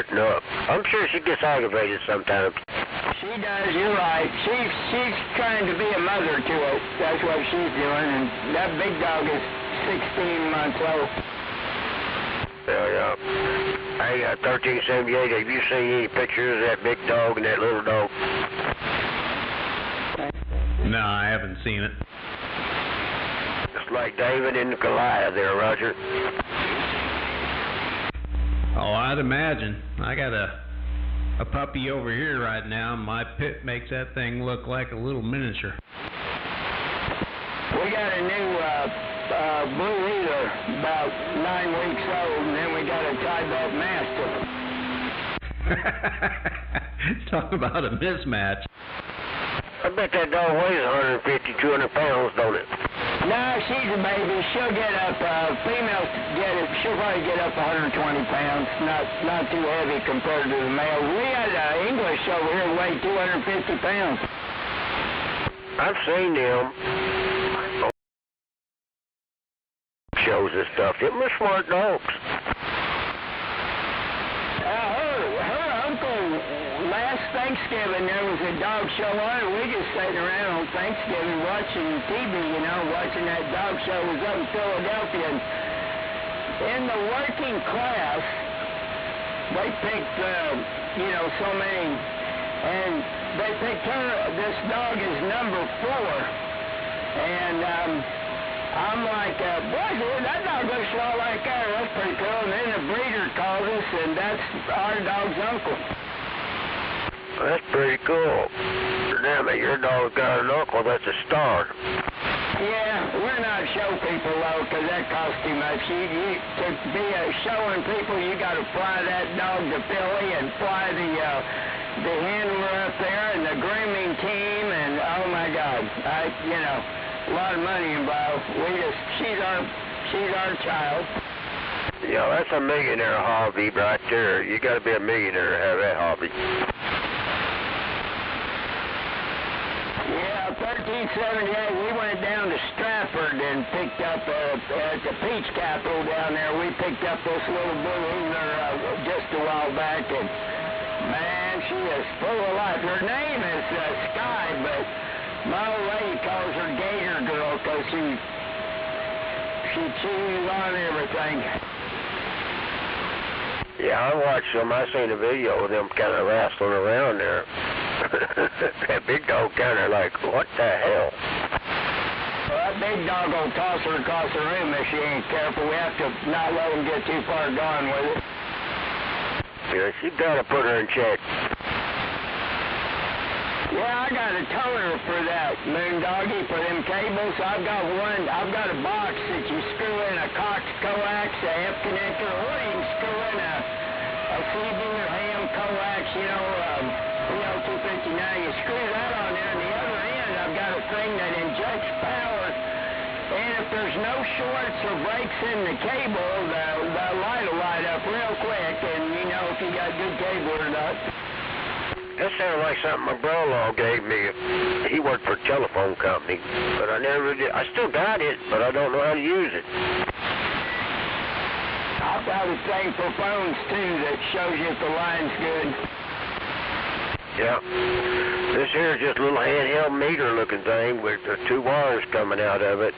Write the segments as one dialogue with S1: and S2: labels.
S1: putting up. I'm sure she gets aggravated sometimes.
S2: She does, you're right. She's trying to be a mother to it. That's what she's doing, and that big dog is 16 months old.
S1: Yeah. Hey, 1378, have you seen any pictures of that big dog and that little dog?
S3: No, I haven't seen it.
S1: It's like David and Goliath there, Roger.
S3: Oh, I'd imagine. I got a puppy over here right now. My pit makes that thing look like a little miniature.
S2: We got a new blue heeler, about 9 weeks old, and then we got a tie-back mastiff.
S3: Talk about a mismatch.
S1: I bet that dog weighs 150, 200 pounds, don't it?
S2: No, she's a baby. She'll get up, females she'll probably get up 120 pounds. Not too heavy compared to the male. We had English over here weighed 250 pounds.
S1: I've seen them. Shows and stuff. Them are smart dogs.
S2: Her uncle, last Thanksgiving, there was a dog show on, and we just sitting around on Thanksgiving watching TV, watching that dog show. It was up in Philadelphia. And in the working class, they picked, so many, and they picked this dog is number 4. And, I'm like, boy, that dog looks a lot like her. That's pretty cool. And then the breeder called us, and that's our dog's uncle.
S1: That's pretty cool. Damn it, your dog got an uncle. That's a star.
S2: Yeah, we're not show people, though, because that costs too much. To be showing people, you got to fly that dog to Philly and fly the handler up there and the grooming team, and oh my God, a lot of money involved. She's our child.
S1: Yeah, that's a millionaire hobby right there. You got to be a millionaire to have that hobby.
S2: Yeah, 1378. We went down to Stratford and picked up at the Peach Capital down there. We picked up this little blue heeler just a while back, and man, she is full of life. Her name is Sky, but my old lady calls her Gator Girl because she chews on everything.
S1: Yeah, I watched them. I seen a video of them kind of wrestling around there. That big dog kind of like, what the hell?
S2: Well, that big dog will toss her across the room if she ain't careful. We have to not let him get too far gone with it.
S1: Yeah, she got to put her in check.
S2: Yeah, I got a toner for that moon doggy for them cables. I've got a box that you screw in a Cox coax, a F connector, or you can screw in a Seabuller ham coax, 259. You screw that on there, and the other end I've got a thing that injects power. And if there's no shorts or breaks in the cable, the light will light up real quick, and you know if you got good cable or not.
S1: That sounded like something my brother-in-law gave me. He worked for a telephone company, but I never did. I still got it, but I don't know how to use it.
S2: I've got a thing for phones, too, that shows you if the line's good.
S1: Yeah. This here is just a little handheld meter-looking thing with 2 wires coming out of it.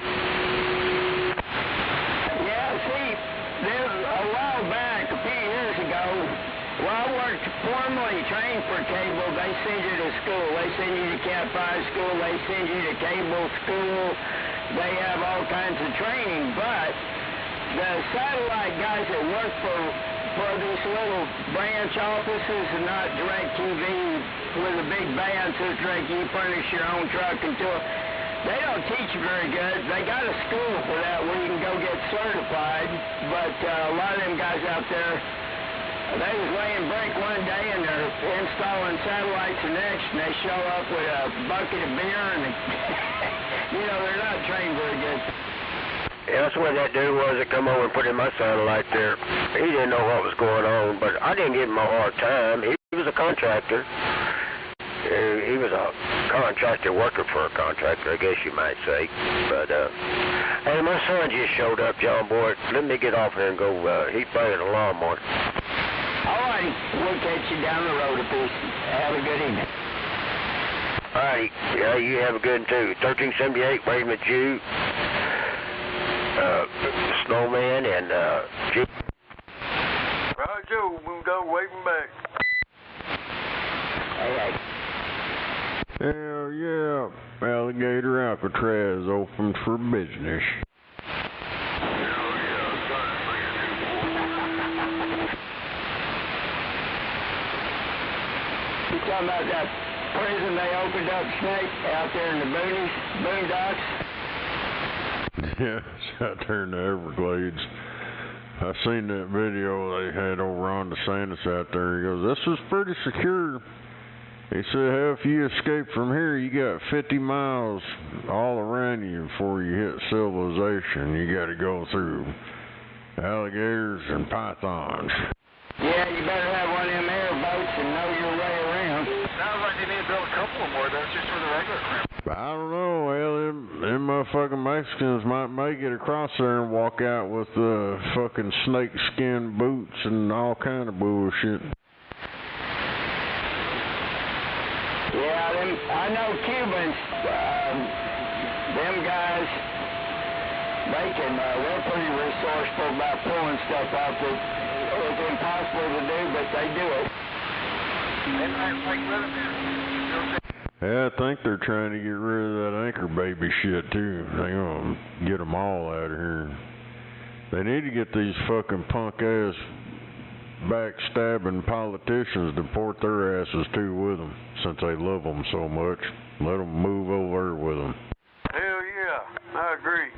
S2: Yeah, see, there's a while back, a few years ago, well, I worked formally trained for cable. They send you to school. They send you to Cat 5 school. They send you to cable school. They have all kinds of training. But the satellite guys that work for these little branch offices and not DirecTV with a big band, so you furnish your own truck until they don't teach you very good. They got a school for that where you can go get certified. But a lot of them guys out there, they was laying brick one day and they're installing satellites the next, and they show up with a bucket of beer and they're not trained very good.
S1: Yeah, that's what that dude was that come over and put in my satellite there. He didn't know what was going on, but I didn't give him a hard time. He was a contractor. He was a contractor working for a contractor, I guess you might say. But, hey, my son just showed up, John Boy. Let me get off here and go. He's bringing a lawnmower.
S2: All right. righty. We'll catch you down the road a piece. Have a good evening.
S1: All righty. Yeah, you have a good one, too. 1378, waving at you. Snowman and Jeep.
S4: Right, Joe. Moondog waving back.
S2: All right.
S5: Hell yeah. Alligator Alcatraz open for business.
S2: You talking about that prison they opened up, Snake, out there in the boondocks?
S5: Yeah, it's out there in the Everglades. I seen that video they had over on the Sandus out there. He goes, this is pretty secure. He said, hell, if you escape from here, you got 50 miles all around you before you hit civilization. You got to go through alligators and pythons.
S2: Yeah, you better have one of them airboats and know your way around.
S4: Sounds like they need to build a couple more, though, just for the regular crap.
S5: I don't know, well, them motherfucking Mexicans might make it across there and walk out with fucking snake skin boots and all kind of bullshit.
S2: Yeah, I know Cubans, them guys, they're pretty resourceful about pulling stuff out that is impossible to do, but they do it.
S5: Yeah, I think they're trying to get rid of that anchor baby shit too. They gonna get them all out of here. They need to get these fucking punk ass backstabbing politicians to port their asses too with them, since they love them so much. Let them move over with them.
S4: Hell yeah, I agree.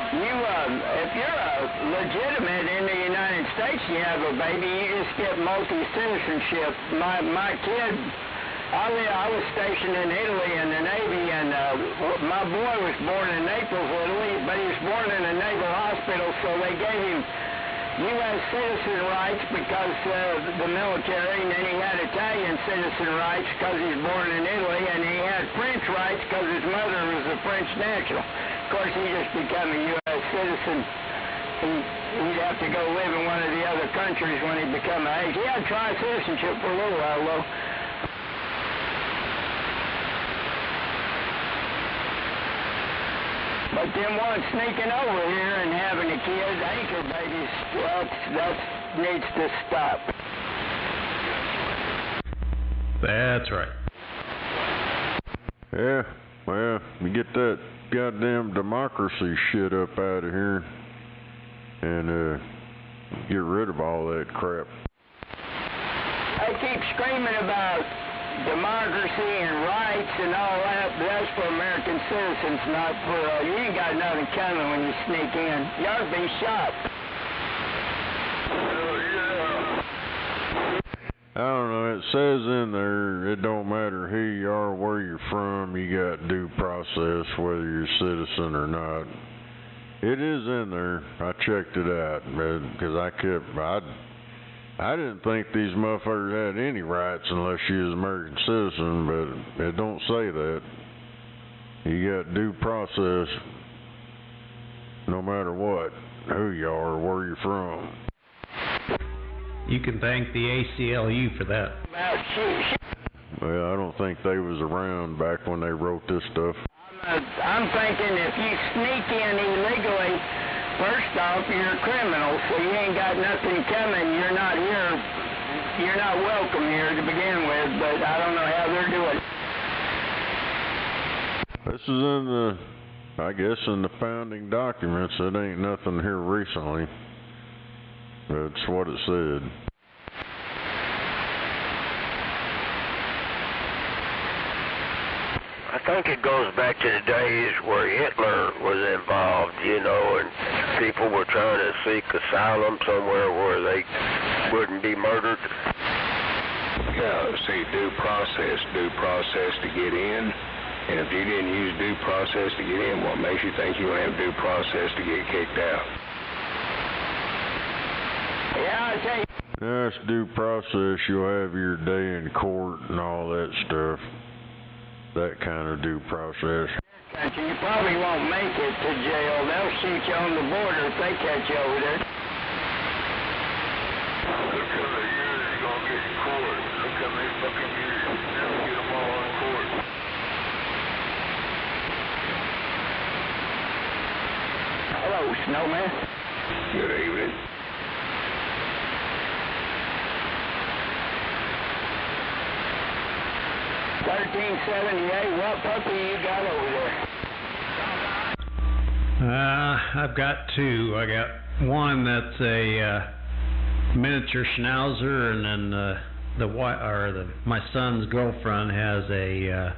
S2: If you're a legitimate in the United States, you have a baby, you just get multi-citizenship. My kid, I was stationed in Italy in the Navy, and my boy was born in Naples, Italy, but he was born in a naval hospital, so they gave him U.S. citizen rights because the military, and then he had Italian citizen rights because he's born in Italy, and he had French rights because his mother was a French national. Of course, he just became a U.S. citizen. He'd have to go live in one of the other countries when he became of age. He had tri-citizenship for a little while, though. But them ones sneaking over here and having a kid, anchor babies, that needs to stop.
S3: That's right.
S5: Yeah, well, you get that goddamn democracy shit up out of here and get rid of all that crap.
S2: They keep screaming about democracy and rights and all that, but that's for American citizens, not for, you ain't got nothing coming when you sneak in. You ought to be shot.
S5: I don't know, it says in there, it don't matter who you are, where you're from, you got due process, whether you're a citizen or not. It is in there. I checked it out, because I didn't think these motherfuckers had any rights unless you was an American citizen, but it don't say that. You got due process no matter what, who you are or where you're from.
S3: You can thank the ACLU for that.
S5: Well, I don't think they was around back when they wrote this stuff.
S2: I'm thinking if you sneak in illegally, first off, you're a criminal, so you ain't got nothing coming. You're not here. You're not welcome here to begin with, but I don't know how they're doing it.
S5: This is in the founding documents. It ain't nothing here recently. That's what it said.
S1: I think it goes back to the days where Hitler was involved, and people were trying to seek asylum somewhere where they wouldn't be murdered.
S6: Yeah, see, due process to get in. And if you didn't use due process to get in, what makes you think you'll have due process to get kicked out?
S2: Yeah, I tell you.
S5: That's due process. You'll have your day in court and all that stuff. That kind of due process.
S2: You probably won't make it to jail. They'll shoot you on the border if they catch you over there. No, man.
S6: Good evening.
S2: $13.78. What puppy you got over there?
S3: I've got two. I got one that's a miniature Schnauzer, and then my son's girlfriend has a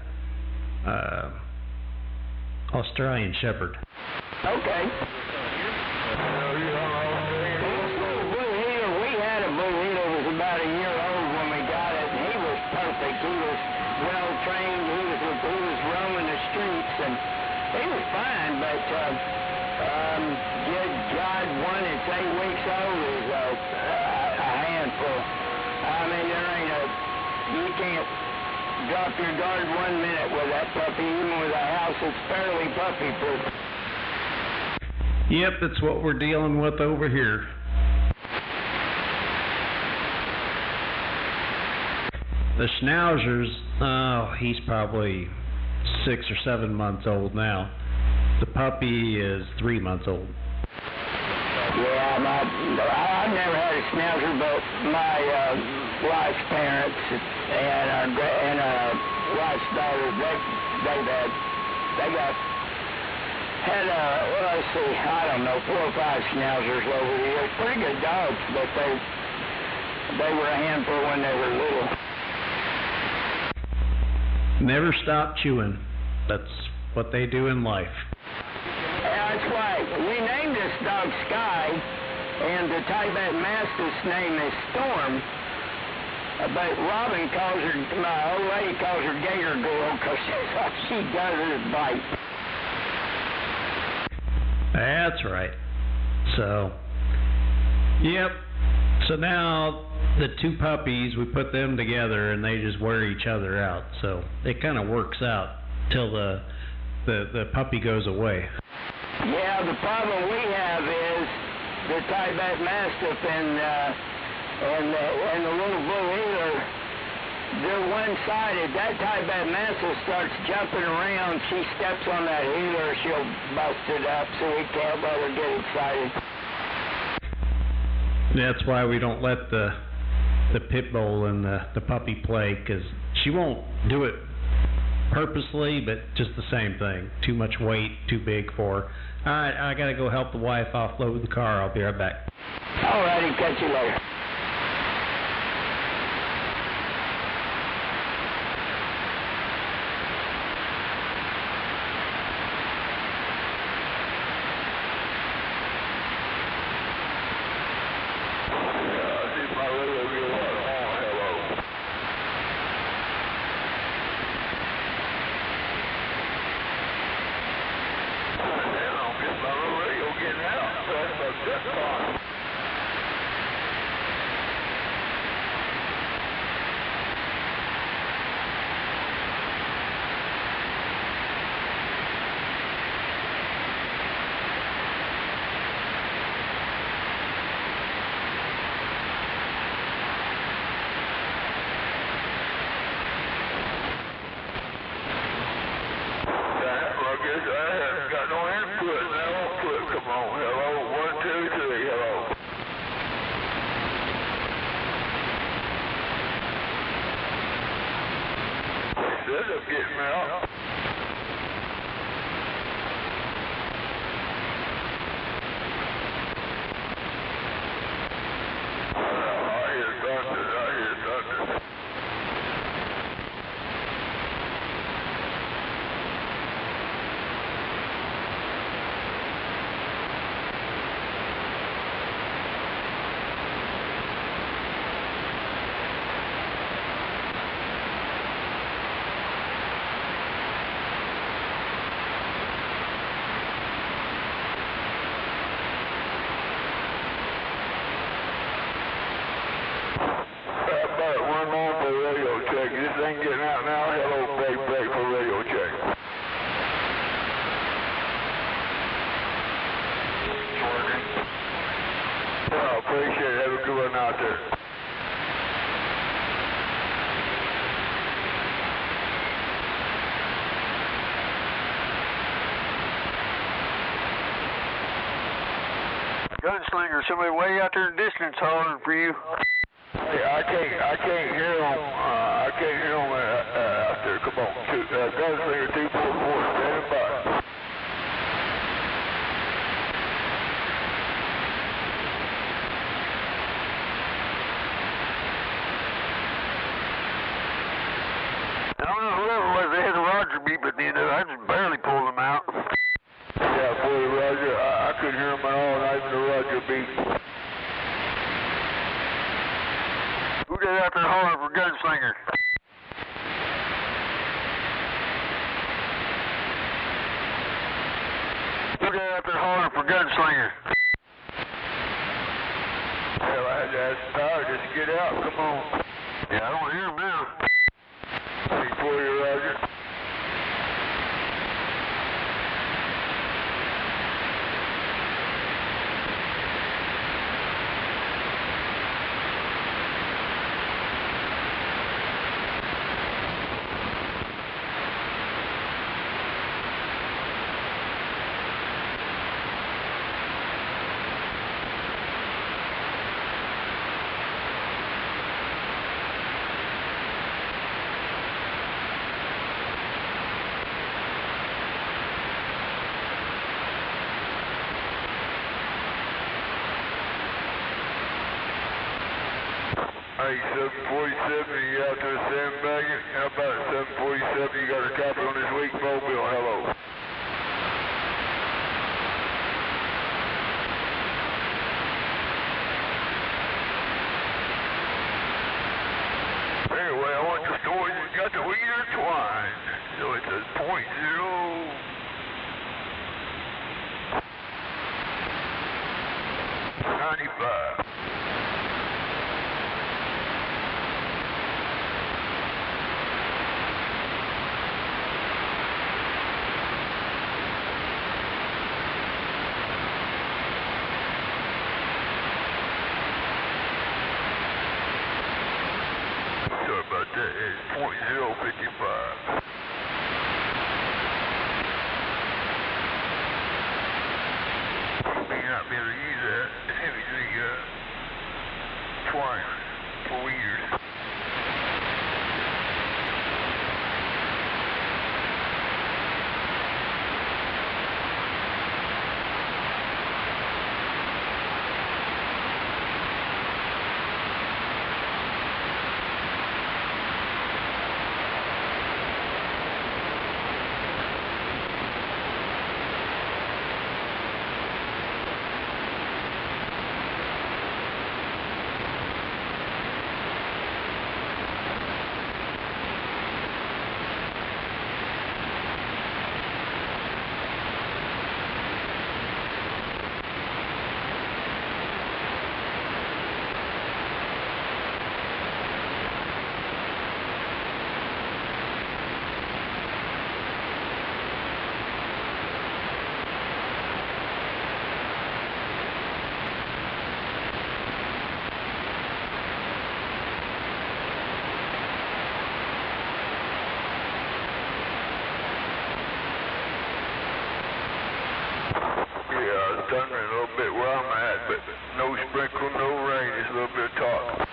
S3: Australian Shepherd.
S2: Okay. We had a Blue Heeler. Was about a year old when we got it, and he was perfect. He was well trained. He was roaming the streets, and he was fine. But good God, one that's 8 weeks old is a handful. I mean, you can't drop your guard 1 minute with that puppy, even with a house that's fairly puppy-proof.
S3: Yep, that's what we're dealing with over here. The Schnauzer's, he's probably 6 or 7 months old now. The puppy is 3 months old.
S2: Yeah, I've never had a Schnauzer, but my wife's parents and our wife's daughters, they had let's see, I don't know, 4 or 5 Schnauzers over the years. Pretty good dogs, but they were a handful when they were little.
S3: Never stop chewing. That's what they do in life.
S2: That's right. We named this dog Sky, and the Tibet Mastiff's name is Storm. But Robin calls her, my old lady calls her Gator Girl, because all she does is bite.
S3: That's right. So, yep. So now the 2 puppies, we put them together and they just wear each other out. So it kind of works out till the puppy goes away.
S2: Yeah, the problem we have is the Tibet Mastiff and the little Blue Heeler, they're one-sided. That Tibet Mastiff starts jumping around. She steps on that Heeler, she'll bust it up, so we can't let her get excited.
S3: That's why we don't let the pit bull and the puppy play, because she won't do it purposely, but just the same thing. Too much weight, too big for her. All right, I got to go help the wife offload the car. I'll be right back.
S2: All righty, catch you later.
S4: Gunslinger, somebody way out there in the distance hollering for you.
S6: Hey, I can't hear them. I can't hear them out there. Come on, Gunslinger 244, standing by.
S4: I don't know whoever it was, they had a Roger beep at the end of it. I just barely pulled them out.
S6: Yeah, boy, Roger, I couldn't hear them at all, not even the Roger beep.
S4: Who did out there hollering for Gunslinger? Who did out there hollering for Gunslinger?
S6: Hell, I had to ask Tyler just to get out. Come on.
S4: Yeah, I don't hear him now.
S6: Hey, boy, Roger. Hey, 747, you out there sandbagging? How about 747, you got a copy on this weak mobile? Hello. Anyway, I want the story. You got the weeder twine. So it's a .0. 95. Sorry about that. It's .055. May not be able to use that. It's heavy duty twine for weeders. Thundering a little bit where I'm at, but no sprinkle, no rain. It's a little bit of talk.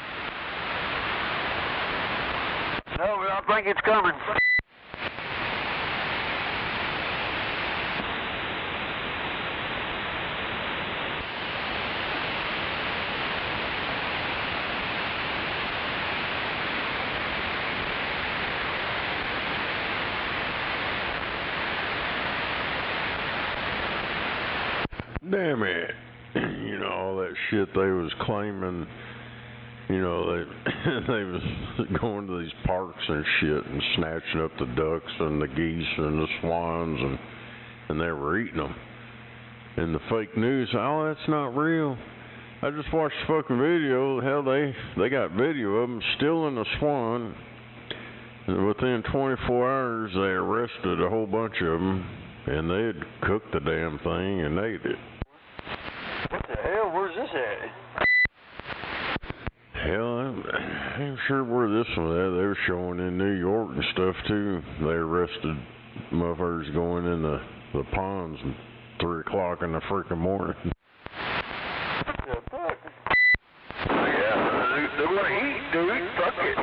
S4: No, I think it's coming.
S5: Damn it. You know, all that shit they was claiming, you know, they was going to these parks and shit and snatching up the ducks and the geese and the swans and they were eating them. And the fake news, oh, that's not real. I just watched the fucking video. Hell, they got video of them stealing a swan. And within 24 hours, they arrested a whole bunch of them. And they had cooked the damn thing and ate it.
S4: What the hell? Where's this at?
S5: Hell, I ain't sure where this one was at. They were showing in New York and stuff too. They arrested motherfuckers going in the ponds at 3 o'clock in the freaking morning.
S4: They want to eat, dude. Fuck it.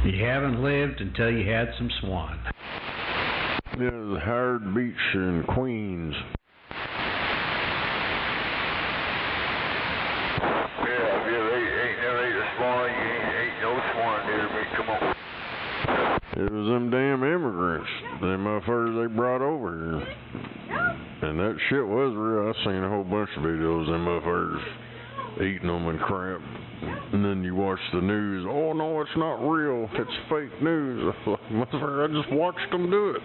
S3: You haven't lived until you had some swan.
S5: Yeah, the Howard Beach in Queens.
S4: Yeah, ain't never ate a swan. You ain't no swan there, but come on.
S5: It was them damn immigrants, them motherfuckers they brought over here. And that shit was real. I seen a whole bunch of videos of them motherfuckers eating them and crap. And then you watch the news. Oh no, it's not real. It's fake news. Motherfucker, I just watched them do it.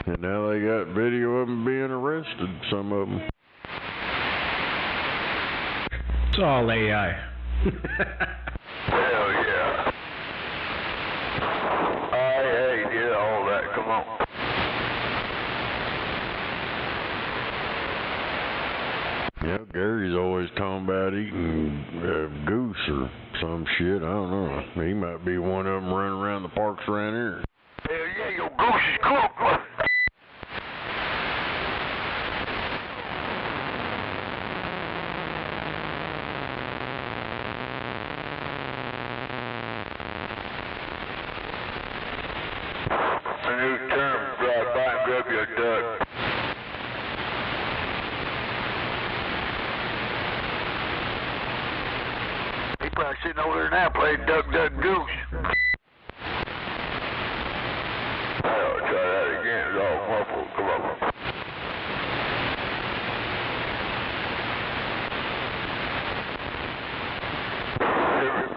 S5: And now they got video of them being arrested, some of them.
S3: It's all AI.
S4: Hell yeah. Hey, did all that. Come on.
S5: Yeah, Gary's always talking about eating goose or some shit. I don't know. He might be one of them running around the parks around here.
S4: Hell yeah, your goose is cooked. A new term, drive by and grab your duck. He probably sitting over there now playing duck, duck, goose. I'll try that again. It's all muffled. Come on.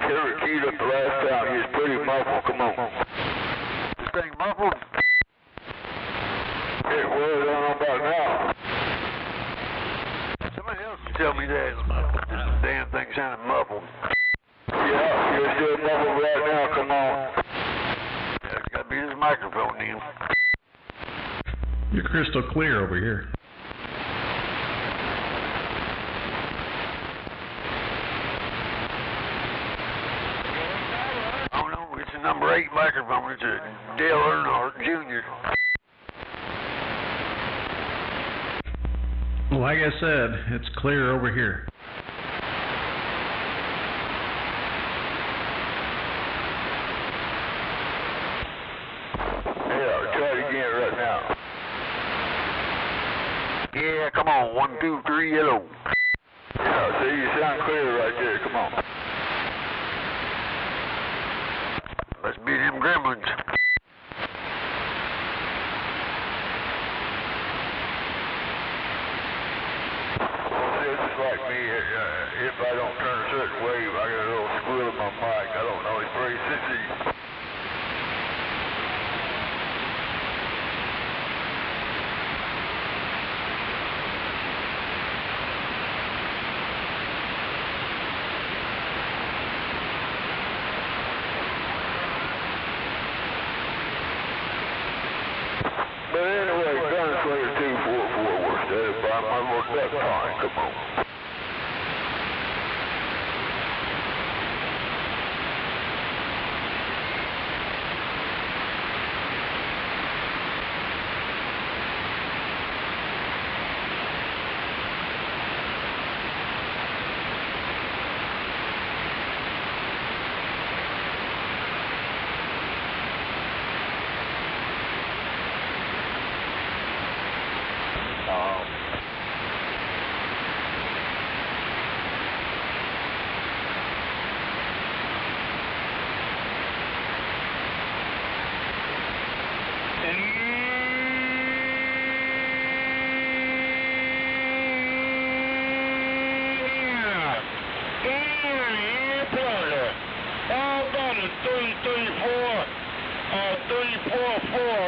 S4: Terry keyed up the last time. He was pretty muffled. Come on. This thing muffled? It was. I don't know about now. Somebody else tell me that. This damn thing sounded muffled. Yeah, you're still muffled right now. Come on. Yeah, it's got to be this microphone then.
S3: You're crystal clear over here.
S4: Oh no, it's a number 8 microphone. It's a Dale Earnhardt Jr.
S3: Like I said, it's clear over here.
S4: Yeah, try it again right now. Yeah, come on. 1, 2, 3, yellow. Yeah, see, you sound clear right there. Come on. Let's beat them gremlins. It's like me, if I don't turn a certain way, I got a little squeal in my mic. I don't know, it's very sensitive. But anyway, Gunslinger 244 was dead by my little duck pond. Come on.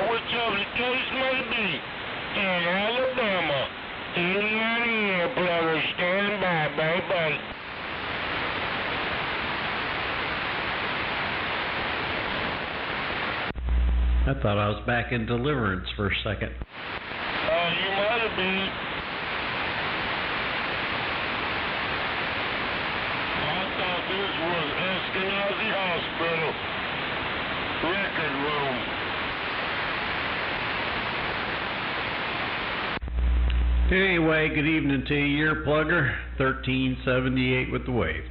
S2: Whichever the case may be, in Alabama, Indiana plugger, stand by, baby.
S3: I thought I was back in Deliverance for a second.
S2: You might have been. hospital record room.
S3: Anyway, good evening to you, your plugger, 1378 with the wave.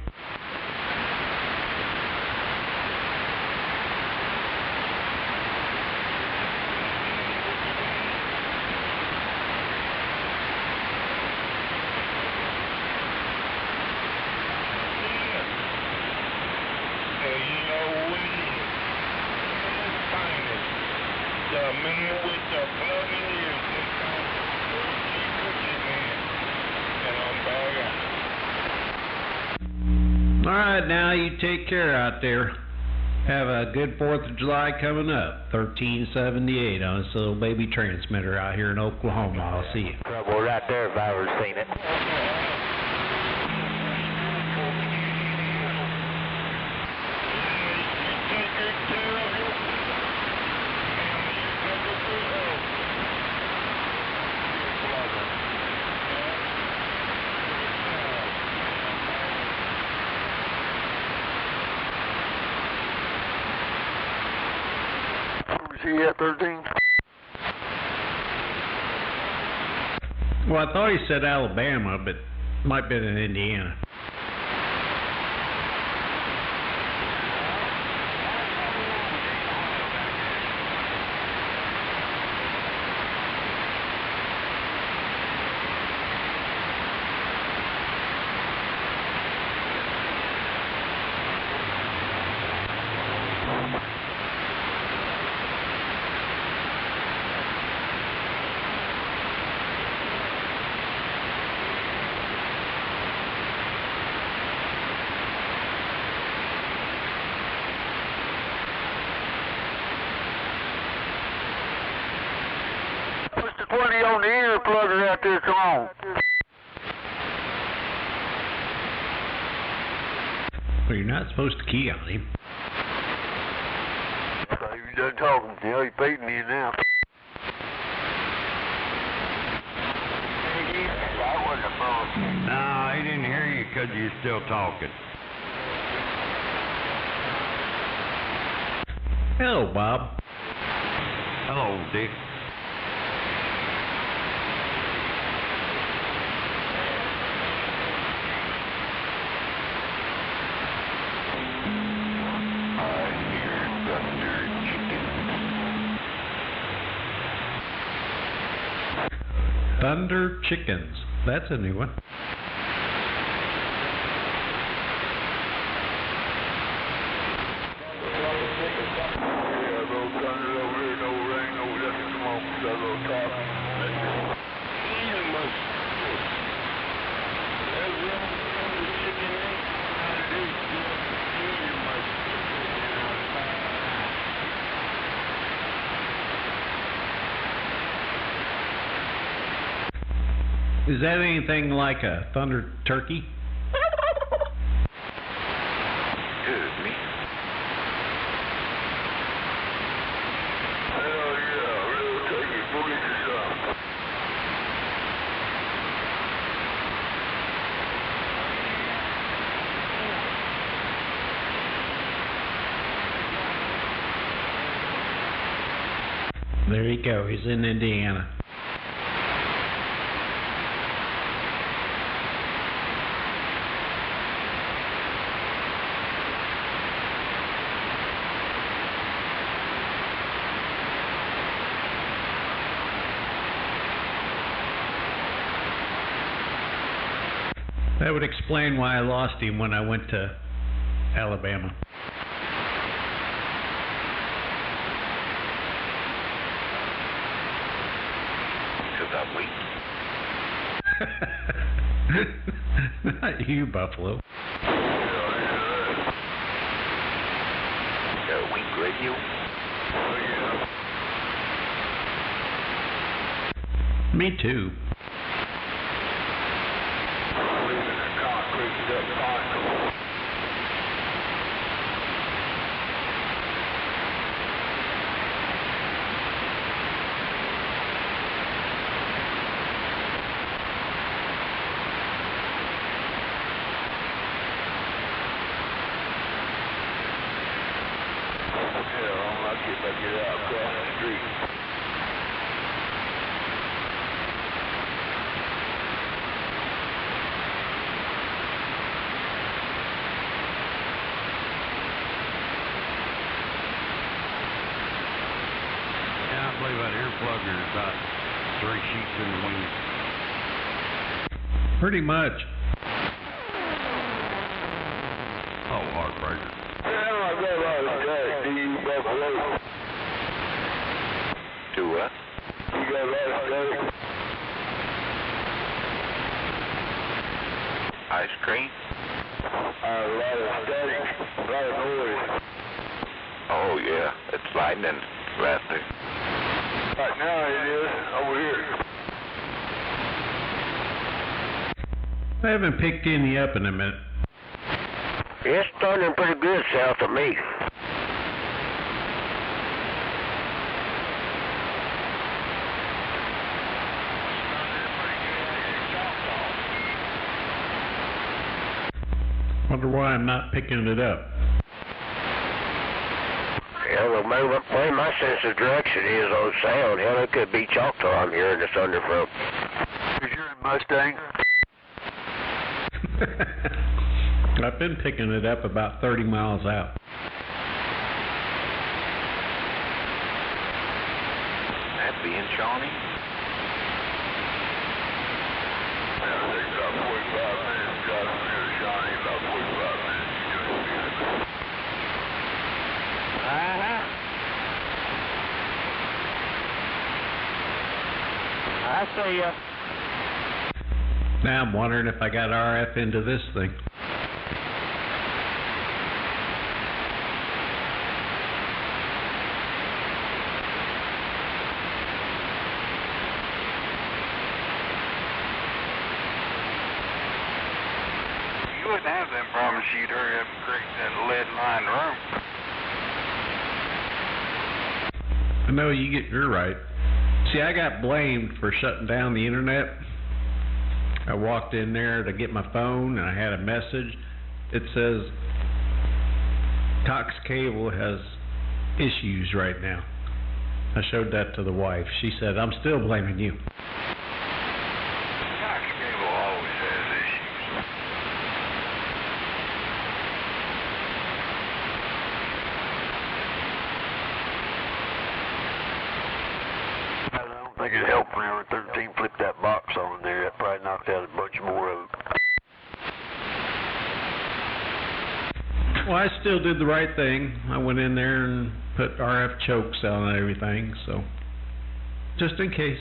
S3: Alright, now you take care out there. Have a good 4th of July coming up. 1378 on this little baby transmitter out here in Oklahoma. I'll see you.
S1: Trouble right there if I ever seen it.
S4: See at 13?
S3: Well, I thought he said Alabama, but might have been in Indiana.
S4: Push the 20 on the ear plugger out there, come on.
S3: Well, you're not supposed to key on him.
S4: So you done talking, you know, he's beating you now.
S7: No, he didn't hear you because you're still talking.
S3: Hello, Bob.
S7: Hello, Dick.
S3: Thunder Chickens. That's a new one. Is that anything like a thunder turkey?
S6: Good, me.
S4: Hell yeah, real turkey, booty to some.
S3: There you go. He's in Indiana. That would explain why I lost him when I went to Alabama.
S6: Because I'm weak.
S3: Not you, Buffalo.
S6: Weak radio?
S3: Me too.
S4: see if I can get out across the street.
S7: Yeah, I believe that earplugger is about 3 sheets in the wind.
S3: Pretty much.
S7: Oh, heartbreaker.
S4: Yeah, I got a lot of static. Do you buffalo?
S6: Do what?
S4: You got a lot of static?
S6: Ice cream?
S4: A lot of static, a lot of noise.
S6: Oh, yeah. It's lightning. Rapid.
S4: Right now it is, over here.
S3: I haven't picked any up in a minute.
S1: It's thundering pretty good south of me.
S3: Wonder why I'm not picking it up.
S1: Yeah, well, maybe my sense of direction is on sound. Hell, it could be Choctaw I'm hearing the thunder from.
S4: Is you're in Mustang?
S3: I've been picking it up about 30 miles out.
S6: That being Shawnee?
S4: Yeah, it takes about 45 minutes to drive from here to Shawnee, about 45 minutes to do it.
S2: I see ya.
S3: Now I'm wondering if I got RF into this thing.
S4: You wouldn't have them problems, you'd hurry up and create that lead line room.
S3: I know you're right. See, I got blamed for shutting down the internet. I walked in there to get my phone and I had a message. It says, Cox Cable has issues right now. I showed that to the wife. She said, I'm still blaming you.
S4: Cox Cable always has issues. I don't think it helped whenever 13 flipped that box on there. That probably knocked out a bunch more of them.
S3: Well, I still did the right thing. I went in there and put RF chokes on everything, so just in case.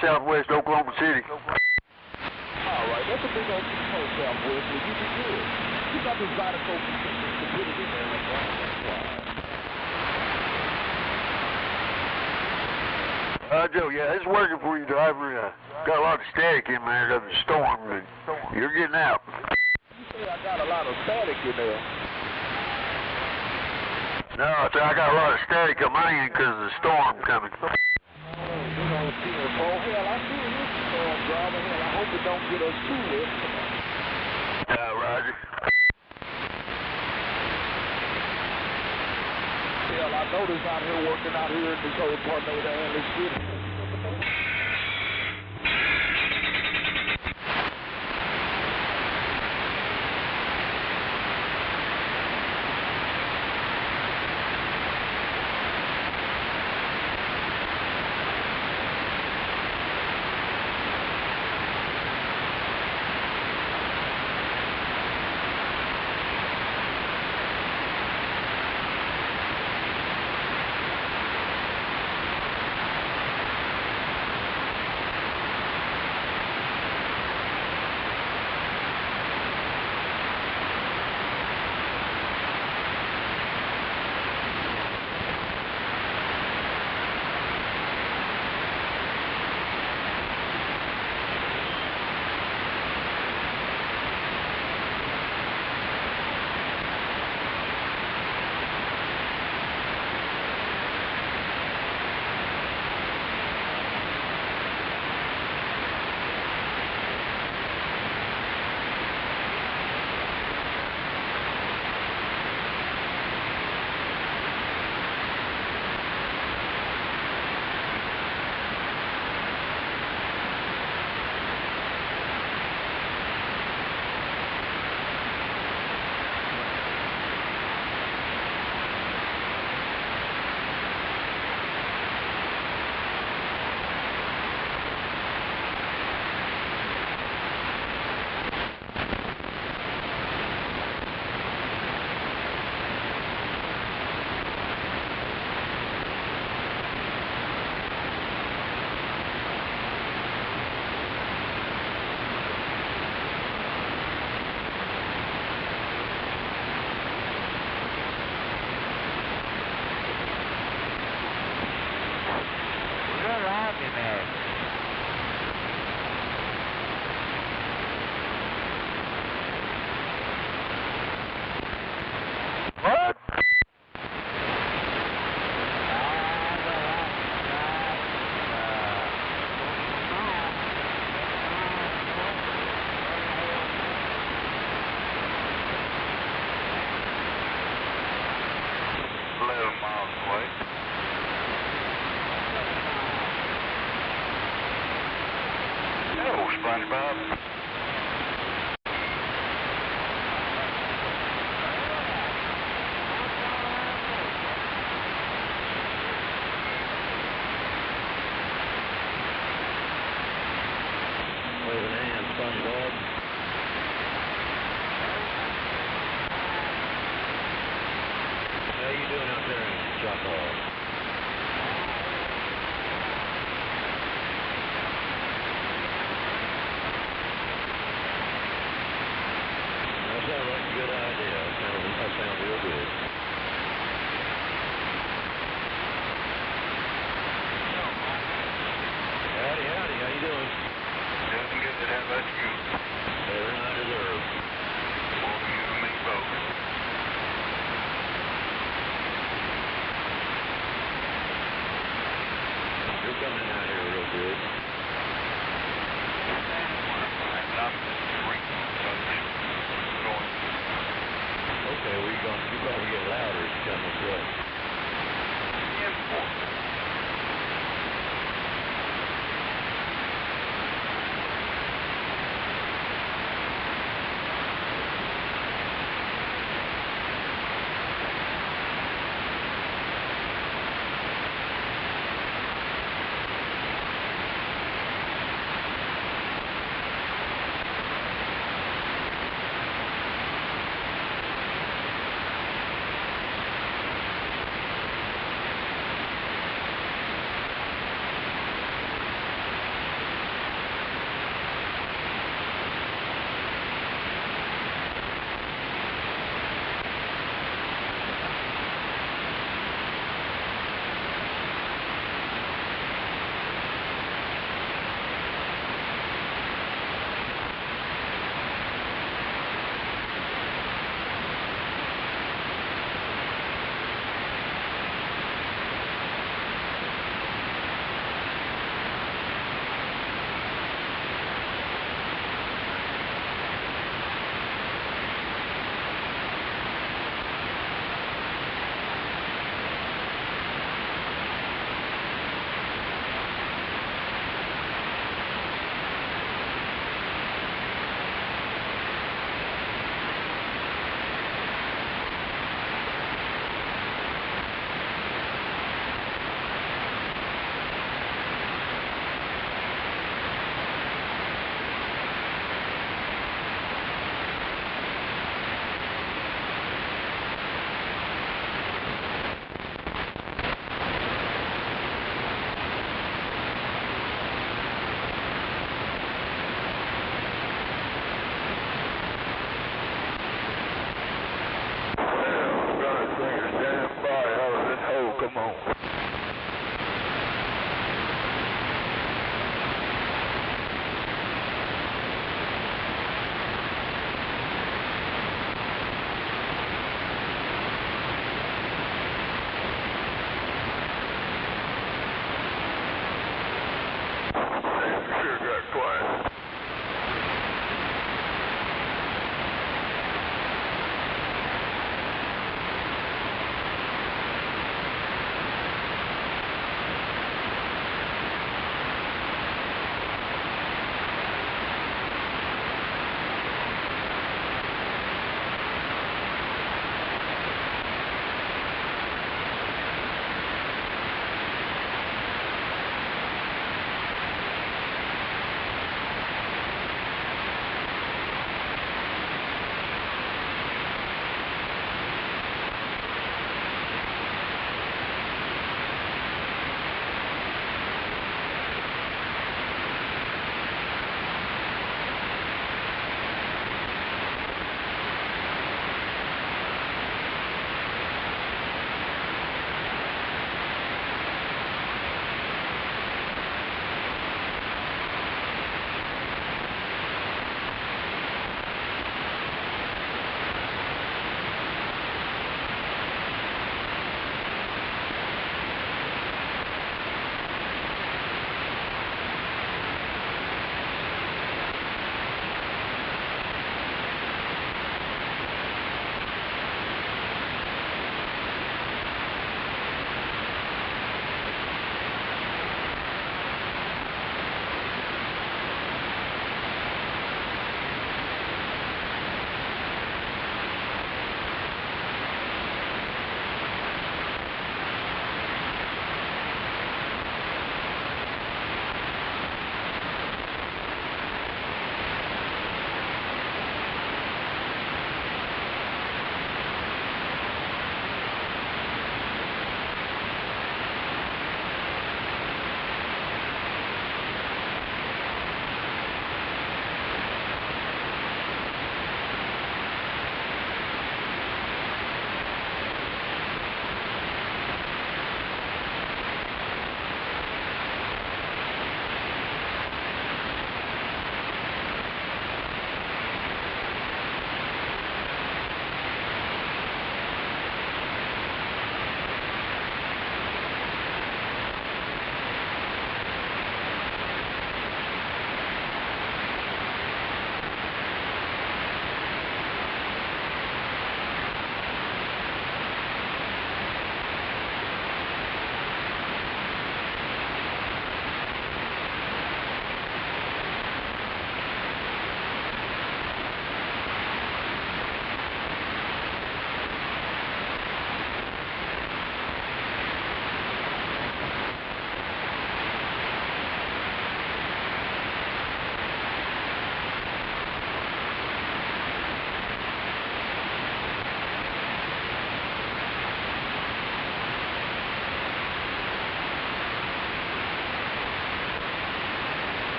S4: Southwest Oklahoma City.
S8: All right, that's a big old Southwest. You did good. You got this Zydeco to put it in there.
S4: Joe, yeah, it's working for you, driver. Got a lot of static in there of the storm, but you're getting out.
S8: You say I got a lot of static in there.
S4: No, I said I got a lot of static on my end because of the storm coming.
S8: Hell, I see this storm, driver. Hell, I hope it don't get us too wet.
S4: Roger.
S8: Hell, I know this out here working out here in this whole tornado and this city.
S4: SpongeBob.
S7: Waving hand, SpongeBob. How you doing out there in Choctaw? That sounds like a good idea. That sounds real good. Howdy, howdy. How you doing?
S4: Doing good. How about you?
S7: Better than I deserve.
S4: Well, you and me both.
S7: You're coming in out here real good.
S4: I'm just drinking, so I'm just going.
S7: Okay, well you probably get louder if you come this way.
S4: Yeah, more. quiet.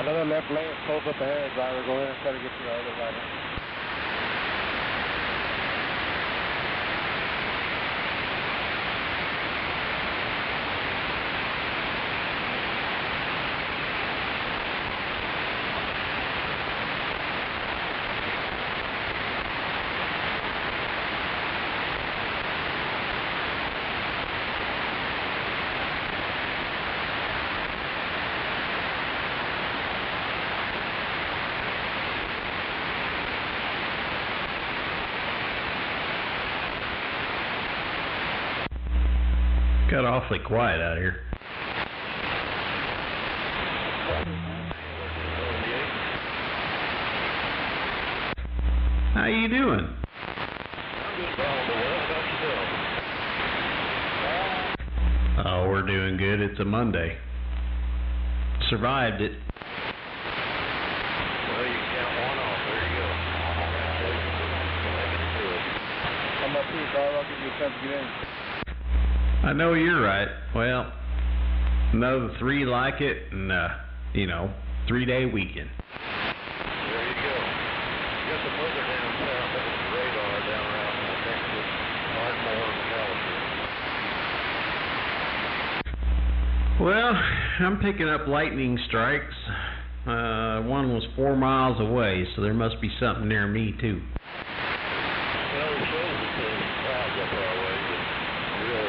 S8: Another left lane, close up ahead, driver. Go ahead and try to get to the other line.
S3: Got awfully quiet out here. How you doing? Oh, we're doing good. It's a Monday. Survived it.
S7: Well, you can count one off. There you go.
S8: Come up here, dog. I'll give you a chance to get in.
S3: I know you're right. Well, another 3 like it, and 3-day weekend.
S7: There you go. Got the weather down south of the radar down around Texas, Ardmore, and Galveston.
S3: Well, I'm picking up lightning strikes. One was 4 miles away, so there must be something near me too.
S7: Well, it shows that the clouds up our way, but real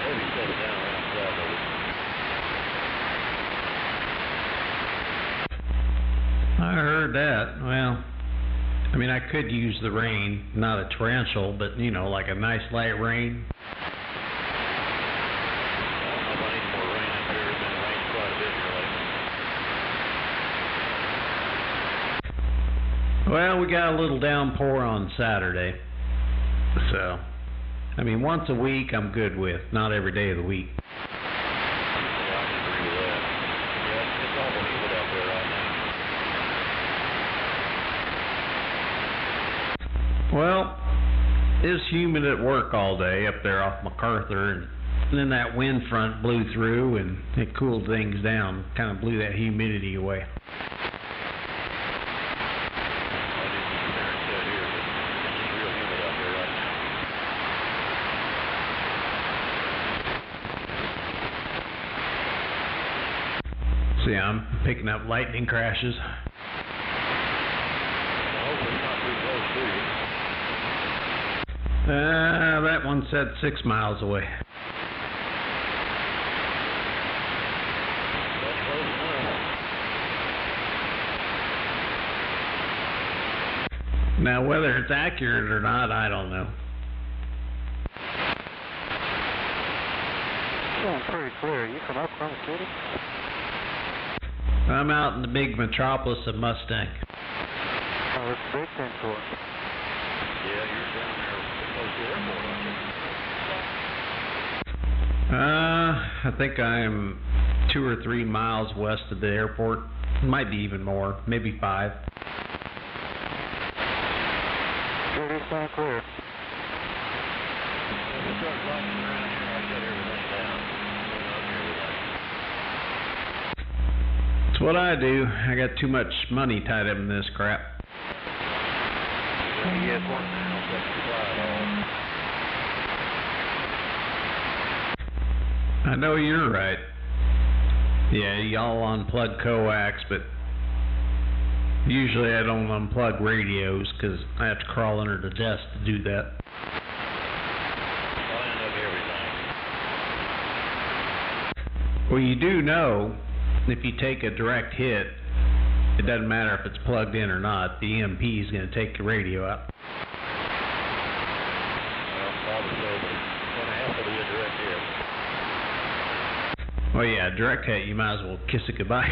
S7: heavy stuff down around south of it.
S3: I heard that. Well, I mean, I could use the rain, not a torrential, but like a nice light rain. Well, we got a little downpour on Saturday. So, I mean, once a week I'm good with, not every day of the week.
S7: Yeah, I can agree with that. Yeah, it's awful humid out there right now.
S3: Well, it's humid at work all day up there off MacArthur, and then that wind front blew through and it cooled things down, kind of blew that humidity away. See, I'm picking up lightning crashes.
S7: I hope it's not too close to you.
S3: That one said 6 miles away.
S7: That's close enough.
S3: Now, whether it's accurate or not, I don't know.
S8: It's pretty clear. You from Oklahoma City?
S3: I'm out in the big metropolis of Mustang.
S8: Oh, it's a big thing for us.
S7: Yeah, you're down there close to the airport, aren't you?
S3: I think I'm 2 or 3 miles west of the airport. Might be even more, maybe 5.
S8: It is sound clear.
S7: If it starts lightning around here, I shut everything down. I'm here with that.
S3: It's what I do. I got too much money tied up in this crap.
S7: You get one now, so you fly it all.
S3: I know you're right. Yeah, y'all unplug coax, but usually I don't unplug radios because I have to crawl under the desk to do that.
S7: I'll end up everything.
S3: Well, you do know if you take a direct hit, it doesn't matter if it's plugged in or not, the EMP is going to take the radio out.
S7: Well, probably so, but it's going to have to be a direct hit.
S3: Well, yeah, direct hit, you might as well kiss it goodbye.
S7: I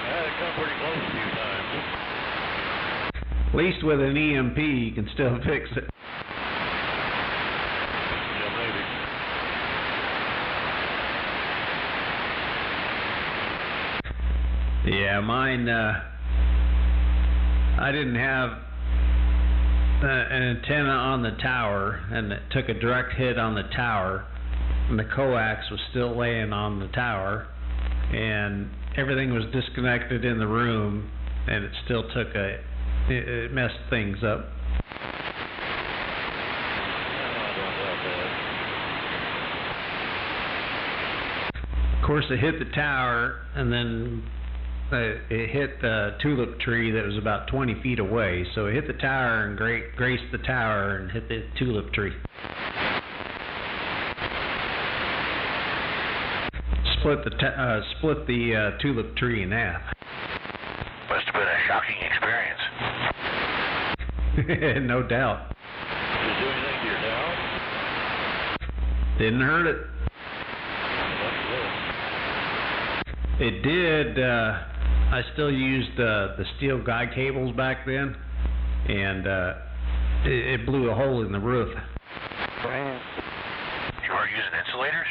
S7: had it come pretty close a few times.
S3: At least with an EMP, you can still fix it.
S7: Yeah, maybe.
S3: Yeah, mine, I didn't have an antenna on the tower, and it took a direct hit on the tower, and the coax was still laying on the tower, and everything was disconnected in the room, and it still took it messed things up. Of course, it hit the tower, and then it hit the tulip tree that was about 20 feet away. So it hit the tower and graced the tower and hit the tulip tree. Split the tulip tree in half.
S6: Must have been a shocking experience.
S3: No doubt.
S7: Did it do anything to your tower?
S3: Didn't hurt it. It did. I still used the steel guide cables back then, and it blew a hole in the roof.
S6: You weren't using insulators?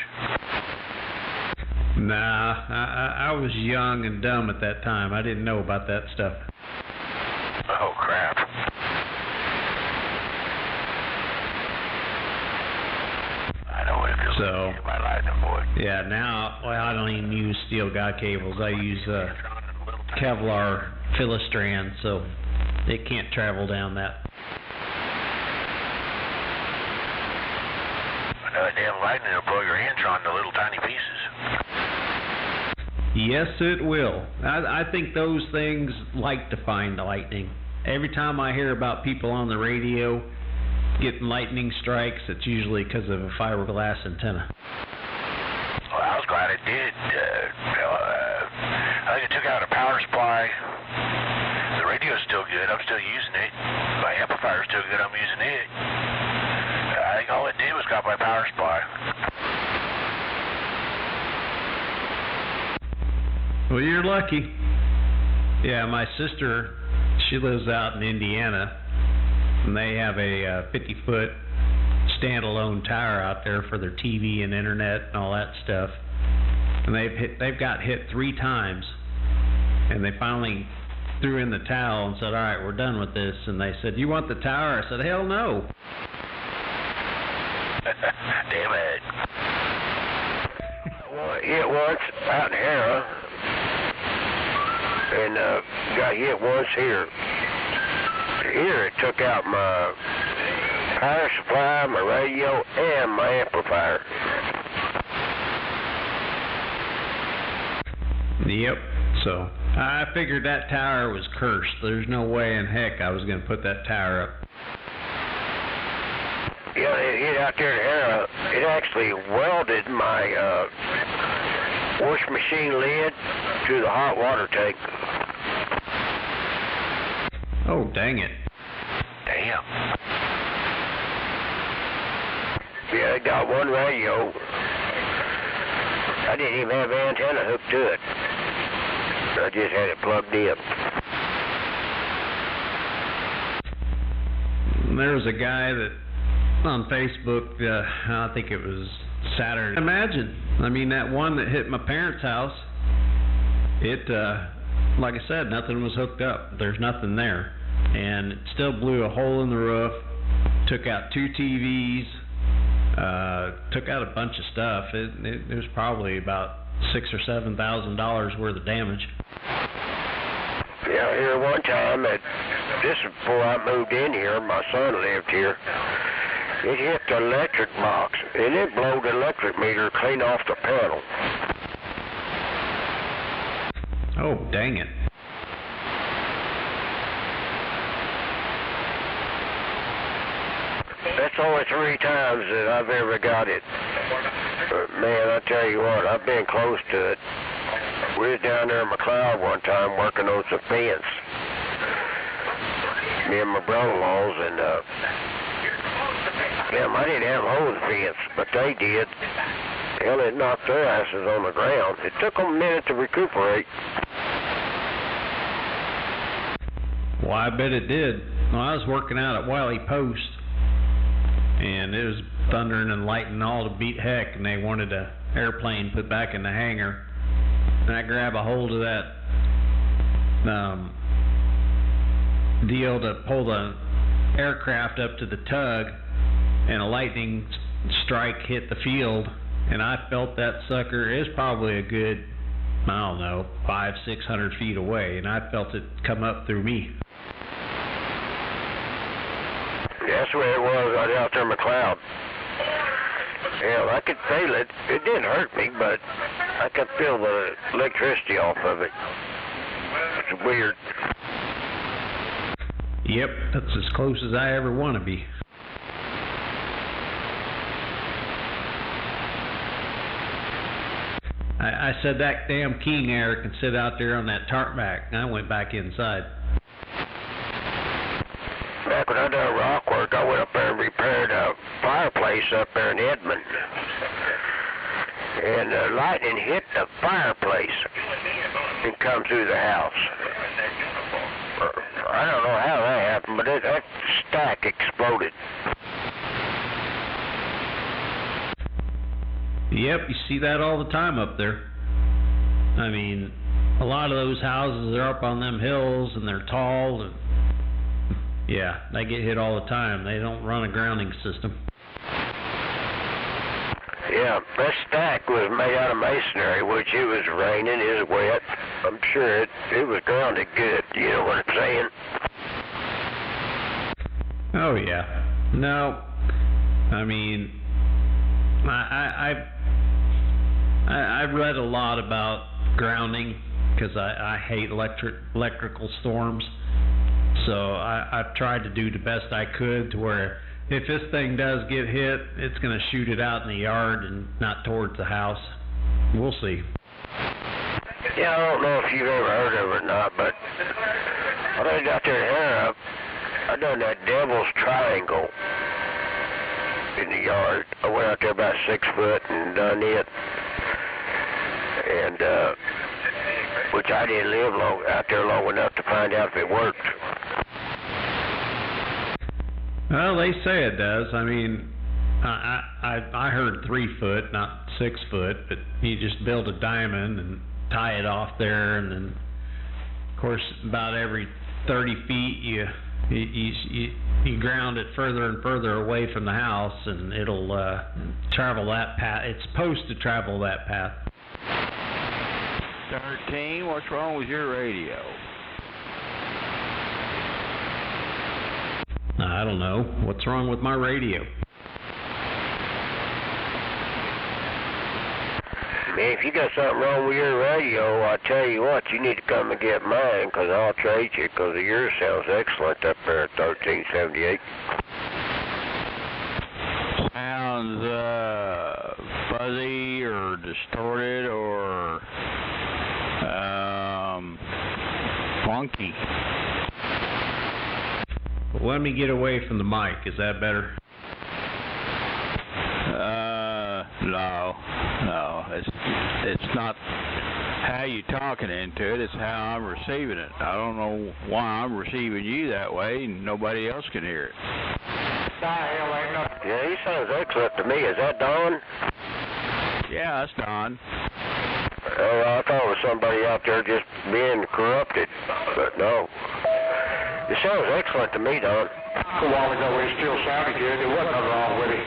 S3: Nah, I was young and dumb at that time. I didn't know about that stuff.
S6: Oh, crap. I know what it feels like to get my lightning board.
S3: Yeah, now, well, I don't even use steel guide cables. I use Kevlar Philistrand, so it can't travel down that.
S6: That damn lightning will blow your engine into little tiny pieces.
S3: Yes, it will. I think those things like to find lightning. Every time I hear about people on the radio getting lightning strikes, it's usually because of a fiberglass antenna.
S6: Well, I was glad it did. I think it took out a power supply. The radio's still good. I'm still using it. My amplifier's still good. I'm using it. I think all it did was got my power supply.
S3: Well, you're lucky. Yeah, my sister, she lives out in Indiana, and they have a 50-foot standalone tower out there for their TV and internet and all that stuff. And they've got hit 3 times, and they finally threw in the towel and said, "All right, we're done with this." And they said, "You want the tower?" I said, "Hell no."
S6: Damn it.
S1: Well, hit once out in Hera, and got hit once here. Here it took out my power supply, my radio, and my amplifier.
S3: Yep. So I figured that tower was cursed. There's no way in heck I was going to put that tower up.
S1: Yeah, it hit out there in Hera. It actually welded my wash machine lid to the hot water tank.
S3: Oh, dang it.
S6: Damn.
S1: Yeah, I got one radio. I didn't even have an antenna hooked to it. I just had it plugged in.
S3: There was a guy that on Facebook, I think it was Saturday. Imagine, I mean, that one that hit my parents' house, it, like I said, nothing was hooked up. There's nothing there. And it still blew a hole in the roof, took out 2 TVs, took out a bunch of stuff. It was probably about $6,000 or $7,000 worth of damage.
S1: Yeah, here one time, this is before I moved in here, my son lived here. It hit the electric box, and it blew the electric meter clean off the panel.
S3: Oh, dang it.
S1: That's only 3 times that I've ever got it. But man, I tell you what, I've been close to it. We was down there in McLeod one time working on some fence. Me and my brother-in-laws, and damn, I didn't have a hold of the fence, but they did. Hell, it knocked their asses on the ground. It took them a minute to recuperate.
S3: Well, I bet it did. Well, I was working out at Wiley Post, and it was thundering and lightning all to beat heck, and they wanted an airplane put back in the hangar. And I grab a hold of that deal to pull the aircraft up to the tug, and a lightning strike hit the field, and I felt that sucker is probably a good, I don't know, 500-600 feet away, and I felt it come up through me.
S1: That's where it was right out there in McLeod. Yeah, I could feel it. It didn't hurt me, but I could feel the electricity off of it. It's weird.
S3: Yep, that's as close as I ever want to be. I said that damn king air can sit out there on that tarp back, and I went back inside.
S1: Back when I done rock work, I went up there and repaired a fireplace up there in Edmond. And the lightning hit the fireplace and come through the house. I don't know how that happened, but that stack exploded.
S3: Yep, you see that all the time up there. I mean, a lot of those houses are up on them hills and they're tall, and yeah, they get hit all the time. They don't run a grounding system.
S1: Yeah, that stack was made out of masonry, which it was raining, it was wet. I'm sure it was grounded good, you know what I'm saying?
S3: Oh yeah. No, I mean, I've read a lot about grounding because I hate electrical storms. So I've tried to do the best I could to where if this thing does get hit, it's going to shoot it out in the yard and not towards the house. We'll see.
S1: Yeah, I don't know if you've ever heard of it or not, but when I was out there in Harrop, I done that Devil's Triangle in the yard. I went out there about 6 foot and done it. And, which I didn't live out there long enough to find out if it worked.
S3: Well, they say it does. I mean, I heard 3 foot, not 6 foot, but you just build a diamond and tie it off there, and then, of course, about every 30 feet you ground it further and further away from the house, and it'll travel that path. It's supposed to travel that path.
S9: 13, what's wrong with your radio?
S3: I don't know. What's wrong with my radio?
S1: Man, if you got something wrong with your radio, I tell you what, you need to come and get mine, because I'll trade you, because yours sounds excellent up there at 1378.
S9: Sounds fuzzy or distorted or funky.
S3: Let me get away from the mic. Is that better?
S9: No. It's not how you talking into it. It's how I'm receiving it. I don't know why I'm receiving you that way and nobody else can hear it.
S1: Yeah, he sounds excellent to me. Is that Don?
S9: Yeah, that's Don.
S1: Oh, I thought it was somebody out there just being corrupted, but no. It sounds excellent to me, Don.
S10: A while ago, it still sounded good. There wasn't nothing wrong with it.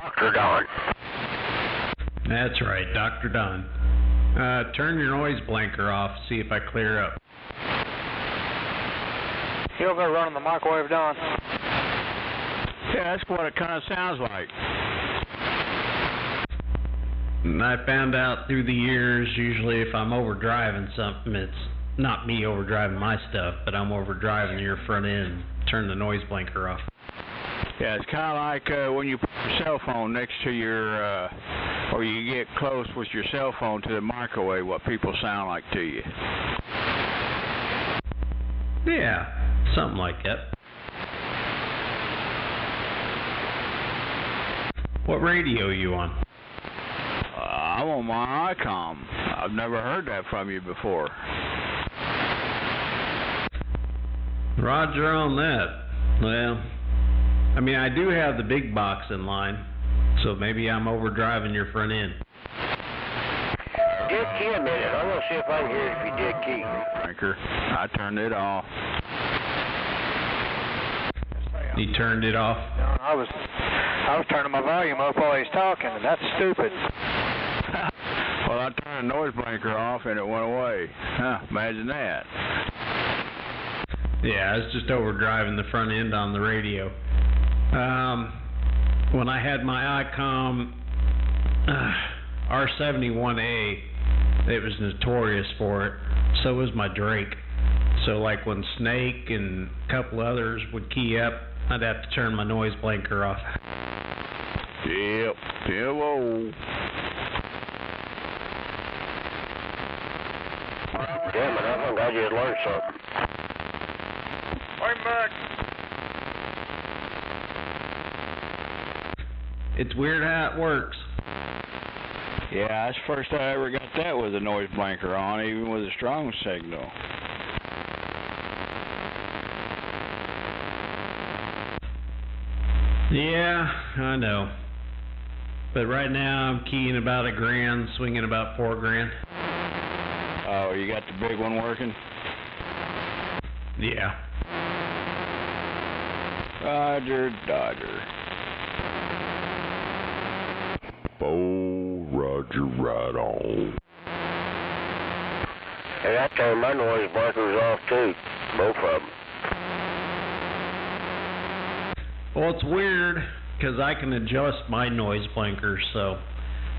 S1: Dr. Don.
S3: That's right, Dr. Don. Turn your noise blanker off, see if I clear up.
S10: You over there running the microwave, Don?
S9: Yeah, that's what it kind of sounds like.
S3: And I found out through the years, usually if I'm overdriving something, it's not me overdriving my stuff, but I'm overdriving your front end. Turn the noise blanker off.
S9: Yeah, it's kind of like when you put your cell phone next to your, or you get close with your cell phone to the microwave, what people sound like to you.
S3: Yeah, something like that. What radio are you on?
S9: I'm on my ICOM. I've never heard that from you before.
S3: Roger on that. Well, I mean, I do have the big box in line, so maybe I'm overdriving your front end.
S1: Dead key a minute. I'm going to see if I can hear it if you dead key.
S9: Franker, I turned it off.
S3: You turned it off?
S4: No, I was turning my volume up while he was talking, and that's stupid.
S9: Well, I turned the noise blanker off and it went away. Huh, imagine that.
S3: Yeah, I was just overdriving the front end on the radio. When I had my ICOM R71A, it was notorious for it. So was my Drake. So like when Snake and a couple others would key up, I'd have to turn my noise blanker off.
S9: Yep. Hello.
S1: Damn it, I think I just learned something.
S4: I'm back.
S3: It's weird how it works.
S9: Yeah, that's the first I ever got that with a noise blanker on, even with a strong signal.
S3: Yeah, I know. But right now I'm keying about $1,000, swinging about $4,000.
S9: Oh, you got the big one working?
S3: Yeah.
S9: Roger, Dodger.
S5: Oh, Roger, right on.
S1: Hey, I turned my noise blinkers off too, both of them.
S3: Well, it's weird because I can adjust my noise blinkers, so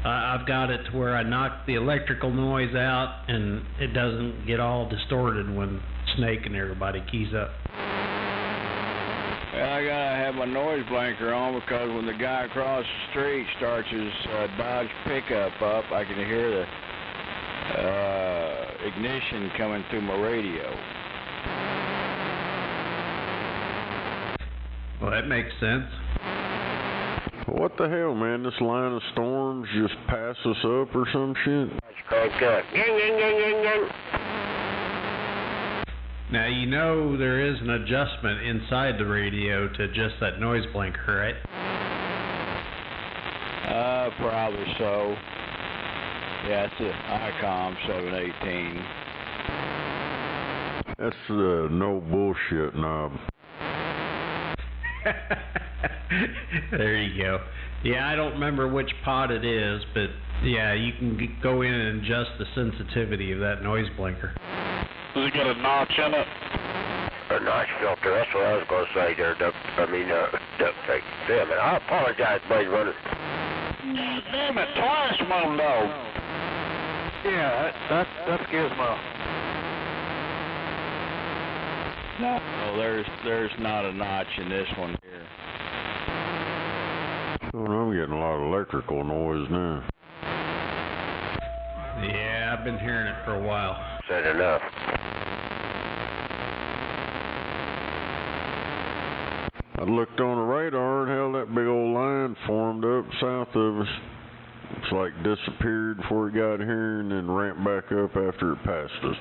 S3: I've got it to where I knock the electrical noise out and it doesn't get all distorted when Snake and everybody keys up.
S9: Well, I gotta have my noise blanker on because when the guy across the street starts his Dodge pickup up, I can hear the ignition coming through my radio.
S3: Well, that makes sense.
S5: What the hell, man? This line of storms just pass us up or some shit?
S1: It's cranked up. Yang, yang, yang, yang, yang.
S3: Now, you know there is an adjustment inside the radio to adjust that noise blanker, right?
S9: Probably so. Yeah, it's a ICOM 718.
S5: That's the no bullshit knob.
S3: There you go. Yeah, I don't remember which pot it is, but yeah, you can go in and adjust the sensitivity of that noise blinker.
S10: Does it got a notch in it?
S1: A notch filter, that's what I was going to say there, duct tape. Damn it, I apologize, Blade Runner.
S10: Damn it, twice, Moon Dog.
S4: Yeah, that's Gizmo.
S9: No, there's not a notch in this one here.
S5: Oh, I'm getting a lot of electrical noise now.
S3: Yeah, I've been hearing it for a while.
S1: Said enough.
S5: I looked on the radar and hell, that big old line formed up south of us. It's like disappeared before it got here and then ramped back up after it passed us.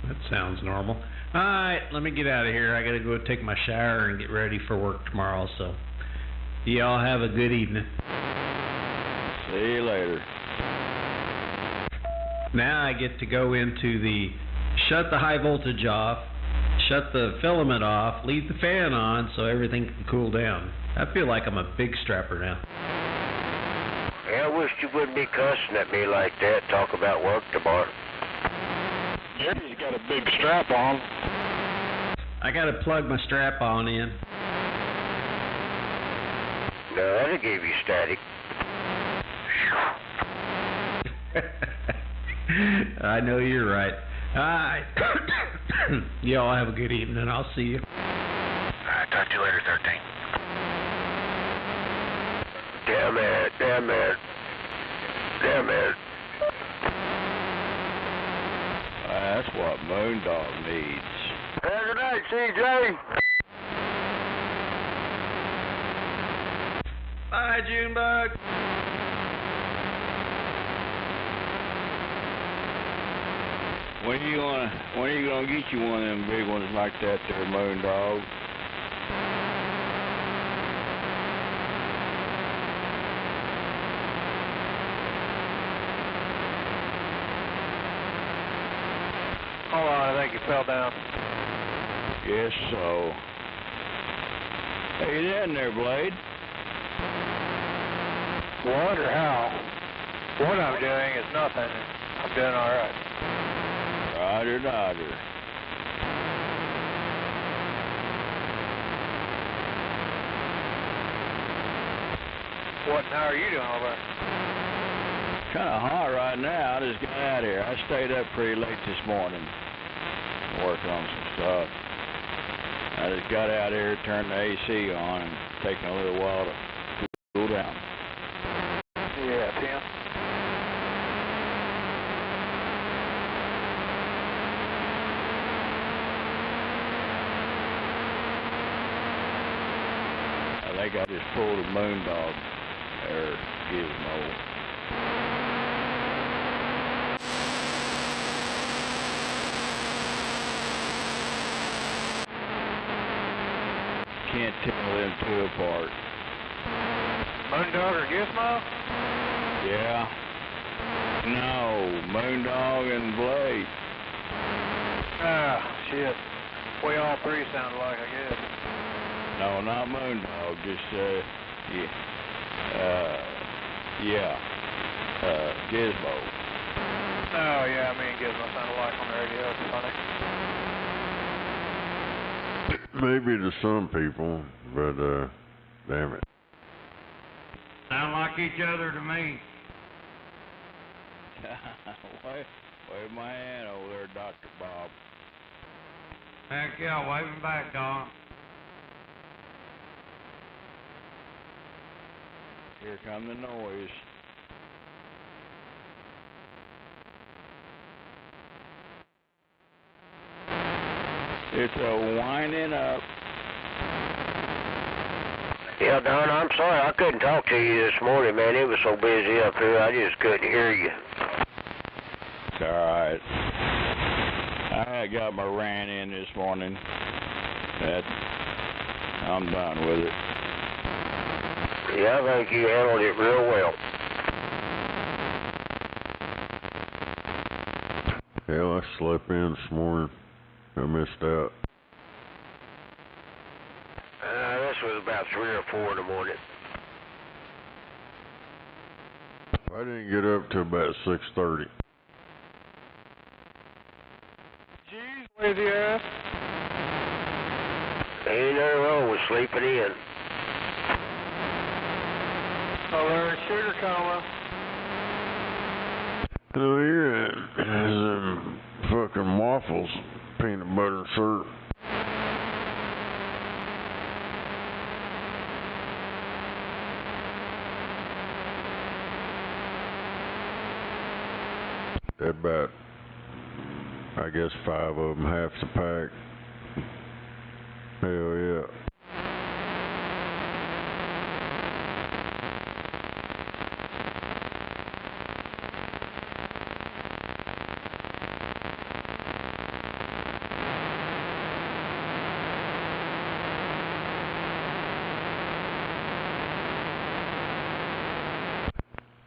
S3: That sounds normal. Alright, let me get out of here. I gotta go take my shower and get ready for work tomorrow, so y'all have a good evening.
S9: See you later.
S3: Now I get to go into the shut the high voltage off, shut the filament off, leave the fan on so everything can cool down. I feel like I'm a big strapper now.
S1: Yeah, I wish you wouldn't be cussing at me like that, talk about work tomorrow.
S10: Yeah, you got a big strap on.
S3: I gotta plug my strap on in.
S1: No, that'll give you static.
S3: I know you're right. Alright. Y'all have a good evening. I'll see you.
S10: Alright, talk to you later, 13.
S1: Damn it, damn it. Damn it.
S9: That's what Moondog needs.
S1: Have a good night, CJ.
S3: Bye, Junebug.
S9: When are you gonna get you one of them big ones like that there, Moondog?
S4: Hold on, I think fell down.
S9: Yes, so. Hey, you in there, Blade?
S4: What or how? What I'm doing is nothing. I'm doing all right.
S9: Roger, Dodger.
S4: What and how are you doing over there?
S9: Kind of hot right now. I just got out here. I stayed up pretty late this morning working on some stuff. I just got out here, turned the AC on, and taking a little while to cool down.
S4: Yeah, Tim.
S9: I think I just pulled a moondog or gizmo. Can't tell them two apart.
S4: Moondog or Gizmo?
S9: Yeah. No, Moondog and Blade.
S4: Ah, shit. We all three sound alike, I guess.
S9: No, not Moondog. Just Gizmo.
S4: Oh, yeah, me and Gizmo sound alike on the radio. It's funny.
S5: Maybe to some people, but damn it.
S2: Sound like each other to me.
S9: Wave my hand over there, Dr. Bob.
S2: Heck yeah, waving back, Don.
S9: Here come the noise. It's a winding up.
S1: Yeah, Don, I'm sorry I couldn't talk to you this morning, man. It was so busy up here, I just couldn't hear you.
S9: It's all right. I got my rant in this morning. I'm done with it.
S1: Yeah, I think you handled it real well.
S5: Hell, I slept in this morning. I missed out.
S1: This was about 3 or 4 in the morning.
S5: I didn't get up till about 6:30.
S4: Jeez, lazy ass.
S1: Ain't nothing wrong with sleeping in.
S4: Oh, there's sugar coma.
S5: Oh, here it is. Fucking waffles, peanut butter and syrup. About, I guess, 5 of them, half the pack. Hell yeah.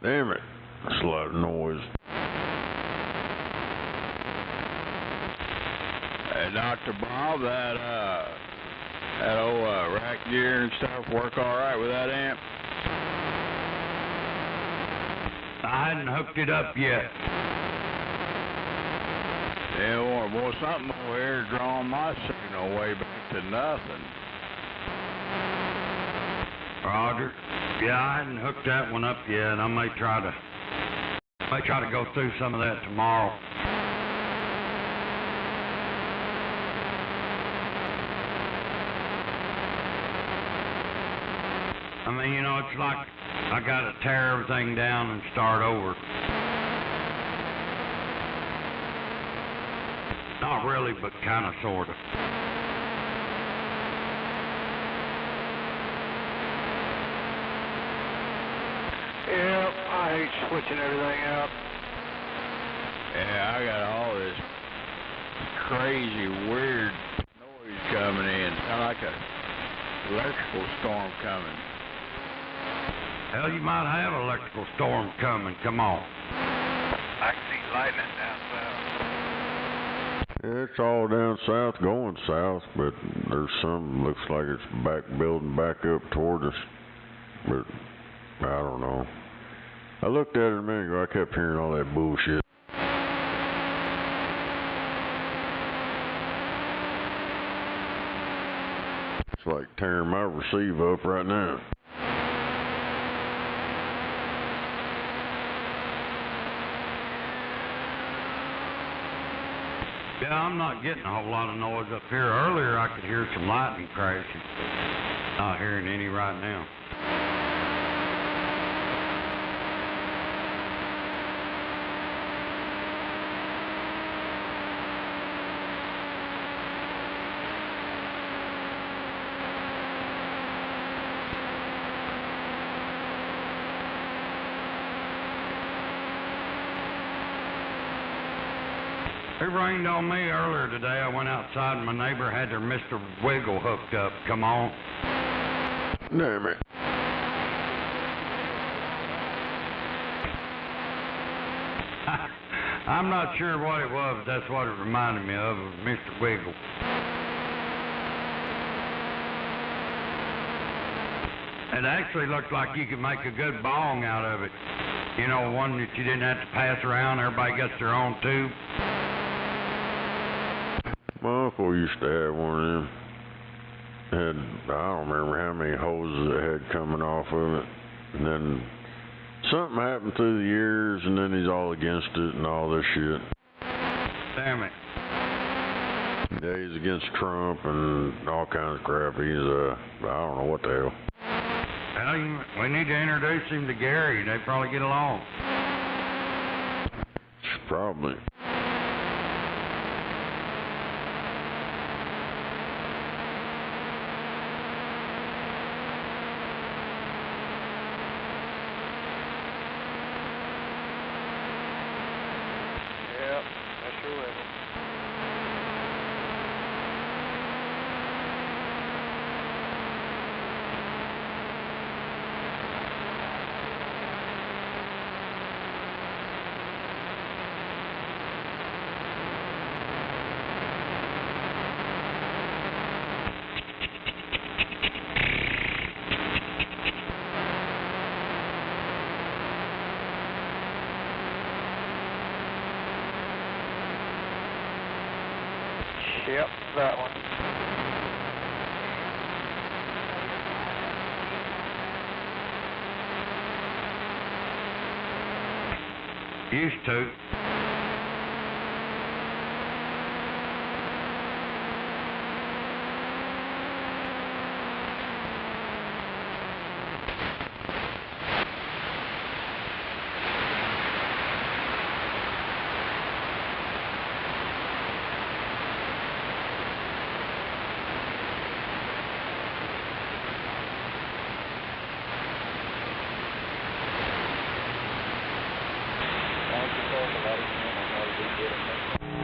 S5: Damn it, that's a lot of noise.
S9: Hey, Dr. Bob, that old rack gear and stuff work all right with that amp?
S2: I hadn't hooked it up yet.
S9: Yeah, boy, something over here is drawing my signal way back to nothing.
S2: Roger. Yeah, I hadn't hooked that one up yet. I may try to go through some of that tomorrow. I mean, you know, it's like I gotta tear everything down and start over. Not really, but kinda, sorta.
S4: Yeah, I hate switching everything out.
S9: Yeah, I got all this crazy, weird noise coming in. Sound like a electrical storm coming.
S2: Hell, you might have an electrical storm coming. Come on.
S4: I can see lightning down south.
S5: It's all down south, going south, but there's some, looks like it's back building back up toward us. But I don't know. I looked at it a minute ago, I kept hearing all that bullshit. It's like tearing my receiver up right now.
S11: Yeah, I'm not getting a whole lot of noise up here. Earlier I could hear some lightning crashing. Not hearing any right now. It rained on me earlier today. I went outside and my neighbor had their Mr. Wiggle hooked up. Come on.
S5: Damn it.
S11: I'm not sure what it was, but that's what it reminded me of Mr. Wiggle. It actually looked like you could make a good bong out of it. You know, one that you didn't have to pass around. Everybody gets their own tube.
S5: My uncle used to have one of them. I don't remember how many hoses it had coming off of it. And then something happened through the years, and then he's all against it and all this shit.
S11: Damn it.
S5: Yeah, he's against Trump and all kinds of crap. He's, I don't know what the hell.
S11: Well, we need to introduce him to Gary. They probably get along.
S5: Probably.
S2: Yep, that one.
S11: Used to.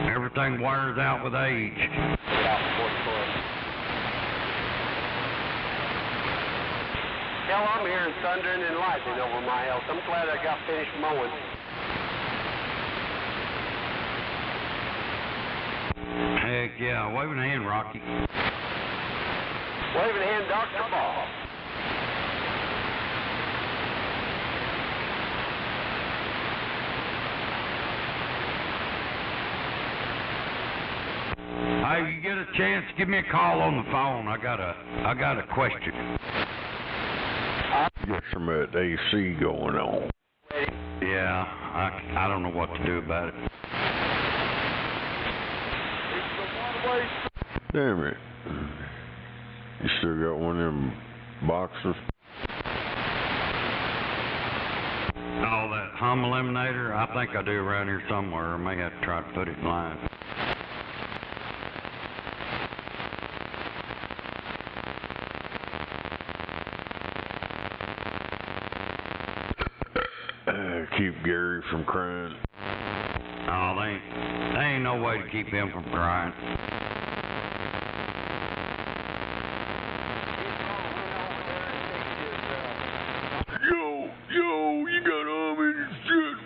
S11: Everything wears out with age.
S1: Hell, I'm hearing thundering and lightning over my house. I'm glad I got finished mowing.
S11: Heck yeah, waving a hand, Rocky.
S1: Waving a hand, Dr. Bob.
S11: Hey, you get a chance, give me a call on the phone. I got a question.
S5: Get some of that AC going on.
S11: Yeah, I don't know what to do about it.
S5: Damn it. You still got one of them boxes?
S11: Oh, that hum eliminator? I think I do around here somewhere. I may have to try to put it in line.
S5: Keep Gary from crying.
S11: Oh, there ain't no way to keep him from crying.
S5: Yo, you got arm in your shit.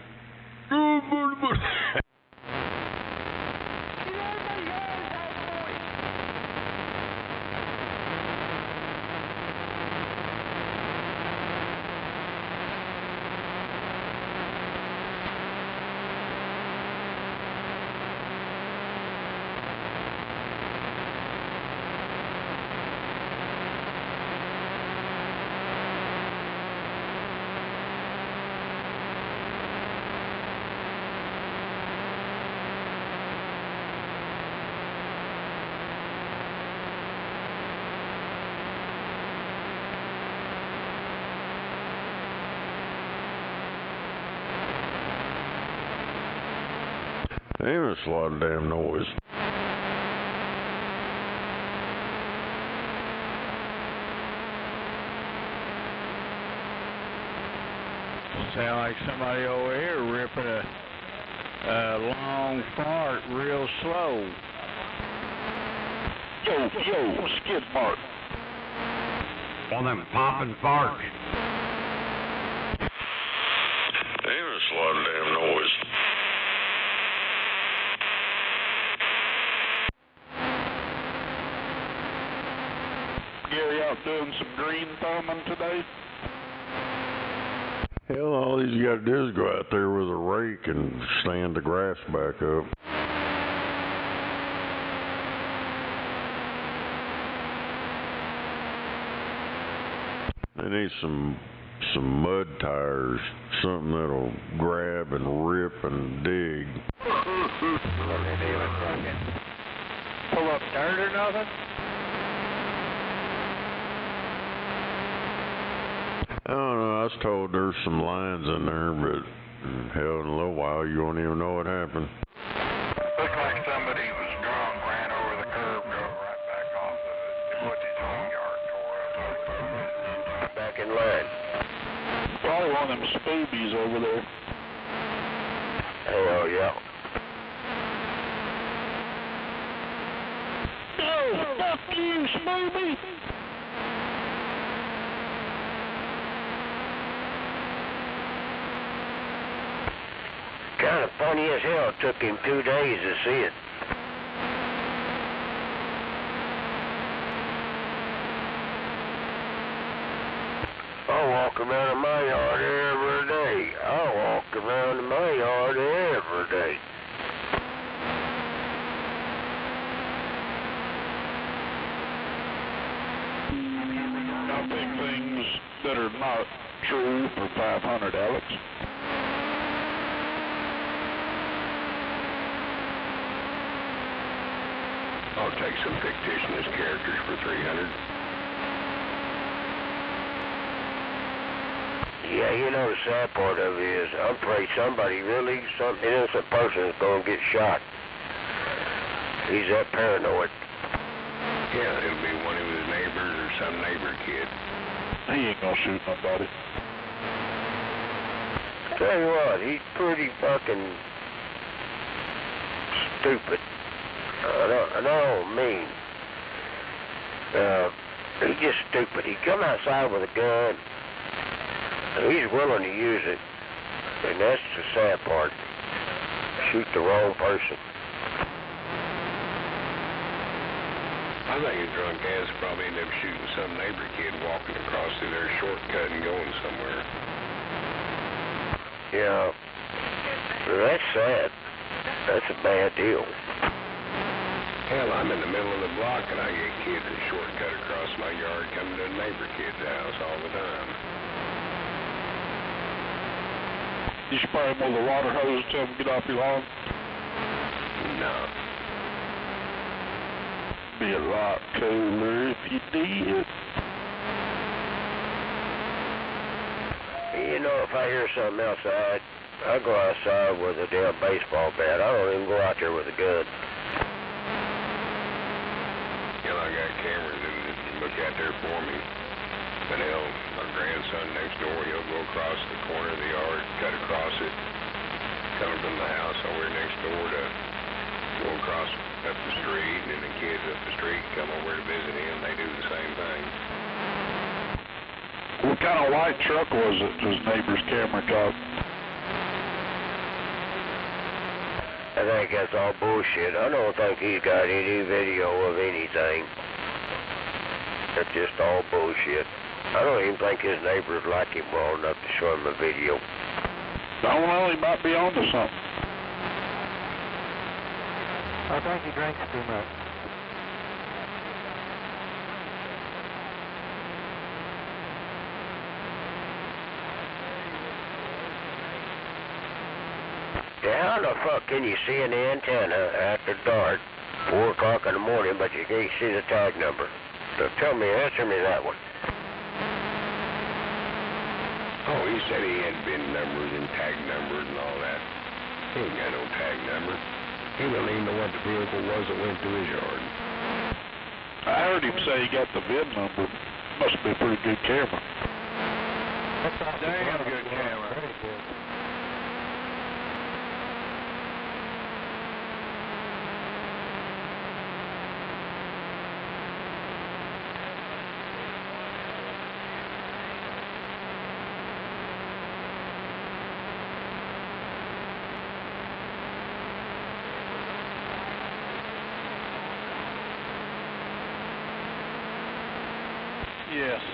S5: Ain't this a lot of damn noise.
S9: Sound like somebody over here ripping a long fart real slow.
S8: Yo, skid mark.
S11: One of them popping farts.
S5: Ain't this a lot of damn noise.
S8: Gary out doing some green thumbing today.
S5: Hell, all he's got to do is go out there with a rake and stand the grass back up. They need some mud tires, something that'll grab and rip and dig.
S2: Pull up dirt or nothing?
S5: I don't know, I was told there's some lines in there, but hell, in a little while you won't even know what happened.
S10: Looked like somebody was drunk, ran over the curb, drove right back off of it. Put his own yard tore up.
S1: Back in line.
S8: Probably one of them spoobies over there.
S1: Hell yeah.
S8: Oh, fuck you, Spoobie!
S1: Kind of funny as hell. It took him 2 days to see it. I walk around my yard every day. I walk around my yard every day.
S8: I think things that are not true for 500, Alex.
S6: I'll take some fictitious characters for 300.
S1: Yeah, you know the sad part of it is I'm afraid some innocent person is going to get shot. He's that paranoid.
S6: Yeah, it'll be one of his neighbors or some neighbor kid.
S8: He ain't gonna shoot nobody.
S1: Tell you what, he's pretty fucking stupid. I don't mean. He's just stupid. He come outside with a gun, and he's willing to use it, and that's the sad part. Shoot the wrong person.
S6: I think a drunk ass probably ended up shooting some neighbor kid walking across through their shortcut and going somewhere.
S1: Yeah, that's sad. That's a bad deal.
S6: Hell, I'm in the middle of the block and I get kids that shortcut across my yard coming to a neighbor kid's house all the time.
S8: You should spray him with a water hose to tell him to get off your lawn.
S6: No.
S8: Be a lot cooler if you did.
S1: You know, if I hear something outside, I go outside with a damn baseball bat. I don't even go out there with a gun.
S6: You know, I got cameras that look out there for me. But hell, my grandson next door, he'll go across the corner of the yard, cut across it, coming from the house over next door to go across up the street, and then the kids up the street come over to visit him. They do the same thing.
S8: What kind of white truck was it his neighbor's camera caught?
S1: I think that's all bullshit. I don't think he's got any video of anything. That's just all bullshit. I don't even think his neighbors like him well enough to show him a video.
S8: Don't know, he might be onto something.
S2: I think he drinks too much.
S1: Yeah, how the fuck can you see an antenna after dark, 4 o'clock in the morning, but you can't see the tag number? So answer me that one.
S6: Oh, he said he had VIN numbers and tag numbers and all that. He ain't got no tag number. He don't even know what the vehicle was that went through his yard.
S10: I heard him say he got the VIN number. Must be a pretty good camera.
S9: Damn good camera.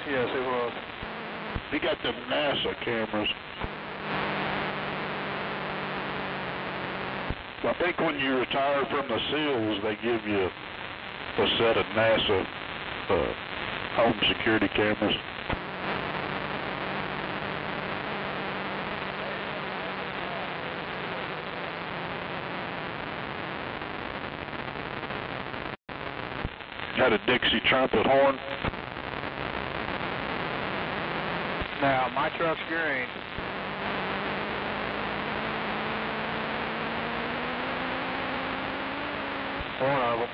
S10: Yes, it was. He got them NASA cameras. I think when you retire from the SEALs, they give you a set of NASA home security cameras. Got a Dixie trumpet horn.
S9: Now, my truck's green. One of them.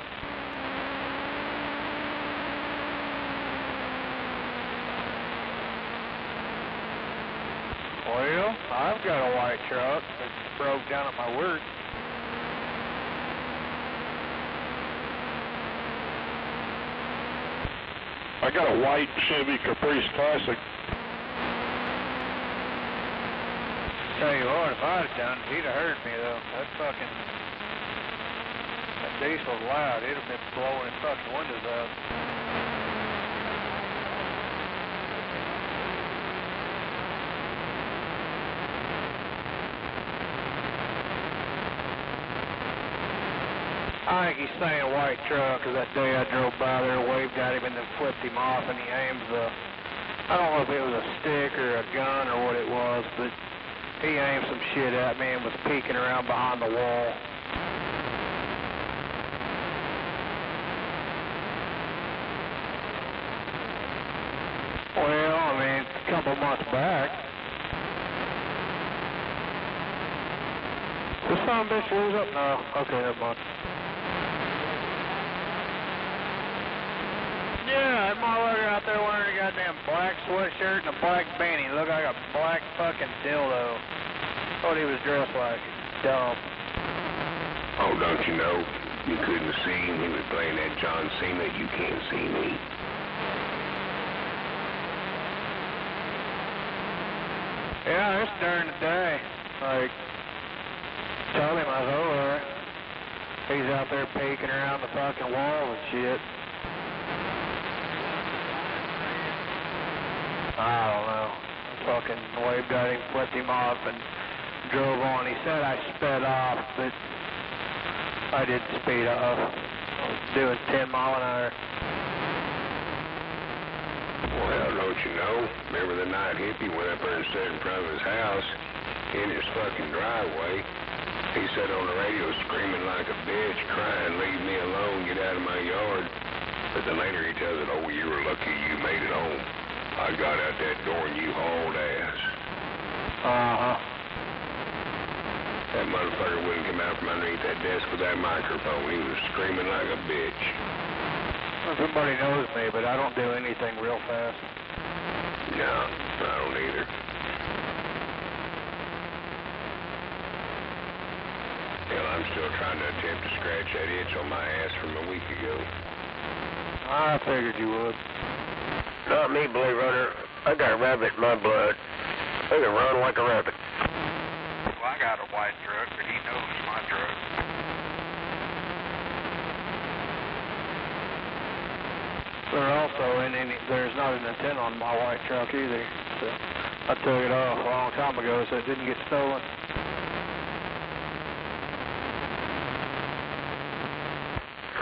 S9: Well, I've got a white truck that broke down at my work.
S10: I got a white Chevy Caprice Classic.
S9: Tell you what, if I'd have done it, he'd have heard me though. That diesel's loud. It'd have been blowing his fucking windows out. I think he's saying a white truck, 'cause that day I drove by there, waved at him, and then flipped him off, and he aimed I don't know if it was a stick or a gun or what it was, but he aimed some shit at me and was peeking around behind the wall. Well, I mean, a couple months back. This son of a bitch lose up? No. Okay, never mind. Yeah, that motherfucker out there wearing a goddamn black sweatshirt and a black beanie. Looked like a black fucking dildo. What he was dressed like. Dumb.
S6: Oh, don't you know? You couldn't see him. He was playing that John Cena, You Can't See Me.
S9: Yeah, it's during the day. Like, told him I was over there. He's out there peeking around the fucking wall and shit. I don't know. Fucking waved at him, flipped him off, and drove on. He said I sped off, but I didn't speed off. I was doing 10 mile an hour.
S6: Well, don't you know? Remember the night hippie went up there and sat in front of his house in his fucking driveway? He sat on the radio screaming like a bitch, crying, "Leave me alone, get out of my yard." But then later he tells it, "Oh, you were lucky you made it home. I got out that door and you hauled ass."
S9: Uh-huh.
S6: That motherfucker wouldn't come out from underneath that desk with that microphone. He was screaming like a bitch.
S9: Well, everybody knows me, but I don't do anything real fast.
S6: No, I don't either. Hell, I'm still trying to attempt to scratch that itch on my ass from a week ago.
S9: I figured you would.
S1: Not me, Blade Runner. I got a rabbit in my blood. I can run like a rabbit.
S10: Well, I got a white truck, but he knows it's my truck.
S9: There's not an antenna on my white truck either. So I took it off a long time ago so it didn't get stolen.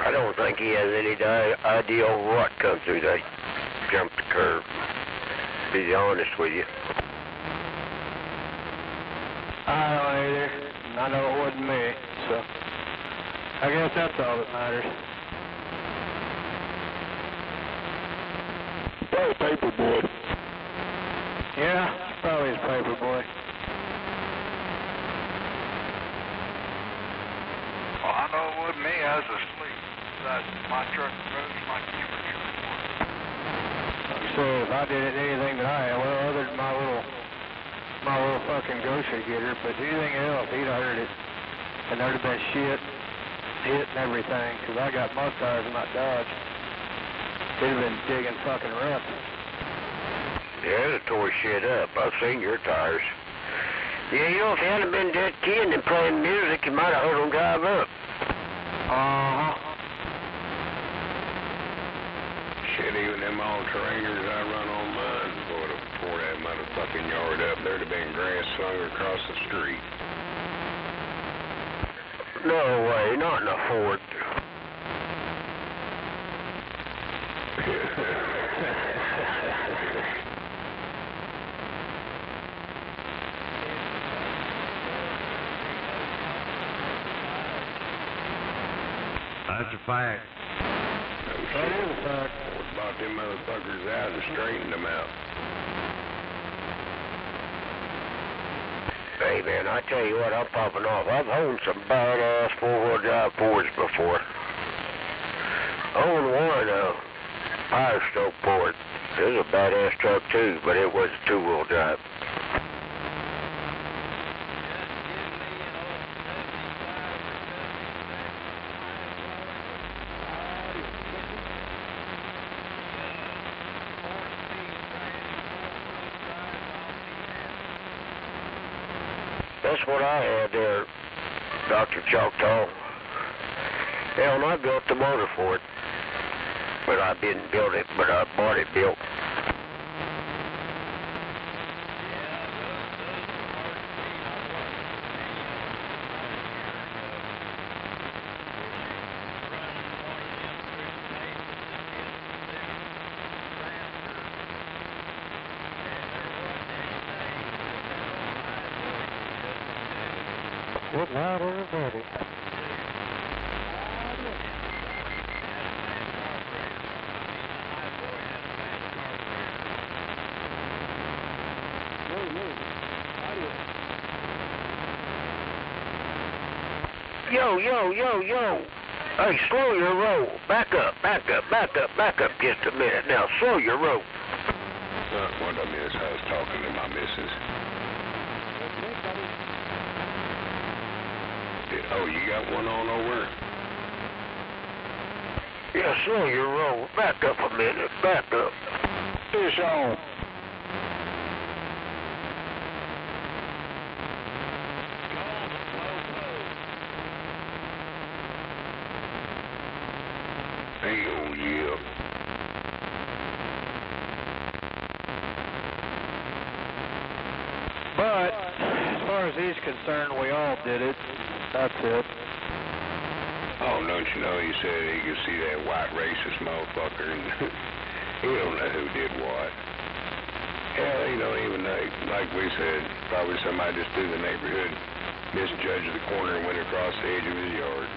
S1: I don't think he has any idea of what comes through that jump the curve. To be honest with you.
S9: I don't either. And I know it wasn't me, so I guess that's all that matters.
S10: Probably paper boy.
S9: Yeah, probably his paper boy.
S10: Well, I with me. I was asleep. My truck moves, my camera can record.
S1: So if I did anything tonight, well, other than my little fucking grocery getter, but anything else, he'd have heard it. And there'd have been shit, hit and everything, because I got my tires in my Dodge. They'd have been digging fucking rough. Yeah, it tore shit up. I've seen your tires. Yeah, you know, if you hadn't been dead kid and playing music, you might have heard them drive up. Uh-huh.
S6: Shit, even them all-terrainers I run on mine, boy, to pour that motherfucking yard up, there'd have been grass slung across the street.
S1: No way, not in a Ford.
S11: That's a fact.
S1: That is a fact.
S6: What about them motherfuckers out and straightened them out?
S1: Hey man, I tell you what, I'm popping off. I've owned some badass four-wheel drive Fords before. I owned one, Power Stroke Ford. It was a badass truck too, but it was two-wheel drive. That's what I had there, Dr. Choctaw. Hell, and I built the motor for it. But I didn't build it, but I bought it built. Good night, everybody. Yo. Hey, slow your roll. Back up just a minute. Now, slow your roll.
S6: What I miss, I was talking to my missus. Oh, you got one on over?
S1: Yeah, slow your roll. Back up a minute. Back up. Fish on.
S6: Hey, oh yeah.
S1: But, as far as he's concerned, we all did it. That's it.
S6: Oh, don't you know, he said he could see that white racist motherfucker, and he don't know who did what. Hell, he don't even know. Like we said, probably somebody just through the neighborhood misjudged the corner and went across the edge of his yard.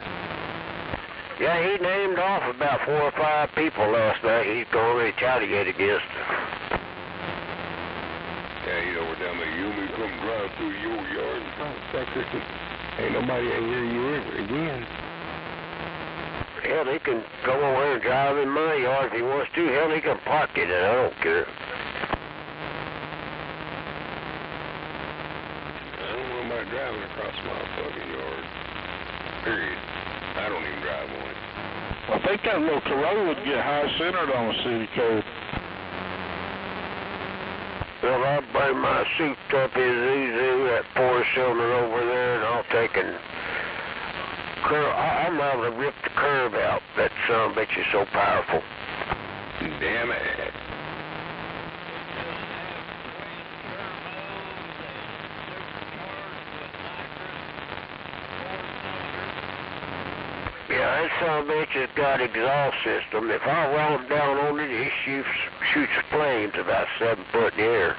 S1: Yeah, he named off about 4 or 5 people last night he's going to retaliate against.
S6: Yeah, you know, we're down there, you may come drive through your yard, motherfucker. Ain't nobody in here you ever again.
S1: Hell, he can go over and drive in my yard if he wants to. Hell, he can park it, and I don't care.
S6: I don't want nobody driving across my fucking yard. Period. I don't even drive on it.
S10: Well, I think that little Corolla would get high-centered on a city code.
S1: Well, I'll bring my souped up Isuzu, that 4-cylinder over there, and I'll take and I'm able to rip the curb out. That son of a bitch is so powerful.
S6: Damn it.
S1: Yeah, that son of a bitch has got exhaust system. If I roll him down on it, he shoots flames about 7 foot in the air.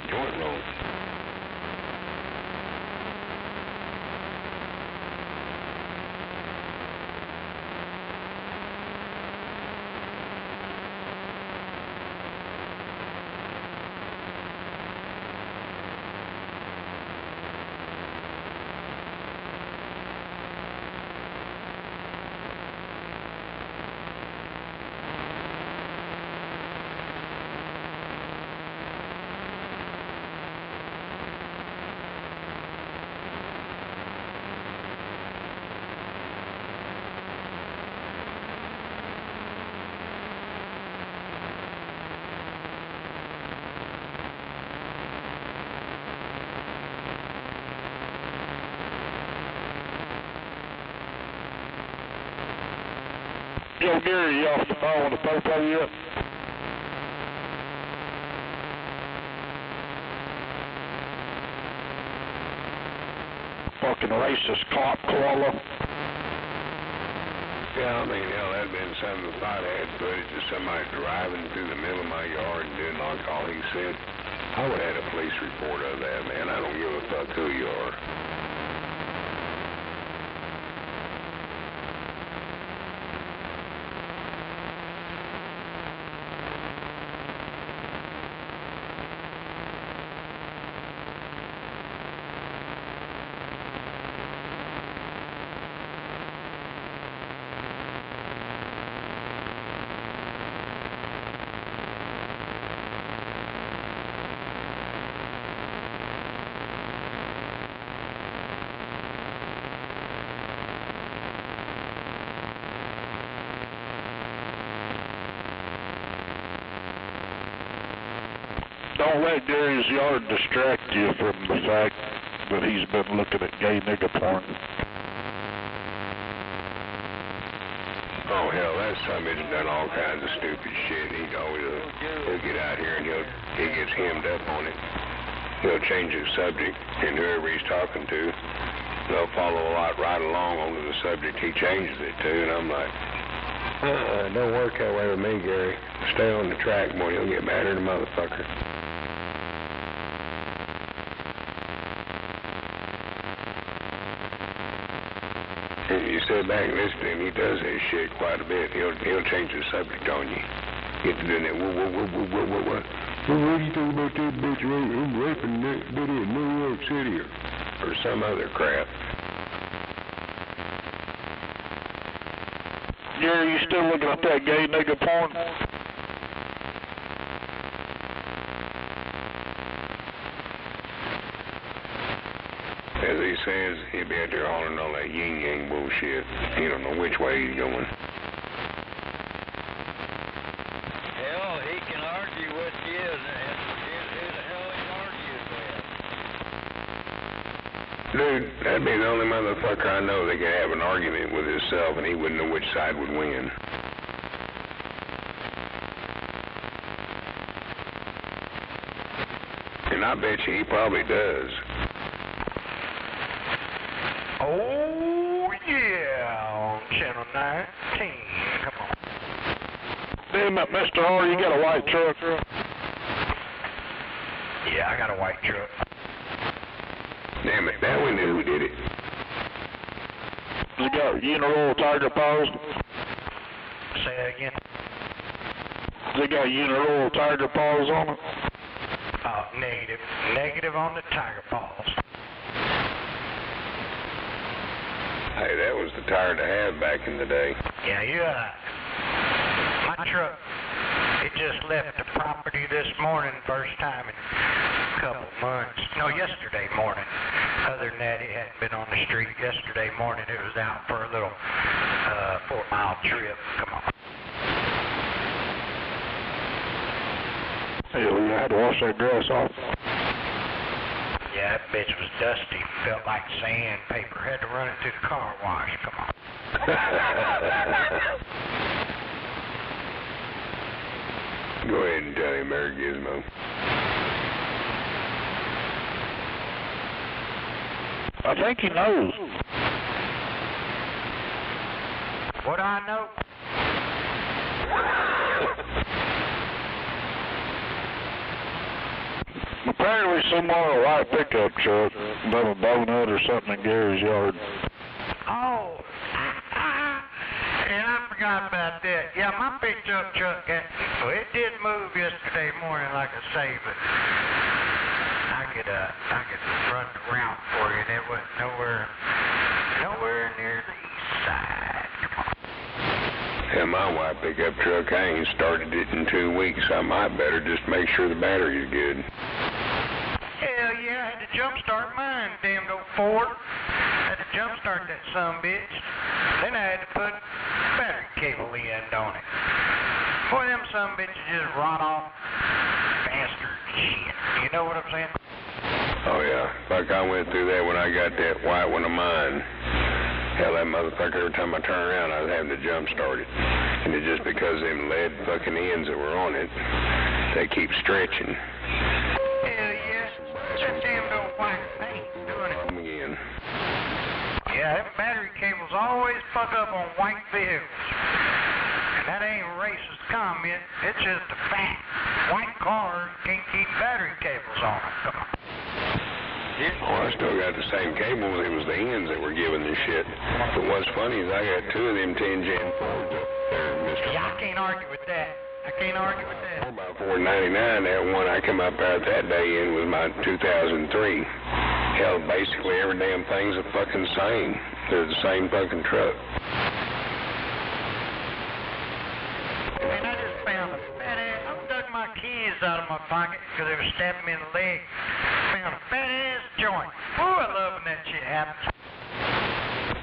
S6: joint wrong.
S10: Yo, Gary, you off the phone with the popo yet? Fucking racist cop koala.
S6: Yeah, I mean, hell, that'd been something if I'd had footage of somebody driving through the middle of my yard and doing like all he said. I would have had a police report of that, man. I don't give a fuck who you are.
S10: Don't let Gary's yard distract you from the fact that he's been looking at gay nigga porn.
S6: Oh, hell, that summit has done all kinds of stupid shit. He'll get out here and he gets hemmed up on it. He'll change his subject, and whoever he's talking to, they'll follow right along onto the subject he changes it to, and I'm like, don't work that way with me, Gary. Stay on the track, boy. You'll get madder than a motherfucker. If you sit back and listen to him, he does that shit quite a bit. He'll change the subject on you. Get to doing that, what? Well, what do you think about that bitch raping that bitch in New York City or some other crap?
S10: Gary, you still looking at that gay nigga porn?
S6: As he says, he'll be out there hollering all that yin-yang bullshit. He don't know which way he's going.
S9: Hell, he can argue with you, and who the hell he argues with?
S6: Dude, that'd be the only motherfucker I know that can have an argument with himself and he wouldn't know which side would win. And I bet you he probably does.
S10: Oh, yeah, on Channel 19. Come on. Damn it, Mr. R, you got a white truck? Yeah, I got a white truck.
S6: Damn it, now we knew who did it.
S10: You got uniroyal tiger paws?
S12: Say that again.
S10: They got uniroyal tiger paws on it?
S12: Negative. Negative on the tiger paws.
S6: Hey, that was the tire to have back in the day.
S12: Yeah, my truck, it just left the property this morning, first time in a couple months. No, yesterday morning. Other than that, it hadn't been on the street. Yesterday morning, it was out for a little 4-mile trip. Come on.
S10: Hell yeah, I had to wash that grass off.
S12: Yeah, that bitch was dusty. Felt like sandpaper. Had to run it through the car wash. Come on.
S6: Go ahead and tell him, Mary Gizmo.
S10: I think he knows.
S12: What I know?
S10: Apparently somewhere a white pickup truck above a donut or something in Gary's yard.
S12: Oh, and I forgot about that. Yeah, my pickup truck, well, it did move yesterday morning, like I say, but I could run the route for you, and it wasn't nowhere near the east side. Come on.
S6: Yeah, my white pickup truck, I ain't started it in 2 weeks. I might better just make sure the battery's good.
S12: Hell yeah, I had to jumpstart mine, damned old Ford. I had to jumpstart that sumbitch. Then I had to put battery cable end on it. Boy, them sumbitches just run off faster than shit. You know what I'm saying?
S6: Oh yeah, like I went through that when I got that white one of mine. Hell, that motherfucker, every time I turn around, I was having to jump start it. And it's just because them lead fucking ends that were on it, they keep stretching.
S12: Hell yeah, that damn old white paint doing it.
S6: Again.
S12: Yeah, them battery cables always fuck up on white vehicles. And that ain't a racist comment, it's just a fact. White cars can't keep battery cables on them. Come on.
S6: Oh, I still got the same cable. It was the ends that were giving the shit. But what's funny is I got 2 of them 10-gen Fords up there, Mr.
S12: Yeah, I can't argue with that. I can't argue with that.
S6: About $4.99. That one I come up out that day in was my 2003. Hell, basically every damn thing's the fucking same. They're the same fucking truck.
S12: Man, I just found a fat ass. I dug my keys out of my pocket because they were stabbing me in the leg. Found a fat ass joint. Ooh, I love when that shit happens.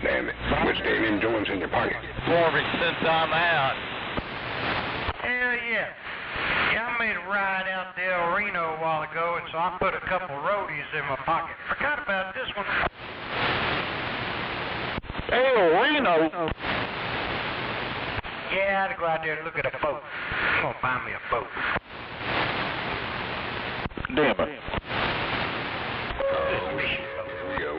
S6: Damn it. Which damn them joints in your pocket?
S9: Foreman, since I'm out.
S12: Hell yeah. Yeah, I made a ride out to El Reno a while ago, and so I put a couple roadies in my pocket. Forgot about this one.
S10: El Reno?
S12: Yeah, I had to go out there and look at a boat. I'm gonna buy me a boat.
S10: Damn it.
S6: Here we go.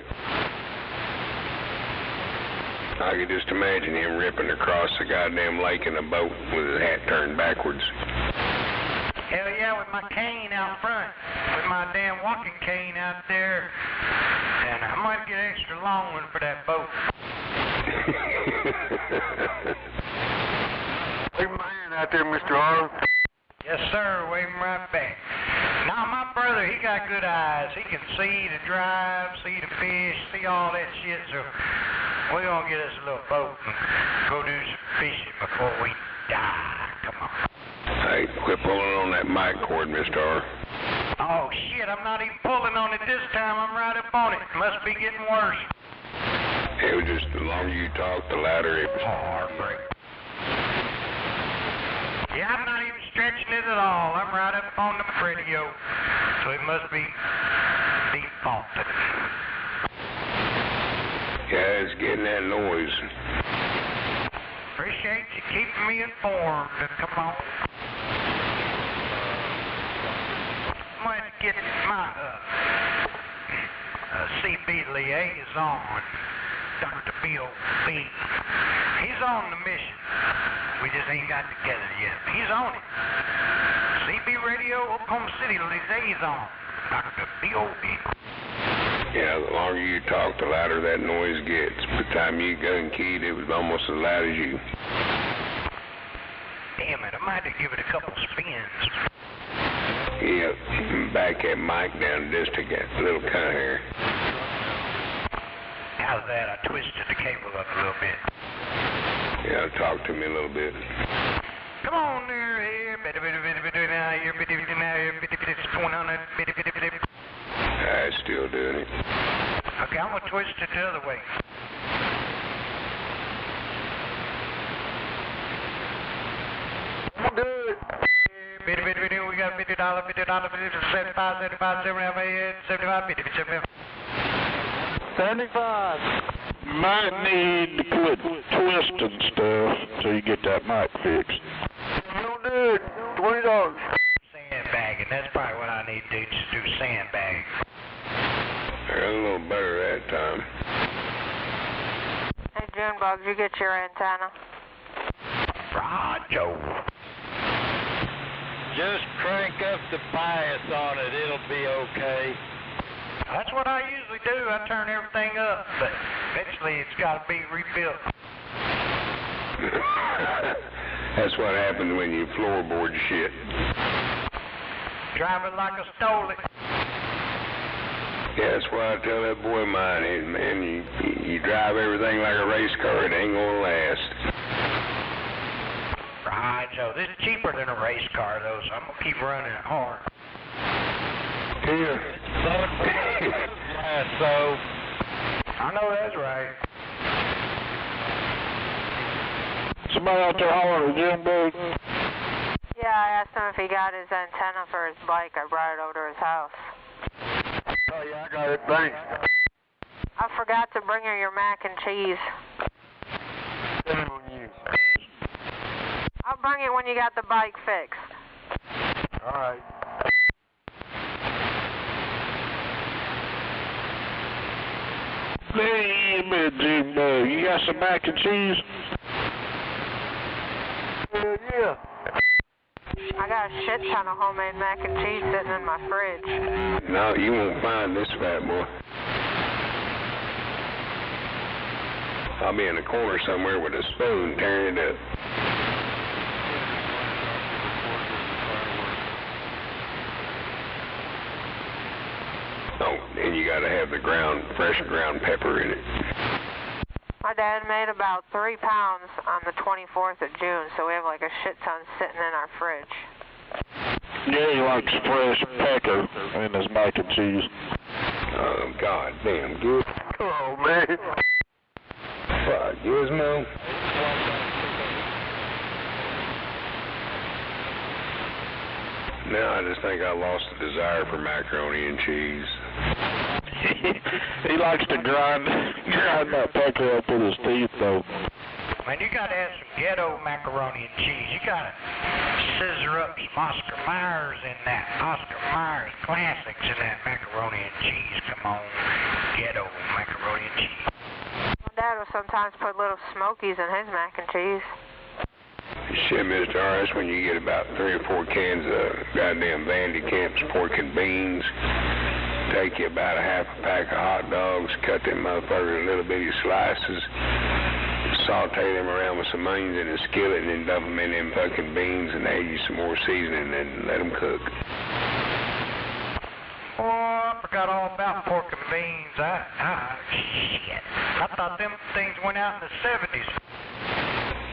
S6: I could just imagine him ripping across the goddamn lake in a boat with his hat turned backwards.
S12: Hell yeah, with my cane out front. With my damn walking cane out there. And I might get an extra long one for that boat.
S10: Leave my hand out there, Mr. R.
S12: Yes, sir. Wave him right back. Now, my brother, he got good eyes. He can see to drive, see to fish, see all that shit. So we're going to get us a little boat and go do some fishing before we die. Come on.
S6: Hey, quit pulling on that mic cord, Mr. R.
S12: Oh, shit. I'm not even pulling on it this time. I'm right up on it. Must be getting worse.
S6: It was just the longer you talked, the louder it was.
S12: Heartbreak. Yeah, I'm not even stretching it at all. I'm right up on the radio. So it must be defaulted.
S6: Yeah, it's getting that noise.
S12: Appreciate you keeping me informed. Come on. I'm going to get my CB liaison, Dr. Bill B. He's on the mission. We just ain't got together yet. He's on it. CB Radio, Oklahoma City liaison, Dr. Bill B.
S6: Yeah, the longer you talk, the louder that noise gets. By the time you gun keyed, it was almost as loud as you.
S12: Damn it, I might have to give it a couple spins.
S6: Yeah, back that mic down just to get a little kind of hair.
S12: How's that? I twisted the cable up a little bit.
S6: Yeah, talk to me a little bit.
S12: Come on there, here.
S6: It's still doing it.
S12: Okay, I'm gonna twist it the other way.
S10: I'm good.
S12: We got $50, $75, 75, 75,
S10: 75. Might need to quit twisting stuff until you get that mic fixed. Don't do it. $20.
S12: Sandbagging. That's probably what I need to do. Just do sandbagging.
S6: They're a little better that time.
S13: Hey, Junebug, did you get your antenna?
S12: Roger.
S7: Just crank up the bias on it. It'll be okay.
S12: That's what I usually do. I turn everything up, but eventually it's got to be rebuilt.
S6: That's what happens when you floorboard shit.
S12: Drive it like I stole it.
S6: Yeah, that's why I tell that boy of mine, hey, man, you drive everything like a race car, it ain't gonna last.
S12: Right, so this is cheaper than a race car, though, so I'm gonna keep running it hard.
S6: Yeah.
S12: So, I know that's right.
S10: Somebody out there hollering at Jim Bug?
S13: Yeah, I asked him if he got his antenna for his bike. I brought it over to his house.
S10: Oh, yeah, I got it. Thanks.
S13: I forgot to bring her your mac and cheese.
S10: Shame on you.
S13: I'll bring it when you got the bike fixed.
S10: All right. Hey, man, Jim Bug, you got some mac and cheese? Yeah.
S13: I got a shit ton of homemade mac and cheese sitting in my fridge.
S6: No, you won't find this fat boy. I'll be in the corner somewhere with a spoon tearing it up. Oh, and you gotta have the fresh ground pepper in it.
S13: My dad made about 3 pounds on the 24th of June, so we have like a shit ton sitting in our fridge.
S10: Yeah, he likes fresh pepper in his mac and cheese.
S6: Oh, God damn good.
S10: Come on, man.
S6: Fuck, Gizmo. Now I just think I lost the desire for macaroni and cheese.
S10: He likes to grind that pepper up with his teeth, though.
S12: Man, you gotta have some ghetto macaroni and cheese. You gotta scissor up some Oscar Mayers in that. Oscar Mayers classics in that macaroni and cheese. Come on, ghetto macaroni and cheese.
S13: My dad will sometimes put little smokies in his mac and cheese.
S6: Shit, Mr. R, that's when you get about 3 or 4 cans of goddamn Vandy Camp's pork and beans. Take you about a half a pack of hot dogs, cut them motherfuckers in little bitty slices, saute them around with some onions in a skillet, and then dump them in them fucking beans, and add you some more seasoning, and let them cook.
S12: Oh, I forgot all about pork and beans. Shit. I thought them things went out in the 70s.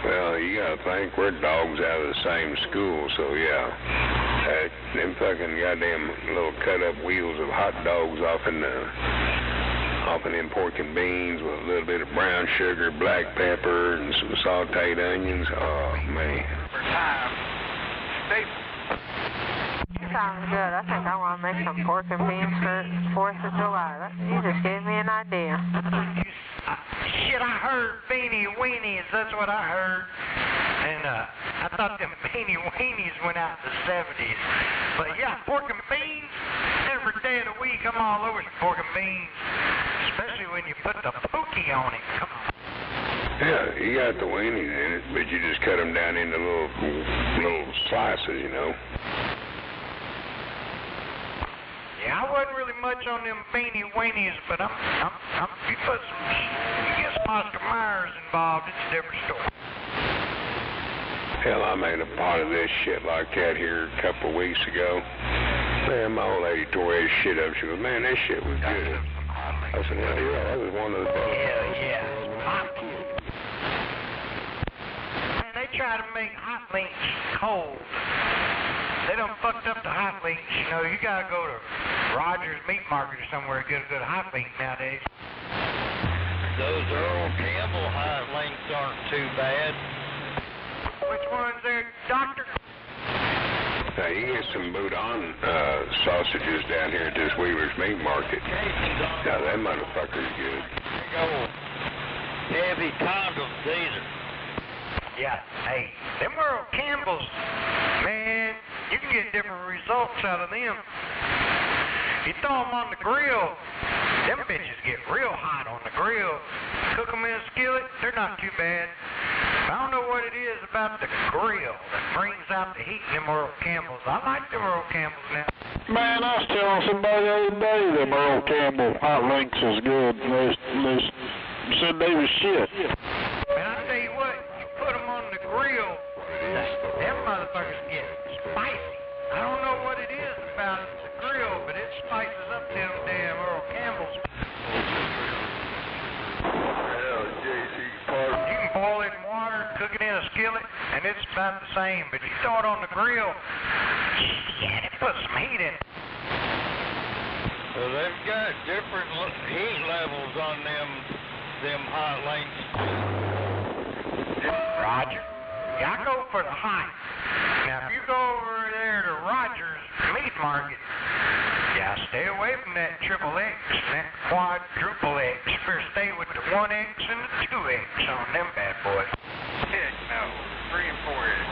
S6: Well, you gotta think, we're dogs out of the same school, so yeah. Them fucking goddamn little cut-up wheels of hot dogs off in them pork and beans with a little bit of brown sugar, black pepper, and some sauteed onions. Oh, man.
S13: Sounds good. I think I want to make some pork and beans for 4th of July. You just gave me an idea.
S12: Shit, I heard beanie weenies. That's what I heard. And I thought them beanie weenies went out in the 70s. But yeah, pork and beans, every day of the week I'm all over some pork and beans. Especially when you put the pookie on it. Come on.
S6: Yeah, you got the weenies in it, but you just cut them down into little slices, you know.
S12: Yeah, I wasn't really much on them beanie weenies, but you put you get some Oscar Mayers involved, it's a different story.
S6: Hell, I made a pot of this shit like that here a couple of weeks ago. Man, my old lady tore that shit up. She goes, man, that shit was good. I said, well, yeah, that was one of the best.
S12: Yeah. Man, they try to make hot links cold. They done fucked up the hot links. You know, you gotta go to Rogers Meat Market or somewhere to get a good hot link nowadays.
S7: Those Earl Campbell hot links aren't too bad.
S12: Which ones there, Doctor?
S6: Now, you get some boudin sausages down here at this Wheeler's Meat Market. Now, that motherfucker's good.
S7: Heavy condoms, these are.
S12: Yeah, hey, them Earl Campbell's, man, you can get different results out of them. You throw them on the grill, them bitches get real hot on the grill. Cook them in a skillet, they're not too bad. I don't know what it is about the grill that brings out the heat in them Earl Campbells. I like them Earl Campbells now.
S10: Man, I was telling somebody the other day them Earl Campbell hot links is good. They said they was shit.
S12: Man, I tell you what, you put them on the grill, them motherfuckers get spicy. I don't know what it is about the grill, but it spices up them damn Earl Campbells. You can boil it in water, cook it in a skillet, and it's about the same. But you throw it on the grill, yeah, it puts some heat in it.
S7: Well, they've got different heat levels on them hot links.
S12: Roger. Yeah, I go for the hot. Now, if you go over there to Rogers Meat Market, yeah, stay away from that triple X and that quadruple X. First stay with the 1X and the 2X on them bad boys.
S10: Heck no. 3 and 4X.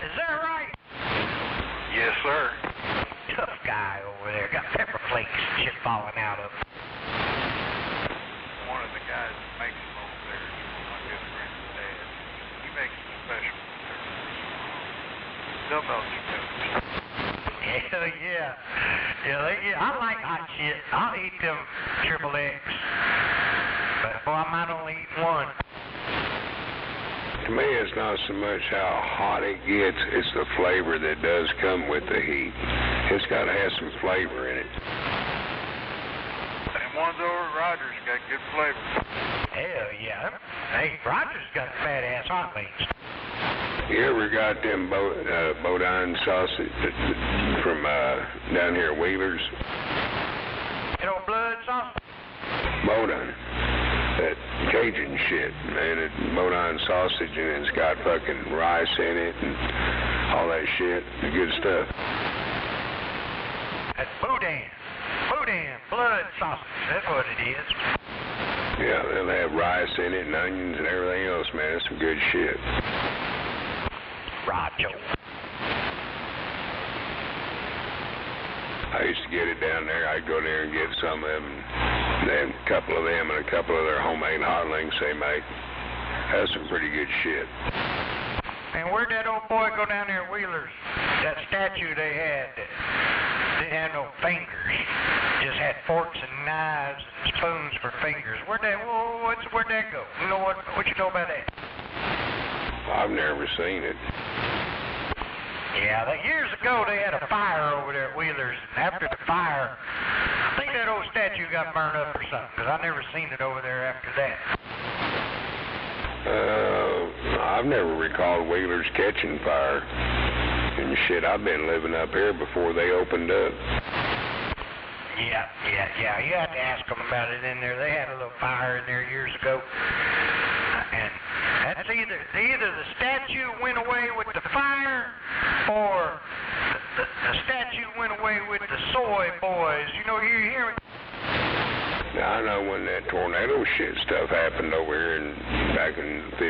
S12: Is that right?
S10: Yes, sir.
S12: Tough guy over there. Got pepper flakes and shit falling out of him.
S10: One of the guys that makes them over there is one of my good friend's dad. He makes them special. They'll know you peppers.
S12: Hell yeah. Yeah, I like hot shit. I'll eat them triple X. But boy, I might only eat one.
S6: To me, it's not so much how hot it gets, it's the flavor that does come with the heat. It's got to have some flavor in it.
S10: And ones over at Rogers got good flavor.
S12: Hell yeah. Hey, Rogers got fat-ass hot links.
S6: You ever got them Bodine sausage from down here, Wheelers?
S12: You know, blood sausage?
S6: Bodine. That Cajun shit, man. It's Bodine sausage and it's got fucking rice in it and all that shit. The good stuff.
S12: That's Boudin. Boudin, blood sausage. That's what it is.
S6: Yeah, they'll have rice in it and onions and everything else, man. It's some good shit.
S12: Roger.
S6: I used to get it down there. I'd go there and get some of them, and then a couple of them and a couple of their homemade hot links they make. That's some pretty good shit.
S12: And where'd that old boy go down there at Wheeler's? That statue they had that didn't have no fingers. Just had forks and knives and spoons for fingers. Where'd that go? You know what you know about that?
S6: I've never seen it.
S12: Yeah, years ago they had a fire over there at Wheeler's, and after the fire, I think that old statue got burned up or something, because I never seen it over there after that.
S6: I've never recalled Wheeler's catching fire. And shit, I've been living up here before they opened up.
S12: Yeah. You have to ask them about it in there. They had a little fire in there years ago. And that's either the statue went away with the fire, or the statue went away with the soy boys. You know, you hear me?
S6: Now, I know when that tornado shit stuff happened over here back in 15,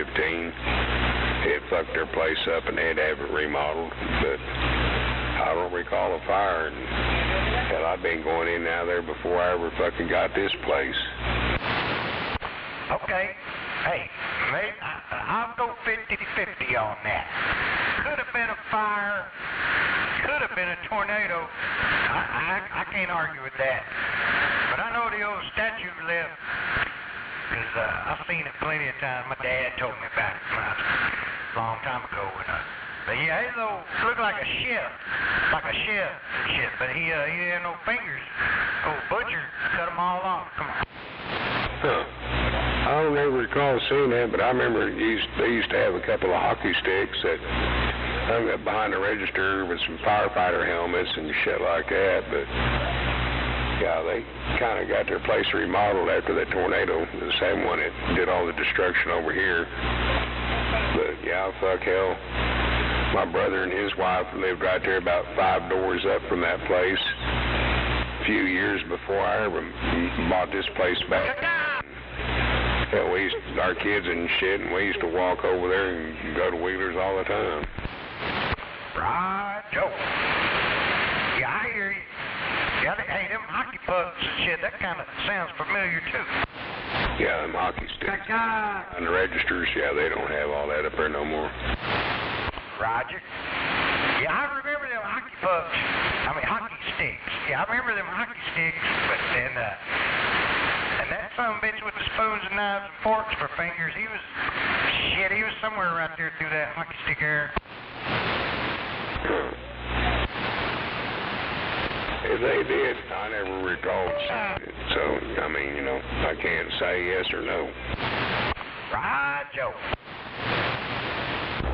S6: it fucked their place up and they had to have it remodeled. But I don't recall a fire. And hell, I've been going in and out there before I ever fucking got this place.
S12: Okay. Hey, mate, I'll go 50-50 on that. Could have been a fire. Could have been a tornado. I can't argue with that. But I know the old statue left, because I've seen it plenty of times. My dad told me about it a long time ago. But yeah, it looked like a chef and shit. But he had no fingers. Old butcher cut them all off. Come on.
S6: Huh. I don't ever recall seeing that, but I remember they used to have a couple of hockey sticks that hung up behind the register with some firefighter helmets and shit like that. But yeah, they kind of got their place remodeled after that tornado, the same one that did all the destruction over here. But yeah, fuck hell. My brother and his wife lived right there about 5 doors up from that place a few years before I ever bought this place back. Yeah, our kids and shit, and we used to walk over there and go to Wheeler's all the time.
S12: Right, Joe. Yeah, I hear you. Yeah, hey, them hockey pucks and shit, that kind of sounds familiar, too.
S6: Yeah, them hockey sticks. On the registers, yeah, they don't have all that up there no more.
S12: Roger. Yeah, I remember them hockey pucks. I mean, hockey sticks. Yeah, I remember them hockey sticks, but then, and that son of a bitch with the spoons and knives and forks for fingers, he was somewhere right there through that hockey stick area.
S6: If they did, I never recalled seeing it. So, I mean, you know, I can't say yes or no.
S12: Right, Joe.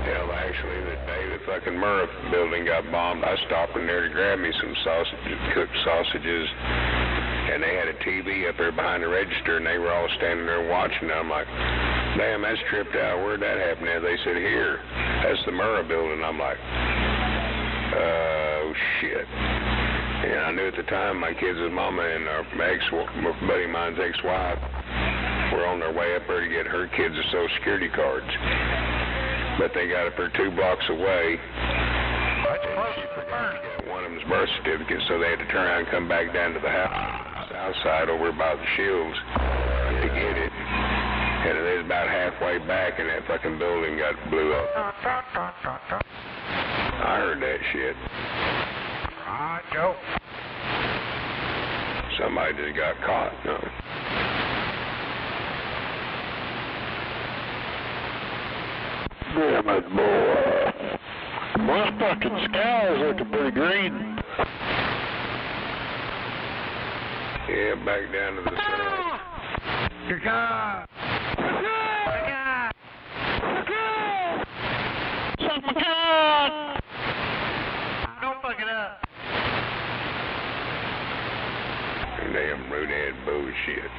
S6: Hell, actually, the day the fucking Murrah building got bombed, I stopped in there to grab me some cooked sausages, and they had a TV up there behind the register, and they were all standing there watching. I'm like, damn, that's tripped out. Where'd that happen at? They said, here. That's the Murrah building. I'm like, oh, shit. And I knew at the time my kids' mama and my buddy of mine's ex-wife were on their way up there to get her kids' Social Security cards. But they got up there 2 blocks away. One of them's birth certificate, so they had to turn around and come back down to the house, south side over by the Shields, to get it. And it was about halfway back, and that fucking building got blew up. I heard that shit.
S12: Joe.
S6: Somebody just got caught, no.
S10: Damn it, boy. My fucking sky's looking pretty green.
S6: Yeah, back down to the sun.
S12: Ka-ka!
S10: Suck my cock!
S12: Don't fuck it up.
S6: Damn brunette bullshit.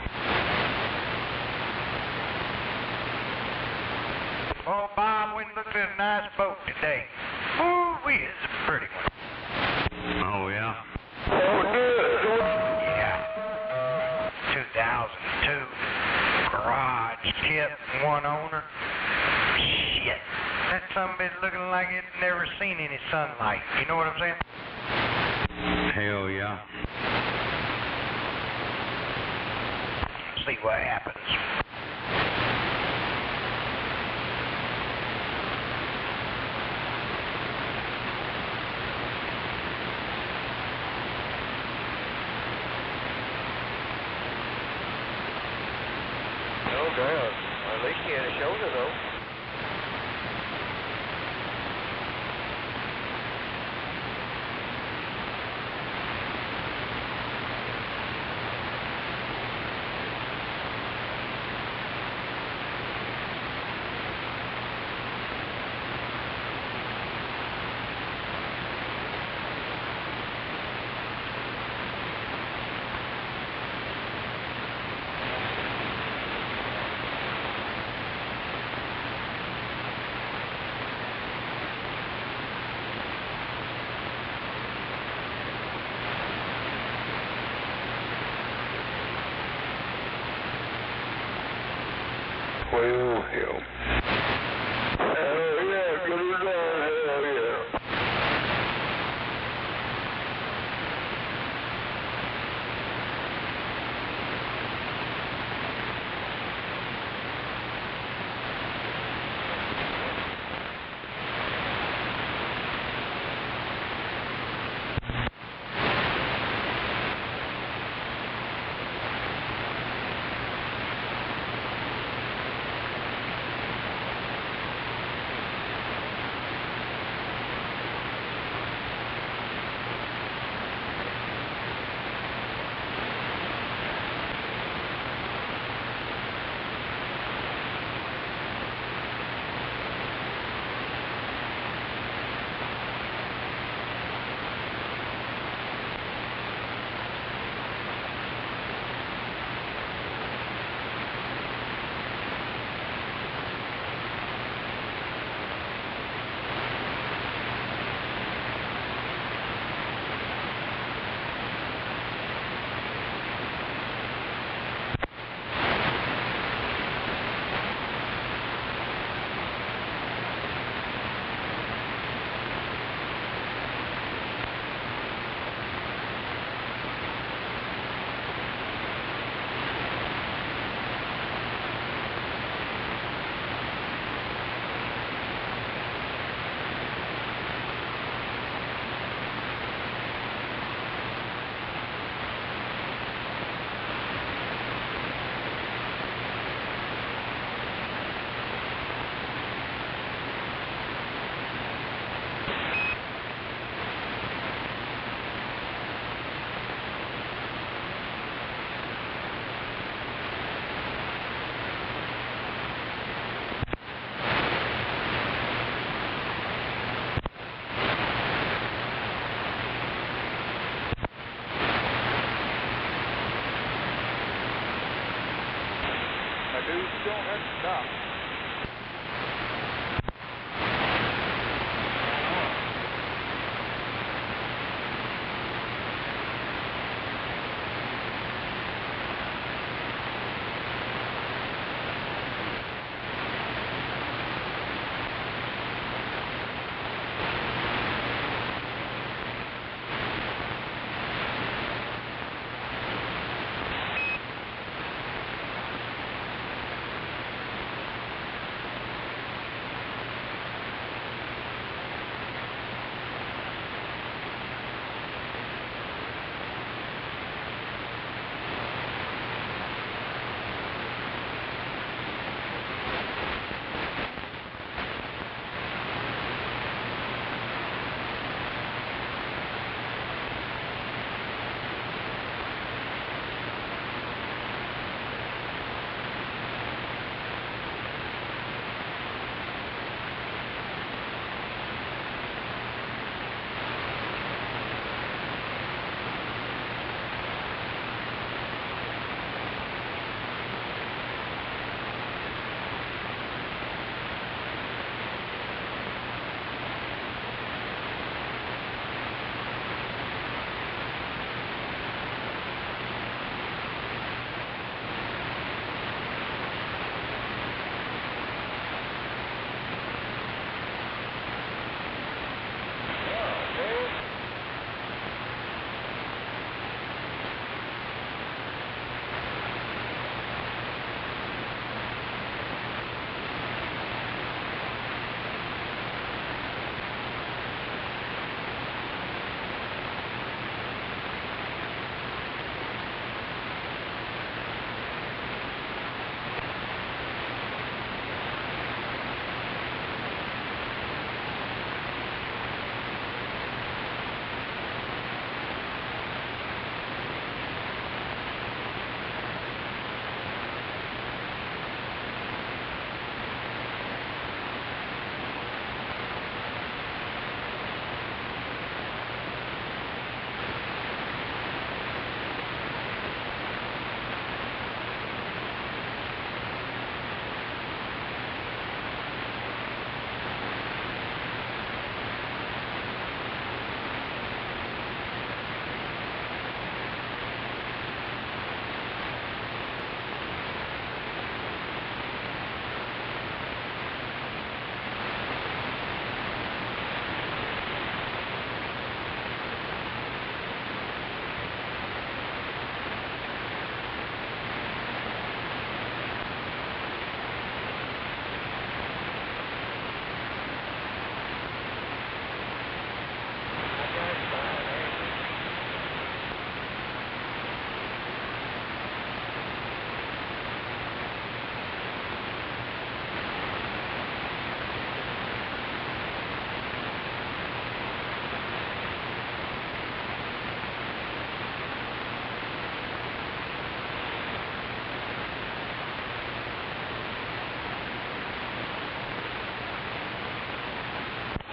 S12: Oh, Bob, we looked at a nice boat today. Ooh, it's a pretty one.
S11: Oh, yeah?
S12: Yeah. 2002. Garage, kit, one owner. Shit. That son of a bitch looking like it never seen any sunlight. You know what I'm saying?
S11: Hell yeah.
S12: See what happens.
S1: No doubt. At least he had a shoulder, though.
S6: Well, hell.
S10: Hell yeah, good result, hell yeah. dude. You don't have to stop.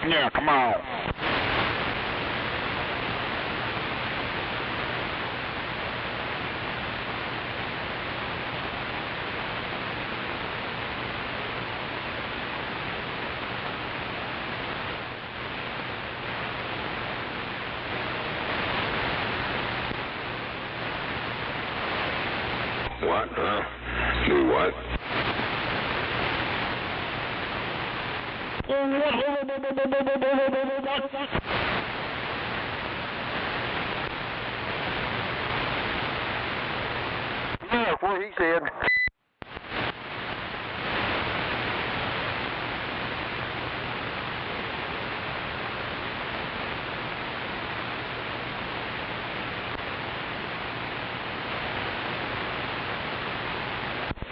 S2: Yeah, come on.
S6: What? Do what?
S10: Yeah, that's what he said.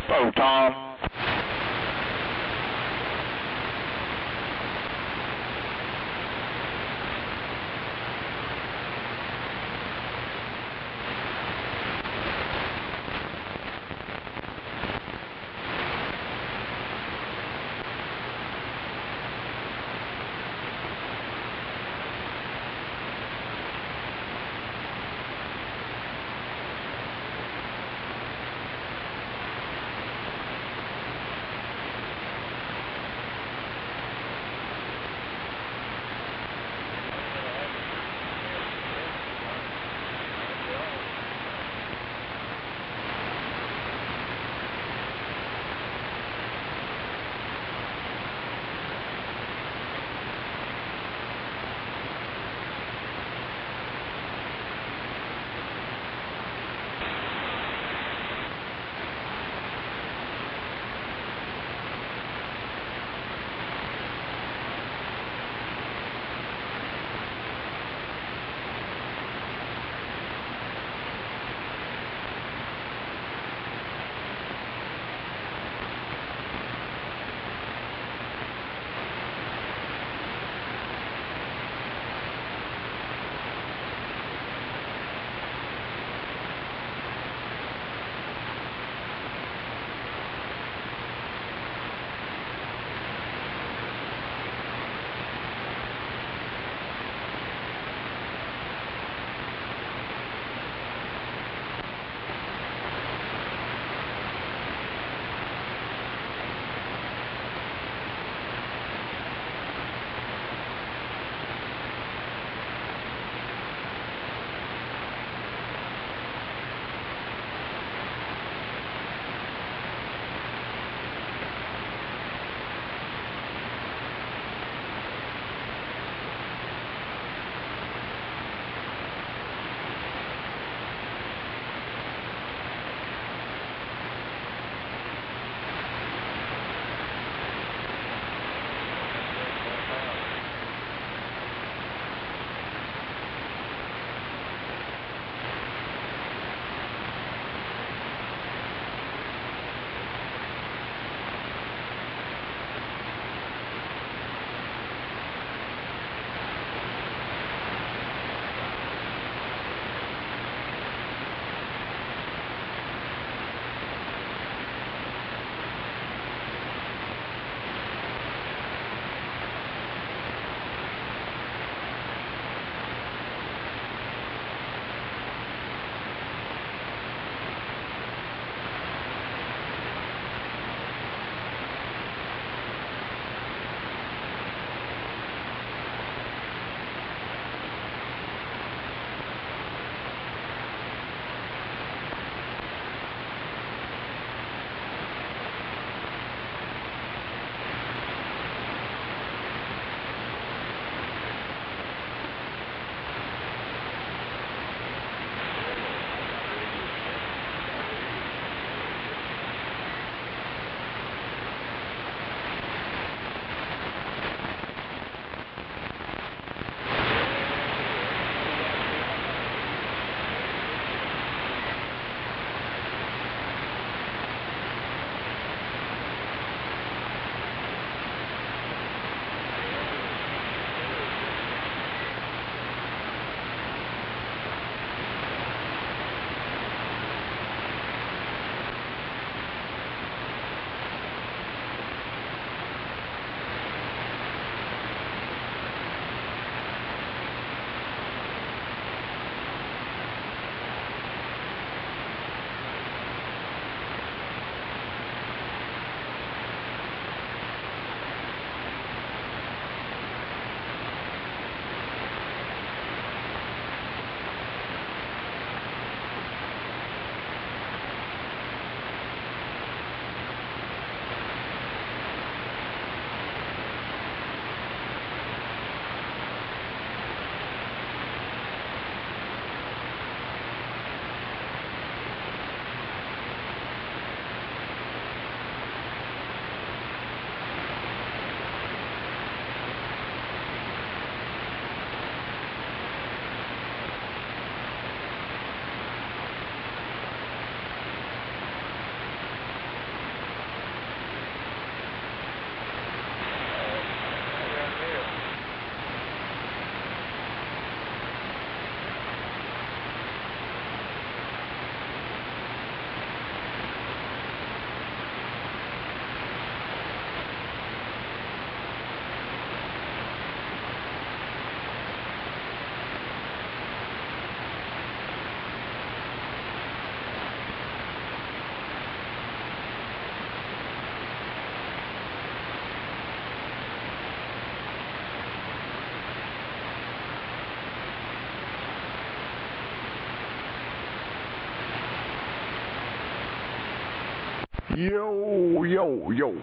S2: Oh, Tom.
S5: Yo, yo, yo.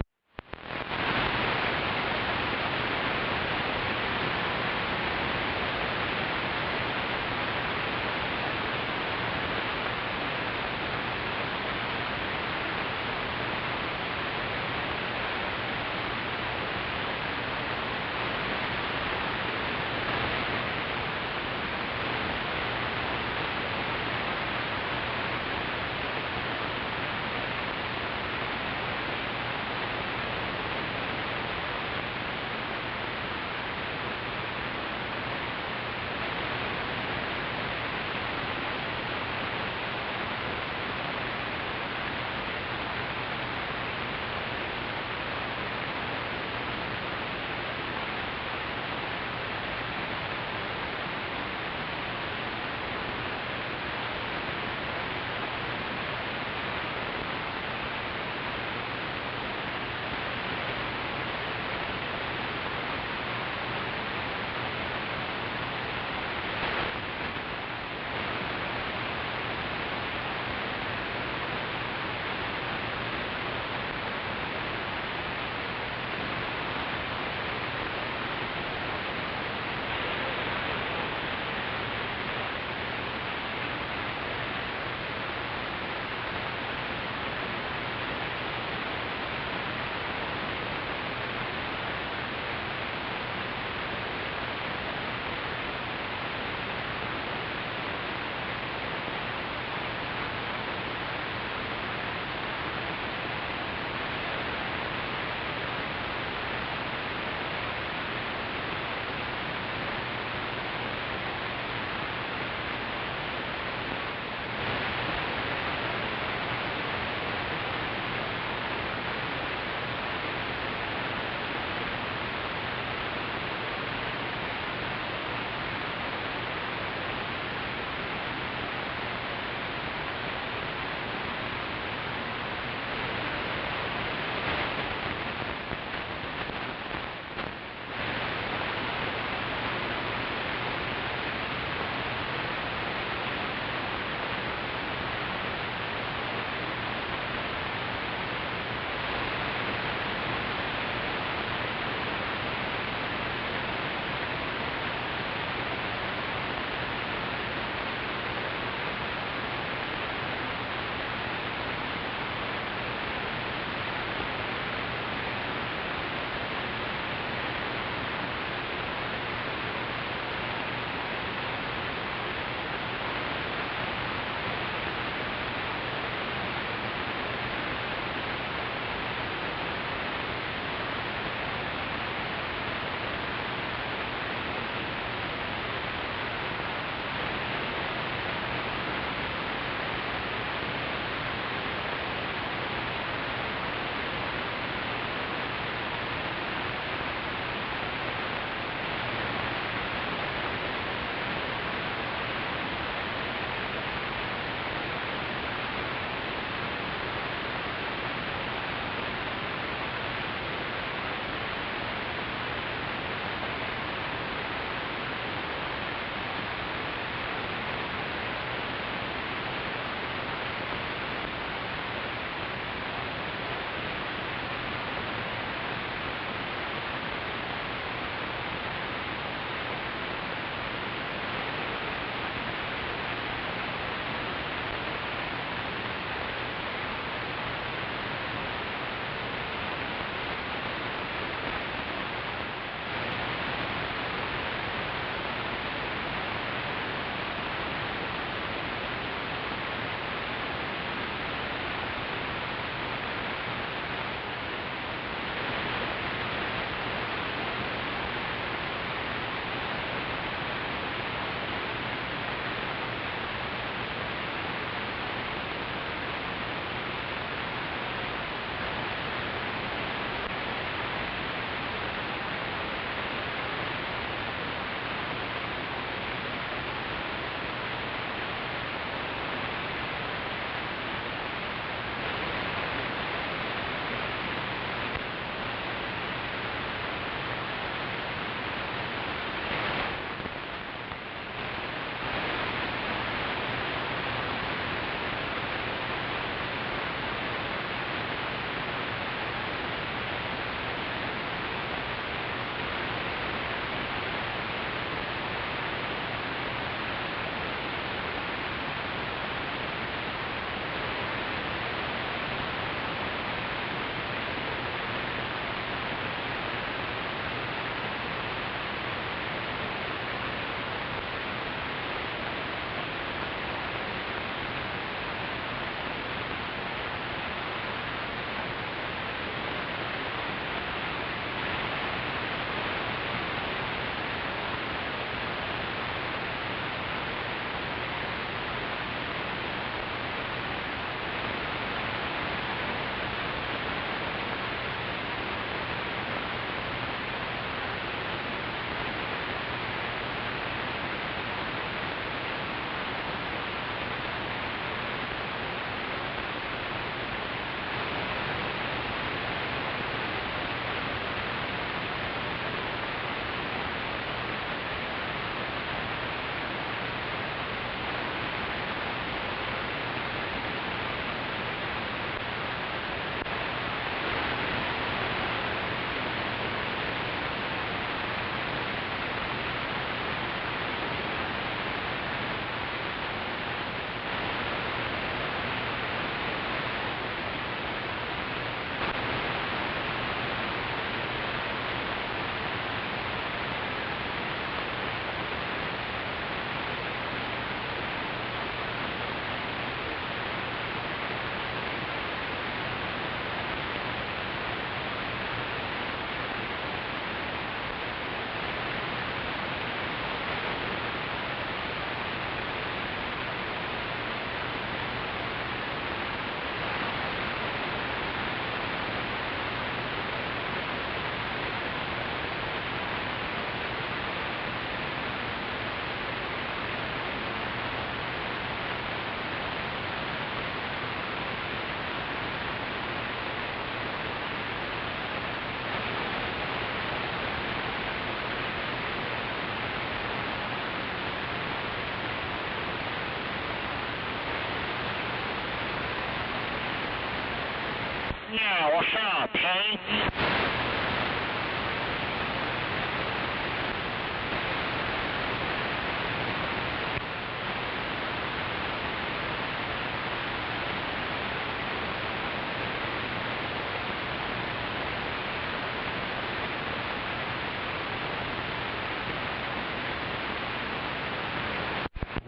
S2: Yeah, what's up, see?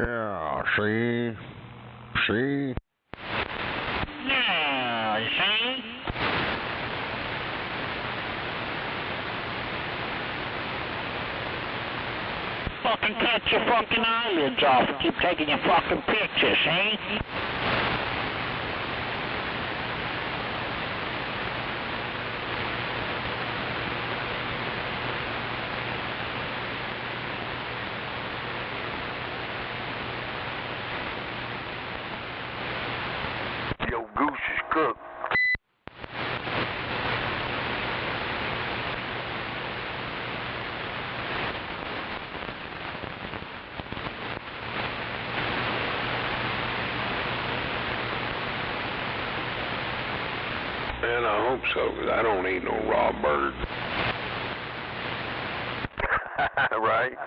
S5: Yeah, see? See?
S2: Yeah, you see? Fucking cut your fucking eyelids off and keep taking your fucking pictures, see?
S4: Your goose is cooked.
S6: And I hope so, 'cause I don't eat no raw bird.
S4: Right?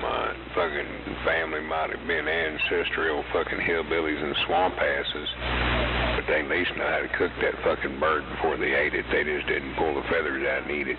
S6: My fucking family might have been ancestral fucking hillbillies and swamp asses, but they at least know how to cook that fucking bird before they ate it. They just didn't pull the feathers out and eat it.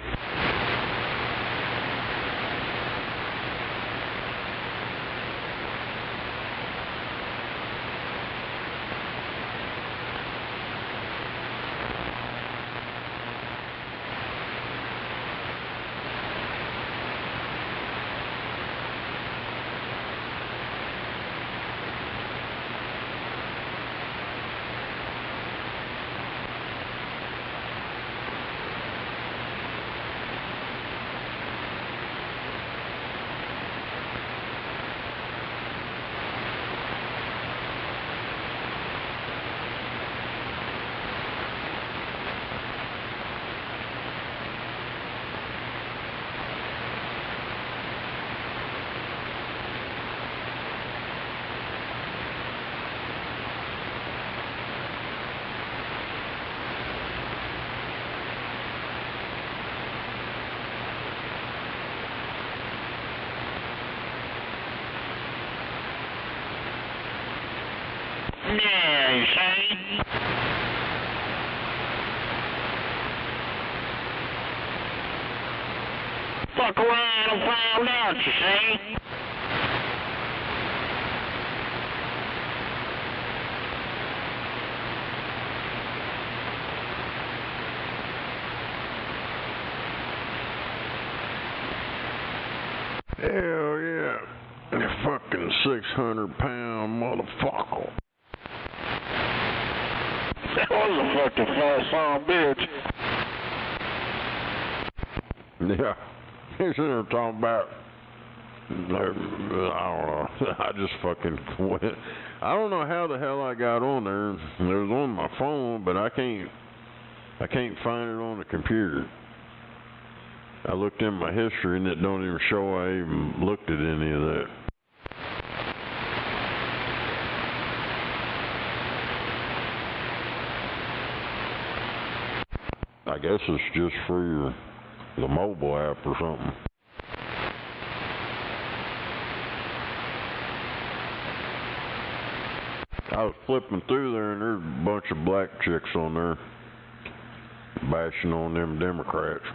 S2: Yeah, you see? Fuck around and find out, you see?
S5: Hell yeah. You fucking 600-pound motherfucker.
S2: That was a fucking fast son bitch.
S5: Yeah. He's in there talking about, I don't know. I just fucking went. I don't know how the hell I got on there. It was on my phone, but I can't find it on the computer. I looked in my history and it don't even show I even looked at any of that. I guess it's just for the mobile app or something. I was flipping through there and there's a bunch of black chicks on there bashing on them Democrats.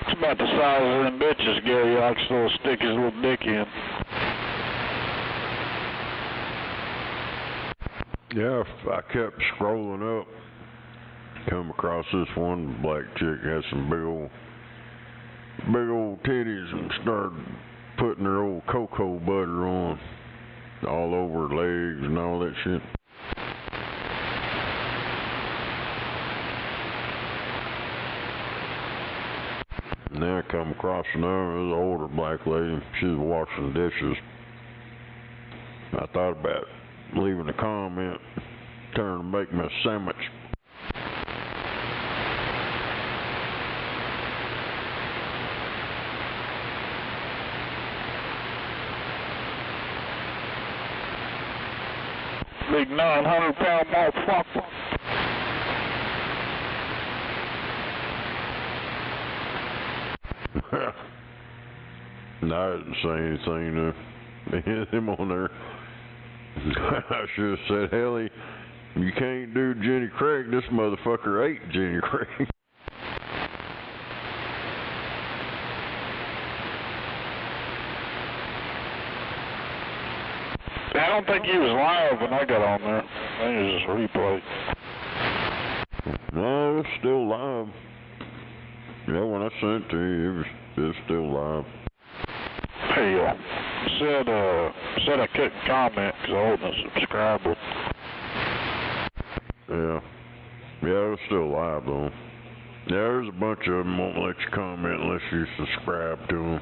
S2: It's about the size of them bitches Gary Ox will stick his little dick in.
S5: Yeah, I kept scrolling up, come across this one black chick had some big old titties and started putting her old cocoa butter on all over her legs and all that shit. And then I come across another, an older black lady. She was washing dishes. I thought about leaving a comment, turning to make me a sandwich.
S10: Big 900-pound motherfucker.
S5: No, I didn't say anything to him on there. I should have said, hell, you can't do Jenny Craig. This motherfucker ate Jenny Craig.
S10: I don't think he was live when I got on there. I think it was just replay.
S5: No, it's still live. Yeah, when I sent it to you, it was still live.
S10: Hell. Said I couldn't comment because I wasn't a subscriber.
S5: Yeah. Yeah, it's still live, though. Yeah, there's a bunch of them won't let you comment unless you subscribe to them.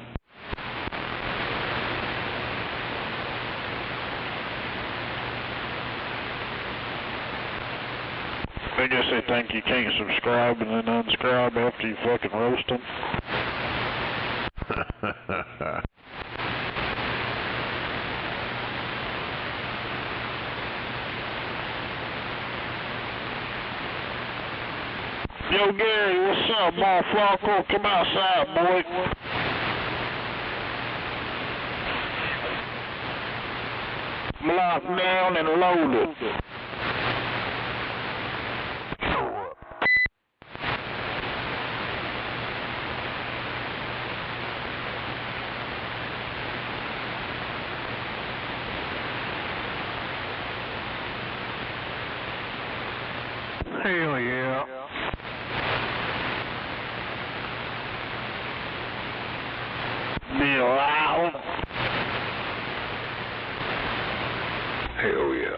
S10: They guess they think you can't subscribe and then unsubscribe after you fucking roast them. Yo, Gary, what's up, motherfucker? Come outside, boy. I'm locked down and loaded. Hell yeah. Be loud. Hell yeah.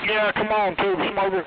S10: Yeah, come on, Tube Smoker.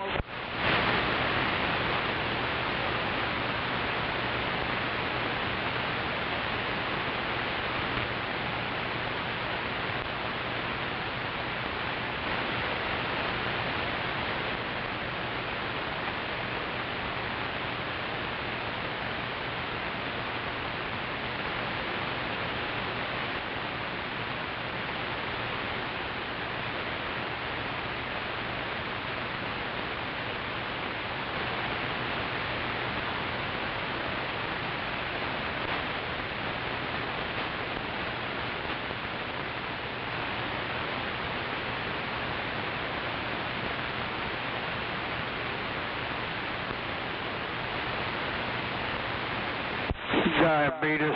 S4: Diabetes.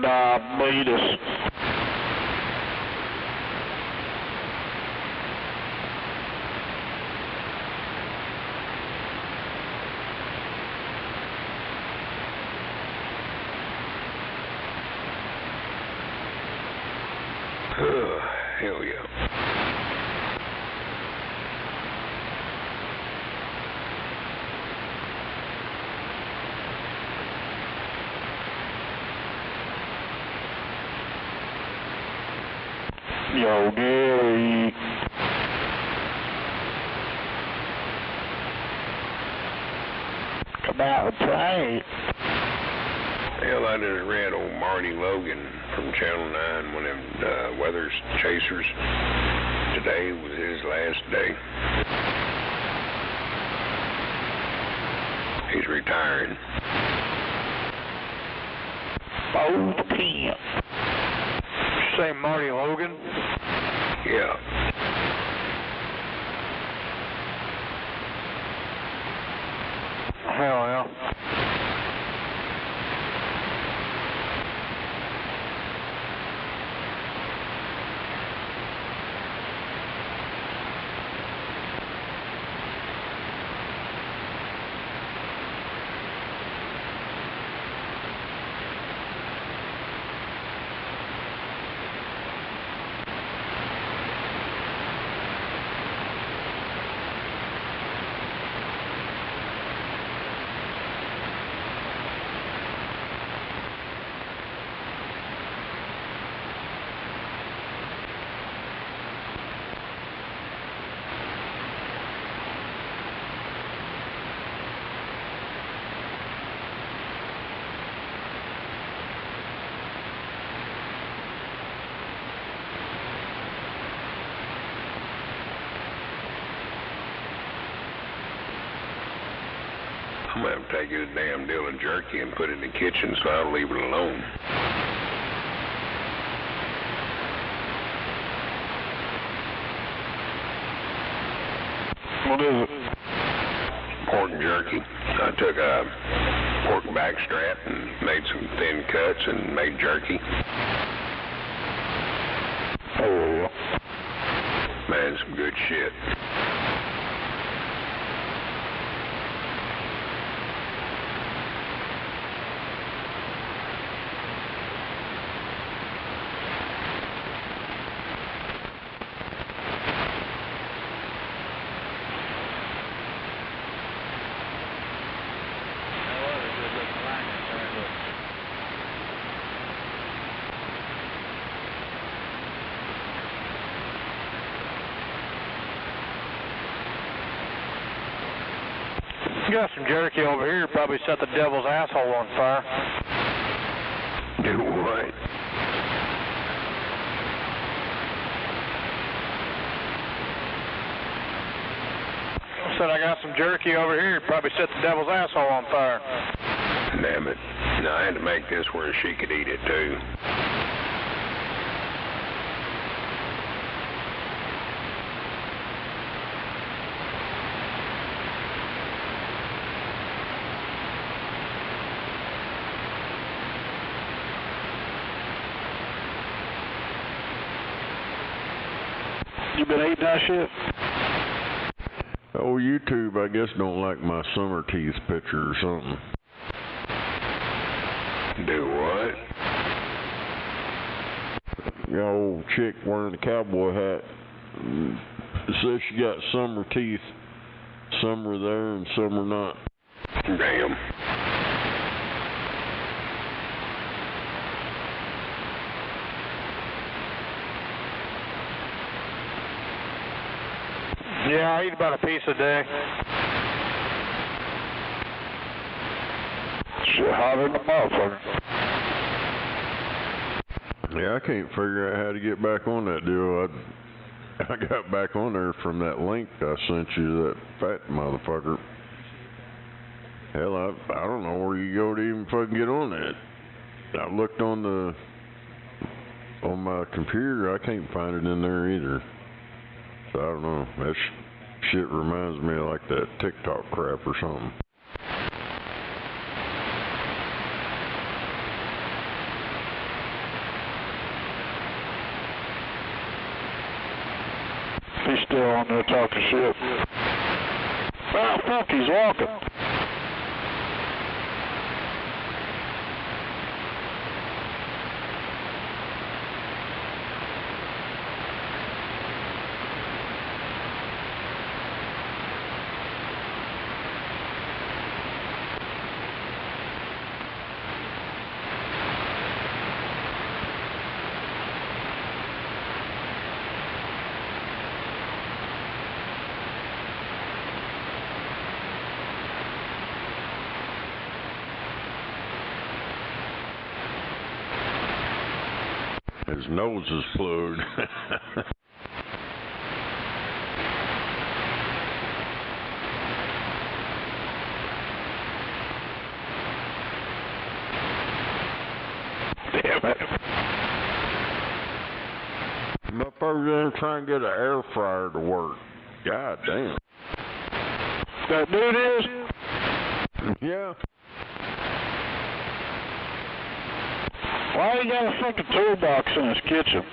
S4: Diabetes.
S6: Hell yeah.
S4: Yo, Gary. Come out and play.
S6: Hell, I just read old Marty Logan from Channel 9, one of them weather chasers. Today was his last day. He's retiring.
S4: 4 p.m. Say Marty Logan?
S6: Yeah.
S4: Hell yeah.
S6: I'm going to have to take this damn deal of jerky and put it in the kitchen, so I'll leave it alone.
S4: What is it?
S6: Pork jerky. I took a pork backstrap and made some thin cuts and made jerky.
S4: Oh,
S6: Man, some good shit.
S4: got some jerky over here. Probably set the devil's asshole on fire.
S6: Do what?
S14: Said I got some jerky over here. Probably set the devil's asshole on fire.
S6: Damn it. Now, I had to make this where she could eat it, too.
S14: You been eating that shit?
S5: Oh, YouTube, I guess, don't like my summer teeth picture or something.
S6: Do what?
S5: The old chick wearing the cowboy hat says she got summer teeth. Some are there and some are not.
S6: Damn.
S14: Yeah, I eat about a piece a day. Shit hotter than a motherfucker.
S5: Yeah, I can't figure out how to get back on that deal. I got back on there from that link I sent you, that fat motherfucker. Hell, I don't know where you go to even fucking get on that. I looked on my computer, I can't find it in there either. So I don't know. That shit reminds me of like that TikTok crap or something.
S14: He's still on there talking shit. Ah, fuck, he's walking.
S5: His nose is plugged.
S14: Damn it.
S5: Motherfucker trying to get an air fryer to work. God damn.
S14: That dude is?
S5: Yeah.
S14: Why you got a fucking toolbox in his kitchen?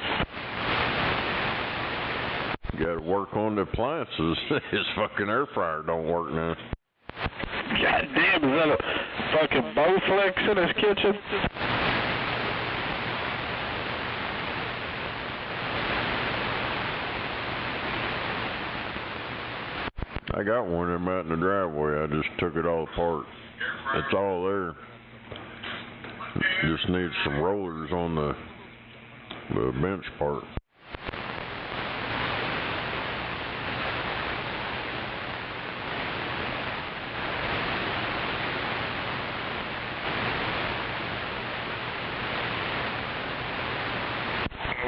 S5: Got to work on the appliances. His fucking air fryer don't work now.
S14: God damn, is that a fucking Bowflex in his kitchen?
S5: I got one of them out in the driveway. I just took it all apart. It's all there. Just need some rollers on the bench part.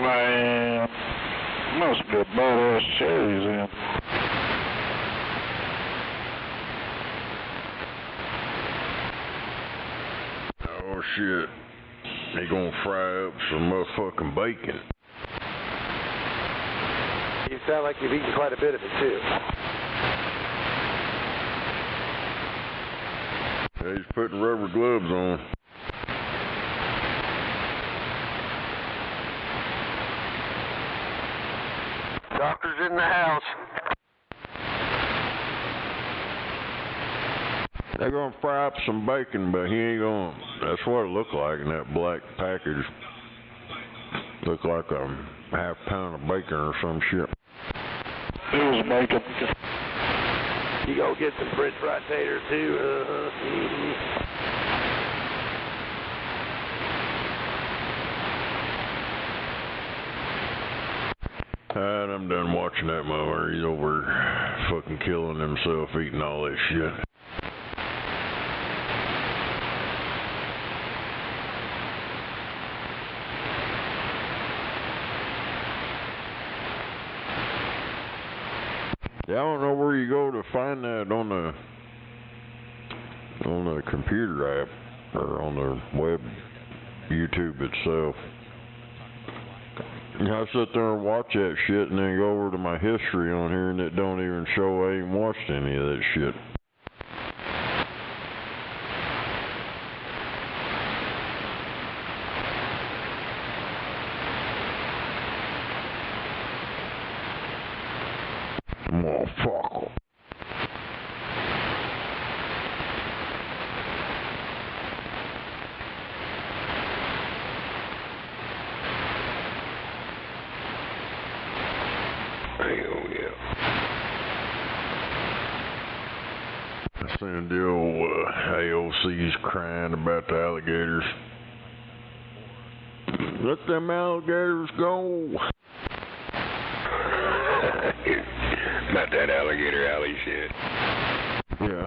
S14: Man, must be a butt-ass cherries in.
S5: Oh shit. They gonna fry up some motherfucking bacon.
S15: You sound like you've eaten quite a bit of it too.
S5: He's putting rubber gloves on.
S1: Doctor's in the house.
S5: They're gonna fry up some bacon, but he ain't gonna. That's what it looked like in that black package. Looked like a half pound of bacon or some shit.
S14: It was bacon.
S15: You gonna get some French fried taters too?
S5: Alright, I'm done watching that mother. He's over fucking killing himself eating all that shit. Yeah, I don't know where you go to find that on the computer app or on the web YouTube itself. I sit there and watch that shit and then go over to my history on here and it don't even show I ain't watched any of that shit. Motherfucker. I seen the old AOC's crying about the alligators. Let them alligators go.
S6: About that alligator alley shit.
S5: Yeah.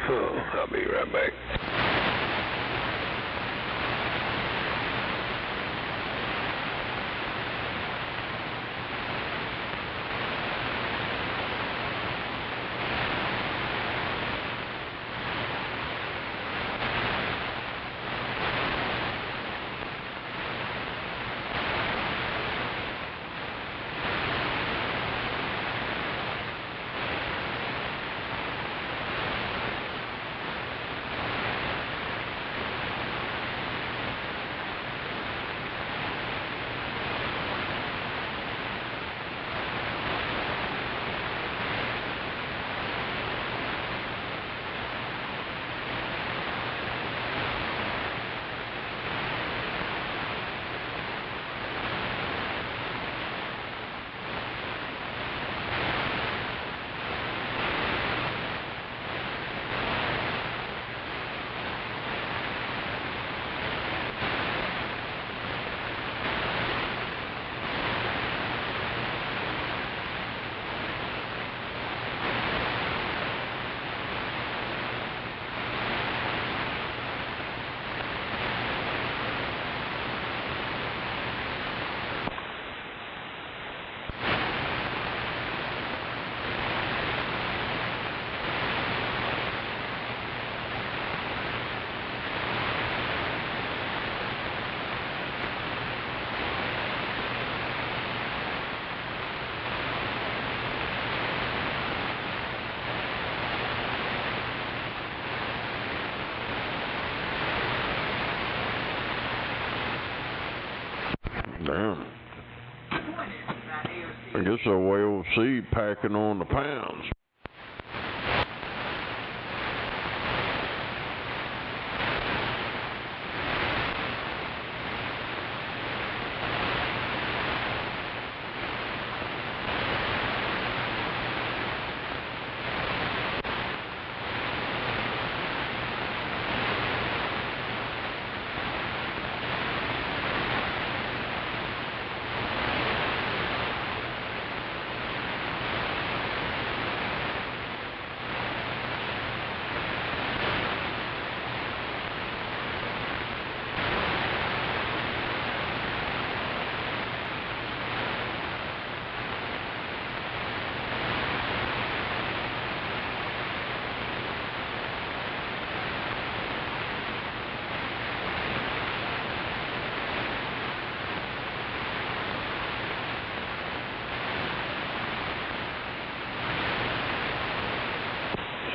S6: I'll be right back. Damn. I guess a whale C packing on the pounds.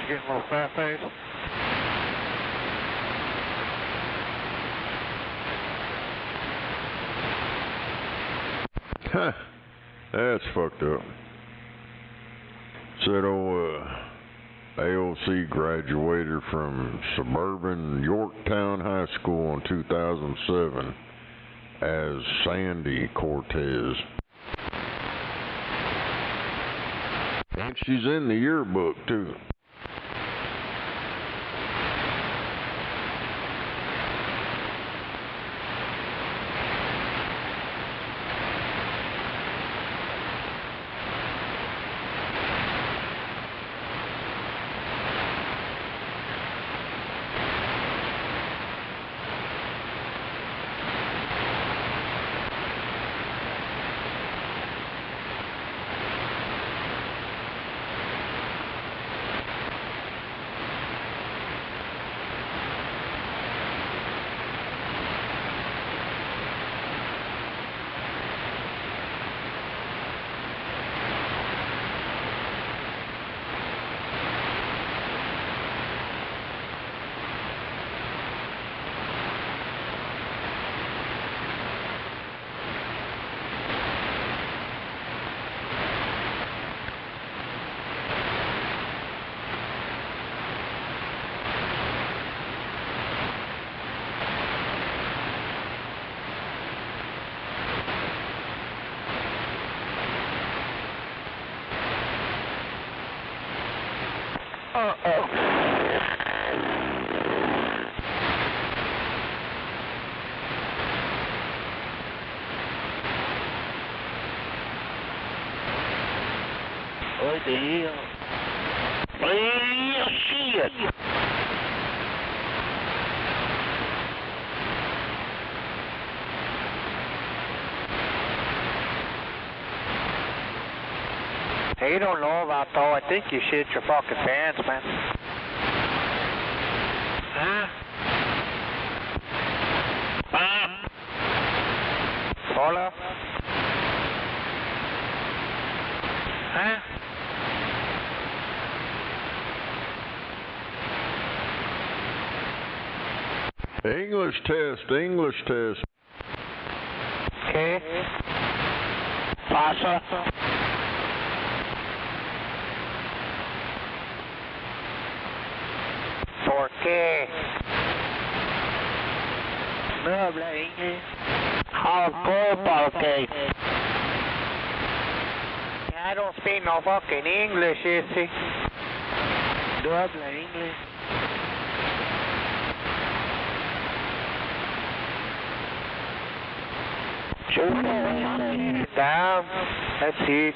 S7: getting a little fat face?
S5: Huh. That's fucked up. Said old AOC graduated from suburban Yorktown High School in 2007 as Sandy Cortez. And she's in the yearbook, too.
S7: What the hell? Well, shit!
S12: Hey, you don't know about though. I think you shit your fucking pants, man. Huh? Hola? Huh?
S5: English test, English test.
S12: Okay. Pasa. ¿Por qué? No habla inglés. ¿Por qué? I don't speak no fucking English, you see. No habla inglés. Down. That's it.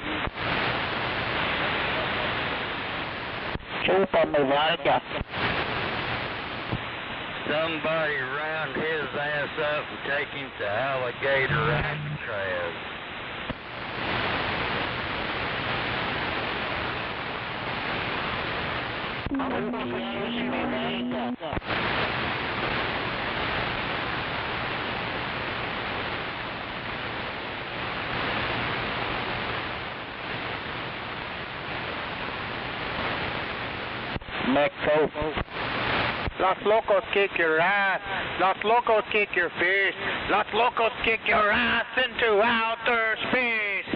S12: Chupa mi verga.
S9: Somebody round his ass up and take him to Alligator Alcatraz.
S12: Mexico. Los locos kick your ass. Los locos kick your face. Los locos kick your ass into outer space.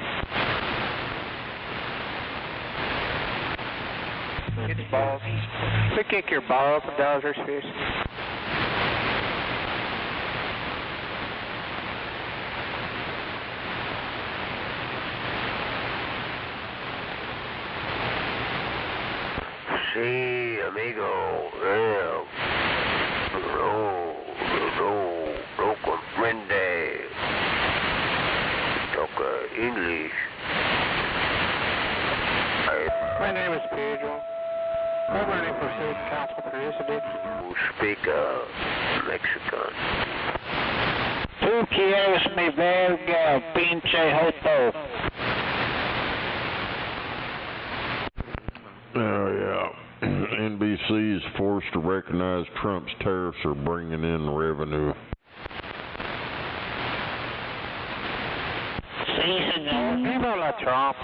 S12: It's balls. We kick your balls into outer space.
S1: Sí, amigo, no comprende. Toca English.
S12: My name is Pedro. I'm running for State Council President.
S1: Who speak Mexican.
S12: Tú quieres mi verga, pinche joto.
S5: Oh, yeah. NBC is forced to recognize Trump's tariffs are bringing in revenue.
S12: Sí, señor. Viva la Trump.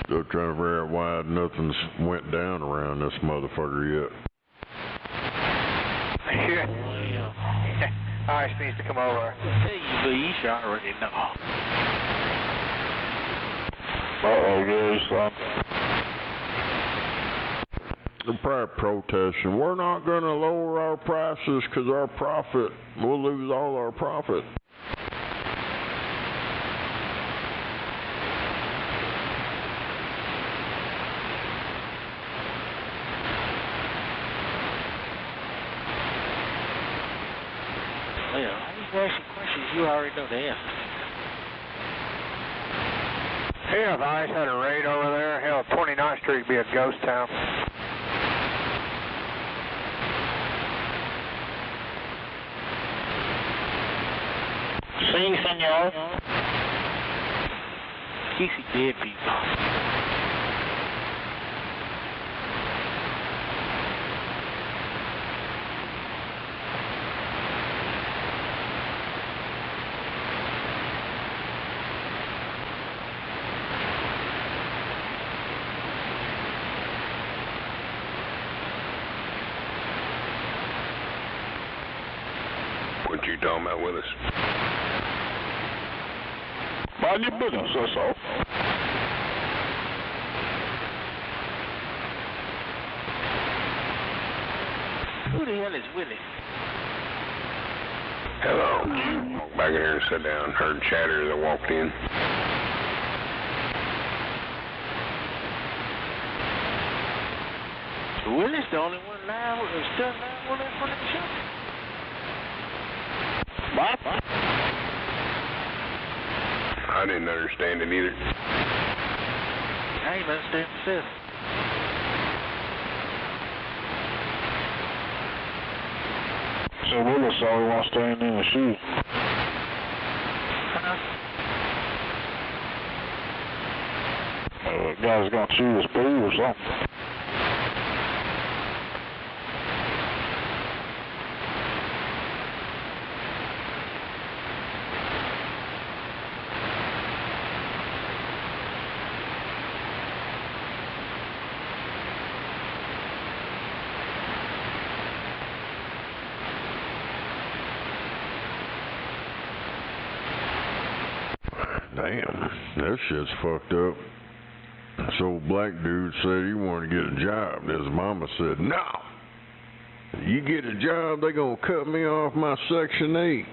S5: Still trying to figure out why nothing's went down around this motherfucker yet.
S16: Yeah. Ice needs to come over.
S14: Hey, you should already know.
S5: Uh-oh, son. They're probably protesting. We're not going to lower our prices because our profit, we'll lose all our profit.
S14: Well, I just ask you questions you already know the answer.
S16: Yeah, if Ice had a raid over there, hell, 29th Street would be a ghost town.
S14: See, senor. Kissy dead people.
S6: What you talking about with us?
S14: Mind your business, that's all. Who the hell is Willie?
S6: Hello. Walked back in here and sat down. Heard chatter as I walked in.
S14: Willie's the only one now who's still now on that fucking show. What?
S6: I didn't understand it either.
S14: I ain't understand myself.
S5: So Willie saw he wants to stand in the shoe. The guy's gonna chew his poo or something. Damn, that shit's fucked up. This old black dude said he wanted to get a job, and his mama said, no. You get a job, they gonna cut me off my Section 8.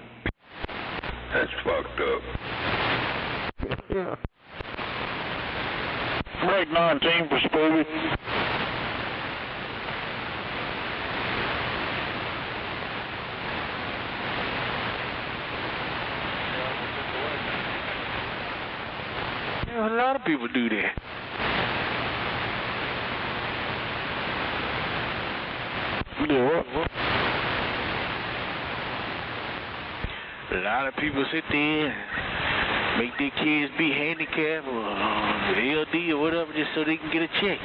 S6: That's fucked up.
S5: Yeah.
S14: Break 19 for Spooky. A lot of people do that.
S5: Do what?
S14: A lot of people sit there and make their kids be handicapped or LD or whatever just so they can get a check.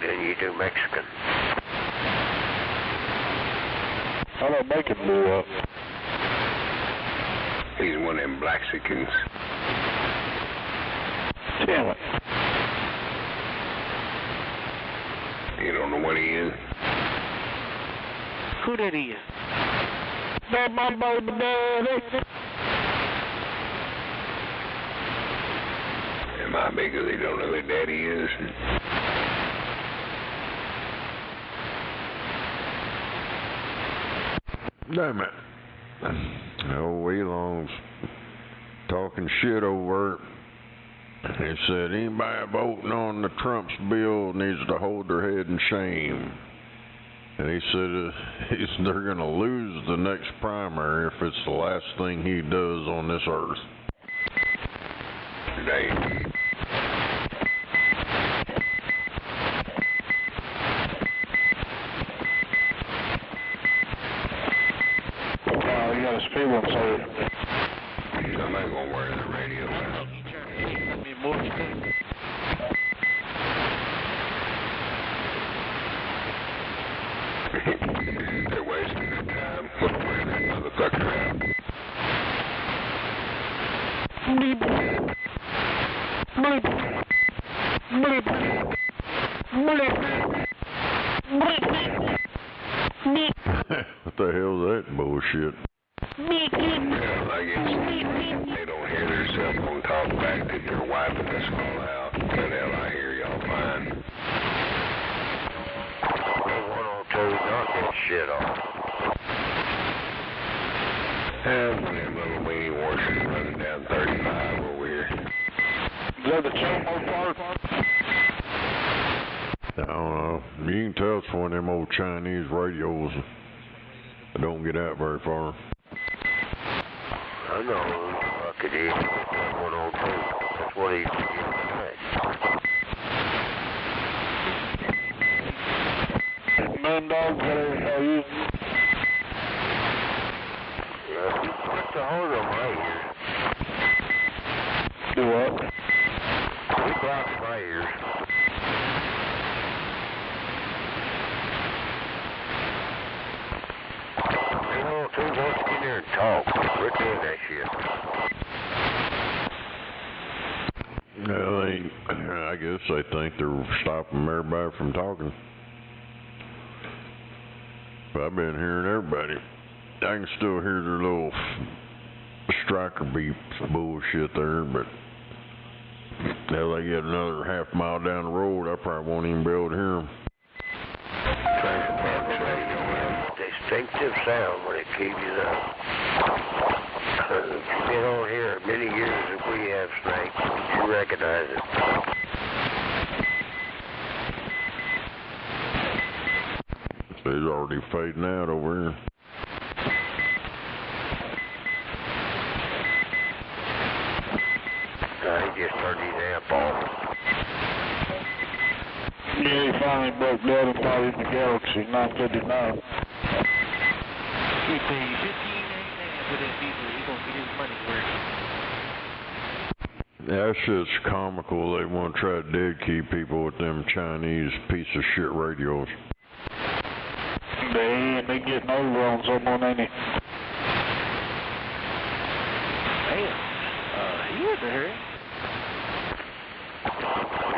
S1: Then you do Mexican.
S5: How about bacon blew up?
S6: He's one of them Blaxicans.
S5: Damn it.
S6: You don't know what he is?
S14: Who that is?
S5: That my baby daddy.
S6: It might be because he don't know who daddy is.
S5: Damn it. Oh, Elon's talking shit over it. He said anybody voting on the Trump's bill needs to hold their head in shame. And he said they're going to lose the next primary if it's the last thing he does on this earth.
S6: Dang.
S5: You got a speed up, sir.
S6: Somebody gonna wear the radio out. They're wasting their time. Wear that motherfucker out.
S5: What the hell is that bullshit?
S6: Well, I guess they don't hear their cell phone talk back that they're wiping us all out. But hell, I hear y'all fine.
S1: 102, knock that shit off.
S6: One of them little weenie washers running down 35 over here.
S16: Is that the Chomo Park?
S5: I don't know. You can tell it's one of them old Chinese radios that don't get out very far.
S1: I know who the fuck it is. 102. That's what he's doing tonight.
S16: Moon Dog, whatever the hell you.
S1: Yeah, he put the hold on my ears.
S16: Do what?
S1: He blocks my ears. Who wants to get in there and talk? We're doing that shit.
S5: Well, I guess they think they're stopping everybody from talking. But I've been hearing everybody. I can still hear their little striker beep bullshit there, but now they get another half mile down the road, I probably won't even be able to hear them.
S1: Distinctive sound when it keeps you up. You've been on here many years if we have, Snake. You recognize it.
S5: It's already fading out over here.
S1: He just turned his amp off.
S16: Yeah, he finally broke down and brought in the Galaxy 959.
S14: He paid $15.99 for that diesel. He gonna get his money's worth.
S5: That shit's comical. They want to try to dead keep people with them Chinese piece of shit radios.
S16: They getting over on someone, ain't he?
S14: Damn. He was a hurry.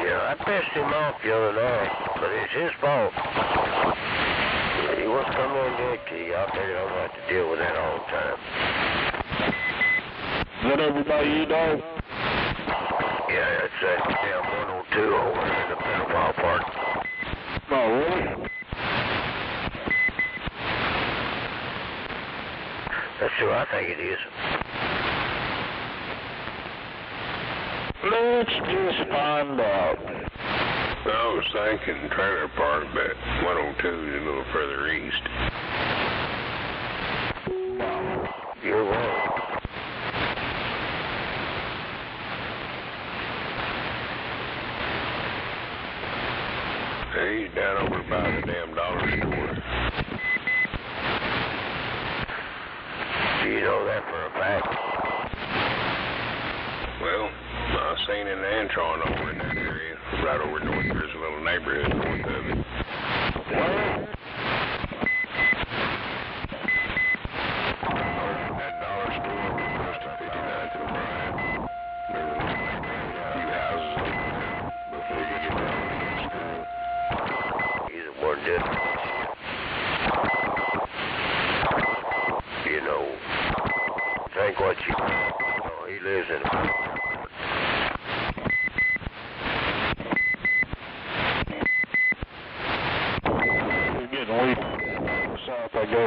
S1: Yeah, I pissed him off the other night, but it's his fault. He wants to come on dead key. I'll tell you, I don't have to deal with that all the time.
S16: Is that everybody you know?
S1: Yeah, that's that damn 102 over in the pedophile park.
S16: Oh, really?
S1: That's who I think it is.
S16: Let's just find out.
S6: I was thinking trailer park, but 102 is a little further east.
S1: You're wrong.
S6: He's down over by the damn dollar store.
S1: Do you know that for a fact?
S6: Well, I seen an Antron over in that area, right over north. There's a little neighborhood north of it. That dollar store was close to 59th and Bryant. There's a few houses over there before you get down to the school.
S1: He's the one that, you know, think what you know. He lives in a...
S16: South I go.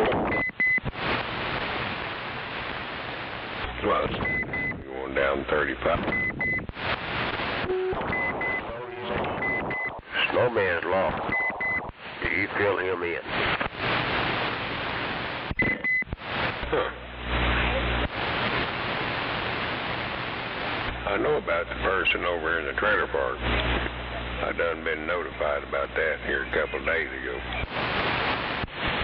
S6: Well, you going down 35.
S1: Snowman's lost. Do you fill him in?
S6: Huh. I know about the person over in the trailer park. I done been notified about that here a couple of days ago.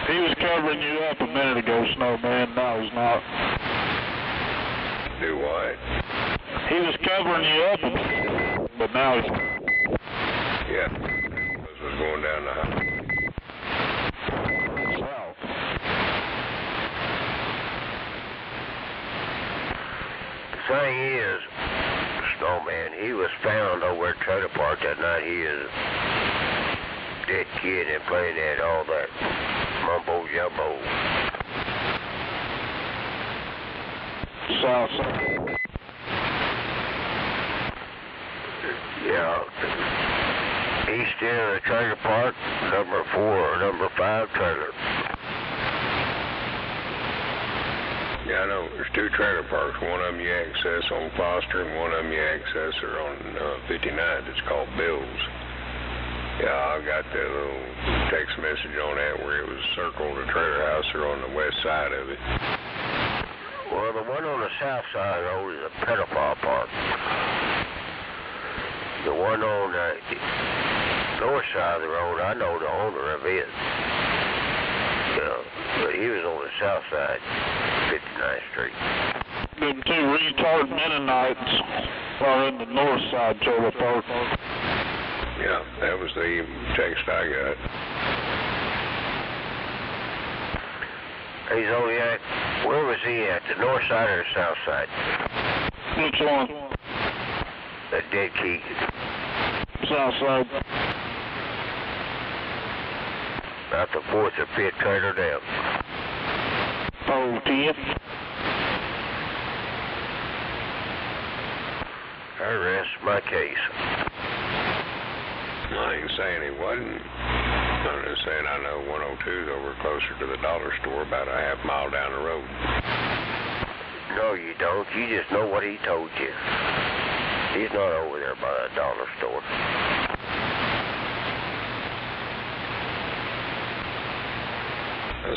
S16: He was covering you up a minute ago, Snowman. No, he's not.
S6: Do what?
S16: He was covering you up a minute, but now he's...
S6: Yeah. This was going down the highway.
S16: South.
S1: The thing is, Snowman, he was found over at trailer park that night. He is dead kid and playing that all that mumbo jumbo.
S16: South.
S1: Yeah. East end of the trailer park, number 4 or number 5 trailer.
S6: Yeah, I know. There's 2 trailer parks. One of them you access on Foster, and one of them you access on 59. It's called Bill's. Yeah, I got that little text message on that where it was circled the trailer house or on the west side of it.
S1: Well, the one on the south side of the road is a pedophile park. The one on the north side of the road, I know the owner of it. Yeah, but he was on the south side, 59th Street.
S16: Them 2 retard Mennonites are in the north side trailer park.
S6: Yeah, that was the text I got.
S1: He's only at, where was he at, the north side or the south side?
S16: Which one?
S1: The dead key.
S16: South side.
S1: About the 4th or 5th trailer down.
S16: Oh, 10th.
S1: I rest my case.
S6: I ain't saying he wasn't. I'm just saying I know 102's over closer to the dollar store, about a half mile down the road.
S1: No, you don't. You just know what he told you. He's not over there by the dollar store.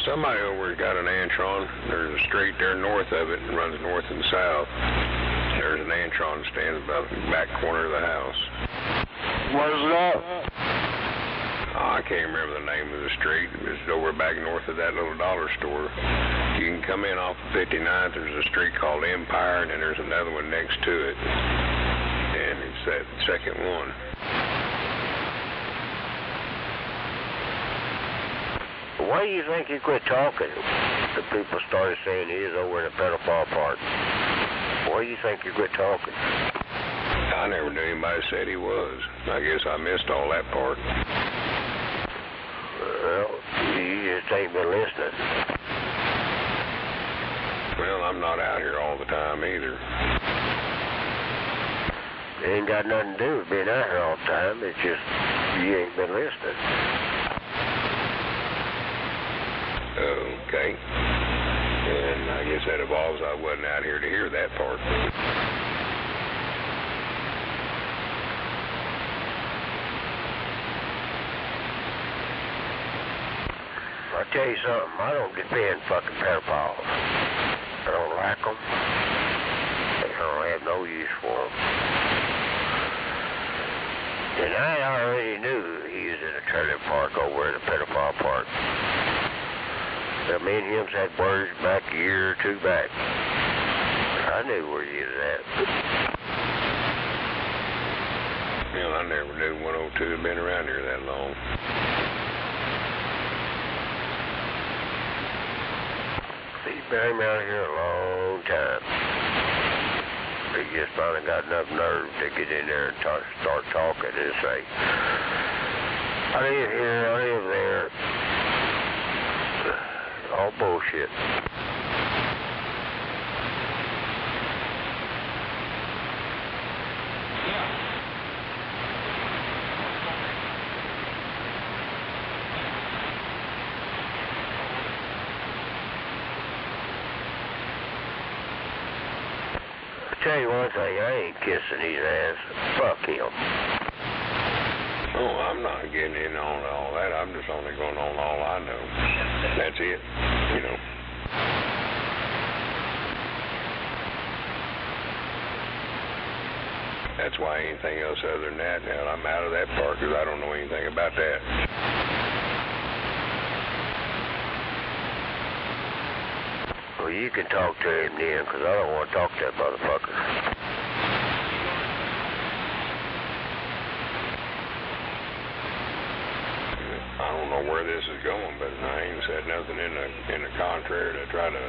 S6: Somebody over has got an Antron. There's a street there north of it and runs north and south. There's an Antron standing about the back corner of the house.
S16: Where's that?
S6: I can't remember the name of the street. It's over back north of that little dollar store. You can come in off of 59th. There's a street called Empire, and then there's another one next to it. And it's that second one.
S1: Why do you think he quit talking? The people started saying he is over in the pedophile park. Why do you think he quit talking?
S6: I never knew anybody said he was. I guess I missed all that part.
S1: Well, you just ain't been listening.
S6: Well, I'm not out here all the time either.
S1: It ain't got nothing to do with being out here all the time. It's just you ain't been listening.
S6: Okay. And I guess that involves I wasn't out here to hear that part.
S1: I'll tell you something. I don't defend fucking pedophiles. I don't like them. I don't have no use for them. And I already knew he was in a trailer park over in the pedophile park. Me and him had words back a year or 2 back. I knew where he was at.
S6: Well, I never knew 102 had been around here that long.
S1: He's been around here a long time. He just finally got enough nerve to get in there and start talking and say, I live here, I live there. All bullshit. I'll tell you one thing, I ain't kissing his ass. Fuck him.
S6: Oh, I'm not getting in on all that. I'm just only going on all I know. That's it, you know. That's why anything else other than that, now I'm out of that part because I don't know anything about that.
S1: Well, you can talk to him then, because I don't want to talk to that motherfucker.
S6: I don't know where this is going, but I ain't said nothing in the contrary to try to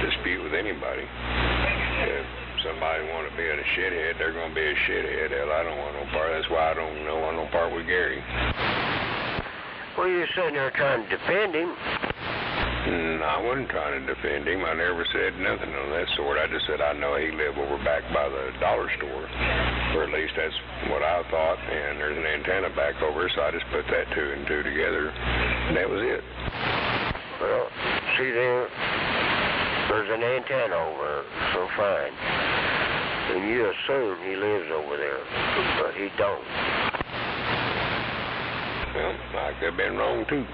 S6: dispute with anybody. If somebody want to be a shithead, they're going to be a shithead. Hell, I don't want no part. That's why I don't want no part with Gary.
S1: Well, you're sitting there trying to defend him.
S6: I wasn't trying to defend him. I never said nothing of that sort. I just said I know he lived over back by the dollar store. Or at least that's what I thought. And there's an antenna back over, so I just put that two and two together. And that was it.
S1: Well, see there's an antenna over there, so fine. And you assume he lives over there, but he don't.
S6: Well, I could have been wrong too.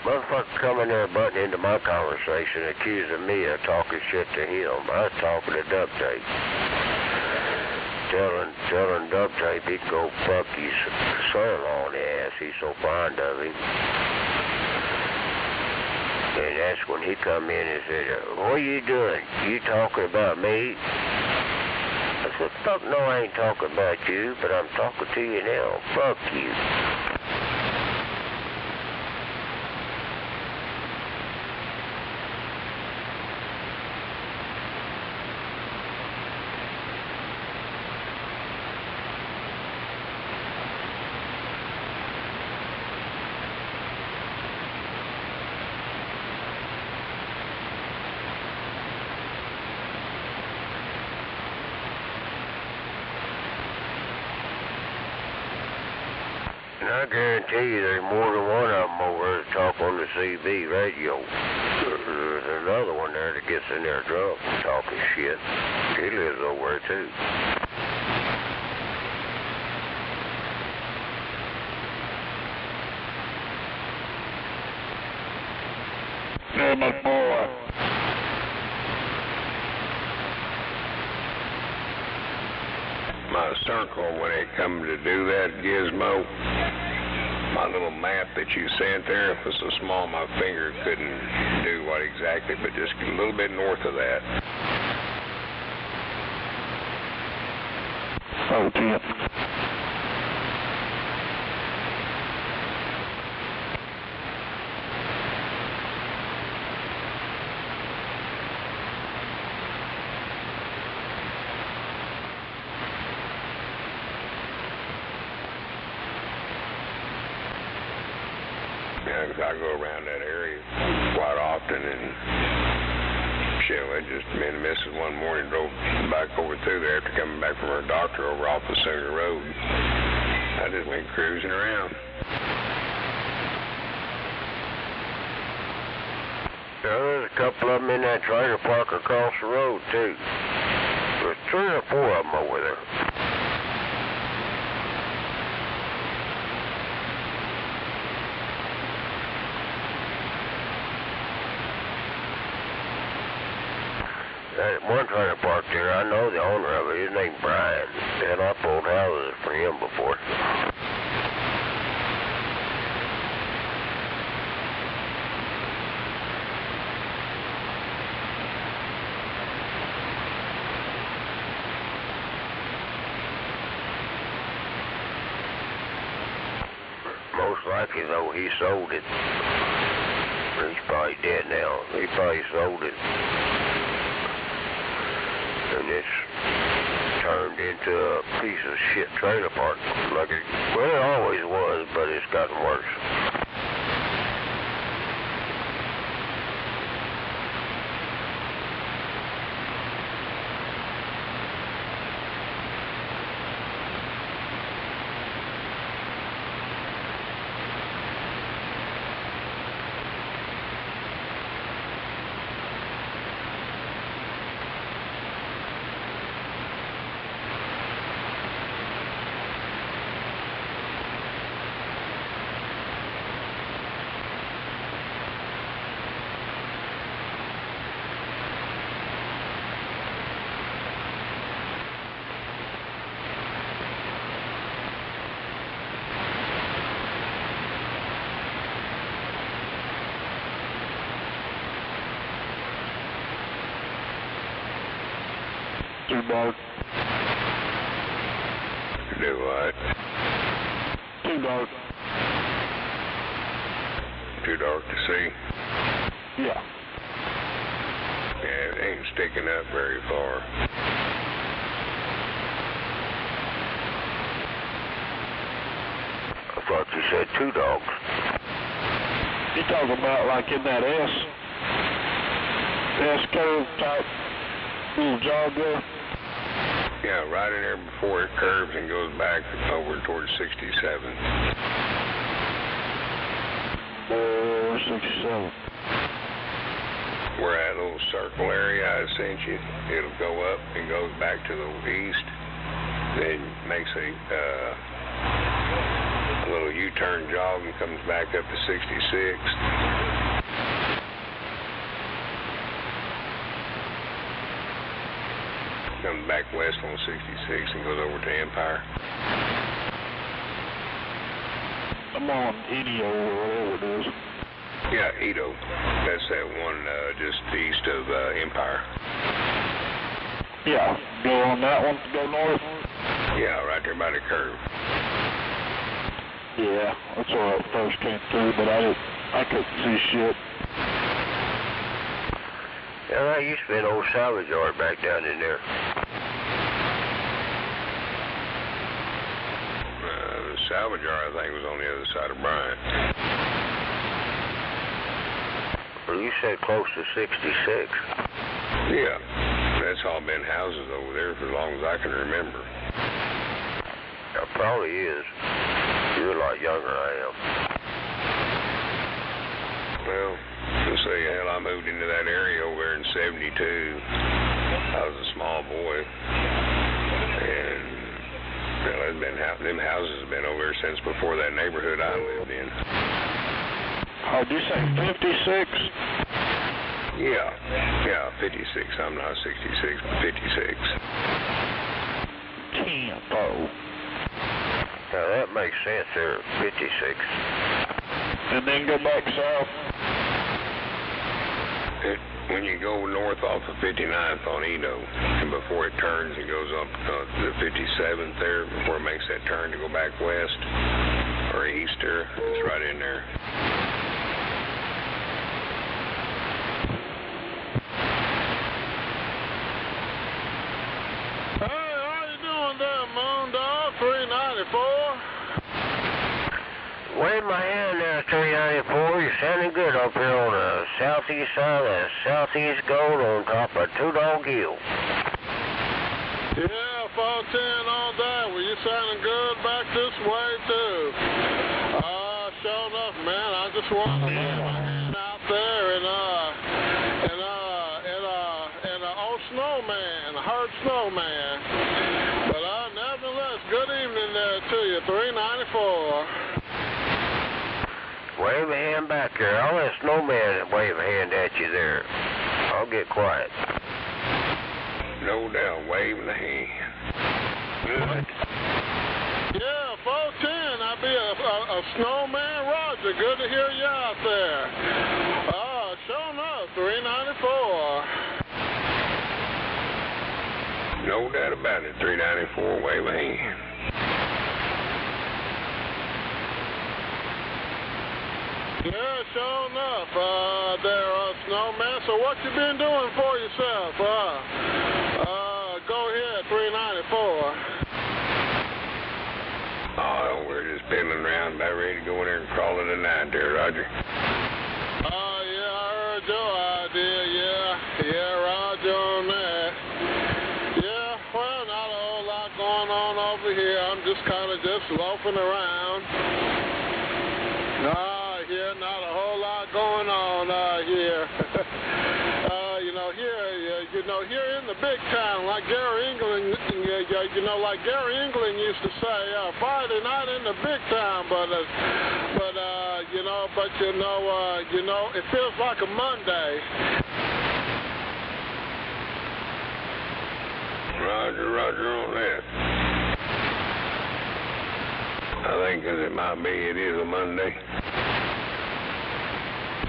S1: Motherfucker come in there butting into my conversation, accusing me of talking shit to him. I was talking to Duct Tape. Telling Duct Tape he'd go fuck his son-in-law in the ass. He's so fond of him. And that's when he come in and said, what are you doing? You talking about me? I said, fuck no, I ain't talking about you, but I'm talking to you now. Fuck you. And I guarantee you there's more than one of them over there that talk on the CB radio. There's another one there that gets in there drunk and talking shit. He lives over there too.
S16: Hey, my boy.
S6: My circle, when it come to do that gizmo, my little map that you sent there was so small my finger couldn't do what exactly, but just a little bit north of that.
S16: Oh, damn.
S6: Yeah, 'cause I go around that area quite often, and shit, I just, me and the missus one morning drove back over through there after coming back from her doctor over off the Sooner Road. I just went cruising around.
S1: There's a couple of them in that trailer park across the road too. There's 3 or 4 of them over there. That one trailer park there, I know the owner of it. His name's Brian. And I pulled houses for him before. Most likely, though, he sold it. He's probably dead now. He probably sold it. And it's turned into a piece of shit trailer park. Like it, well, it always was, but it's gotten worse.
S6: Do what?
S16: Too dark.
S6: Too dark to see?
S16: Yeah.
S6: Yeah, it ain't sticking up very far.
S1: I thought you said 2 dogs.
S16: You talking about like in that S curve type little jog there?
S6: Yeah, right in there before it curves and goes back over towards 67.
S16: 67.
S6: Where that little circle area I sent you, it'll go up and goes back to the east, then makes a little U-turn jog and comes back up to 66. Comes back west on 66 and goes over to Empire.
S16: I'm on Edo or whatever it is.
S6: Yeah, Edo. That's that one just east of Empire.
S16: Yeah, go on that one, go north.
S6: Yeah, right there by the curve.
S16: Yeah, that's where I first came through, but I couldn't see shit.
S1: Yeah, there used to be an old salvage yard back down in there.
S6: The salvage yard, I think, was on the other side of Bryant.
S1: Well, you said close to 66.
S6: Yeah, that's all been houses over there for as long as I can remember.
S1: It probably is. You're a lot younger than I am.
S6: Well, to say hell, I moved into that area over there in 72. I was a small boy. And, well, them houses have been over there since before that neighborhood I lived in.
S16: Oh, did you say 56?
S6: Yeah, 56. I'm not 66, but 56.
S16: Campo.
S1: Now, that makes sense there, 56.
S16: And then go back south.
S6: When you go north off of 59th on Edo, and before it turns, it goes up to the 57th there, before it makes that turn to go back west, or east there, it's right in there.
S16: Hey, how you doing there, Moondog? 394?
S1: Wave my hand there, 394. You're sounding good up here on the southeast side of the southeast gold on top of Two Dog Hill.
S16: Yeah, 410 on that. Well, you sounding good back this way, too. Sure enough, man. I just wanted to wave my hand out there and old snowman, hard snowman. But nevertheless, good evening there to you, 394.
S1: Wave a hand back there. I'll let Snowman wave a hand at you there. I'll get quiet.
S6: No doubt, waving the hand. Good.
S16: Yeah, 410. I'll be a snowman Roger. Good to hear you out there. Sure enough, 394.
S6: No doubt about it, 394, wave a hand.
S16: Yeah, sure enough, there, Snowman. So what you been doing for yourself? Go ahead, 394.
S6: Oh, we're just piddling around, about ready to go in there and crawl in the night there, Roger.
S16: Yeah, I heard your idea, yeah, Roger on that. Yeah, well, not a whole lot going on over here. I'm just kind of just loafing around. Here, not a whole lot going on here. Here in the big town, like Gary England, like Gary England used to say, Friday night in the big town, but it feels like a Monday.
S6: Roger on that. I think 'cause it might be, it is a Monday.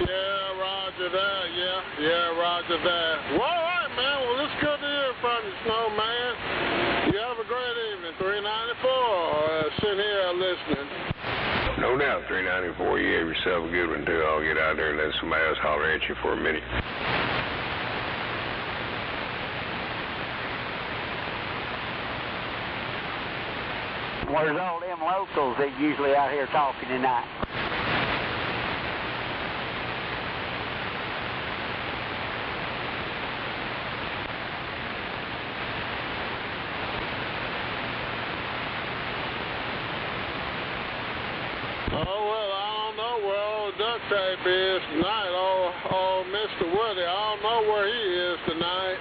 S16: Yeah, Roger that, yeah, Roger that. Well, all right, man, well, it's good to hear from you, Snowman. You have a great evening, 394. sitting here listening.
S6: No doubt, 394. You gave yourself a good one, too. I'll get out there and let somebody else holler at you for a minute.
S2: Where's all them locals that usually out here talking tonight?
S16: Oh, well, I don't know where old duct tape is tonight. Oh, Mr. Woody, I don't know where he is tonight.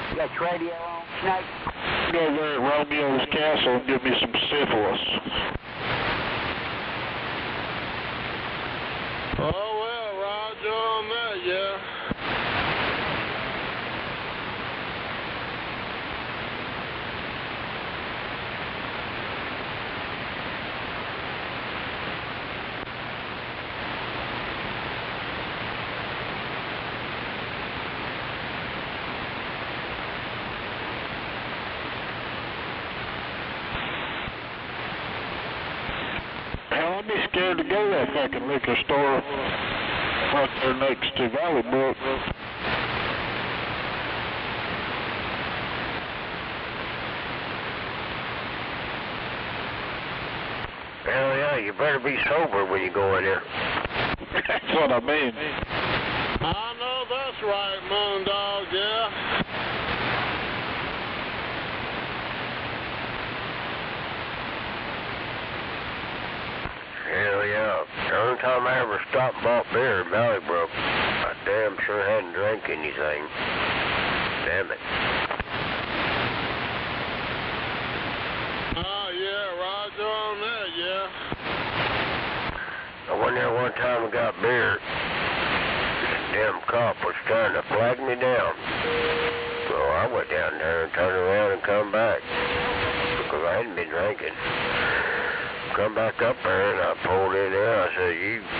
S2: You got your radio on, Snake?
S17: Go there at Romeo's Castle and give me some syphilis.
S16: Oh, well, Roger on that, yeah.
S17: I'd be scared to go to that fucking liquor store right there next to Valley Brook.
S1: Hell yeah, you better be sober when you go in there.
S17: That's what I mean.
S16: I know that's right, Moondog, yeah.
S1: Hell yeah. The only time I ever stopped and bought beer in Valley Brook, I damn sure hadn't drank anything. Damn it.
S16: Oh, yeah, Roger on that, yeah.
S1: I went there one time and got beer. This damn cop was trying to flag me down. So I went down there and turned around and come back. Because I hadn't been drinking. Come back up there and I pulled in there. I said,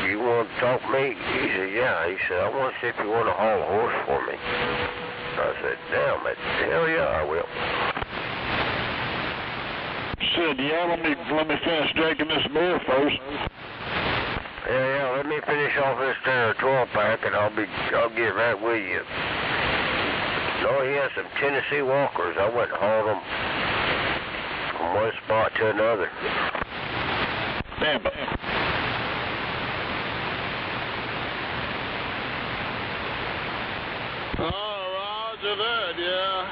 S1: you want to talk to me? He said, yeah. He said, I want to see if you want to haul a horse for me. I said, damn it. Hell yeah, I will.
S17: Said, yeah, let me finish drinking this beer first.
S1: Yeah, let me finish off this 12-pack and I'll get right with you. No, he had some Tennessee Walkers. I went and hauled them from one spot to another.
S17: Damn it.
S16: Oh, Roger that, yeah.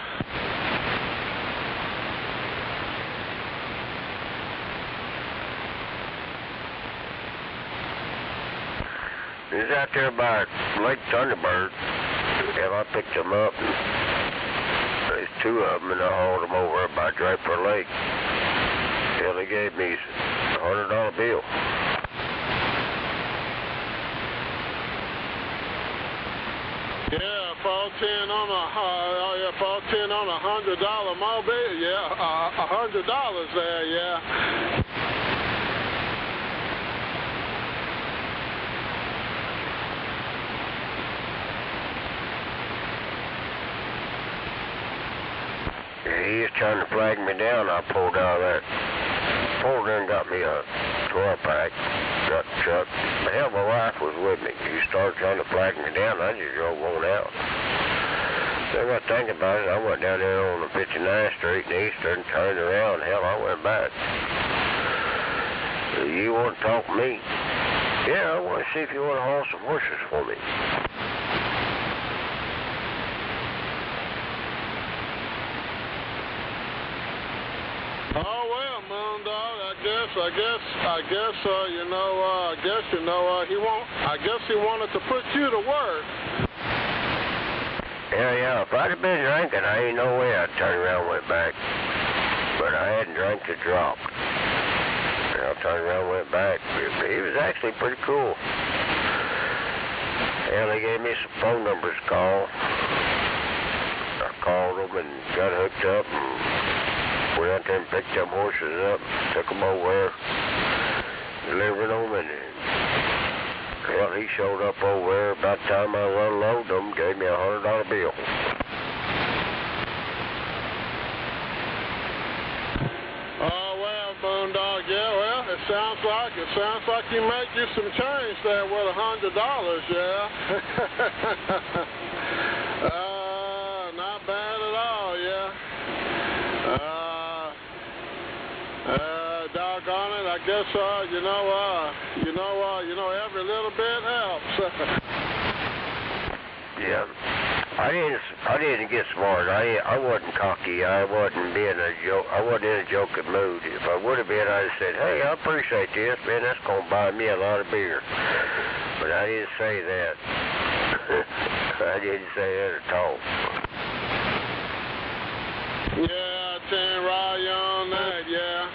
S1: He's out there by Lake Thunderbird. And I picked him up. And there's two of them, and I hauled them over by Draper Lake. Hell, he gave me a $100 bill.
S16: Yeah, 410 on a $100 mobile. Yeah, $100 there, yeah.
S1: He was trying to flag me down. I pulled out of that. Pulled in and got me a 12-pack. Got the truck. Hell, my wife was with me. He started trying to flag me down. I just drove on out. So I got thinking about it. I went down there on the 59th Street in Eastern, turned around. Hell, I went back. You want to talk to me? Yeah, I want to see if you want to haul some horses for me.
S16: Oh, well, Moondog, I guess he wanted to put you to work.
S1: Yeah, if I'd have been drinking, I ain't no way I'd turn around and went back. But I hadn't drank a drop. And I turned around and went back. He was actually pretty cool. And they gave me some phone numbers to call. I called them and got hooked up and went out there and picked them horses up, took them over there, delivered them, and well, he showed up over there. About the time I unloaded them, gave me a $100 bill.
S16: he make you some change there with $100, yeah? Not bad at all, yeah. Doggone it, I guess, every little bit helps.
S1: Yeah. I didn't get smart. I wasn't cocky. I wasn't in a joking mood. If I would have been, I'd have said, hey, I appreciate this, man. That's going to buy me a lot of beer. But I didn't say that. I didn't say that at all.
S16: Yeah, 10 right on that, yeah.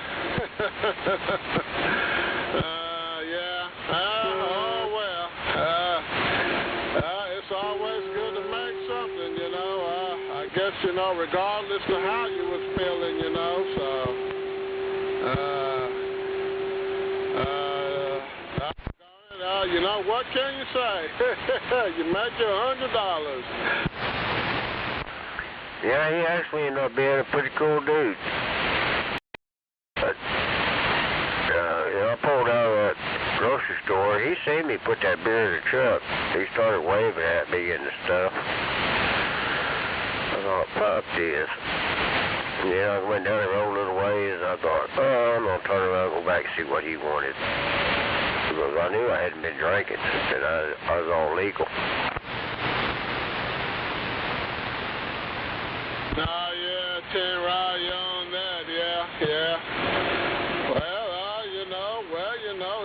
S16: It's always good to make something, I guess, regardless of how you was feeling, so. What can you say? You make your $100.
S1: Yeah, he actually ended up being a pretty cool dude. But, I pulled out of that grocery store. He seen me put that beer in the truck. He started waving at me and stuff. I thought, fuck this. Yeah, I went down the road a little ways. I thought, I'm going to turn around and go back and see what he wanted. Because I knew I hadn't been drinking, and I was all legal.
S16: Oh, yeah, 10 right on that, yeah.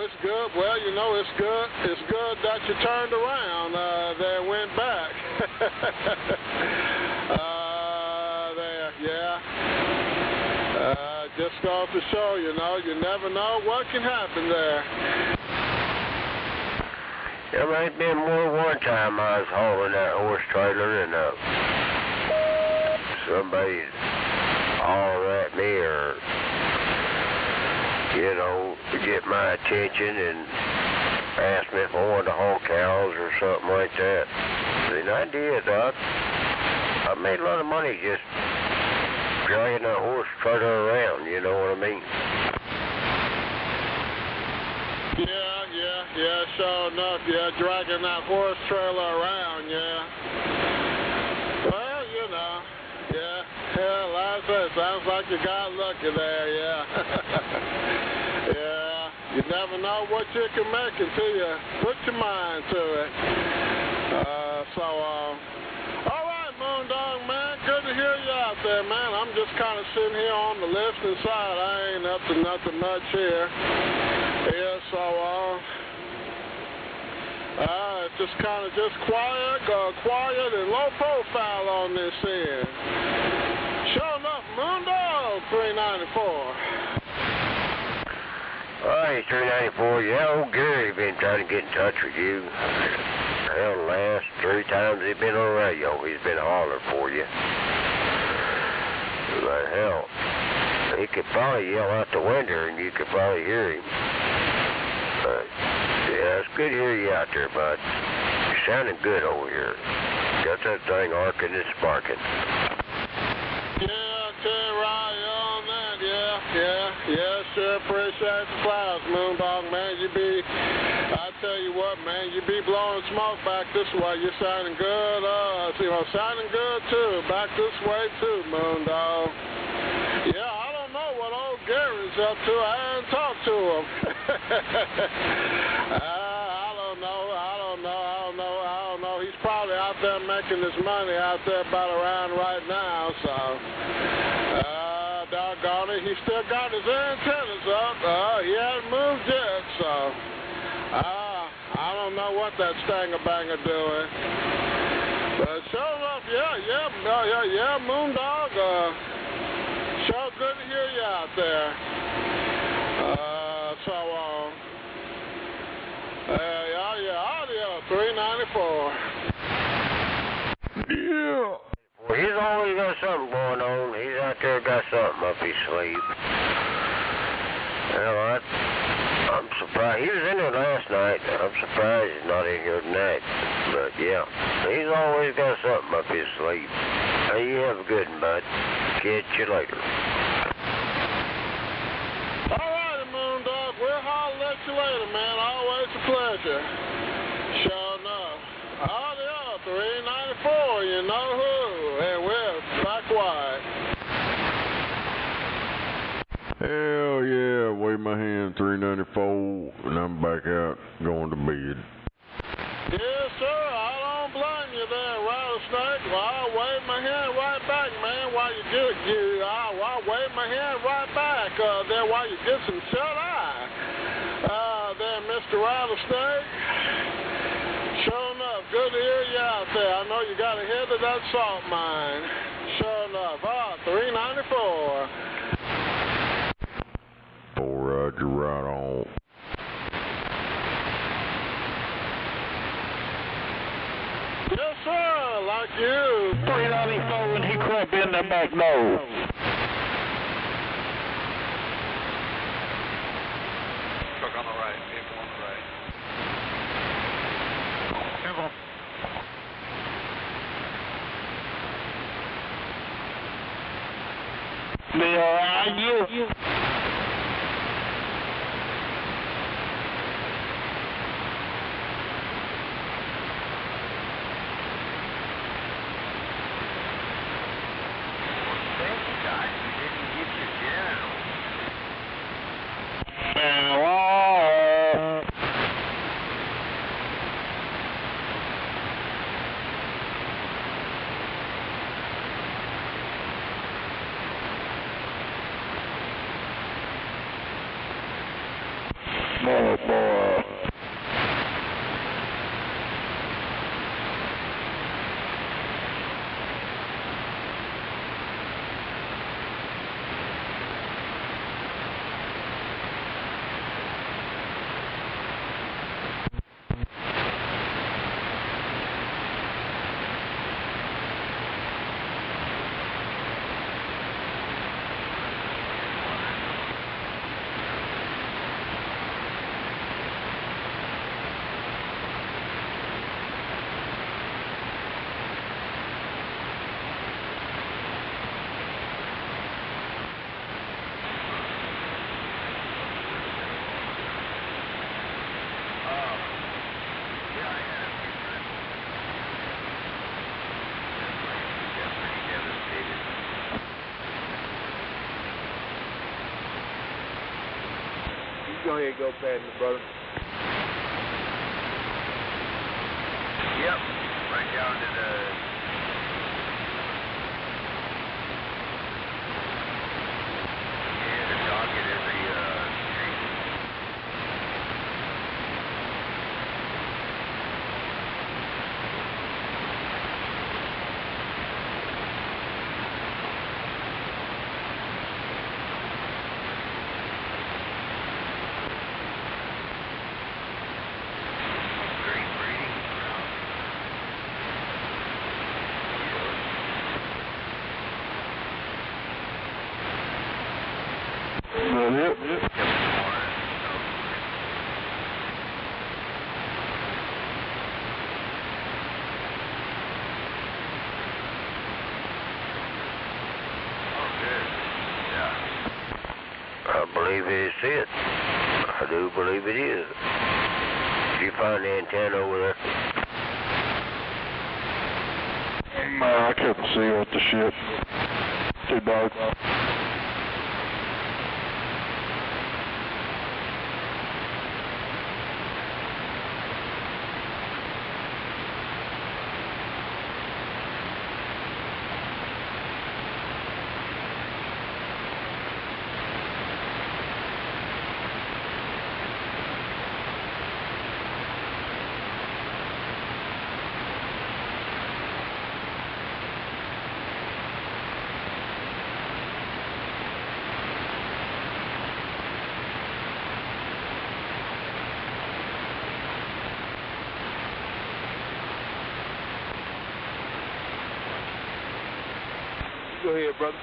S16: It's good. Well, it's good that you turned around there and went back. Just goes to show, you never know what can happen there.
S1: There might been more than one time I was hauling that horse trailer and somebody hollered at me or, to get my attention and asked me if I wanted to haul cows or something like that. And I did, Doc. I made a lot of money just dragging that horse trailer around, you know what I mean?
S16: Yeah, sure enough, dragging that horse trailer around, yeah. Well, like I said, sounds like you got lucky there, yeah. Yeah, you never know what you can make until you put your mind to it. All right, Moondog, man, good to hear you out there, man. I'm just kind of sitting here on the listening side. I ain't up to nothing much here. Yeah, it's just kind of quiet and low profile on this end. Sure enough, Moondog 394.
S1: Hey, 394, yeah, old Gary been trying to get in touch with you. Hell, the last 3 times he's been on the radio, he's been hollering for you. But hell, he could probably yell out the window and you could probably hear him. But, yeah, it's good to hear you out there, bud. You're sounding good over here. Got that thing arcing and sparking.
S16: Yeah, sure appreciate the flowers, Moondog, man. I tell you what, man, you be blowing smoke back this way. You're sounding good, sounding good too, back this way too, Moondog. Yeah, I don't know what old Gary's up to. I haven't talked to him. I don't know. He's probably out there making his money out there about around right now, so. Doggone it, he still got his antennas up. He hasn't moved yet, so I don't know what that stanger-banger doing. But sure enough, yeah, Moondog, sure good to hear you out there. Audio 394.
S1: Yeah. Well, he's always got something going on. He's out there got something up his sleeve. Well, I'm surprised. He was in there last night. I'm surprised he's not in here tonight. But, yeah, he's always got something up his sleeve. Hey, you have a good one, bud. Catch you later.
S16: All right, Moondog. We'll holler at you later, man. Always a pleasure. Sure enough. Audio 394, you know who, and we're back wide.
S5: Hell yeah, wave my hand 394, and I'm back out going to bed.
S16: Yes, sir. I don't blame you there, Rattlesnake. Well, I'll wave my hand right back, man, while you do it. I'll wave my hand right back there while you get some shut-eye. There, Mr. Rattlesnake. Sure enough, good to hear you out there. I know you got to head to that salt mine. Sure enough. 394.
S5: Roger, right on.
S16: Yes, sir, like you.
S17: 394 when he crept in the back door.
S4: Truck on the right, vehicle on the right.
S17: Vehicle. You.
S15: Go ahead and go past me, brother.
S6: Yep, right down to the... Yeah, the dog at every street.
S1: I believe it's it. I do believe it is. Did you find the antenna over there?
S17: No, I couldn't see what the shit. Too dark.
S15: Go ahead, brother.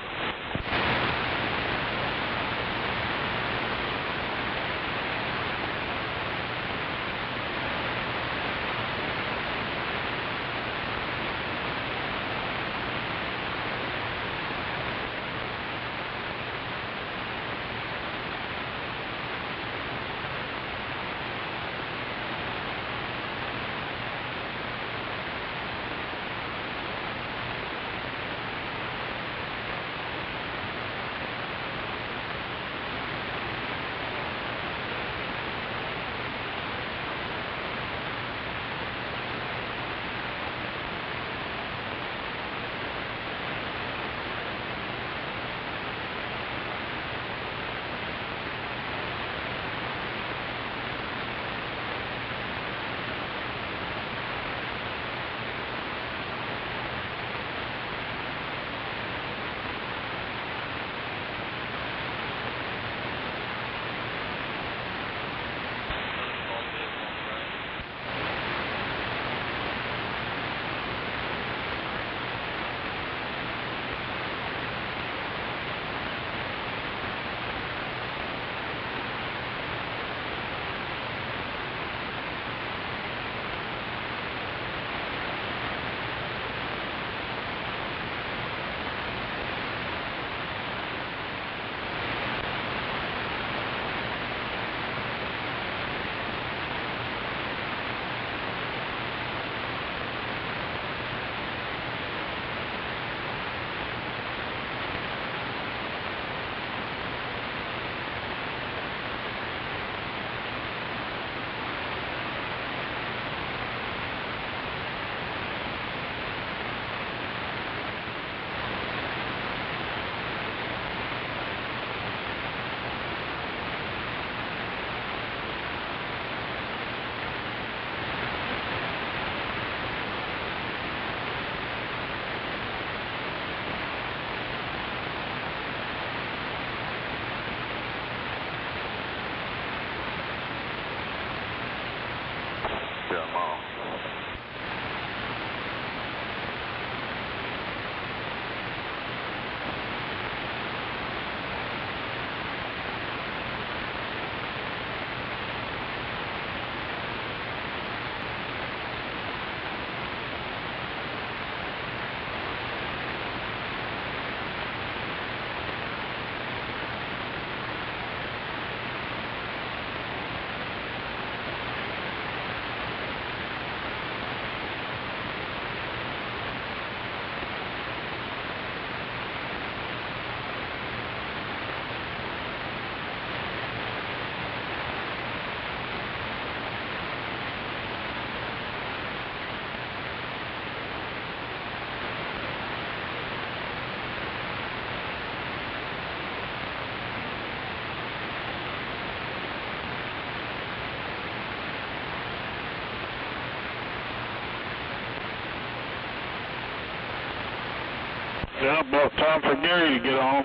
S17: Yeah, about time for Gary to get on.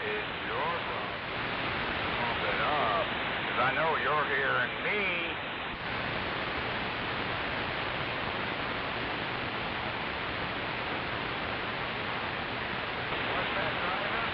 S10: It's your fault. Pump it up. 'Cause I know you're hearing me. What's that, driver?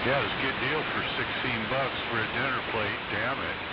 S18: Yeah, it was a good deal for $16 for a dinner plate, damn it.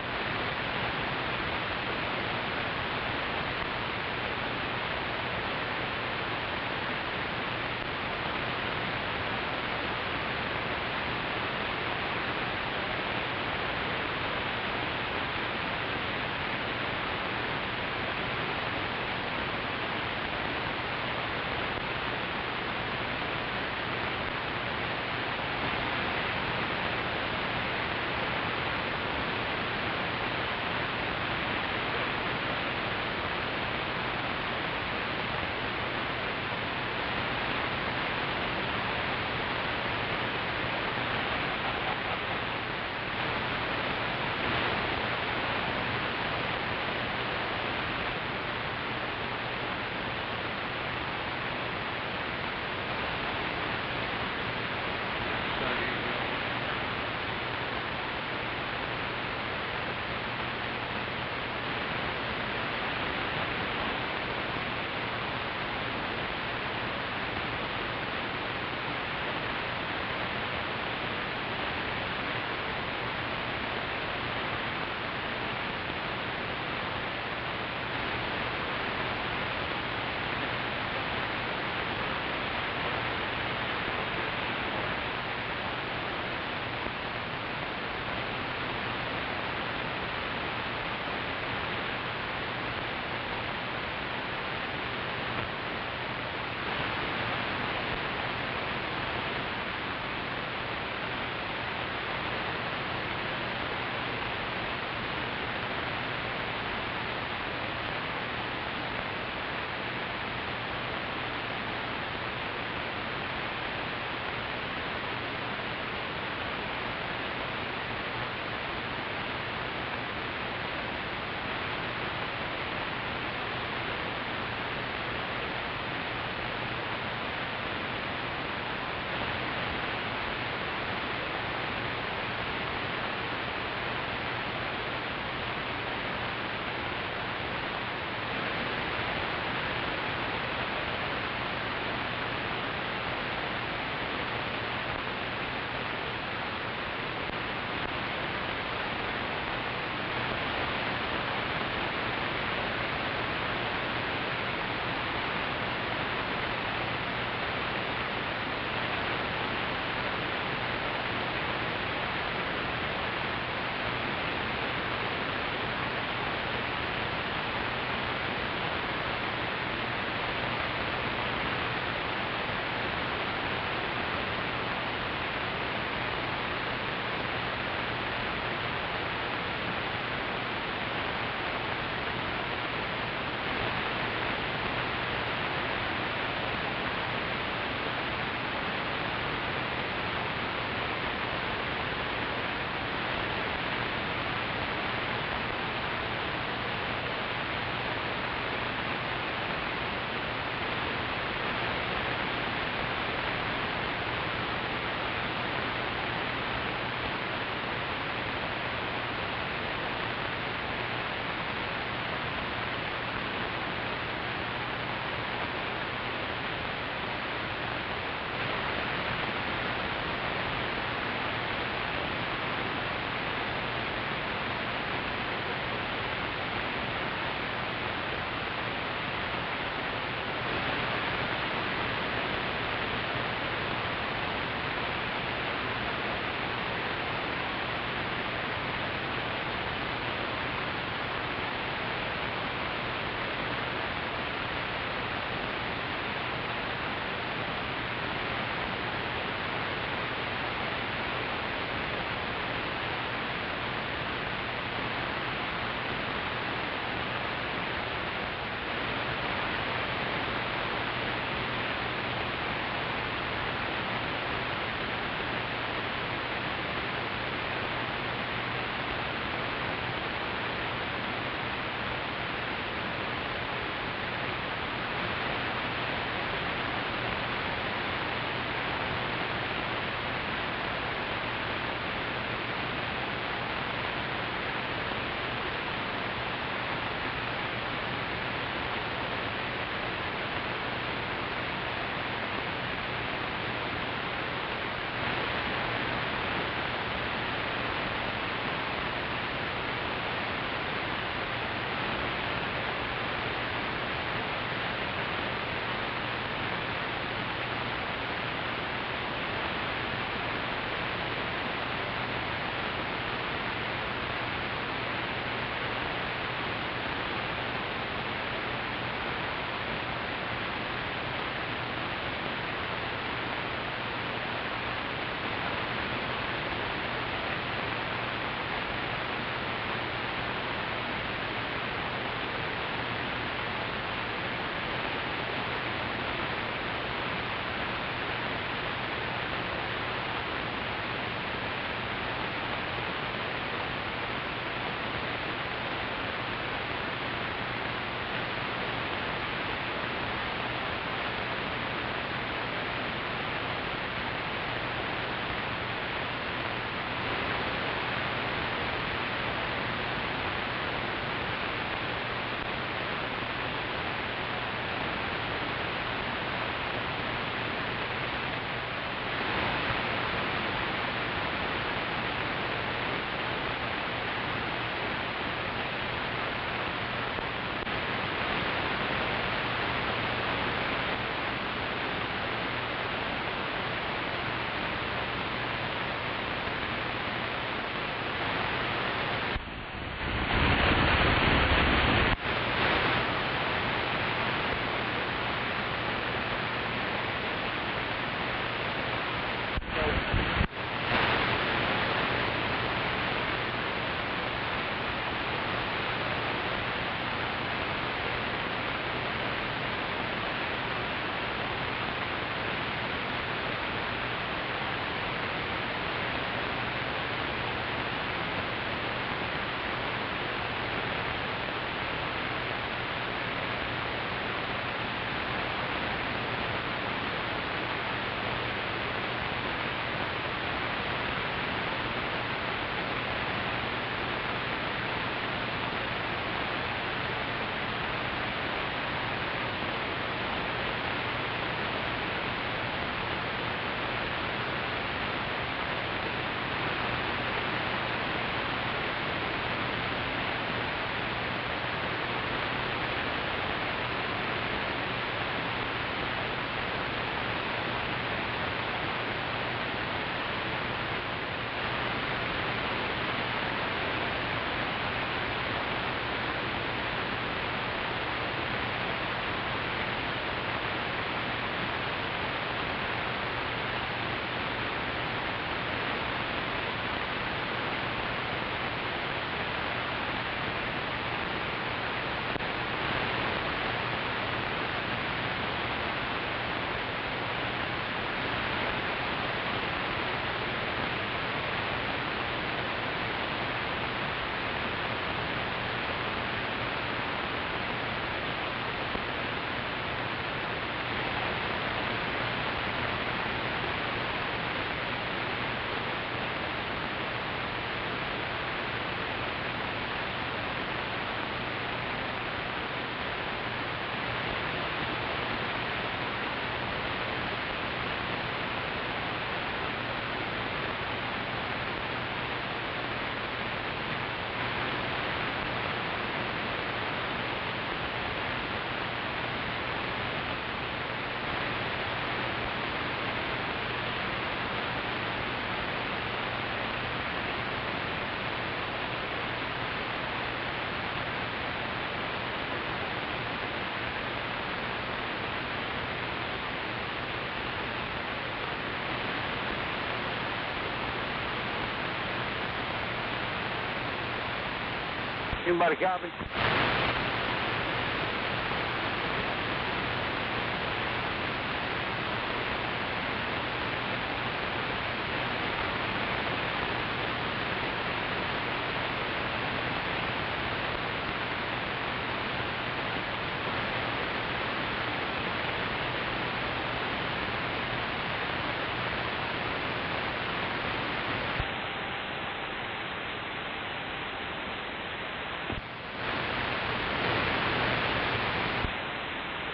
S15: Anybody copy?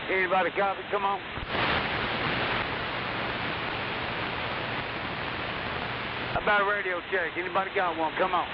S15: Anybody copy? Come on. How about a radio check? Anybody got one? Come on.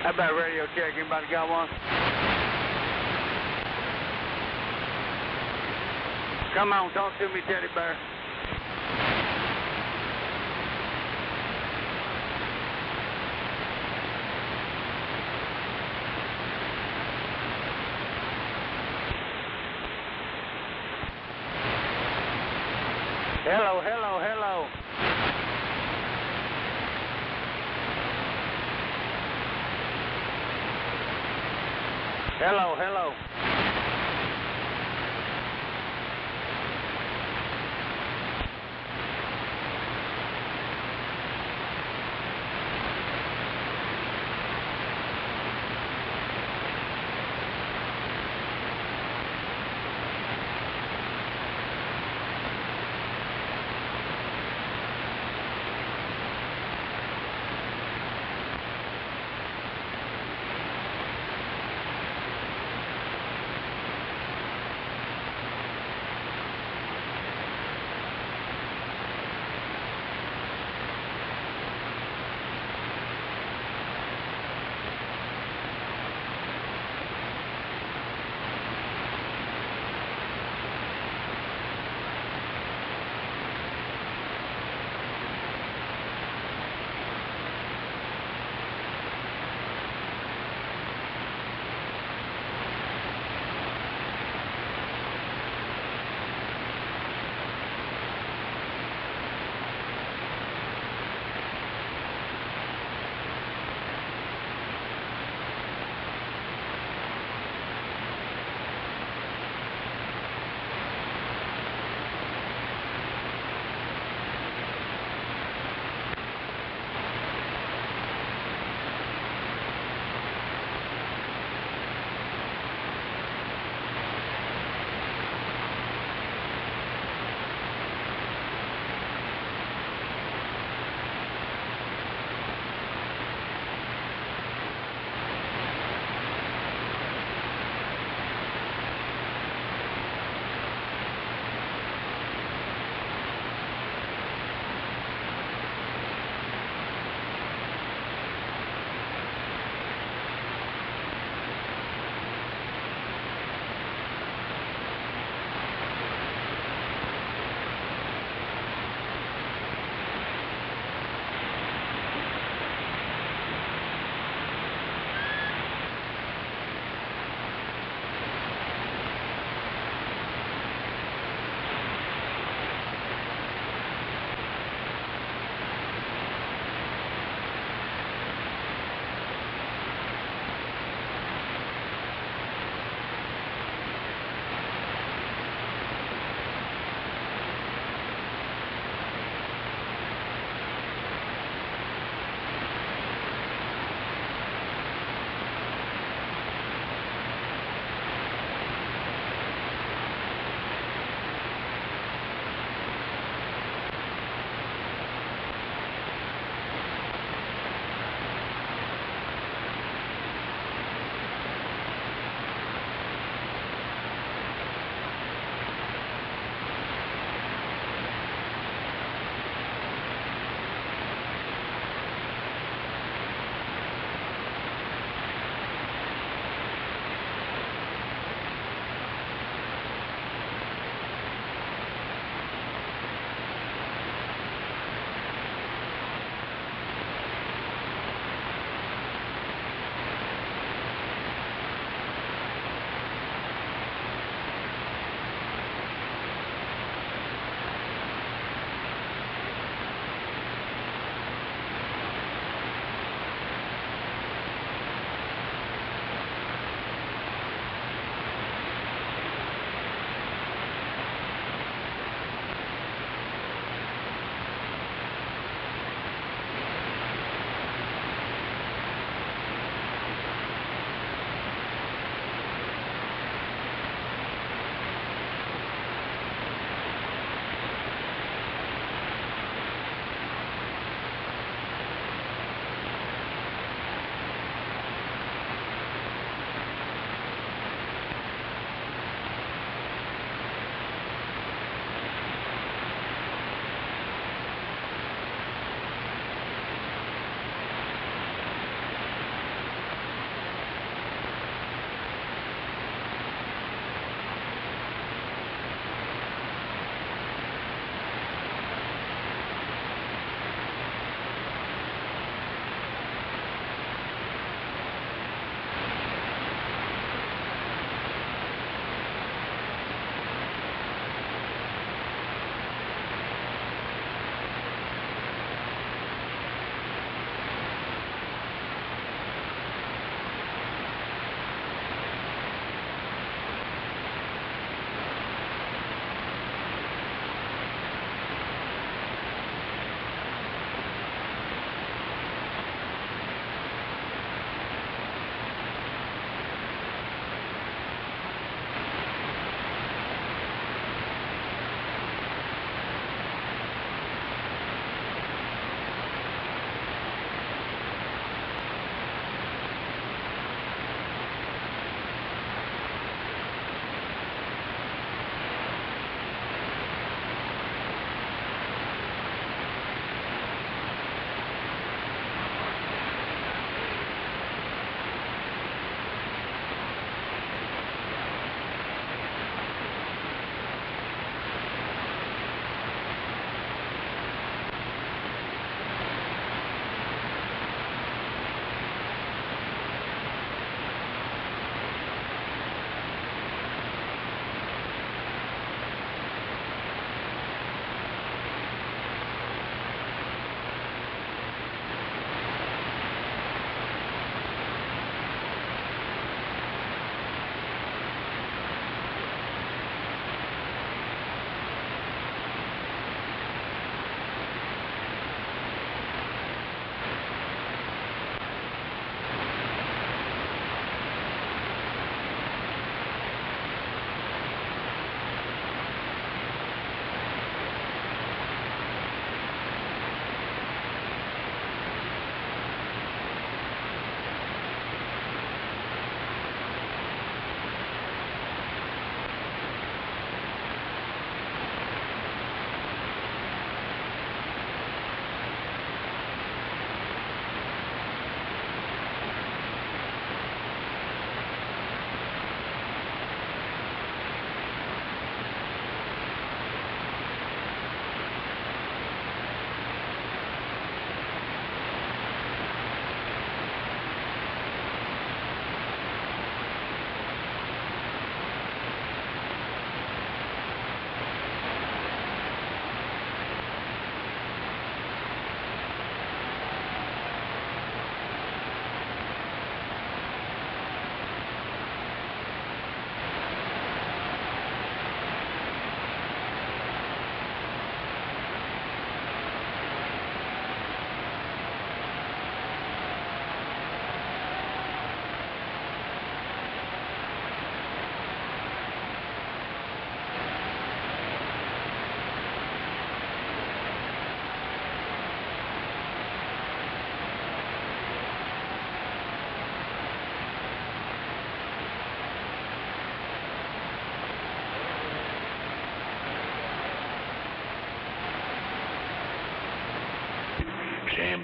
S15: How about radio check? Anybody got one? Come on, talk to me, Teddy Bear. Hello, hello, hello. Hello, hello.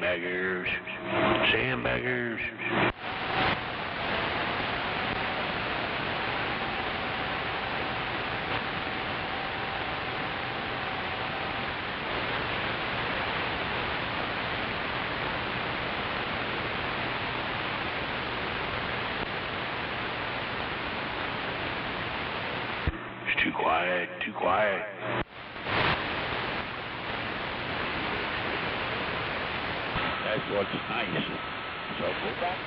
S14: Sandbaggers. Sandbaggers. It's too quiet, too quiet.
S9: That's what's nice. So go back.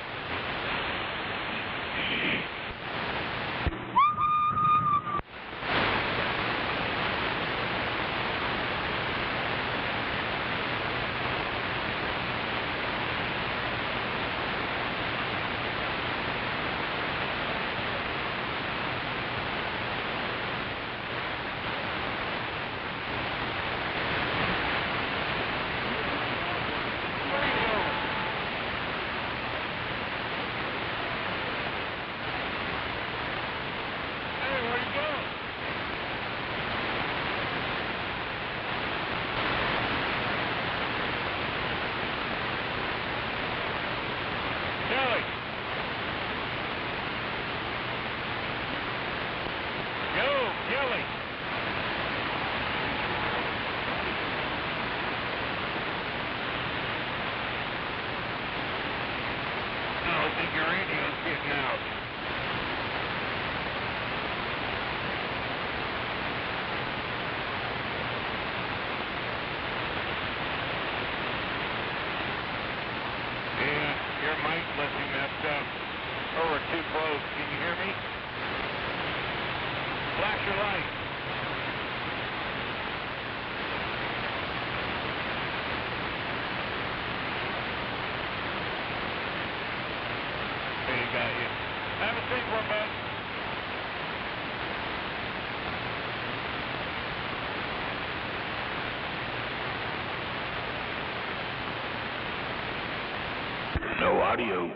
S14: No audio.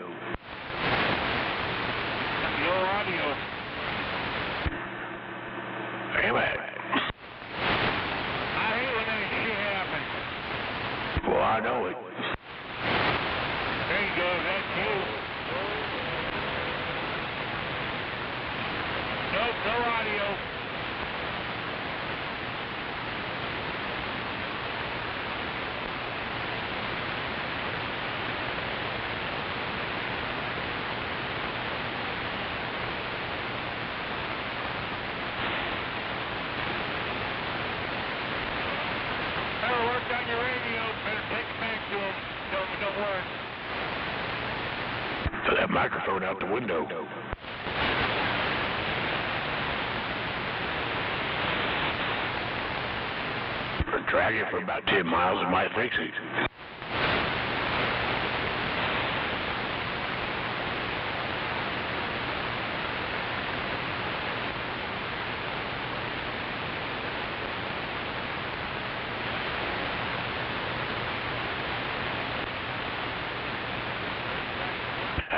S9: No audio.
S14: Damn it.
S9: I hate when that shit happens.
S14: Well, I know it.
S9: There you go, that's you. Nope, no audio. On your radio, better take it back to him. Tell him it don't work.
S14: Throw that microphone out the window. Or drag it for about 10 miles, it might fix it.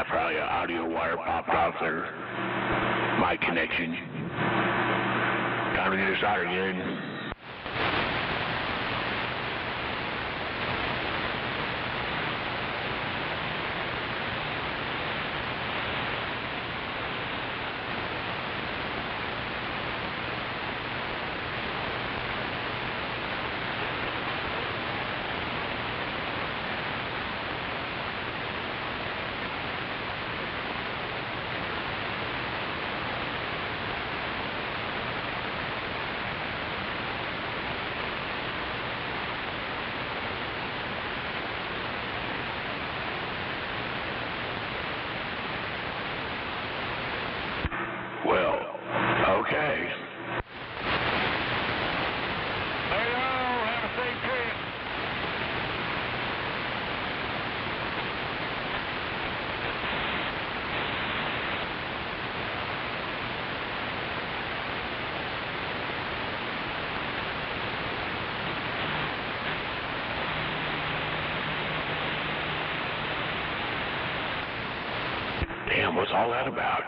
S14: Probably an audio wire popped off there. My connection. Time to get it started again. Well, okay.
S9: Hello, have a safe trip.
S14: Damn, what's all that about?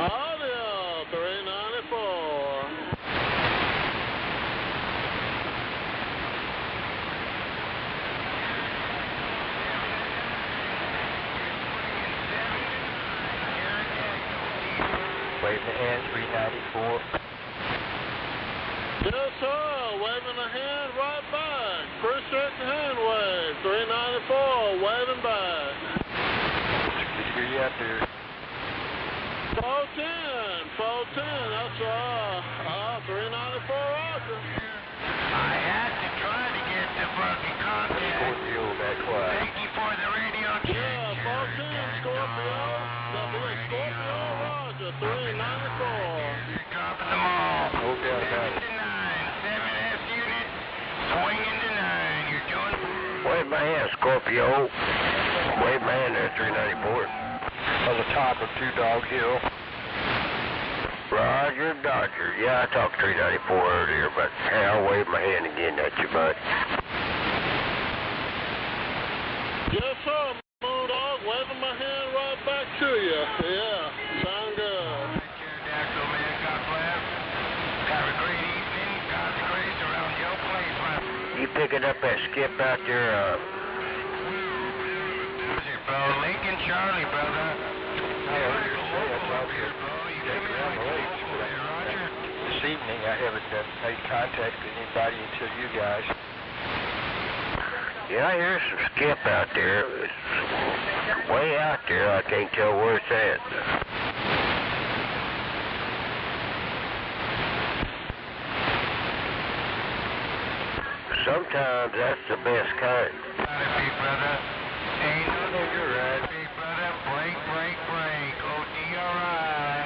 S16: Audio 394.
S12: Wave the hand, 394.
S16: Yes, sir. Waving a hand right back. Appreciate the hand wave. 394. Waving back.
S12: Good to hear you out there.
S16: 410. That's 394. Roger.
S2: I had to try to get the fucking contact.
S12: Scorpio, that quiet.
S2: Thank you for the radio check.
S16: Yeah, 410 Scorpio. Scorpio, Roger. 394.
S2: Dropping them all.
S12: No doubt about it.
S2: 7F unit, swinging to 9. You're doing...
S1: Wave my hand, Scorpio. Wave my hand there, 394.
S12: On the top of Two Dog Hill.
S1: Roger, Dodger. Yeah, I talked 394 earlier, but hey, I'll wave my hand again at you, bud.
S16: Yes, sir. Moondog, waving my hand right back to you. Yeah, sound good.
S2: Pterodactyl, man. God bless. Have a great evening. God's grace around your place, man.
S1: You picking up that skip out there,
S2: Bro, Lincoln Charlie, brother.
S12: This evening, I haven't made contact with anybody until you guys.
S1: Yeah, I hear some skip out there. It's way out there. I can't tell where it's at. Sometimes that's the best kind.
S2: Big brother. Ain't no, you're right. Big brother, break. O-D-R-I.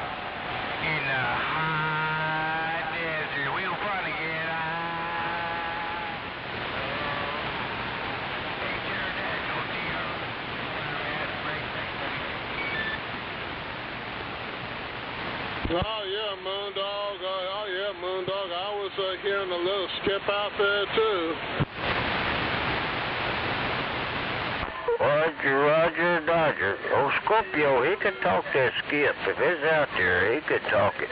S2: In the high desert. We'll probably get high. Hey, Pterodactyl,
S16: Oh, yeah, Moondog. Moondog. I was hearing a little skip out there, too.
S1: Roger, Dodger. Oh, Scorpio, he could talk that skip. If it's out there, he could talk it.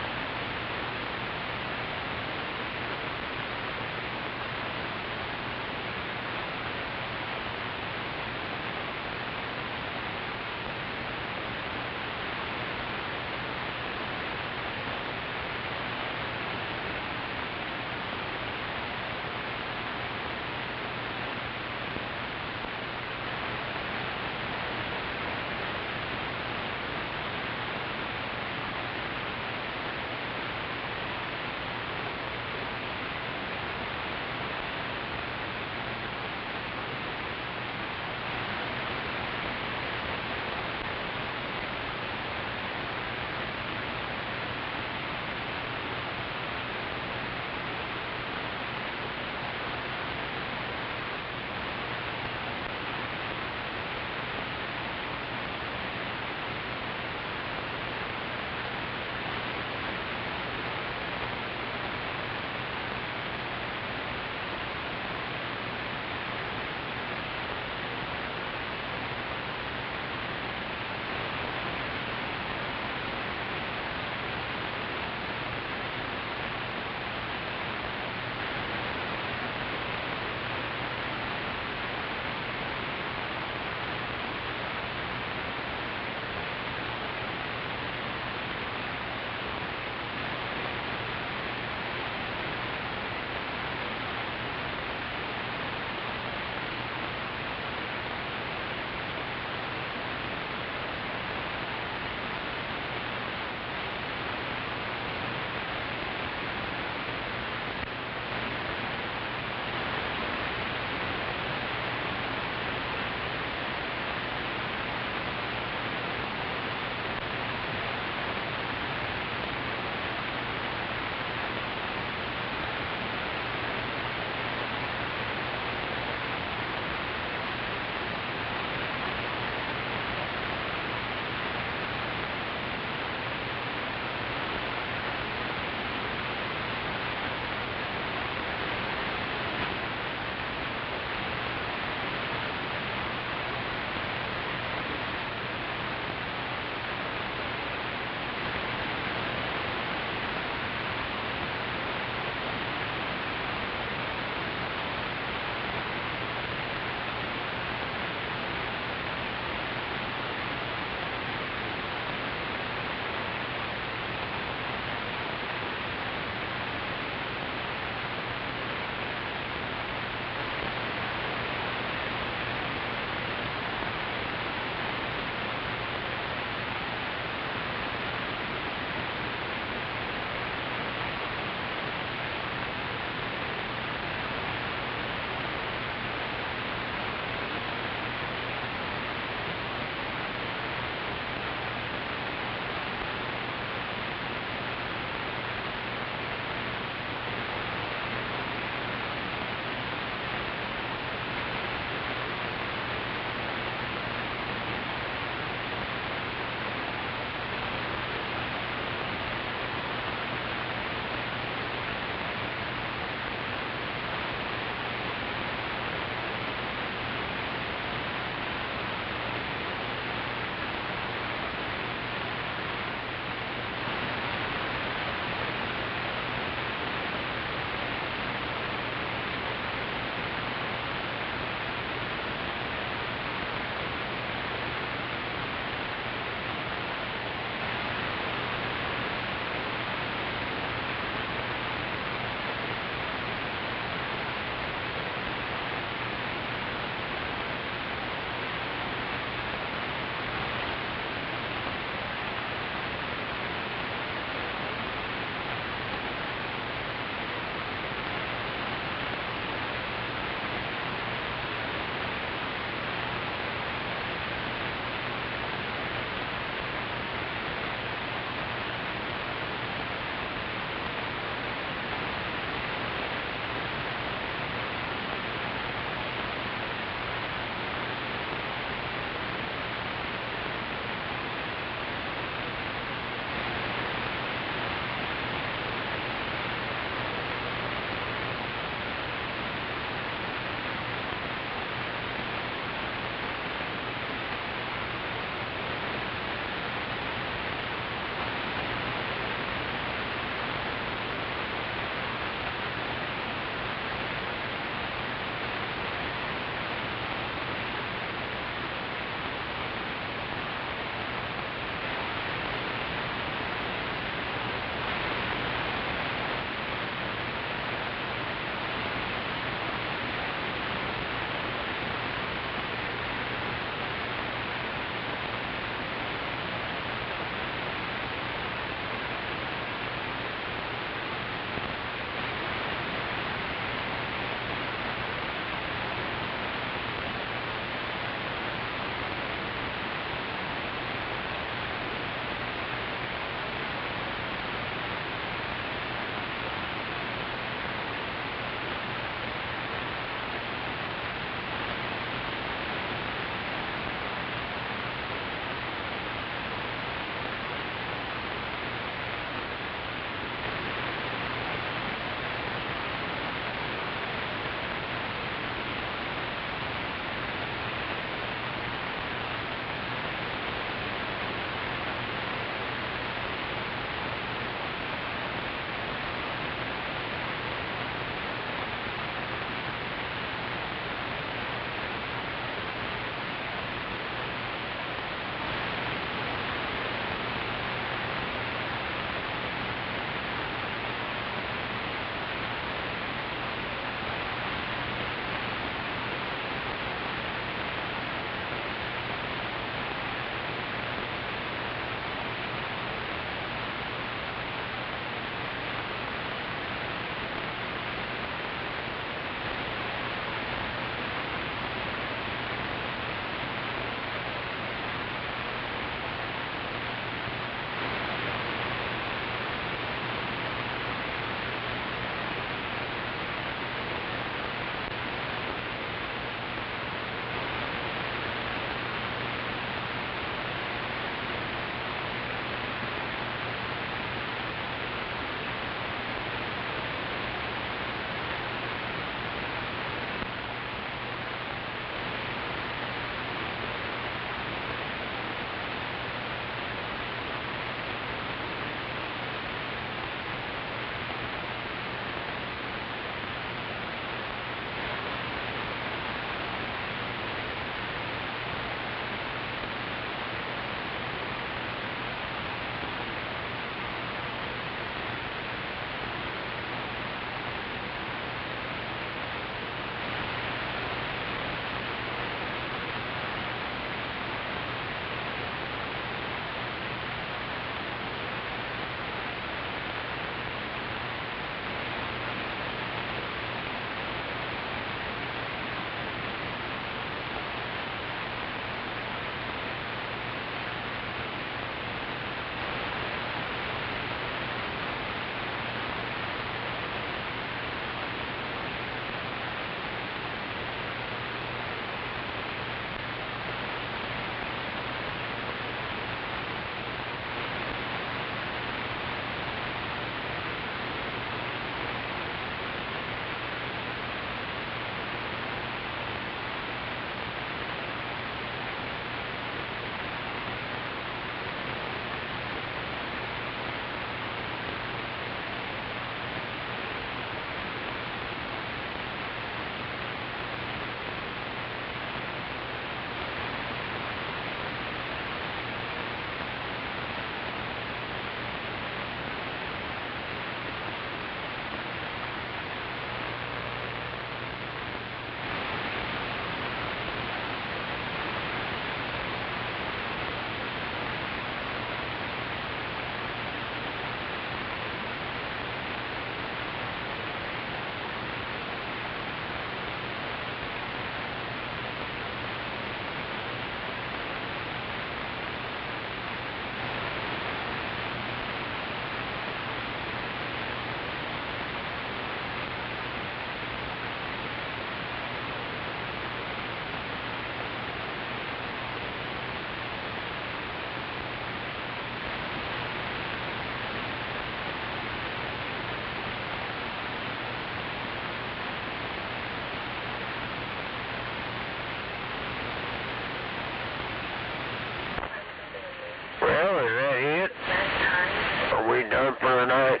S1: done for the night?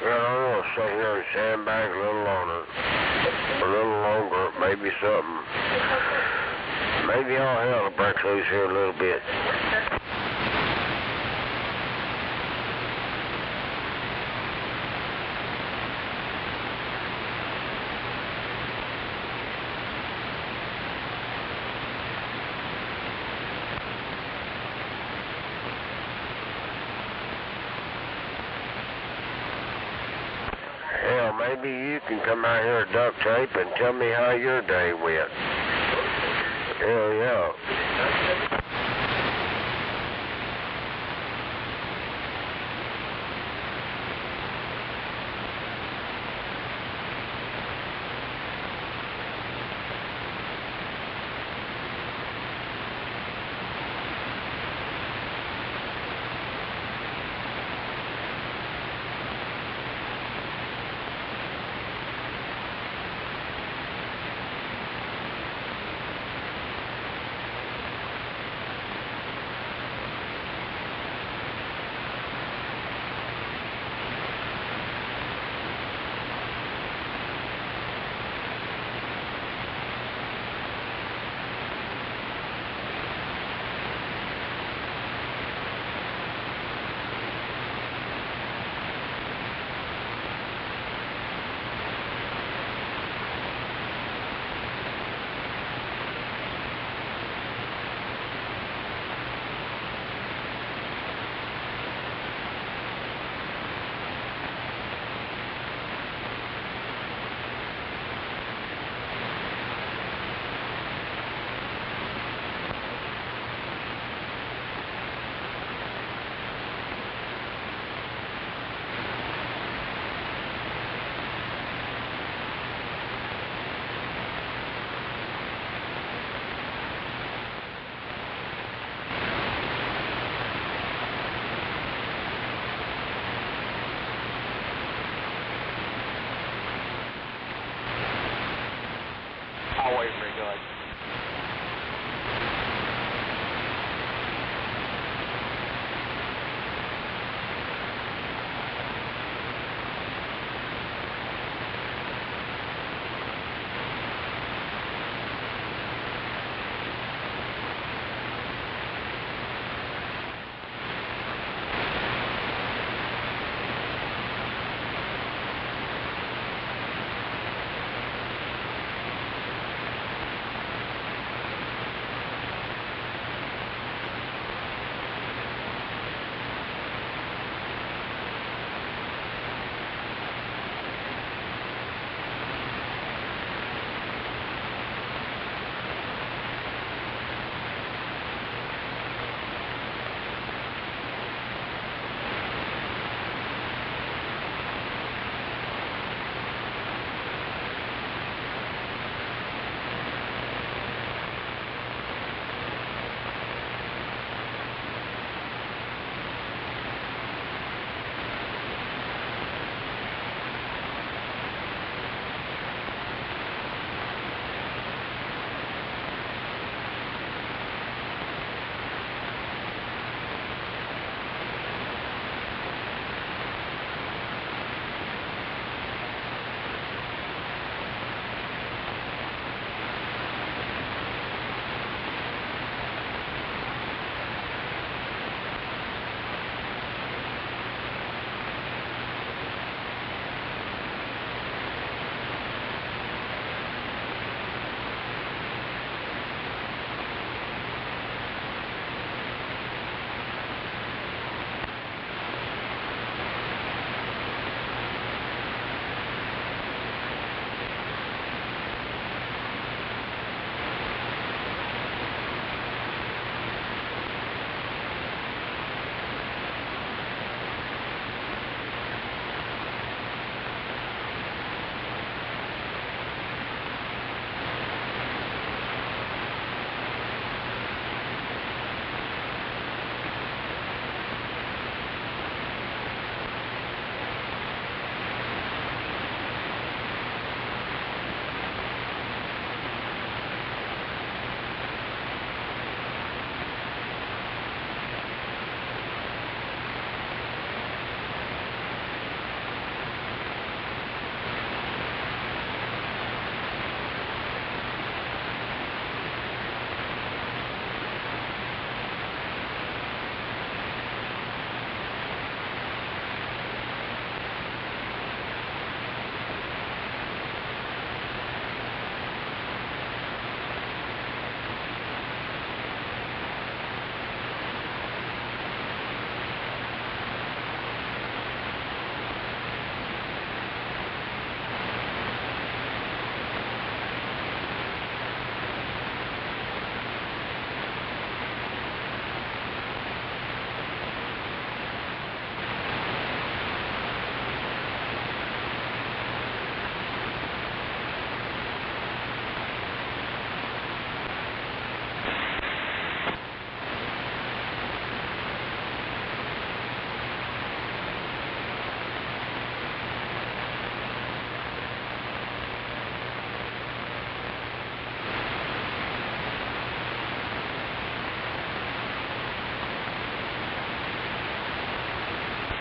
S1: Well, I'm going to sit here and sandbag a little longer, maybe something. Maybe all hell will break loose here a little bit. Hell, maybe you can come out here at duct tape and tell me how your day went. Hell yeah.
S15: I'll wait for it, good.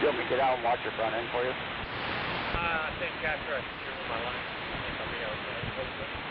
S19: you want me to get out and watch your front end for you?
S12: I think after I secure my line, I think I'll be okay. Hopefully.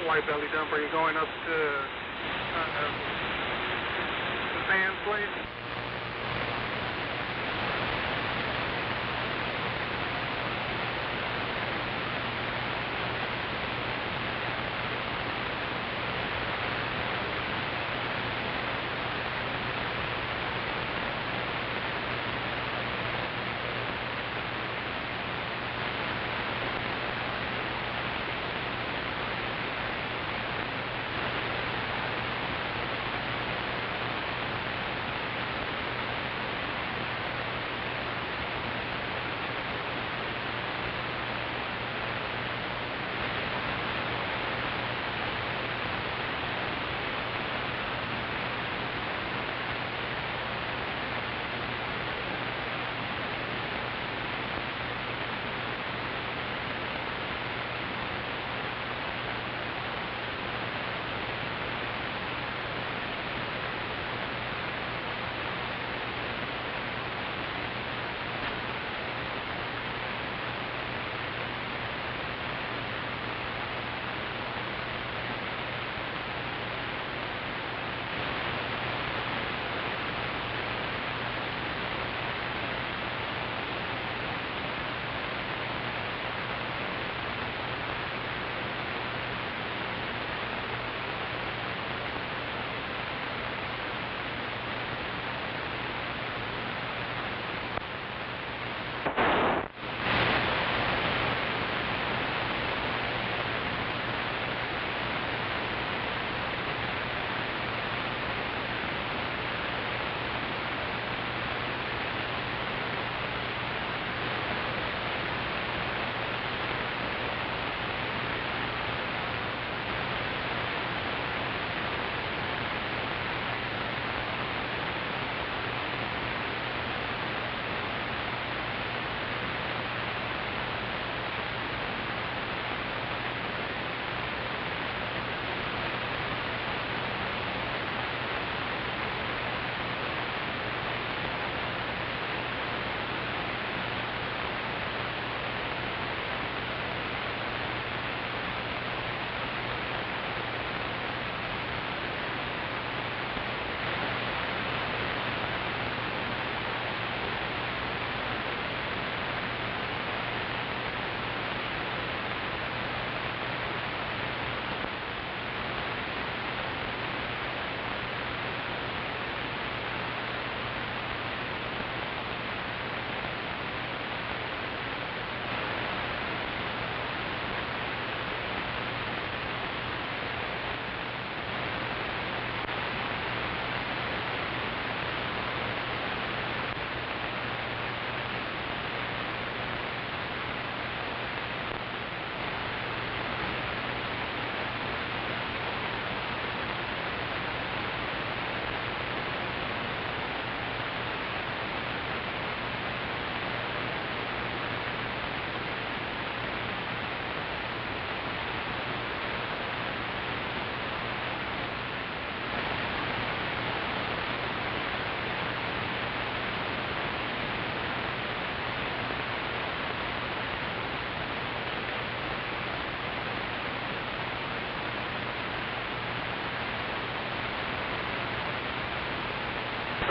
S16: White Belly Dumper, you're going up to the Sands place?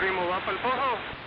S16: Primo, ¿va para el pozo?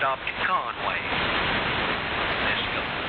S20: adopted Conway. Let's go.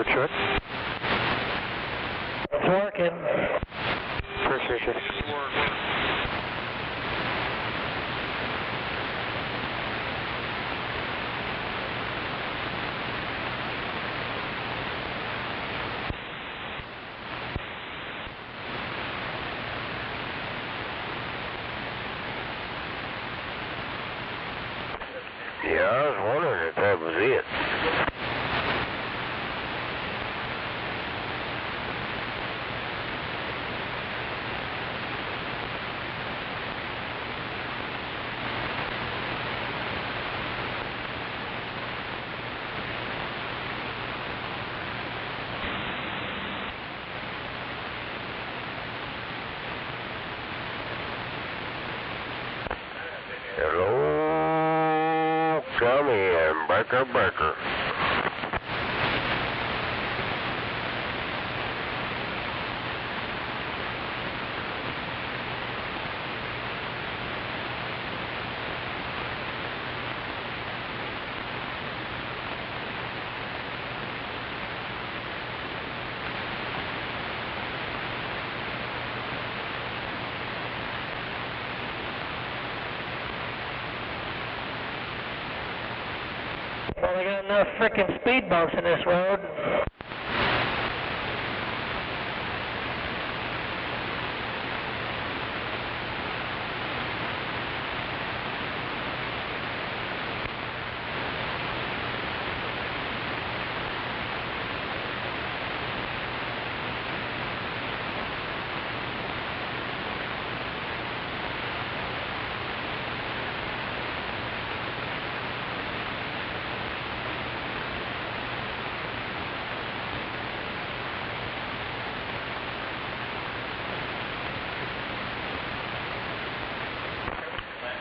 S21: your check.
S22: It's working.
S21: Appreciate you.
S1: Yeah, I was wondering if that was it. Hello, come in, breaker, breaker.
S22: Well, they got enough frickin' speed bumps in this road.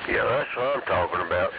S1: Yeah, that's what I'm talking about.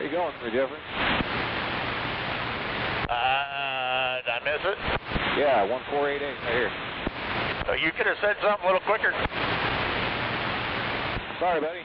S3: Where you going, Jeffrey?
S8: Did I miss it?
S3: Yeah, 1488 right here.
S8: So you could have said something a little quicker.
S3: Sorry, buddy.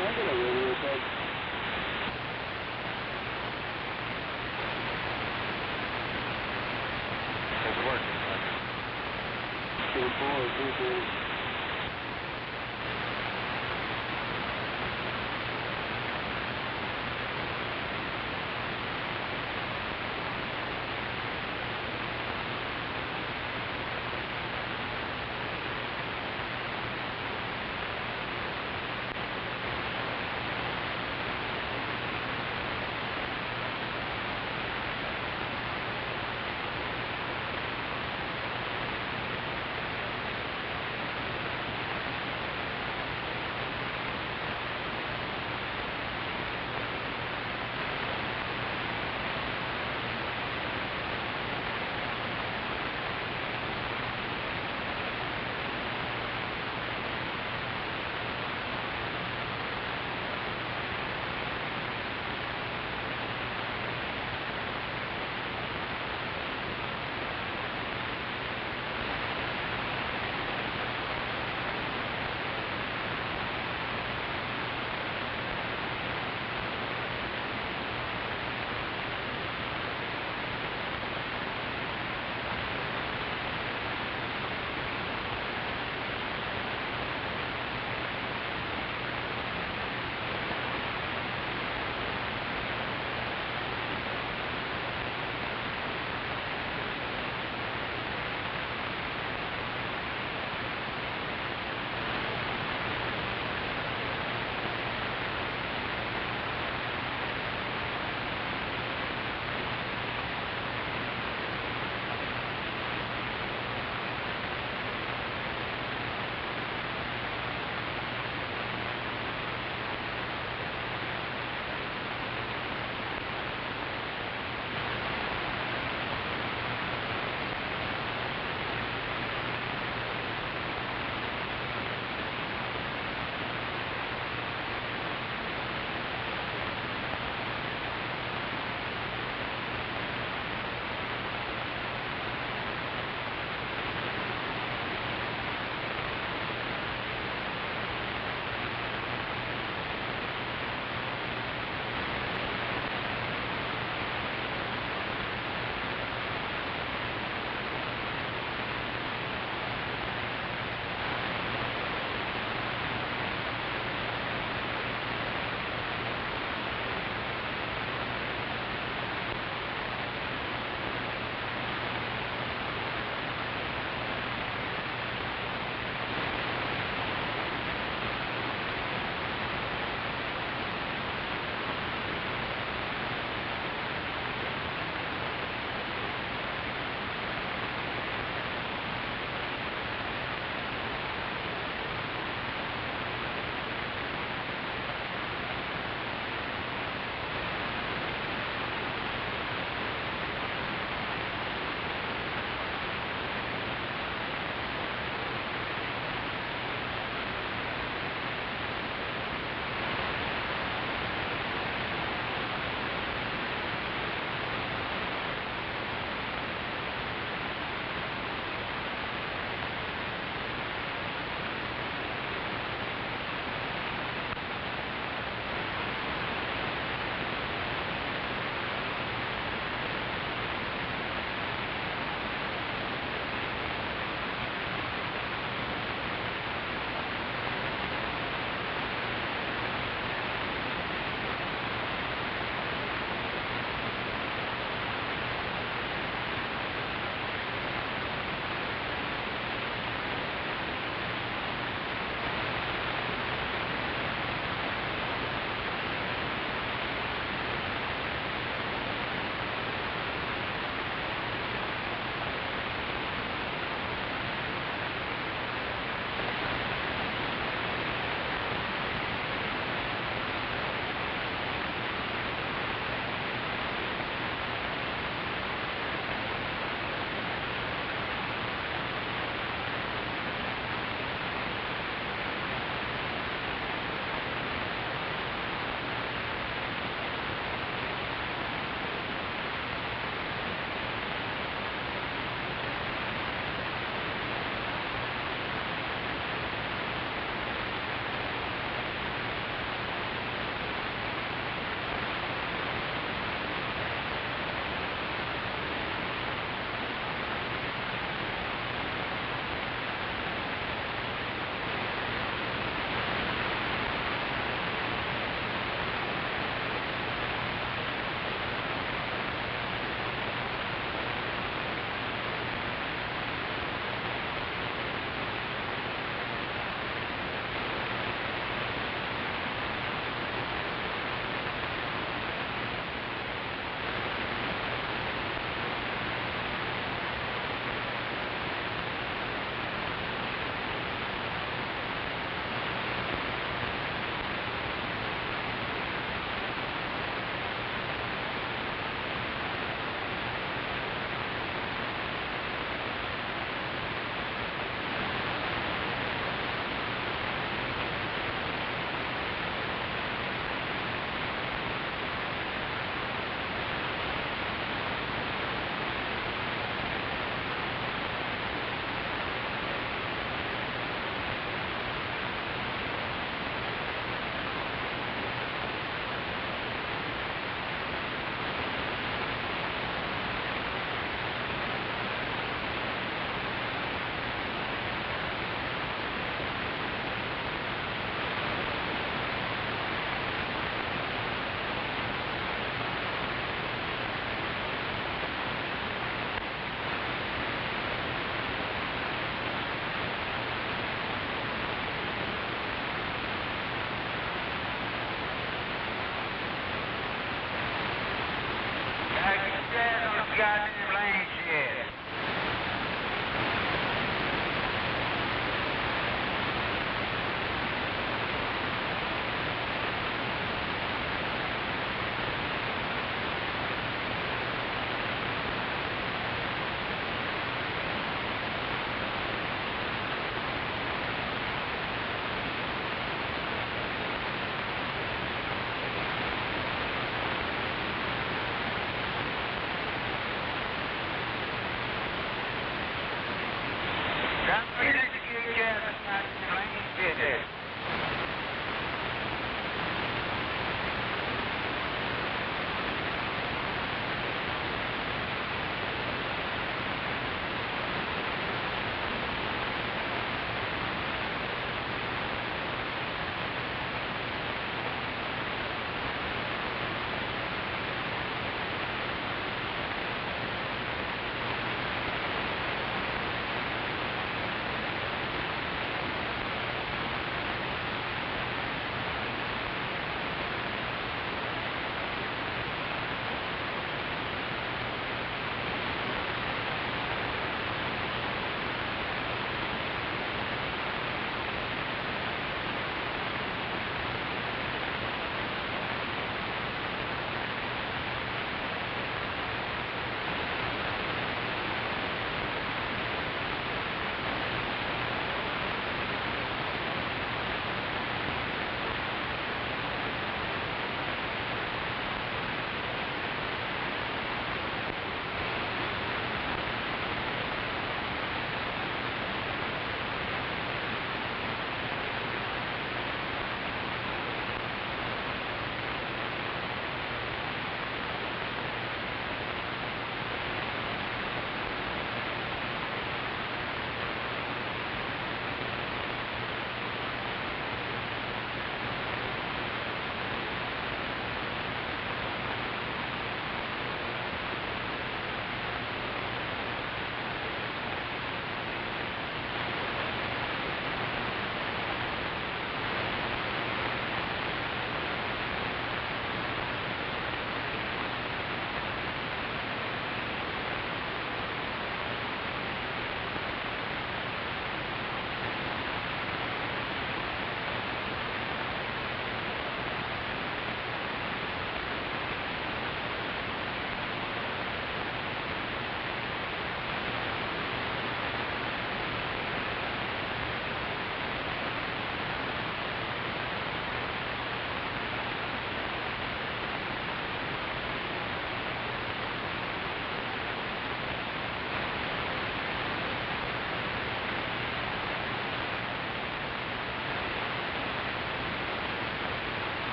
S3: It's working.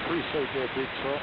S3: appreciate that, big truck.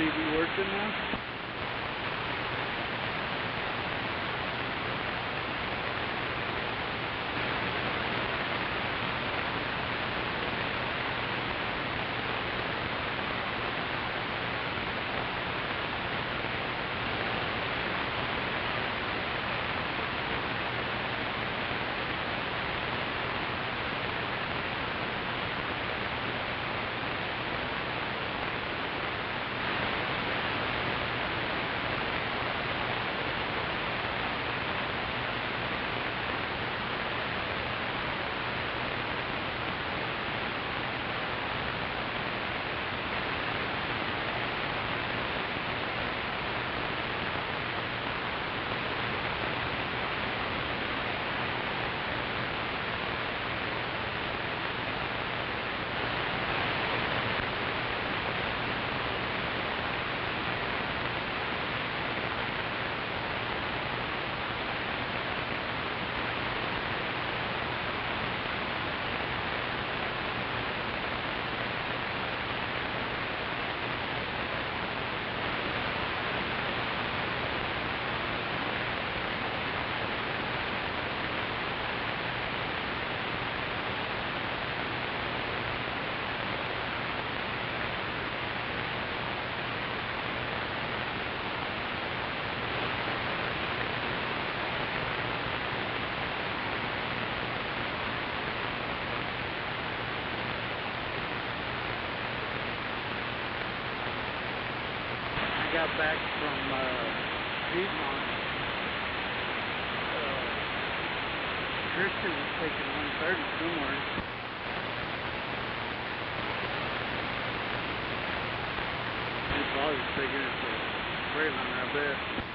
S11: TV working now? Got back from Piedmont. Christian was taking 130 somewhere. He probably was taking it to Freightliner, I bet.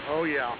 S11: Oh, yeah.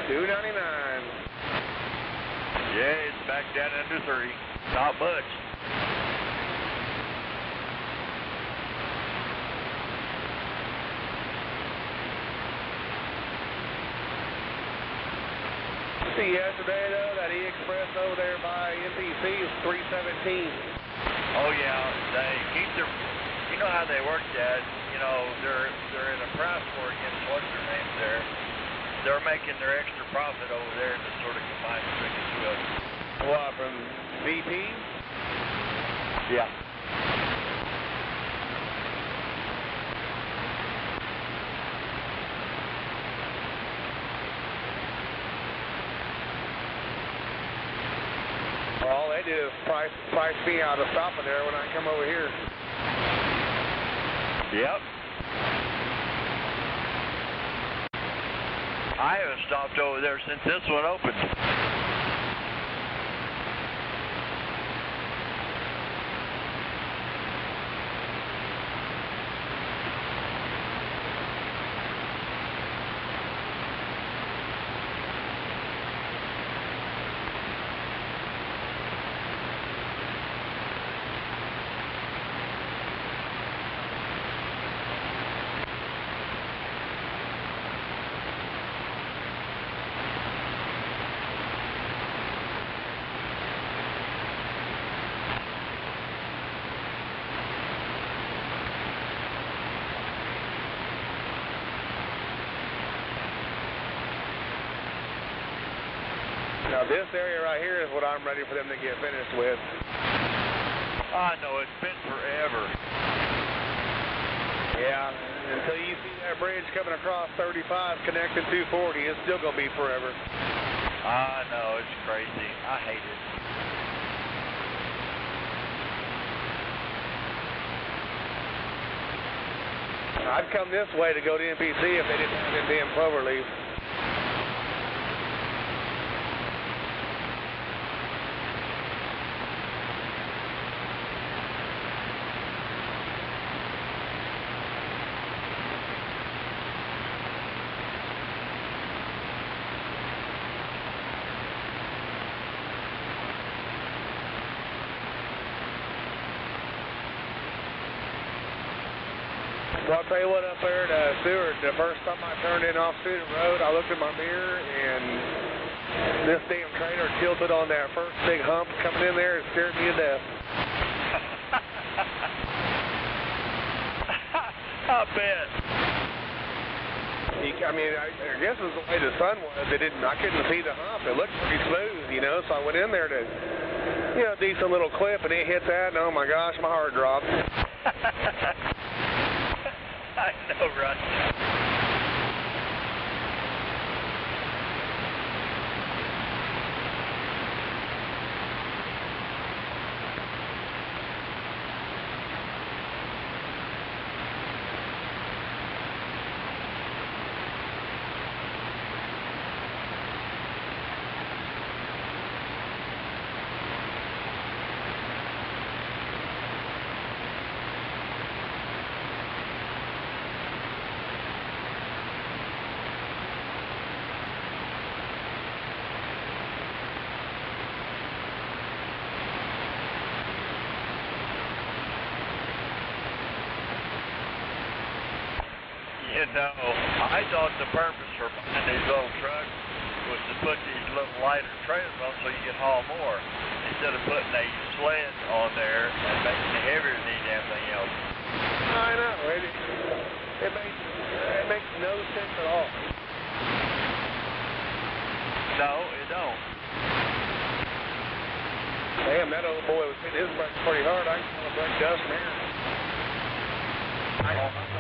S7: 299.
S8: Yeah, it's back down under 3. Not much.
S7: See, yesterday, though, that E-Express over there by NPC is 317.
S8: Oh, yeah, they keep their, you know how they work that, you know, they're in a price war against what's their name there. They're making their extra profit over there to sort of combine the tickets with.
S7: What, from VP?
S8: Yeah.
S7: All they do is price me out of stopping there when I come over here.
S8: Yep. I haven't stopped over there since this one opened.
S7: Now this area right here is what I'm ready for them to get finished with.
S8: I know, it's been forever.
S7: Yeah, until you see that bridge coming across 35 connecting 240, it's still going to be forever.
S8: I know, it's crazy. I hate it.
S7: I'd come this way to go to NPC if they didn't have them damn clover leaves. Well, I'll tell you what, up there at Seward, the first time I turned in off Student Road, I looked in my mirror, and this damn trailer tilted on that first big hump coming in there and scared me to death.
S8: I bet.
S7: I mean, I guess it was the way the sun was. I couldn't see the hump. It looked pretty smooth, you know, so I went in there to, you know, decent little clip, and it hit that, and oh my gosh, my heart dropped.
S8: I know, right? You know, I thought the purpose for buying these little trucks was to put these little lighter trailers on so you could haul more, instead of putting a sled on there and making it heavier than anything else.
S7: I know. It makes no sense at all.
S8: No, it don't.
S7: Damn, that old boy was hitting his brakes pretty hard. I can smell brake dust from here.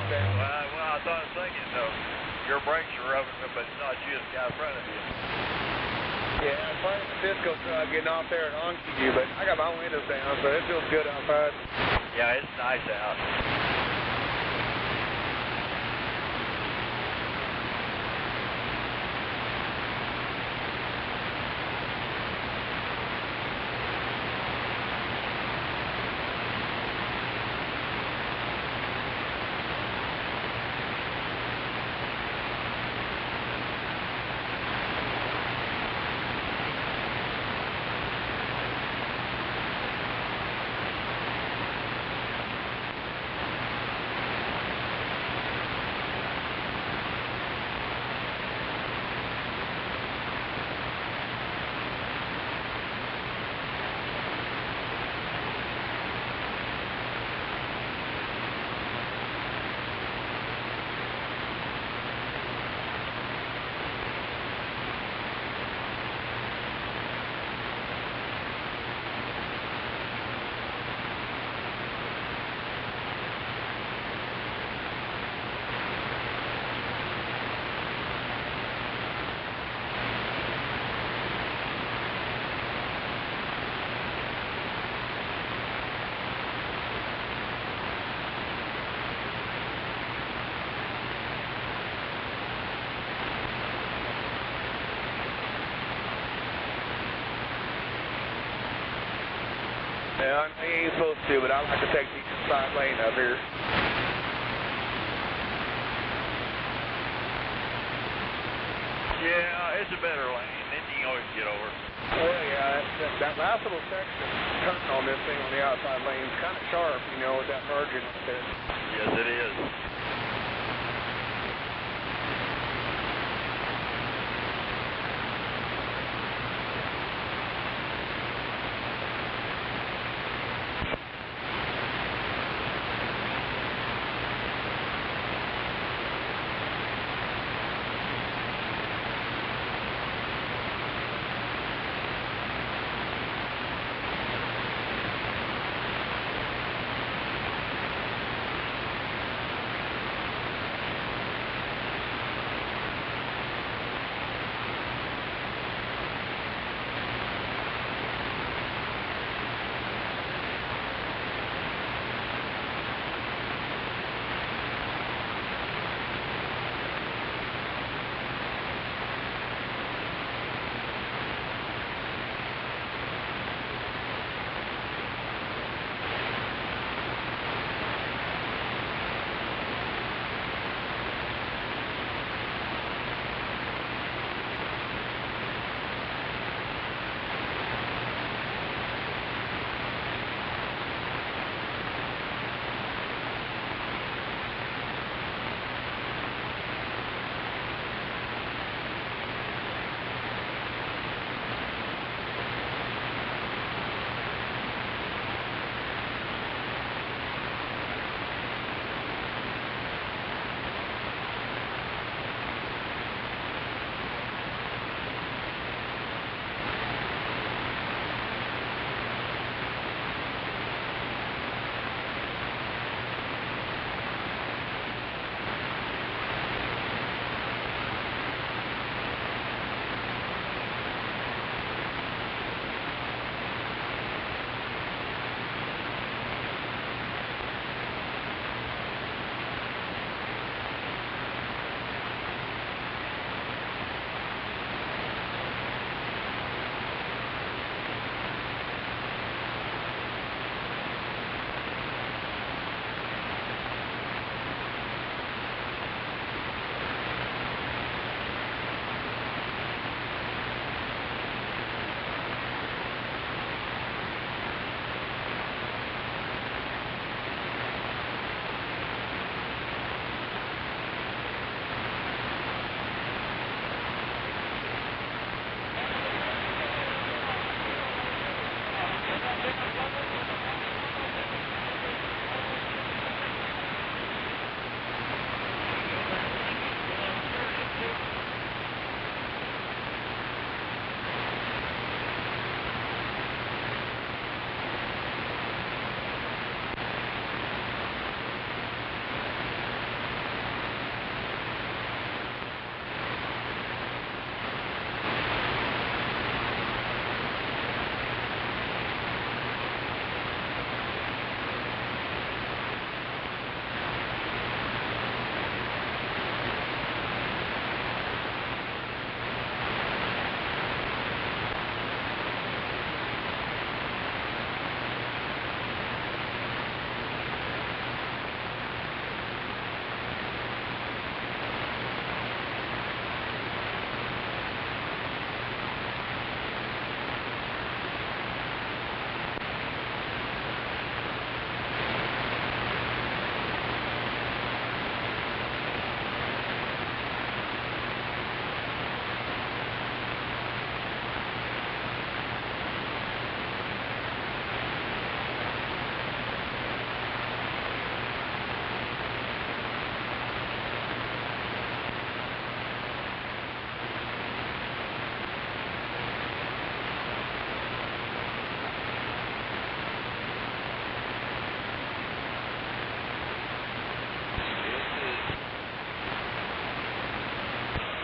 S8: Well, I thought I was thinking, though, your brakes are rubbing, but it's not you, it's the guy in front of you.
S7: Yeah, it's probably the Cisco truck getting off there at Onkey, but I got my windows down, so it feels good outside.
S8: Yeah, it's nice out.
S7: Yeah, he ain't supposed to, but I like to take the inside lane up here.
S8: Yeah, it's a better lane. Then you can always get over.
S7: Well, yeah, that last little section turn on this thing on the outside lane is kind of sharp, you know, with that margin up there.
S8: Yes, it is.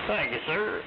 S12: Thank you, sir.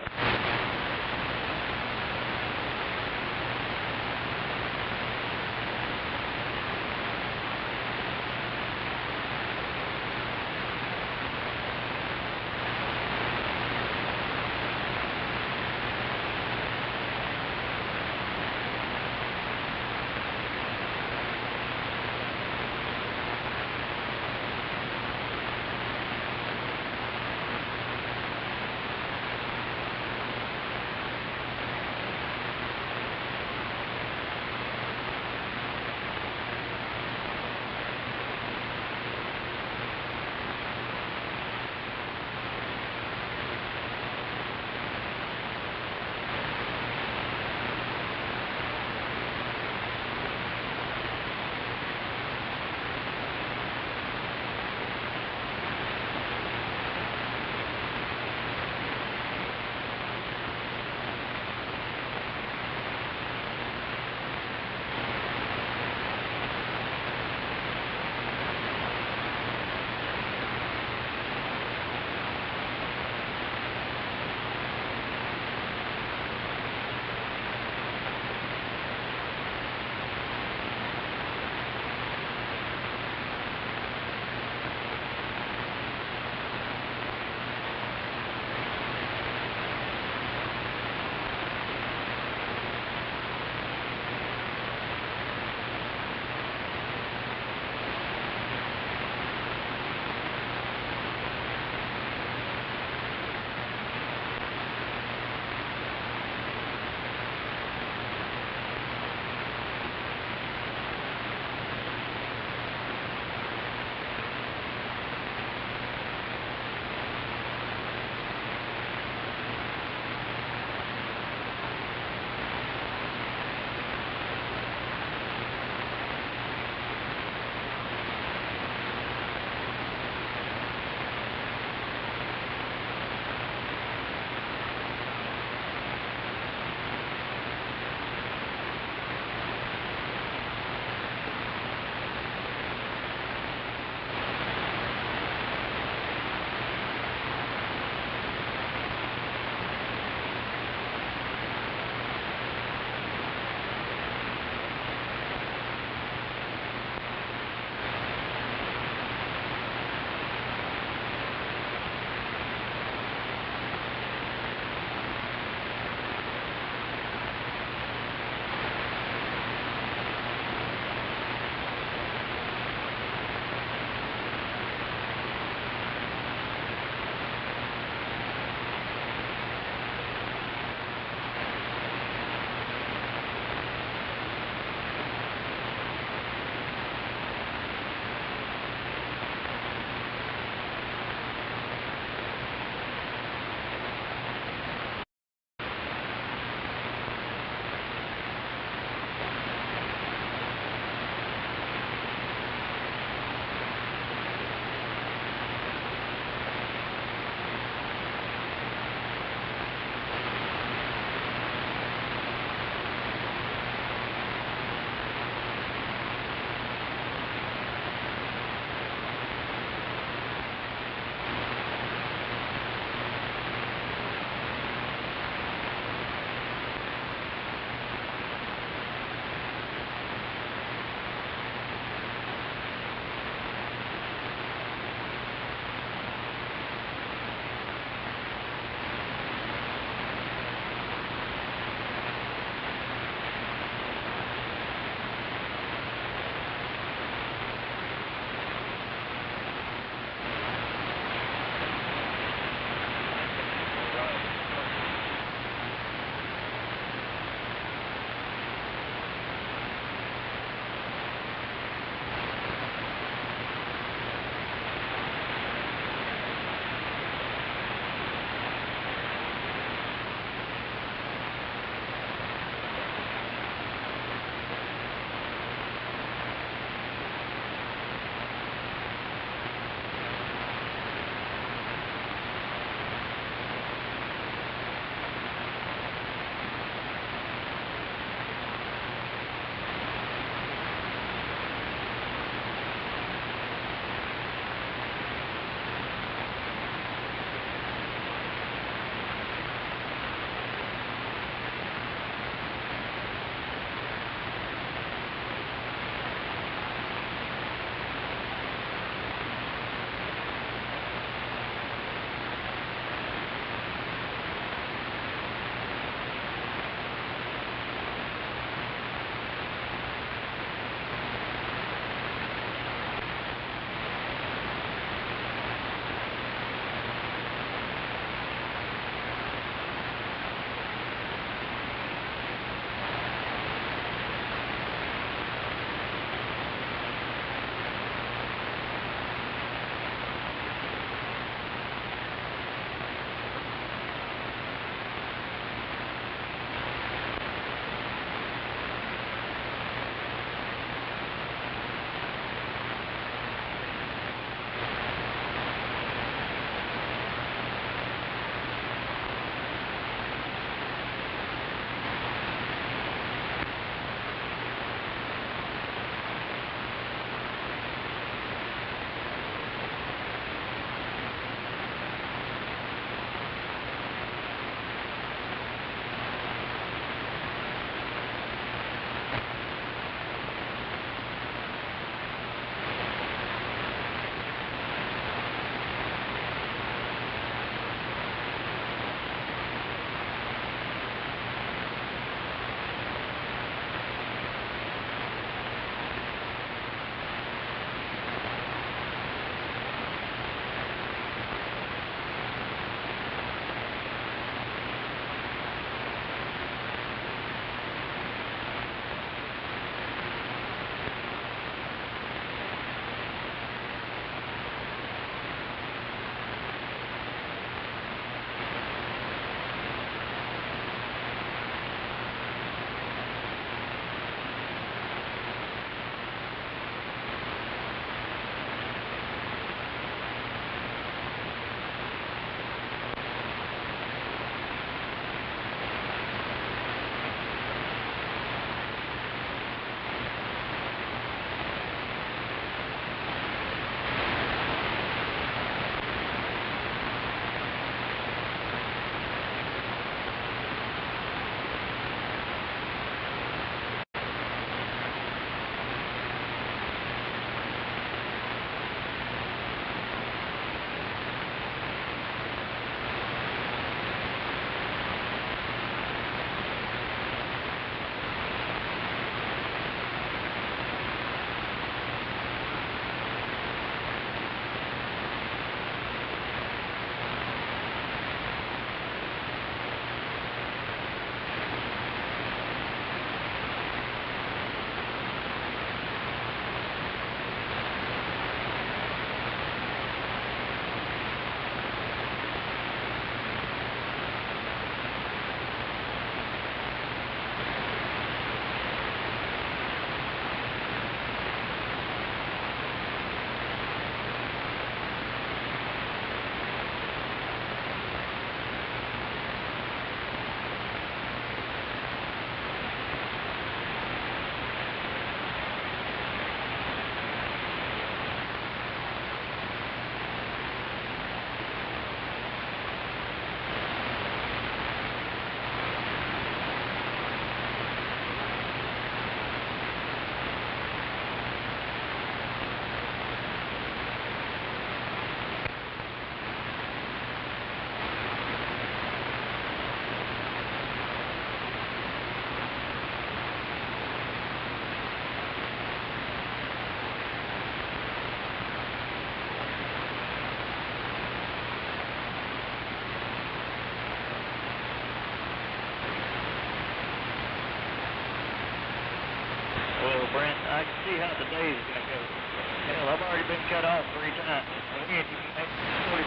S12: Brent. I can see how the day is going to go. Hell, I've already been cut off 3 times. And we ain't even made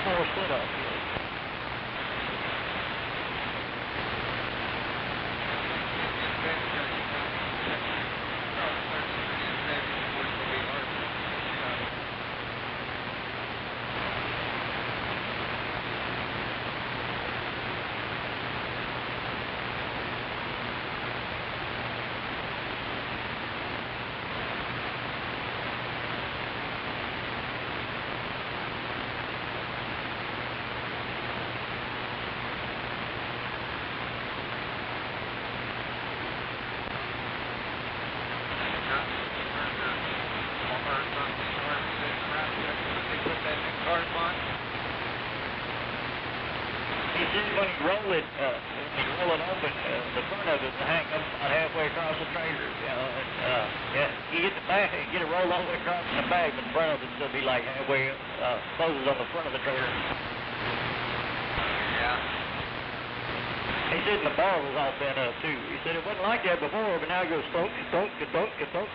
S12: 44 sit-ups yet. He said when you roll it open, the front of it will hang up about halfway across the trailer. You know, and you get the back, you get it rolled all the way across in the back, but the front of it still be like halfway closes on the front of the trailer.
S20: Yeah.
S12: He said the bar was all bent up too. He said it wasn't like that before, but now it goes thunk, thunk, thunk, thunk.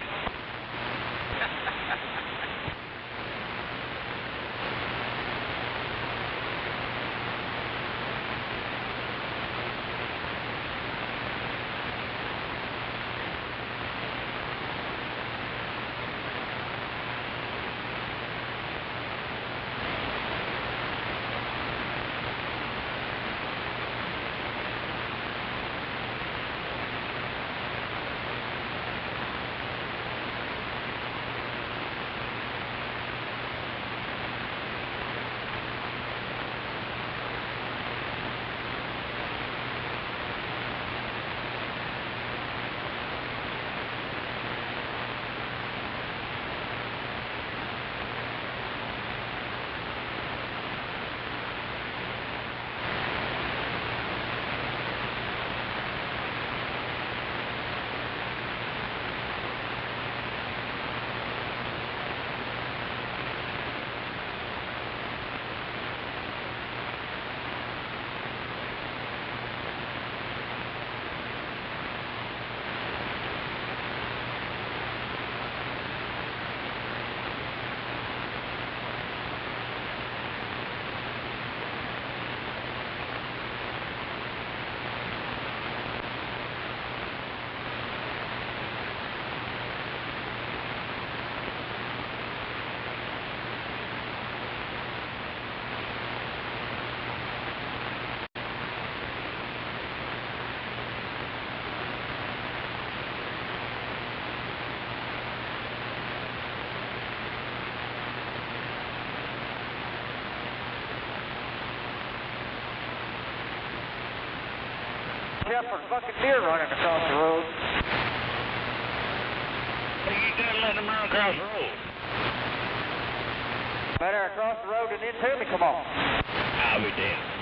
S20: Jeff, for fucking deer running across the road.
S12: What are you doing letting them run across the road?
S20: Better across the road and into me, come on.
S12: I'll be damned.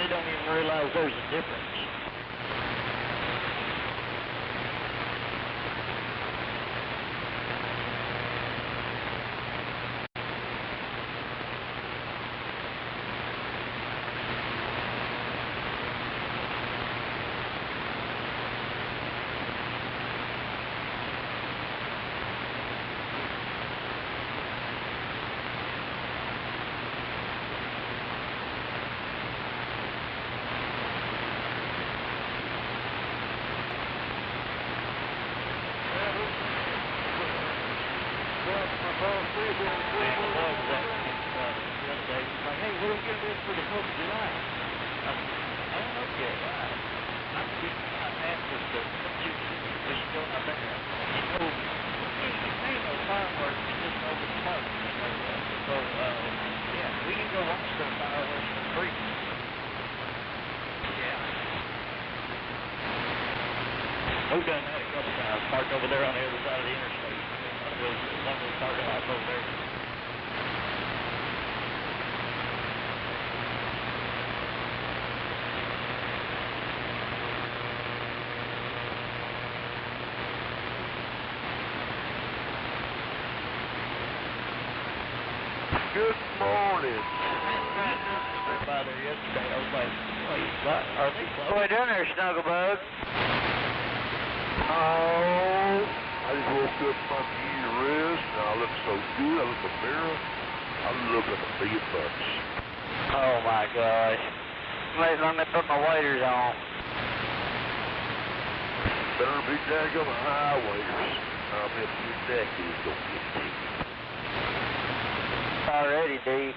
S9: they don't even realize there's a difference. We've done that a couple times, parked over there on the other side of the interstate. One of those parking lots over there.
S15: Good morning.
S9: By there yesterday, I was like, what? Are they closed?
S22: What you doing there, Snugglebug?
S15: Oh, I just woke up from my rest, and I look so good. I look in the mirror. I look like $1,000,000.
S22: Oh my gosh. Wait, let me put my waders on.
S15: Better be daggum high waders. I'm if your neck is gonna get deep.
S22: It's already deep.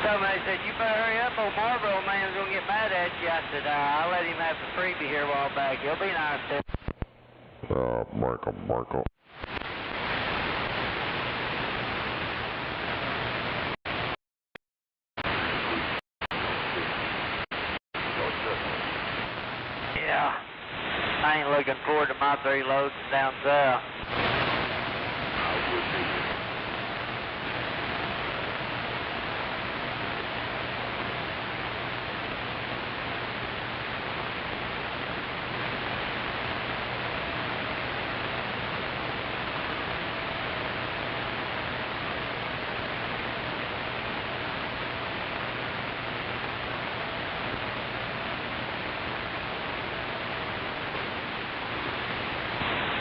S22: Somebody said, you better hurry up, old Marlboro man's going to get mad at you. I said, I let him have the freebie here a while back. He'll be nice to
S15: Michael.
S22: Yeah. I ain't looking forward to my 3 loads down south.
S15: I would be.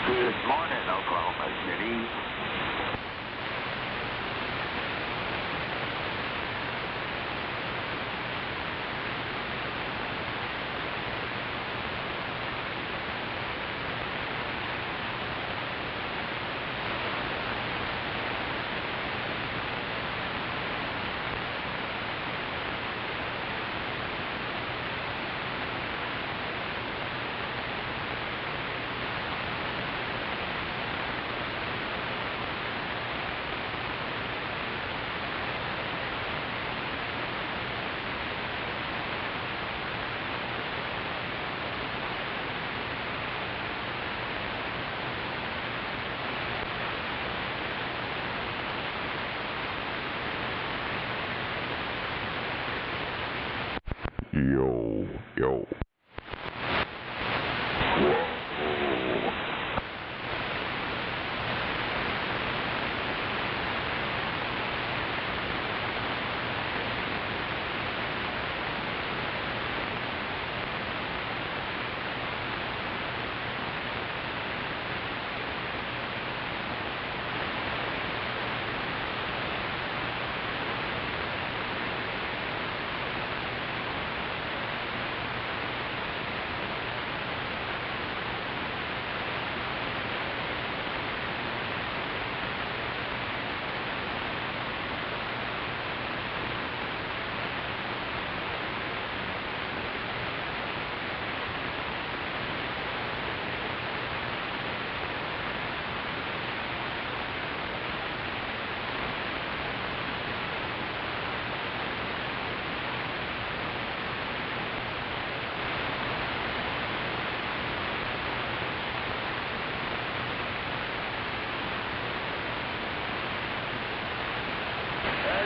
S5: Good morning, Oklahoma City.
S15: Yo.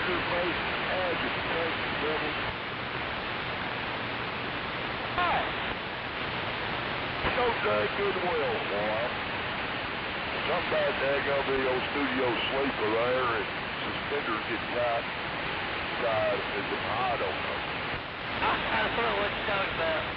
S15: your face. Just take the devil.
S2: Hi.
S15: So dang good well, boy. Something bad there gonna be old studio sleeper there and suspenders get tight. Tied as if I don't know.
S2: I don't know what you're talking about.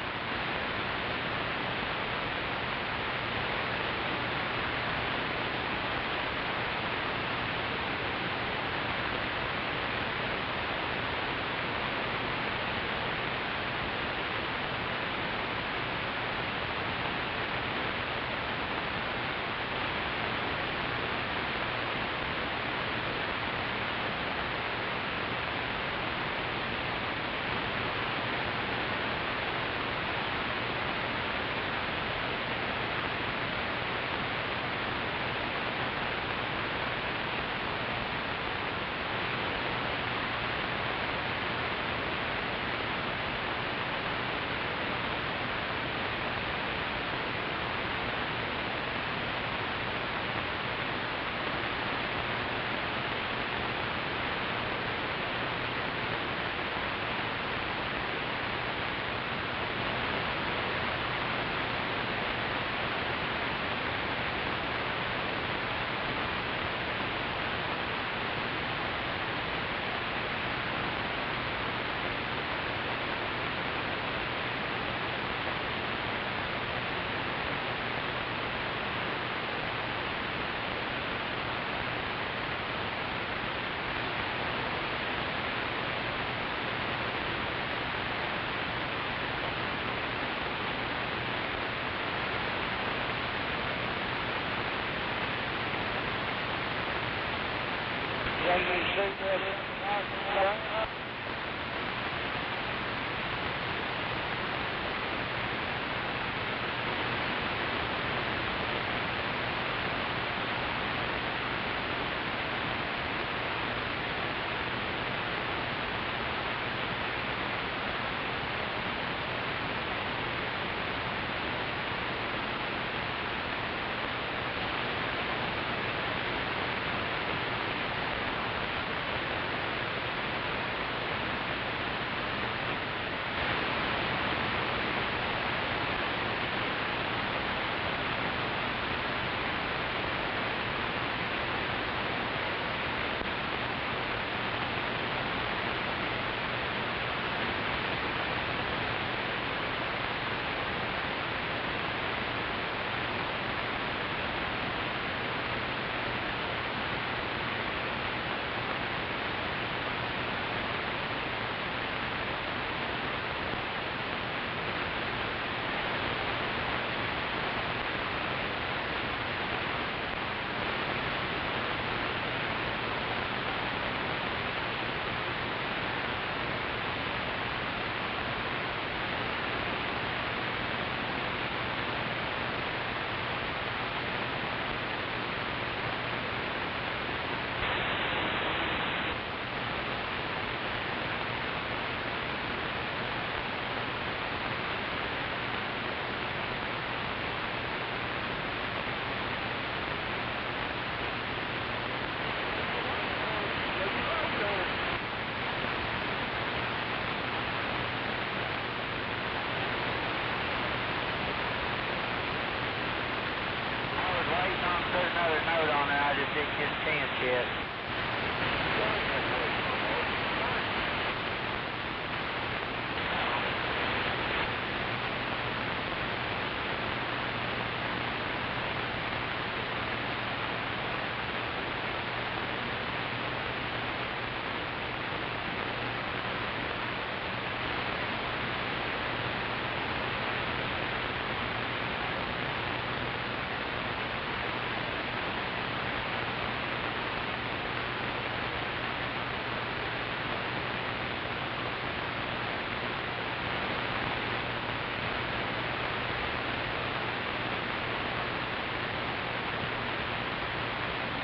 S22: Put another note on there, I just didn't get a chance yet.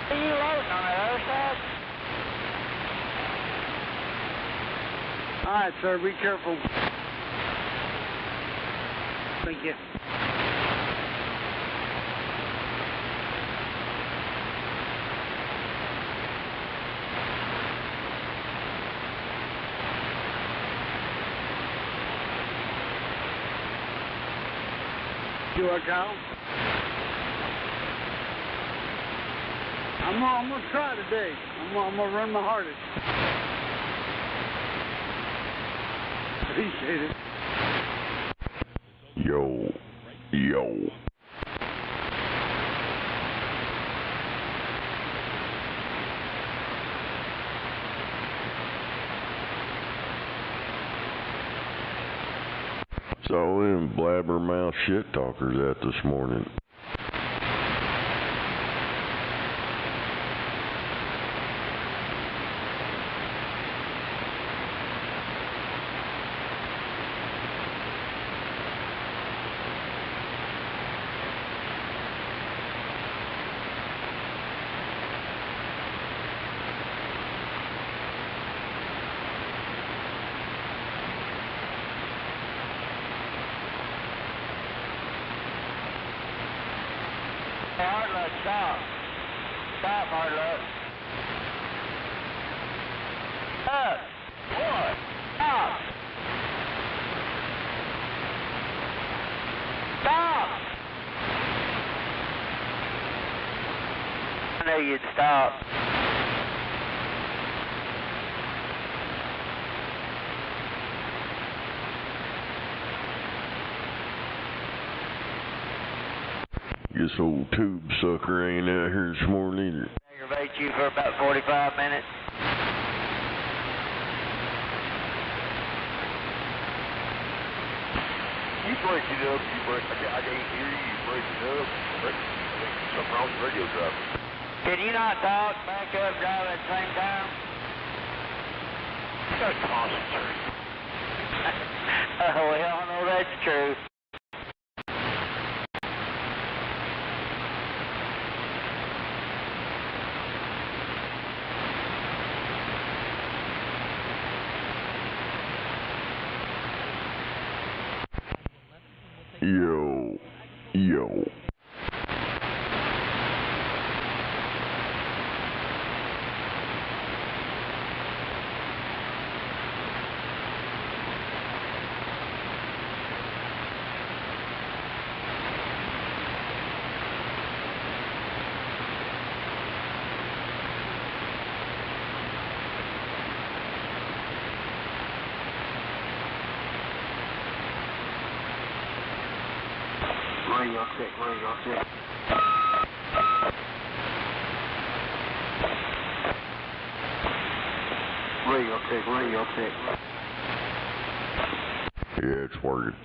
S22: Are you loading on that other side?
S11: All right, sir, be careful. Thank you. Do I call? I'm gonna try today. I'm gonna run my hardest. Appreciate it.
S15: Yo. Saw them blabbermouth shit talkers out this morning.
S22: Hardluck, stop. Stop, Hardluck. Up. What? Stop. Stop. I knew you'd stop.
S15: This old tube sucker ain't out here this morning either.
S22: Aggravate you for about 45 minutes.
S15: You break it up, I can't hear you, break it up. Something wrong with the radio drop.
S22: Can you not talk, back up, drive at the same time?
S15: You gotta concentrate.
S22: Well, I know that's true.
S15: Yo.
S5: Radio check. Radio check.
S15: Yeah, it's working.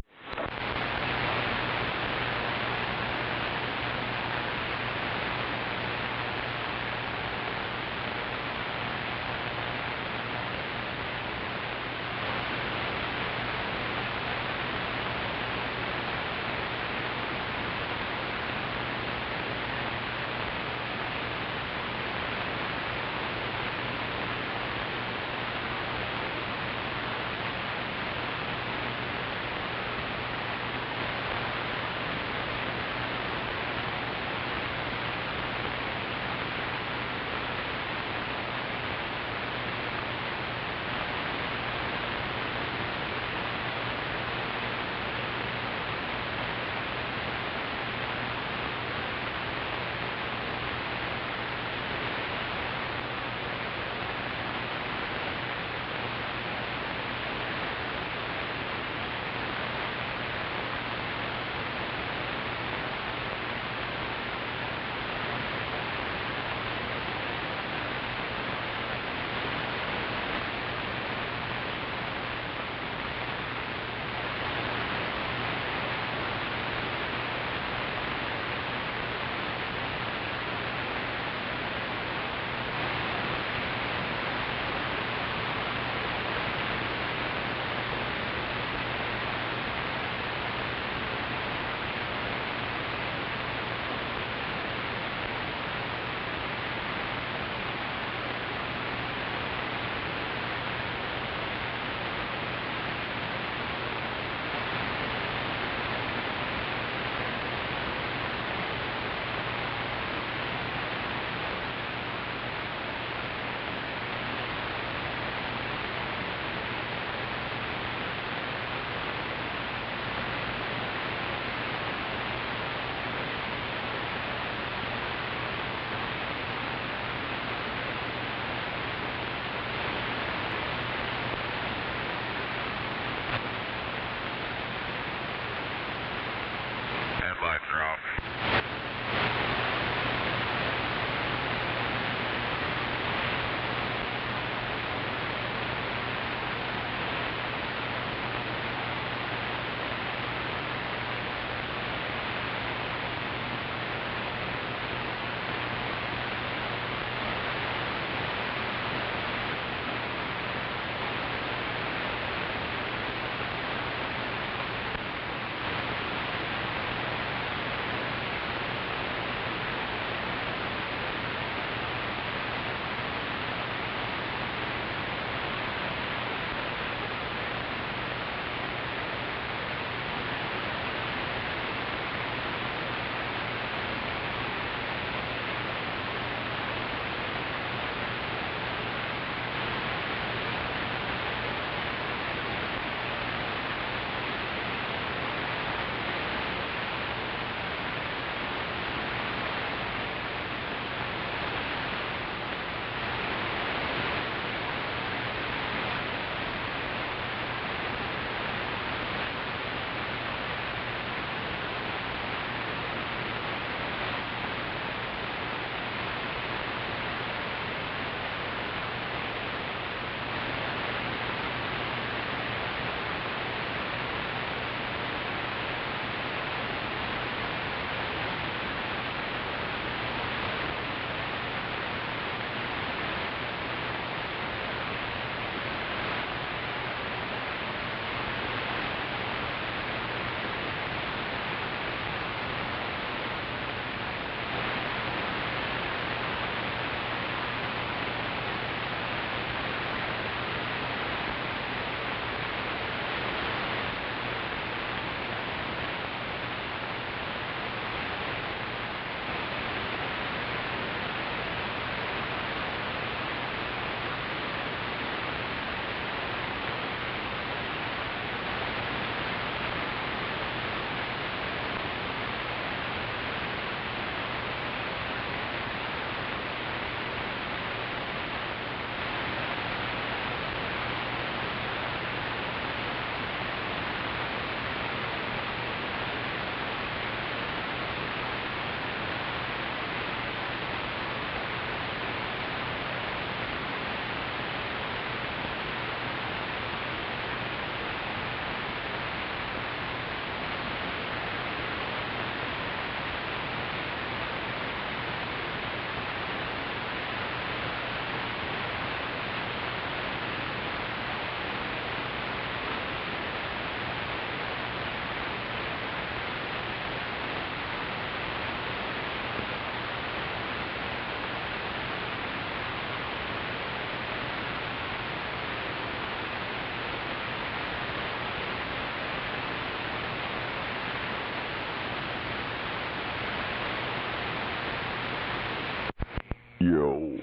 S15: Yo.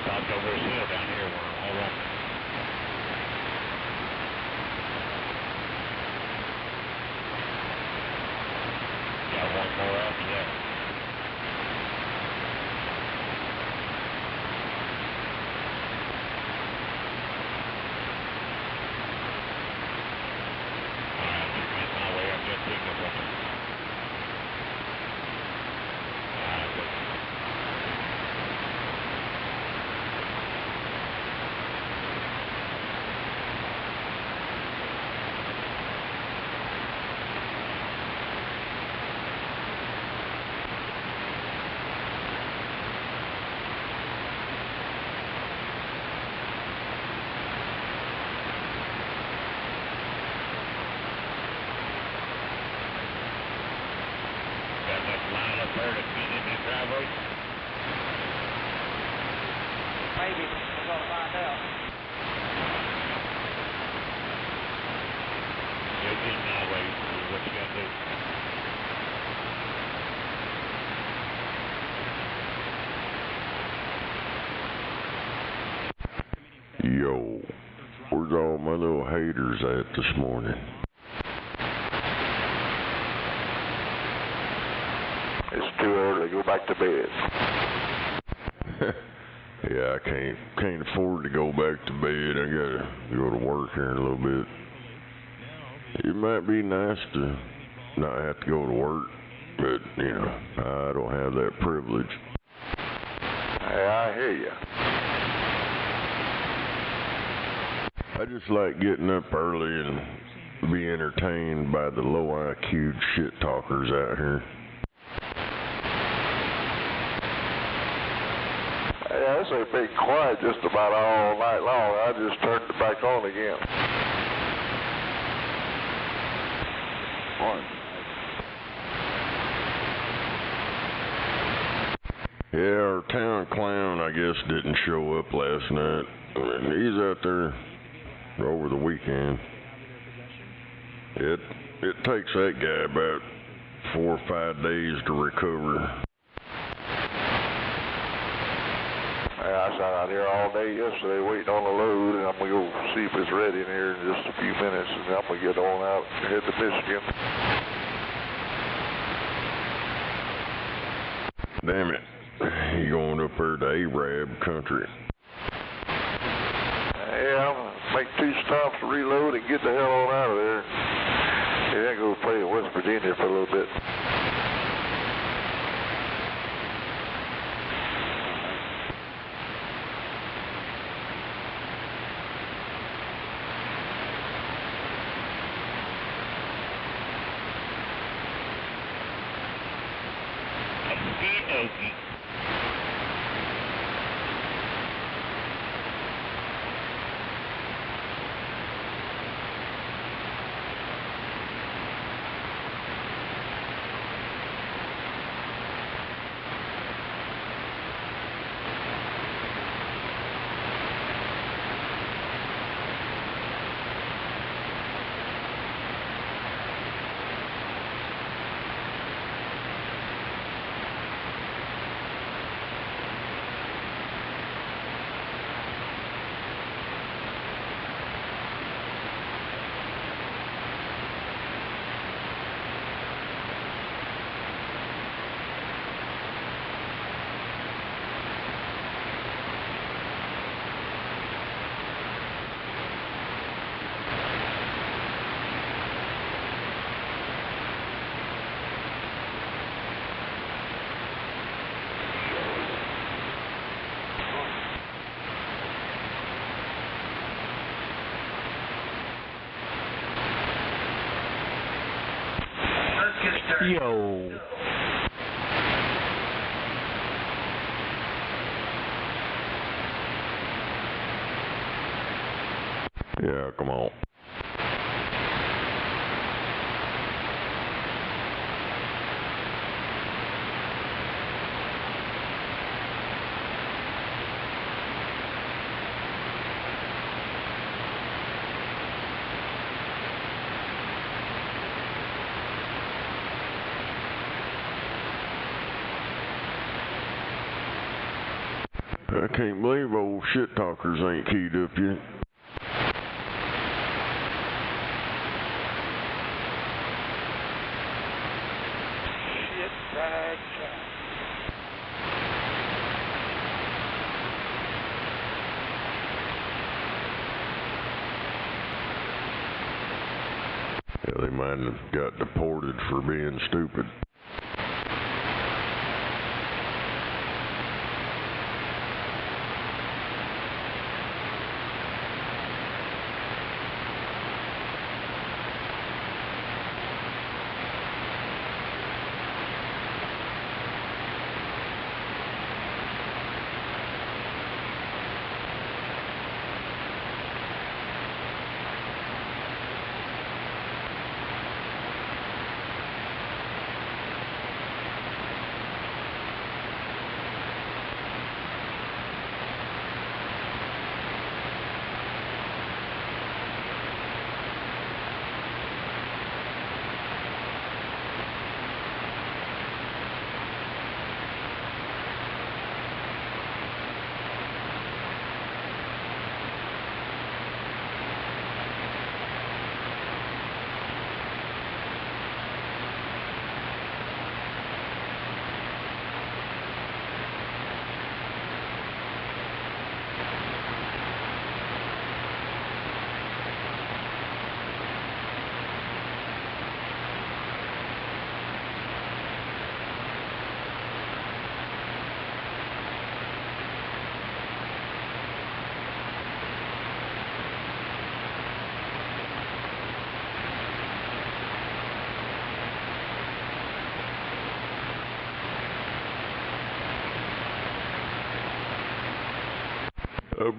S4: Stopped over his hill down here. Hold on. Got one more after that. Alright, just make my way up that signal from it. Alright, good. Got enough line up there to get in that driveway?
S20: Maybe. We're going to find out.
S4: Yeah, get in my way. Is what you got to do.
S15: Yo, where's all my little haters at this morning?
S10: It's too early. Go back to bed.
S15: Yeah, I can't afford to go back to bed. I gotta go to work here in a little bit. It might be nice to not have to go to work, but, you know, I don't have that privilege.
S10: Hey, I hear you.
S15: I just like getting up early and be entertained by the low IQ shit talkers out here.
S10: Yeah, it's been quiet just about all night long. I just turned it back on again.
S15: Yeah, our town clown, I guess, didn't show up last night. I mean, he's out there over the weekend. It takes that guy about 4 or 5 days to recover.
S10: I sat out here all day yesterday waiting on the load, and I'm going to go see if it's ready in here in just a few minutes, and I'm going to get on out and head to Michigan.
S15: Damn it. You going up there to Arab country?
S10: Yeah, I'm going to make 2 stops to reload and get the hell on out of there. Yeah, I go play in West Virginia for a little bit.
S4: Okey-dokey.
S9: Yo.
S6: Yeah, come on. I can't believe old shit talkers ain't keyed up yet.
S16: Shit bag shot.
S6: Yeah, they might have got deported for being stupid.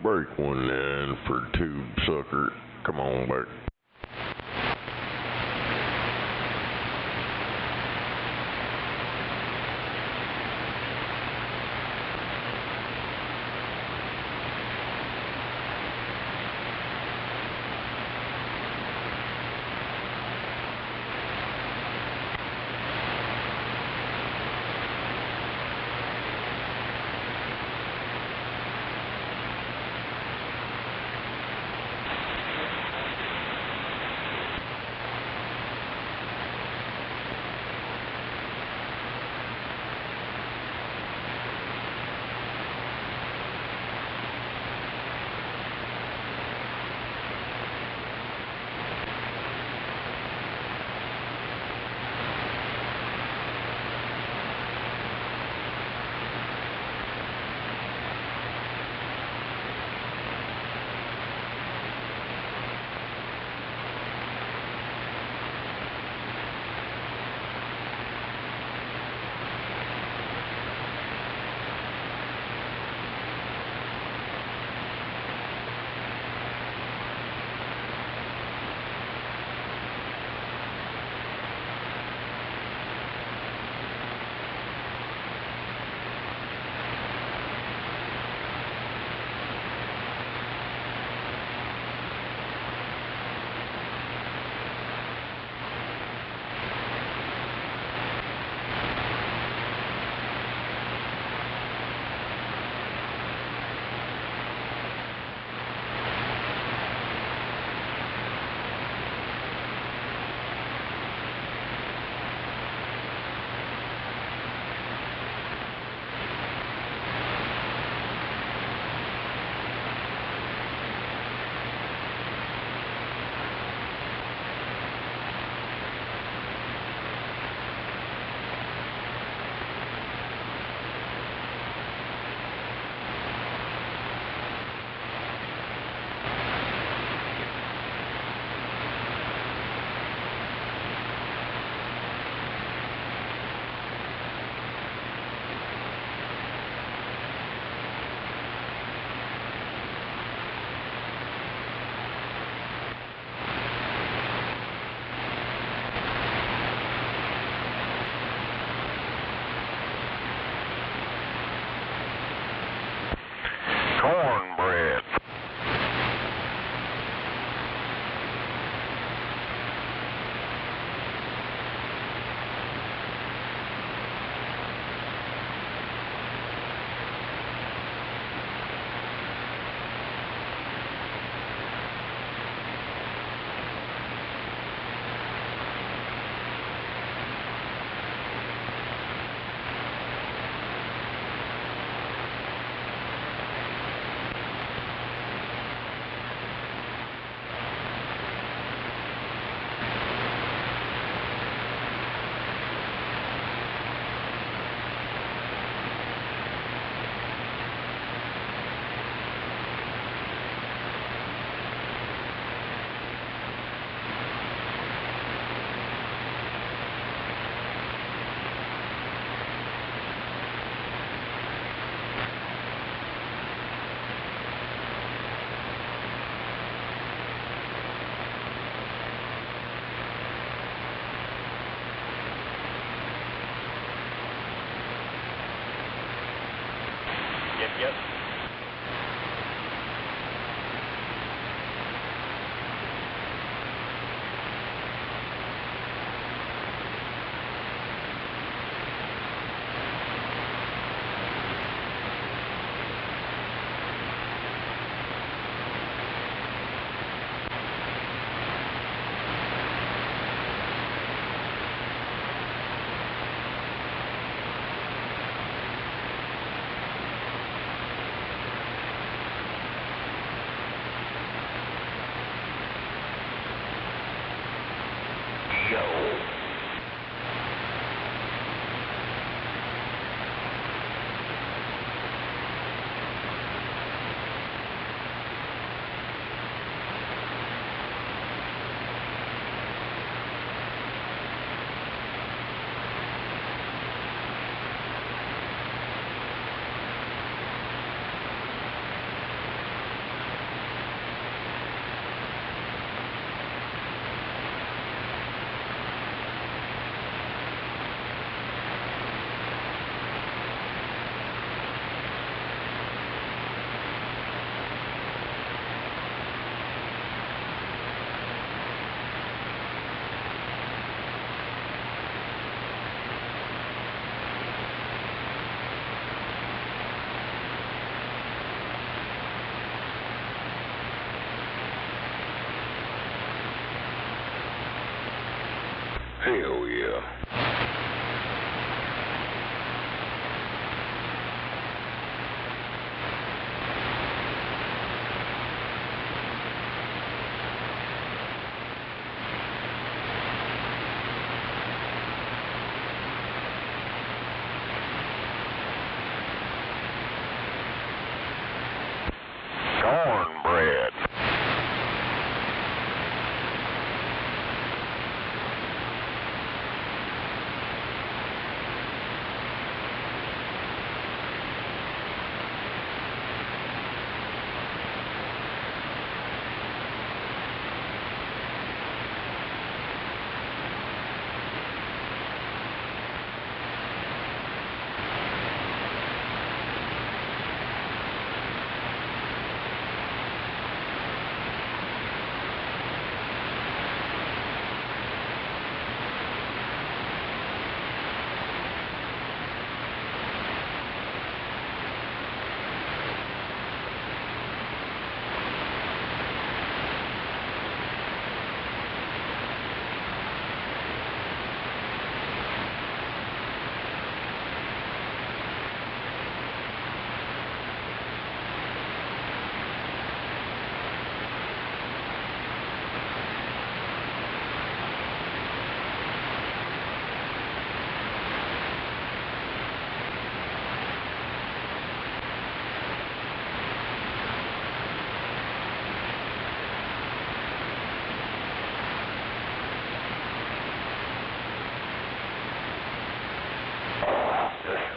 S6: Break 19 for tube sucker. Come on back.
S13: Hell yeah.
S1: Cornbread.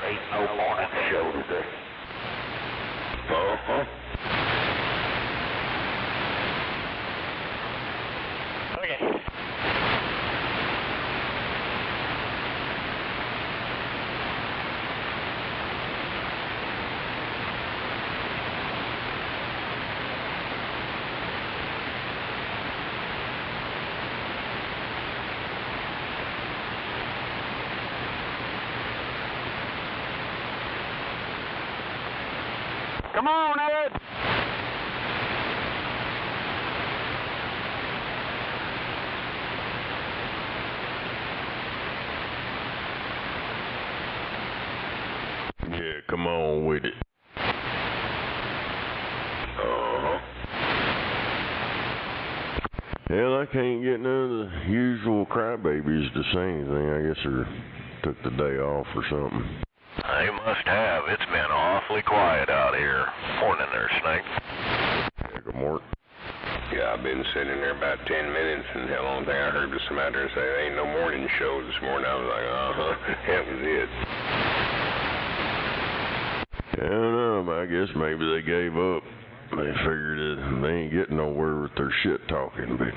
S1: Ain't no morning show today. Uh-huh.
S12: Okay.
S2: Come on, Ed.
S6: Yeah, come on with it. Hell, I can't get none of the usual crybabies to say anything. I guess they took the day off or something.
S1: They must have. It's been awfully quiet out here. Morning there, Snake.
S6: Yeah, good morning.
S13: Yeah, I've been sitting there about 10 minutes, and the only thing I heard was some out there say, there ain't no morning show this morning. I was like, uh-huh, that was it.
S6: I don't know, I guess maybe they gave up. They figured that they ain't getting nowhere with their shit talking, but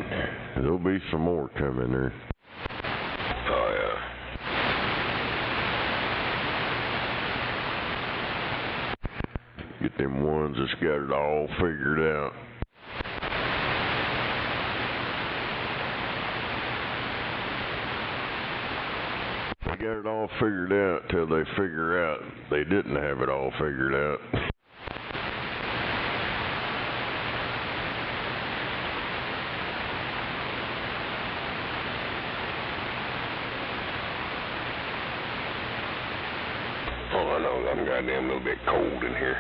S6: there'll be some more coming there.
S13: Oh, yeah.
S6: Get them ones that's got it all figured out. They got it all figured out till they figure out they didn't have it all figured out.
S13: All I know is I'm goddamn a little bit cold in here.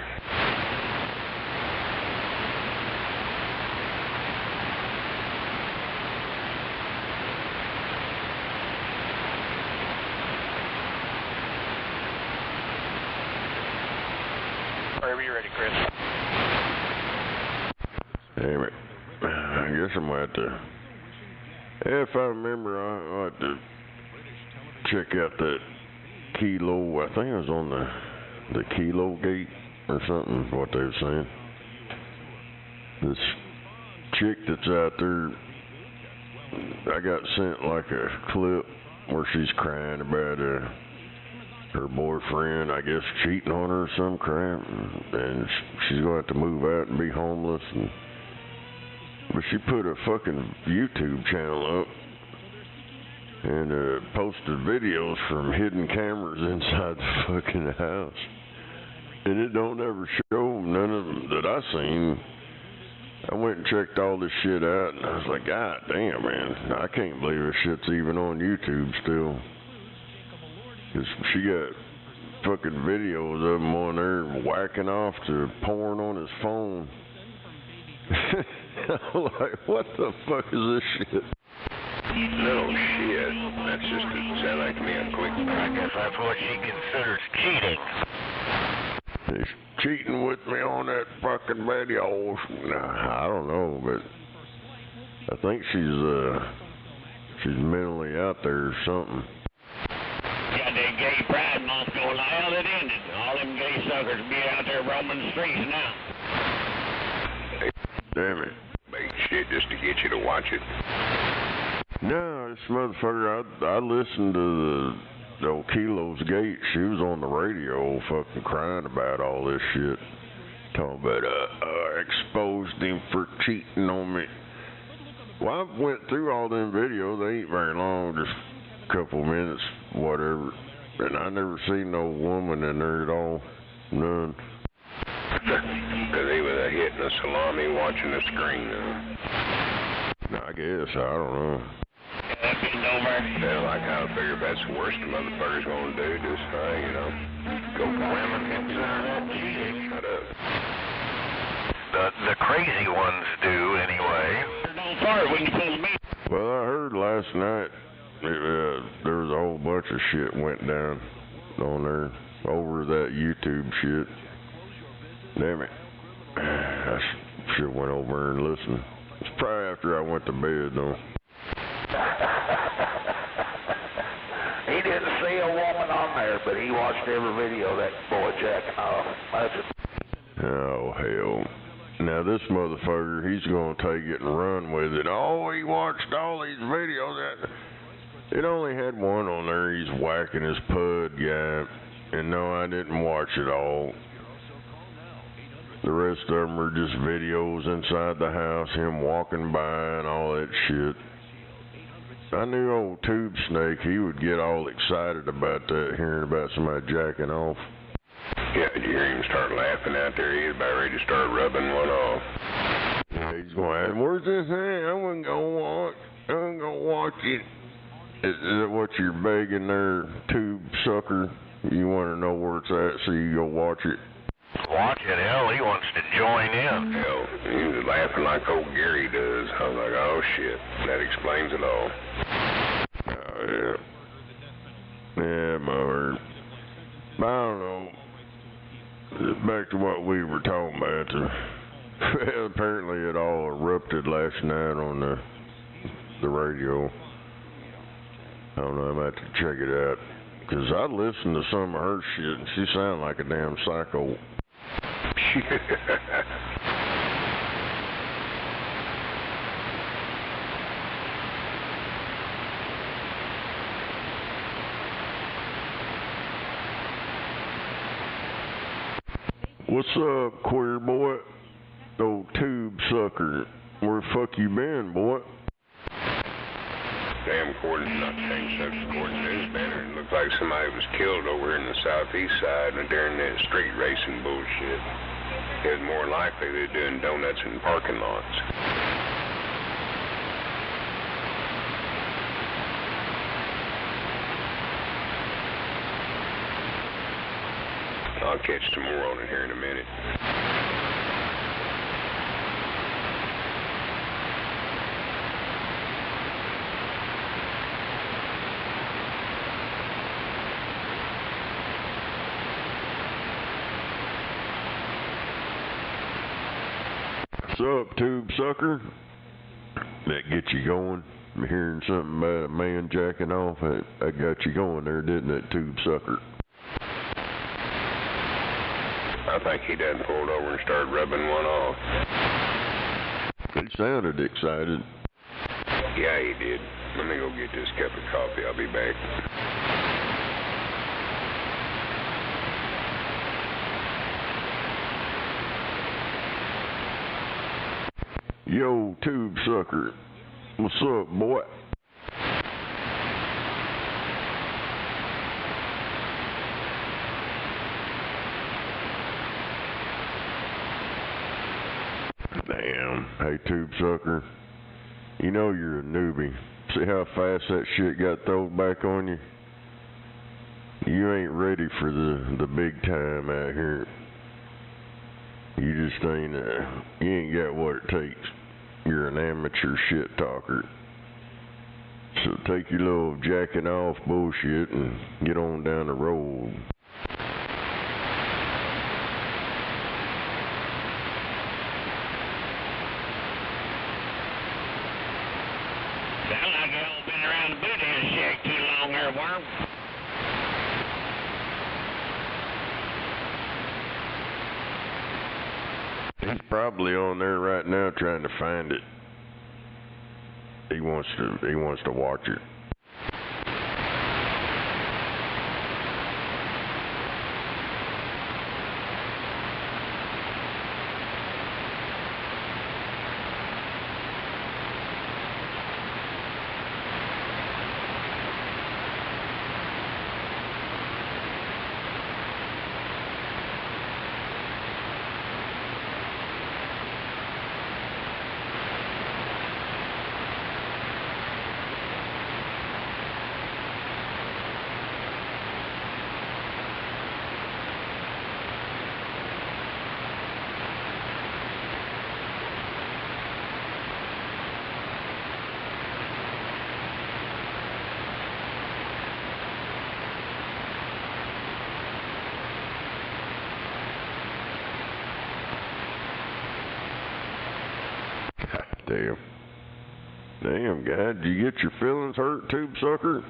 S12: Wherever you're ready, Chris.
S6: Damn it. I guess I'm going to have to... If I remember, I'll have to check out that Kilo. I think it was on the Kilo gate or something, what they were saying. This chick that's out there, I got sent like a clip where she's crying about her boyfriend, I guess, cheating on her or some crap, and she's going to have to move out and be homeless. But she put a fucking YouTube channel up and posted videos from hidden cameras inside the fucking house. And it don't ever show none of them that I seen I went and checked all this shit out, and I was like, God damn, man, I can't believe this shit's even on YouTube still. 'Cause she got fucking videos of him on there whacking off to porn on his phone. I'm like, what the fuck is this shit?
S13: No shit. That's just sound like to me a quick.
S12: I guess that's what she considers cheating.
S6: He's cheating with me on that fucking video. I don't know, but I think she's mentally out there or something.
S12: Got that gay pride month going. Hell, it ended. All them gay suckers be out there roaming the streets now.
S6: Damn it.
S13: Bait shit just to get you to watch it.
S6: No, this motherfucker, I listened to the old Kilo's Gate. She was on the radio fucking crying about all this shit. Talking about, exposed him for cheating on me. Well, I went through all them videos. They ain't very long, just a couple minutes, whatever. And I never seen no woman in there at all. None.
S13: Because he was hitting a salami watching the screen.
S6: I guess, I don't know.
S13: Yeah, like how I figure that's the worst the motherfucker's gonna do, just, you know, go women consider that cheating. Shut up.
S12: The crazy ones do, anyway. Don't fart when you pull me.
S6: Well, I heard last night there was a whole bunch of shit went down on there over that YouTube shit. Damn it. I should went over and listened. It's probably after I went to bed, though.
S5: He didn't see a woman on there, but he watched every video of that boy jacking off.
S6: Oh, hell. Now, this motherfucker, he's going to take it and run with it. Oh, he watched all these videos. It only had one on there. He's whacking his pud guy. And no, I didn't watch it all. The rest of them are just videos inside the house, him walking by and all that shit. I knew old Tube Snake, he would get all excited about that, hearing about somebody jacking off.
S13: Yeah, did you hear him start laughing out there? He was about ready to start rubbing one off.
S6: Yeah, he's going, where's this at? I wasn't going to watch it. Is that what you're begging there, Tube Sucker? You want to know where it's at so you go watch it?
S12: Watch it, hell, he wants to join in.
S13: Hell, he was laughing like old Gary does. I was like, oh shit, that explains it all.
S6: Oh, yeah. Yeah, my word. I don't know. Back to what we were talking about. Apparently it all erupted last night on the radio. I don't know, I might have to check it out. Because I listened to some of her shit, and she sounded like a damn psycho. What's up, queer boy? Old Tube Sucker. Where the fuck you been, boy?
S13: Damn, according to not change subject, according to news banner, it looked like somebody was killed over in the southeast side during that street racing bullshit. It was more likely they're doing donuts in parking lots. I'll catch some more on it here in a minute.
S6: What's up, Tube Sucker? That get you going? I'm hearing something about a man jacking off. That got you going there, didn't it, Tube Sucker?
S13: I think he done pulled over and started rubbing one off.
S6: He sounded excited.
S13: Yeah, he did. Let me go get this cup of coffee. I'll be back.
S6: Yo, Tube Sucker. What's up, boy? Damn. Hey, tube sucker. You know you're a newbie. See how fast that shit got thrown back on you? You ain't ready for the big time out here. You just ain't, you ain't got what it takes. You're an amateur shit talker. So take your little jacking off bullshit and get on down the road.
S4: Sound like you haven't been around the boot in a shack too long there, Worm.
S6: He's probably on there right now trying to find it. He wants to watch it. Damn. Damn, guy, did you get your feelings hurt, tube sucker?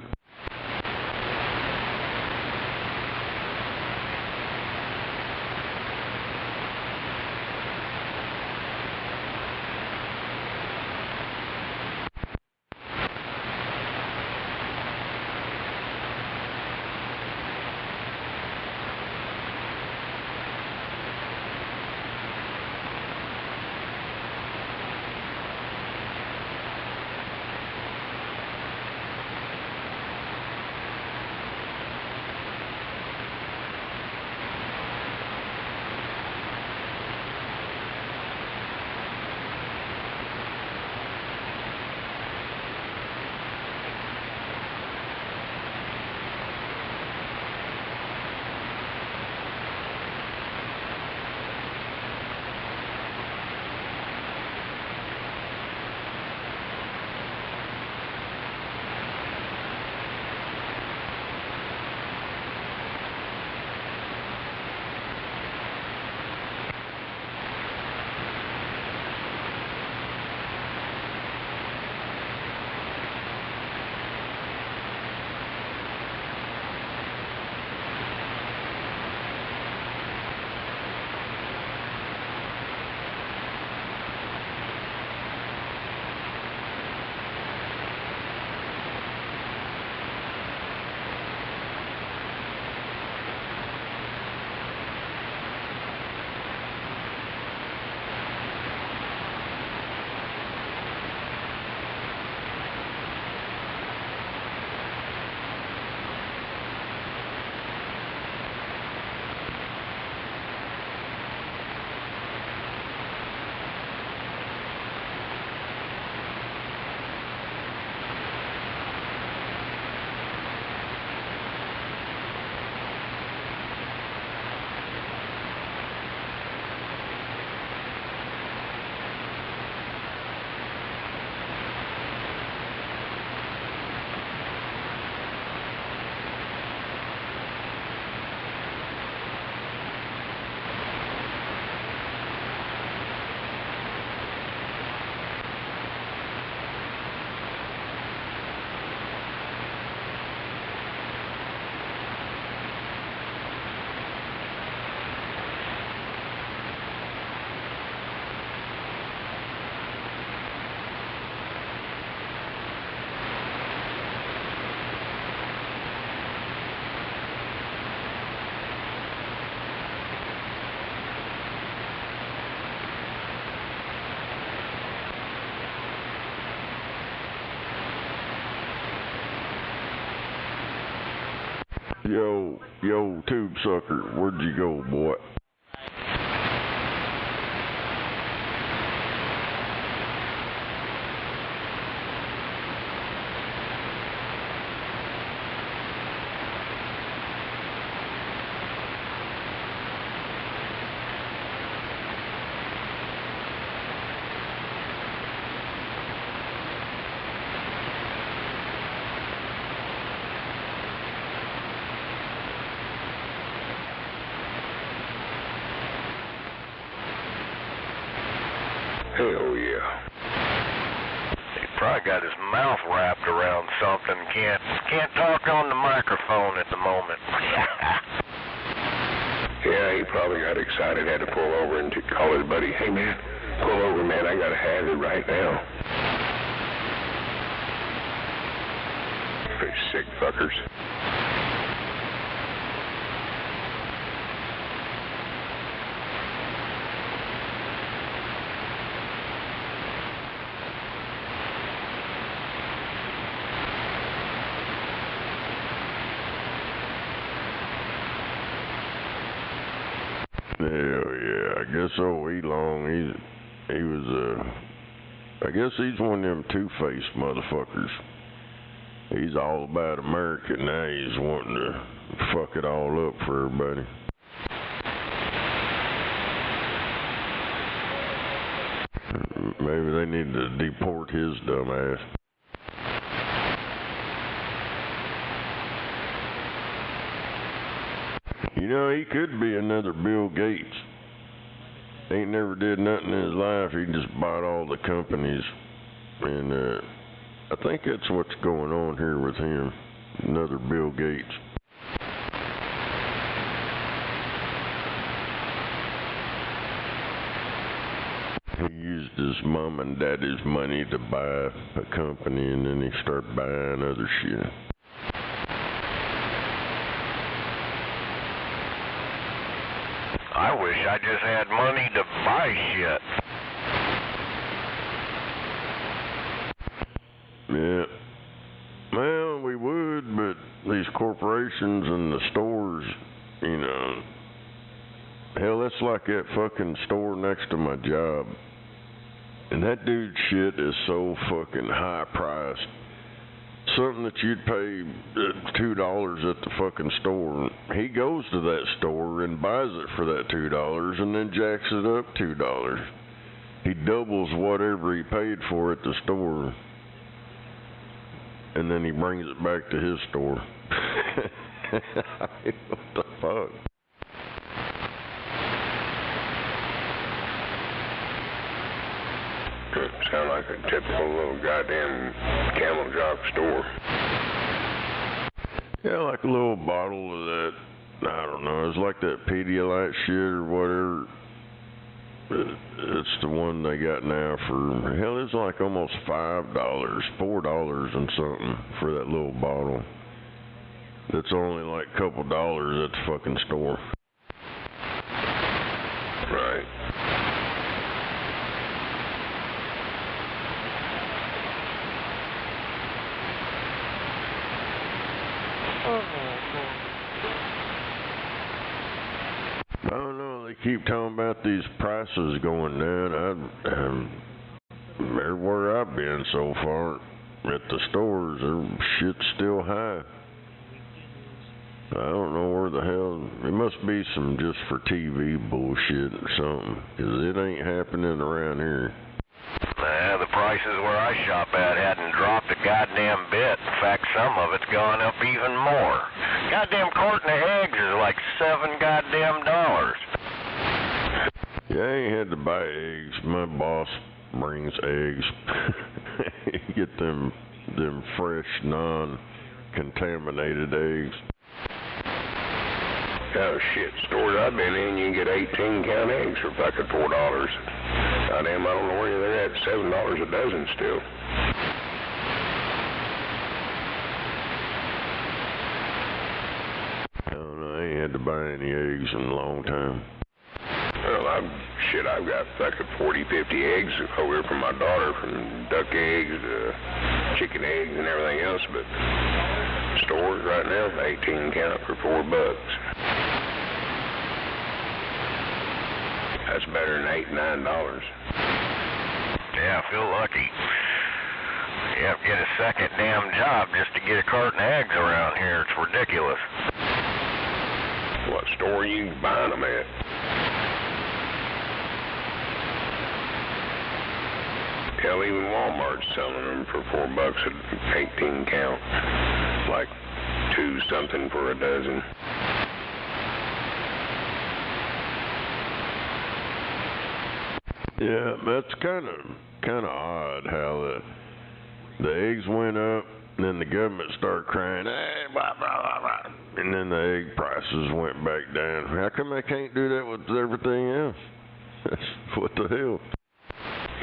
S6: Yo, tube sucker, where'd you go, boy?
S1: probably got his mouth wrapped around something. Can't talk on the microphone at the moment.
S13: Yeah, he probably got excited, had to pull over and call his buddy. Hey, man, pull over, man. I got a hazard right now. Pretty sick fuckers.
S6: Hell yeah, I guess old Elon, he was, I guess he's one of them two-faced motherfuckers. He's all about America, now he's wanting to fuck it all up for everybody. Maybe they need to deport his dumb ass. You know, he could be another Bill Gates. Ain't never did nothing in his life. He just bought all the companies. And I think that's what's going on here with him. Another Bill Gates. He used his mom and daddy's money to buy a company, and then he started buying other shit.
S1: I wish I just had money to buy shit.
S6: Yeah. Well, we would, but these corporations and the stores, you know, hell, that's like that fucking store next to my job. And that dude's shit is so fucking high priced. Something that you'd pay $2 at the fucking store. He goes to that store and buys it for that $2 and then jacks it up $2. He doubles whatever he paid for at the store. And then he brings it back to his store. I mean, what the fuck?
S13: Sound like a typical little goddamn camel jock store.
S6: Yeah, like a little bottle of that, I don't know, it's like that Pedialyte shit or whatever. It's the one they got now for, hell, it's like almost $5, $4 and something for that little bottle. That's only like a couple dollars at the fucking store.
S13: Right.
S6: I don't know, they keep talking about these prices going down. Everywhere I've been so far, at the stores, shit's still high. I don't know where the hell, it must be some just for TV bullshit or something, 'cause it ain't happening around here.
S1: The prices where I shop at hadn't dropped a goddamn bit. In fact, some of it's gone up even more. Goddamn carton of eggs is like $7 goddamn dollars.
S6: Yeah, I ain't had to buy eggs. My boss brings eggs. You get them fresh, non-contaminated eggs.
S13: Oh shit, stores I've been in, you can get 18-count eggs for fucking $4. Goddamn, I don't know where they're at, $7 a dozen still.
S6: I don't know, I ain't had to buy any eggs in a long time.
S13: Well, I've got fucking 40, 50 eggs over here from my daughter, from duck eggs to chicken eggs and everything else, but stores right now, 18-count for $4. That's better than $8, $9.
S1: Yeah, I feel lucky. You have to get a second damn job just to get a carton of eggs around here. It's ridiculous.
S13: What store you buying them at? Hell, even Walmart's selling them for $4 an 18-count. Like $2 something for a dozen.
S6: Yeah, that's kind of odd how the eggs went up, and then the government started crying, hey, blah, blah, blah, blah. And then the egg prices went back down. How come they can't do that with everything else? What the hell?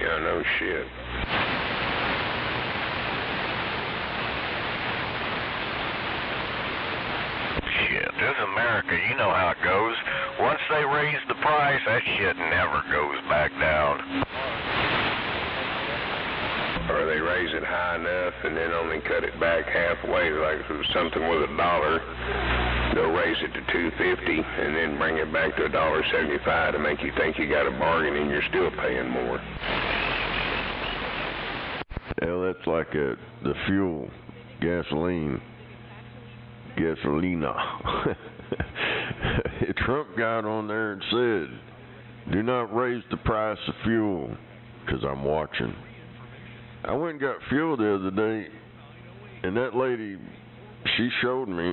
S13: Yeah, no shit.
S17: Shit, this is America. You know how it goes. Once they raise the price, that shit never goes back down.
S13: Or they raise it high enough and then only cut it back halfway, like if it was something with $1, they'll raise it to $2.50 and then bring it back to $1.75 to make you think you got a bargain and you're still paying more.
S6: Hell, that's like the fuel, gasolina. Trump got on there and said, do not raise the price of fuel, because I'm watching. I went and got fuel the other day, and that lady, she showed me,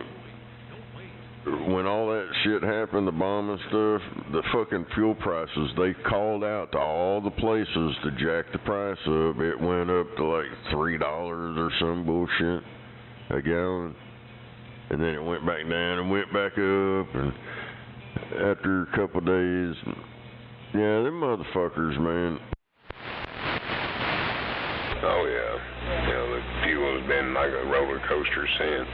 S6: when all that shit happened, the bomb and stuff, the fucking fuel prices, they called out to all the places to jack the price up. It went up to like $3 or some bullshit a gallon. And then it went back down and went back up, and after a couple of days, yeah, them motherfuckers, man.
S13: Oh, yeah. You know, the fuel has been like a roller coaster since.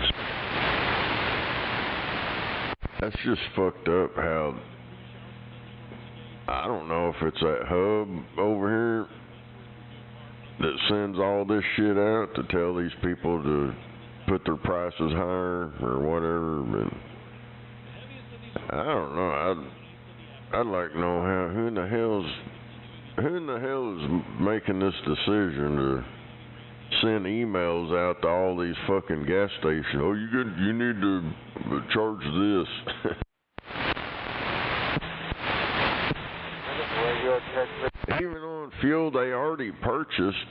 S6: That's just fucked up how, I don't know if it's that hub over here that sends all this shit out to tell these people to put their prices higher or whatever, but I don't know. I'd like to know who in the hell is making this decision to send emails out to all these fucking gas stations. Oh, you need to charge this. Even on fuel they already purchased,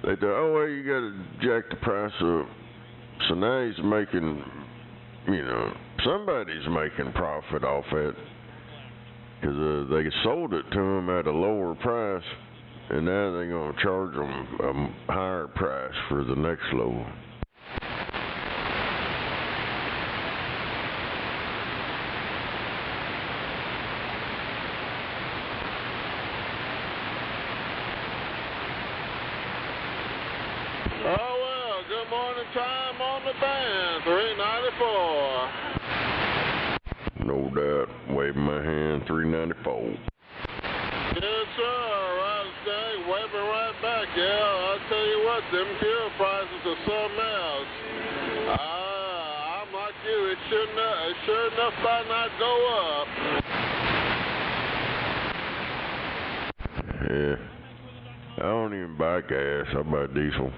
S6: they do, oh, well, you got to jack the price up. So now he's making, somebody's making profit off it. Because they sold it to him at a lower price, and now they're going to charge them a higher price for the next load.
S16: Oh, well, good morning time on the band, 394.
S6: No doubt. Waving my hand, 394.
S16: Yes, sir. Right, Snake, waving right back. Yeah, I'll tell you what, them fuel prices are something else. I'm like you. It sure enough might not go up.
S6: Yeah. I don't even buy gas. I buy diesel.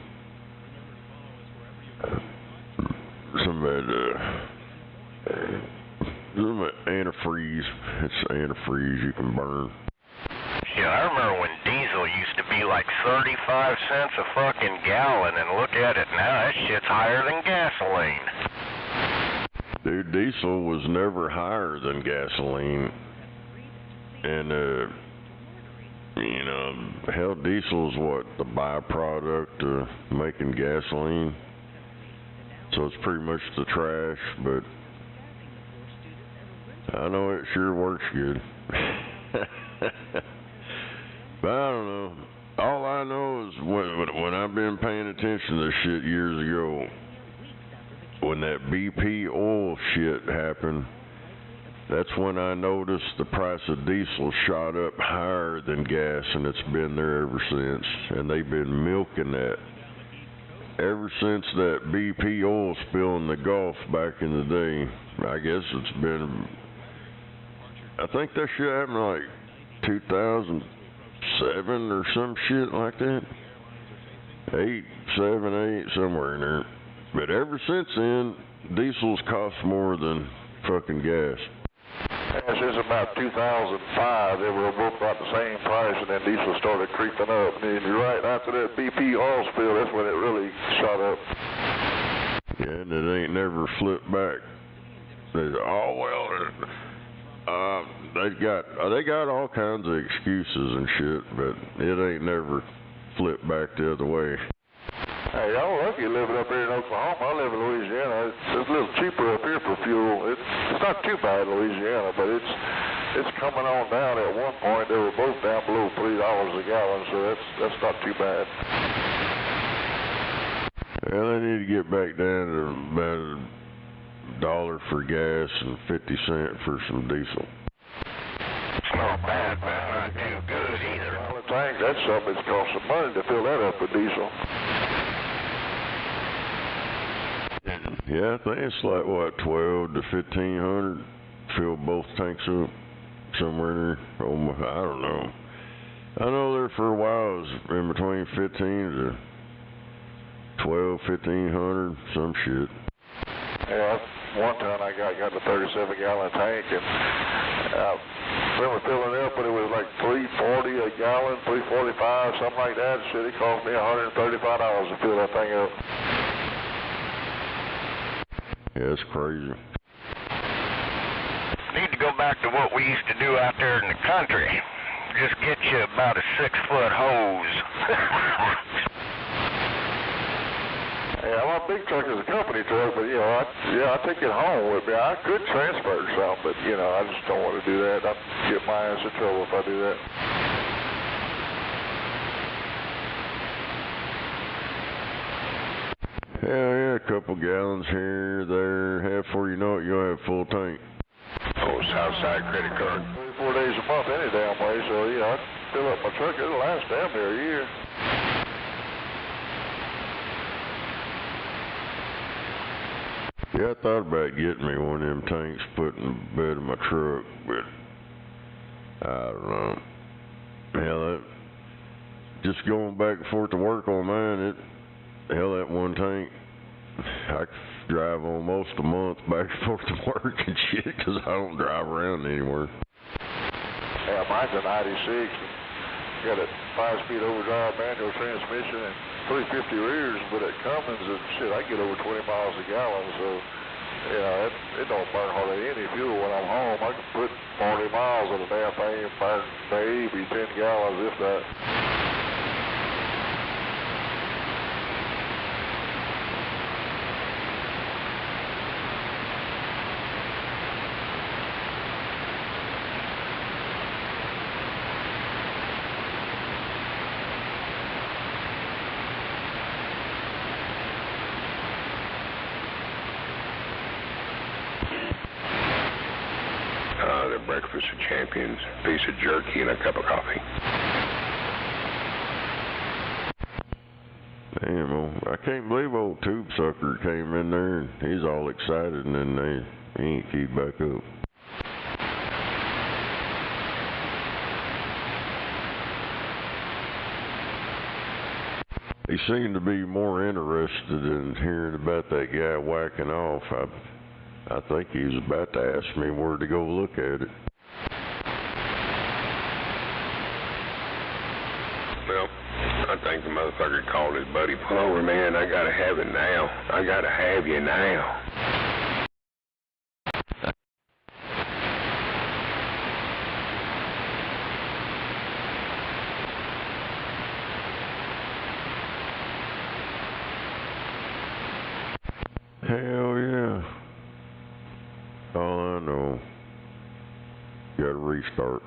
S6: Antifreeze. It's antifreeze you can burn.
S17: Yeah, I remember when diesel used to be like 35 cents a fucking gallon, and look at it now, that shit's higher than gasoline.
S6: Dude, diesel was never higher than gasoline. And, hell, diesel's what? The byproduct of making gasoline. So it's pretty much the trash, but I know it sure works good. But I don't know. All I know is when I've been paying attention to this shit years ago, when that BP oil shit happened, that's when I noticed the price of diesel shot up higher than gas, and it's been there ever since. And they've been milking that. Ever since that BP oil spill in the Gulf back in the day, I guess it's been, I think that shit happened like 2007 or some shit like that. 8, 7, 8, somewhere in there. But ever since then, diesels cost more than fucking gas.
S10: And since about 2005, they were both about the same price, and then diesel started creeping up. And you're right, after that BP oil spill, that's when it really shot up.
S6: Yeah, and it ain't never flipped back. They got all kinds of excuses and shit, but it ain't never flipped back the other way.
S10: Hey, y'all lucky living up here in Oklahoma. I live in Louisiana. It's a little cheaper up here for fuel. It's not too bad in Louisiana, but it's coming on down. At one point, they were both down below $3 a gallon, so that's not too bad.
S6: Well, they need to get back down to about $1 for gas and 50 cents for some diesel.
S17: It's not bad, but not too good either.
S10: Well, I think that's something that's cost some money to fill that up with diesel.
S6: Yeah, I think it's like, what, 12 to 1,500? Fill both tanks up somewhere in there. Oh, my, I don't know. I know there for a while it was in between 15 to 12, 1,500, some shit.
S10: Yeah, one time I got a 37-gallon tank, and I remember filling it up, but it was like $3.40 a gallon, $3.45, something like that. Shit, it cost me $135 to fill that thing up.
S6: Yeah, it's crazy.
S17: Need to go back to what we used to do out there in the country. Just get you about a 6-foot hose.
S10: Yeah, my big truck is a company truck, but, you know, I take it home with me. I could transfer some, but, you know, I just don't want to do that. I'd get my ass in trouble if I do that.
S6: Hell yeah, a couple gallons here, there. Half before you know it, you'll have full tank.
S13: Oh, Southside credit card.
S10: 3 or 4 days a month any damn way, so, you know, I fill up my truck. It'll last damn near a year.
S6: Yeah, I thought about getting me one of them tanks, put in the bed of my truck, but I don't know. Hell, just going back and forth to work on mine, that one tank, I could drive almost a month back and forth to work and shit, because I don't drive around anywhere.
S10: Yeah, mine's a 96. Got a 5-speed overdrive manual transmission and 350 rears, but at Cummins and shit, I get over 20 miles a gallon, so, you know, it don't burn hardly any fuel when I'm home. I can put 40 miles on the damn thing and burn maybe 10 gallons, if that.
S13: Breakfast of champions, piece of jerky, and a cup of coffee.
S6: Damn, I can't believe old Tube Sucker came in there and he's all excited and then he ain't keyed back up. He seemed to be more interested in hearing about that guy whacking off. I think he was about to ask me where to go look at it.
S13: Well, I think the motherfucker called his buddy, pull over, man, I gotta have it now. I gotta have you now.
S6: Hell yeah. All I know, gotta restart.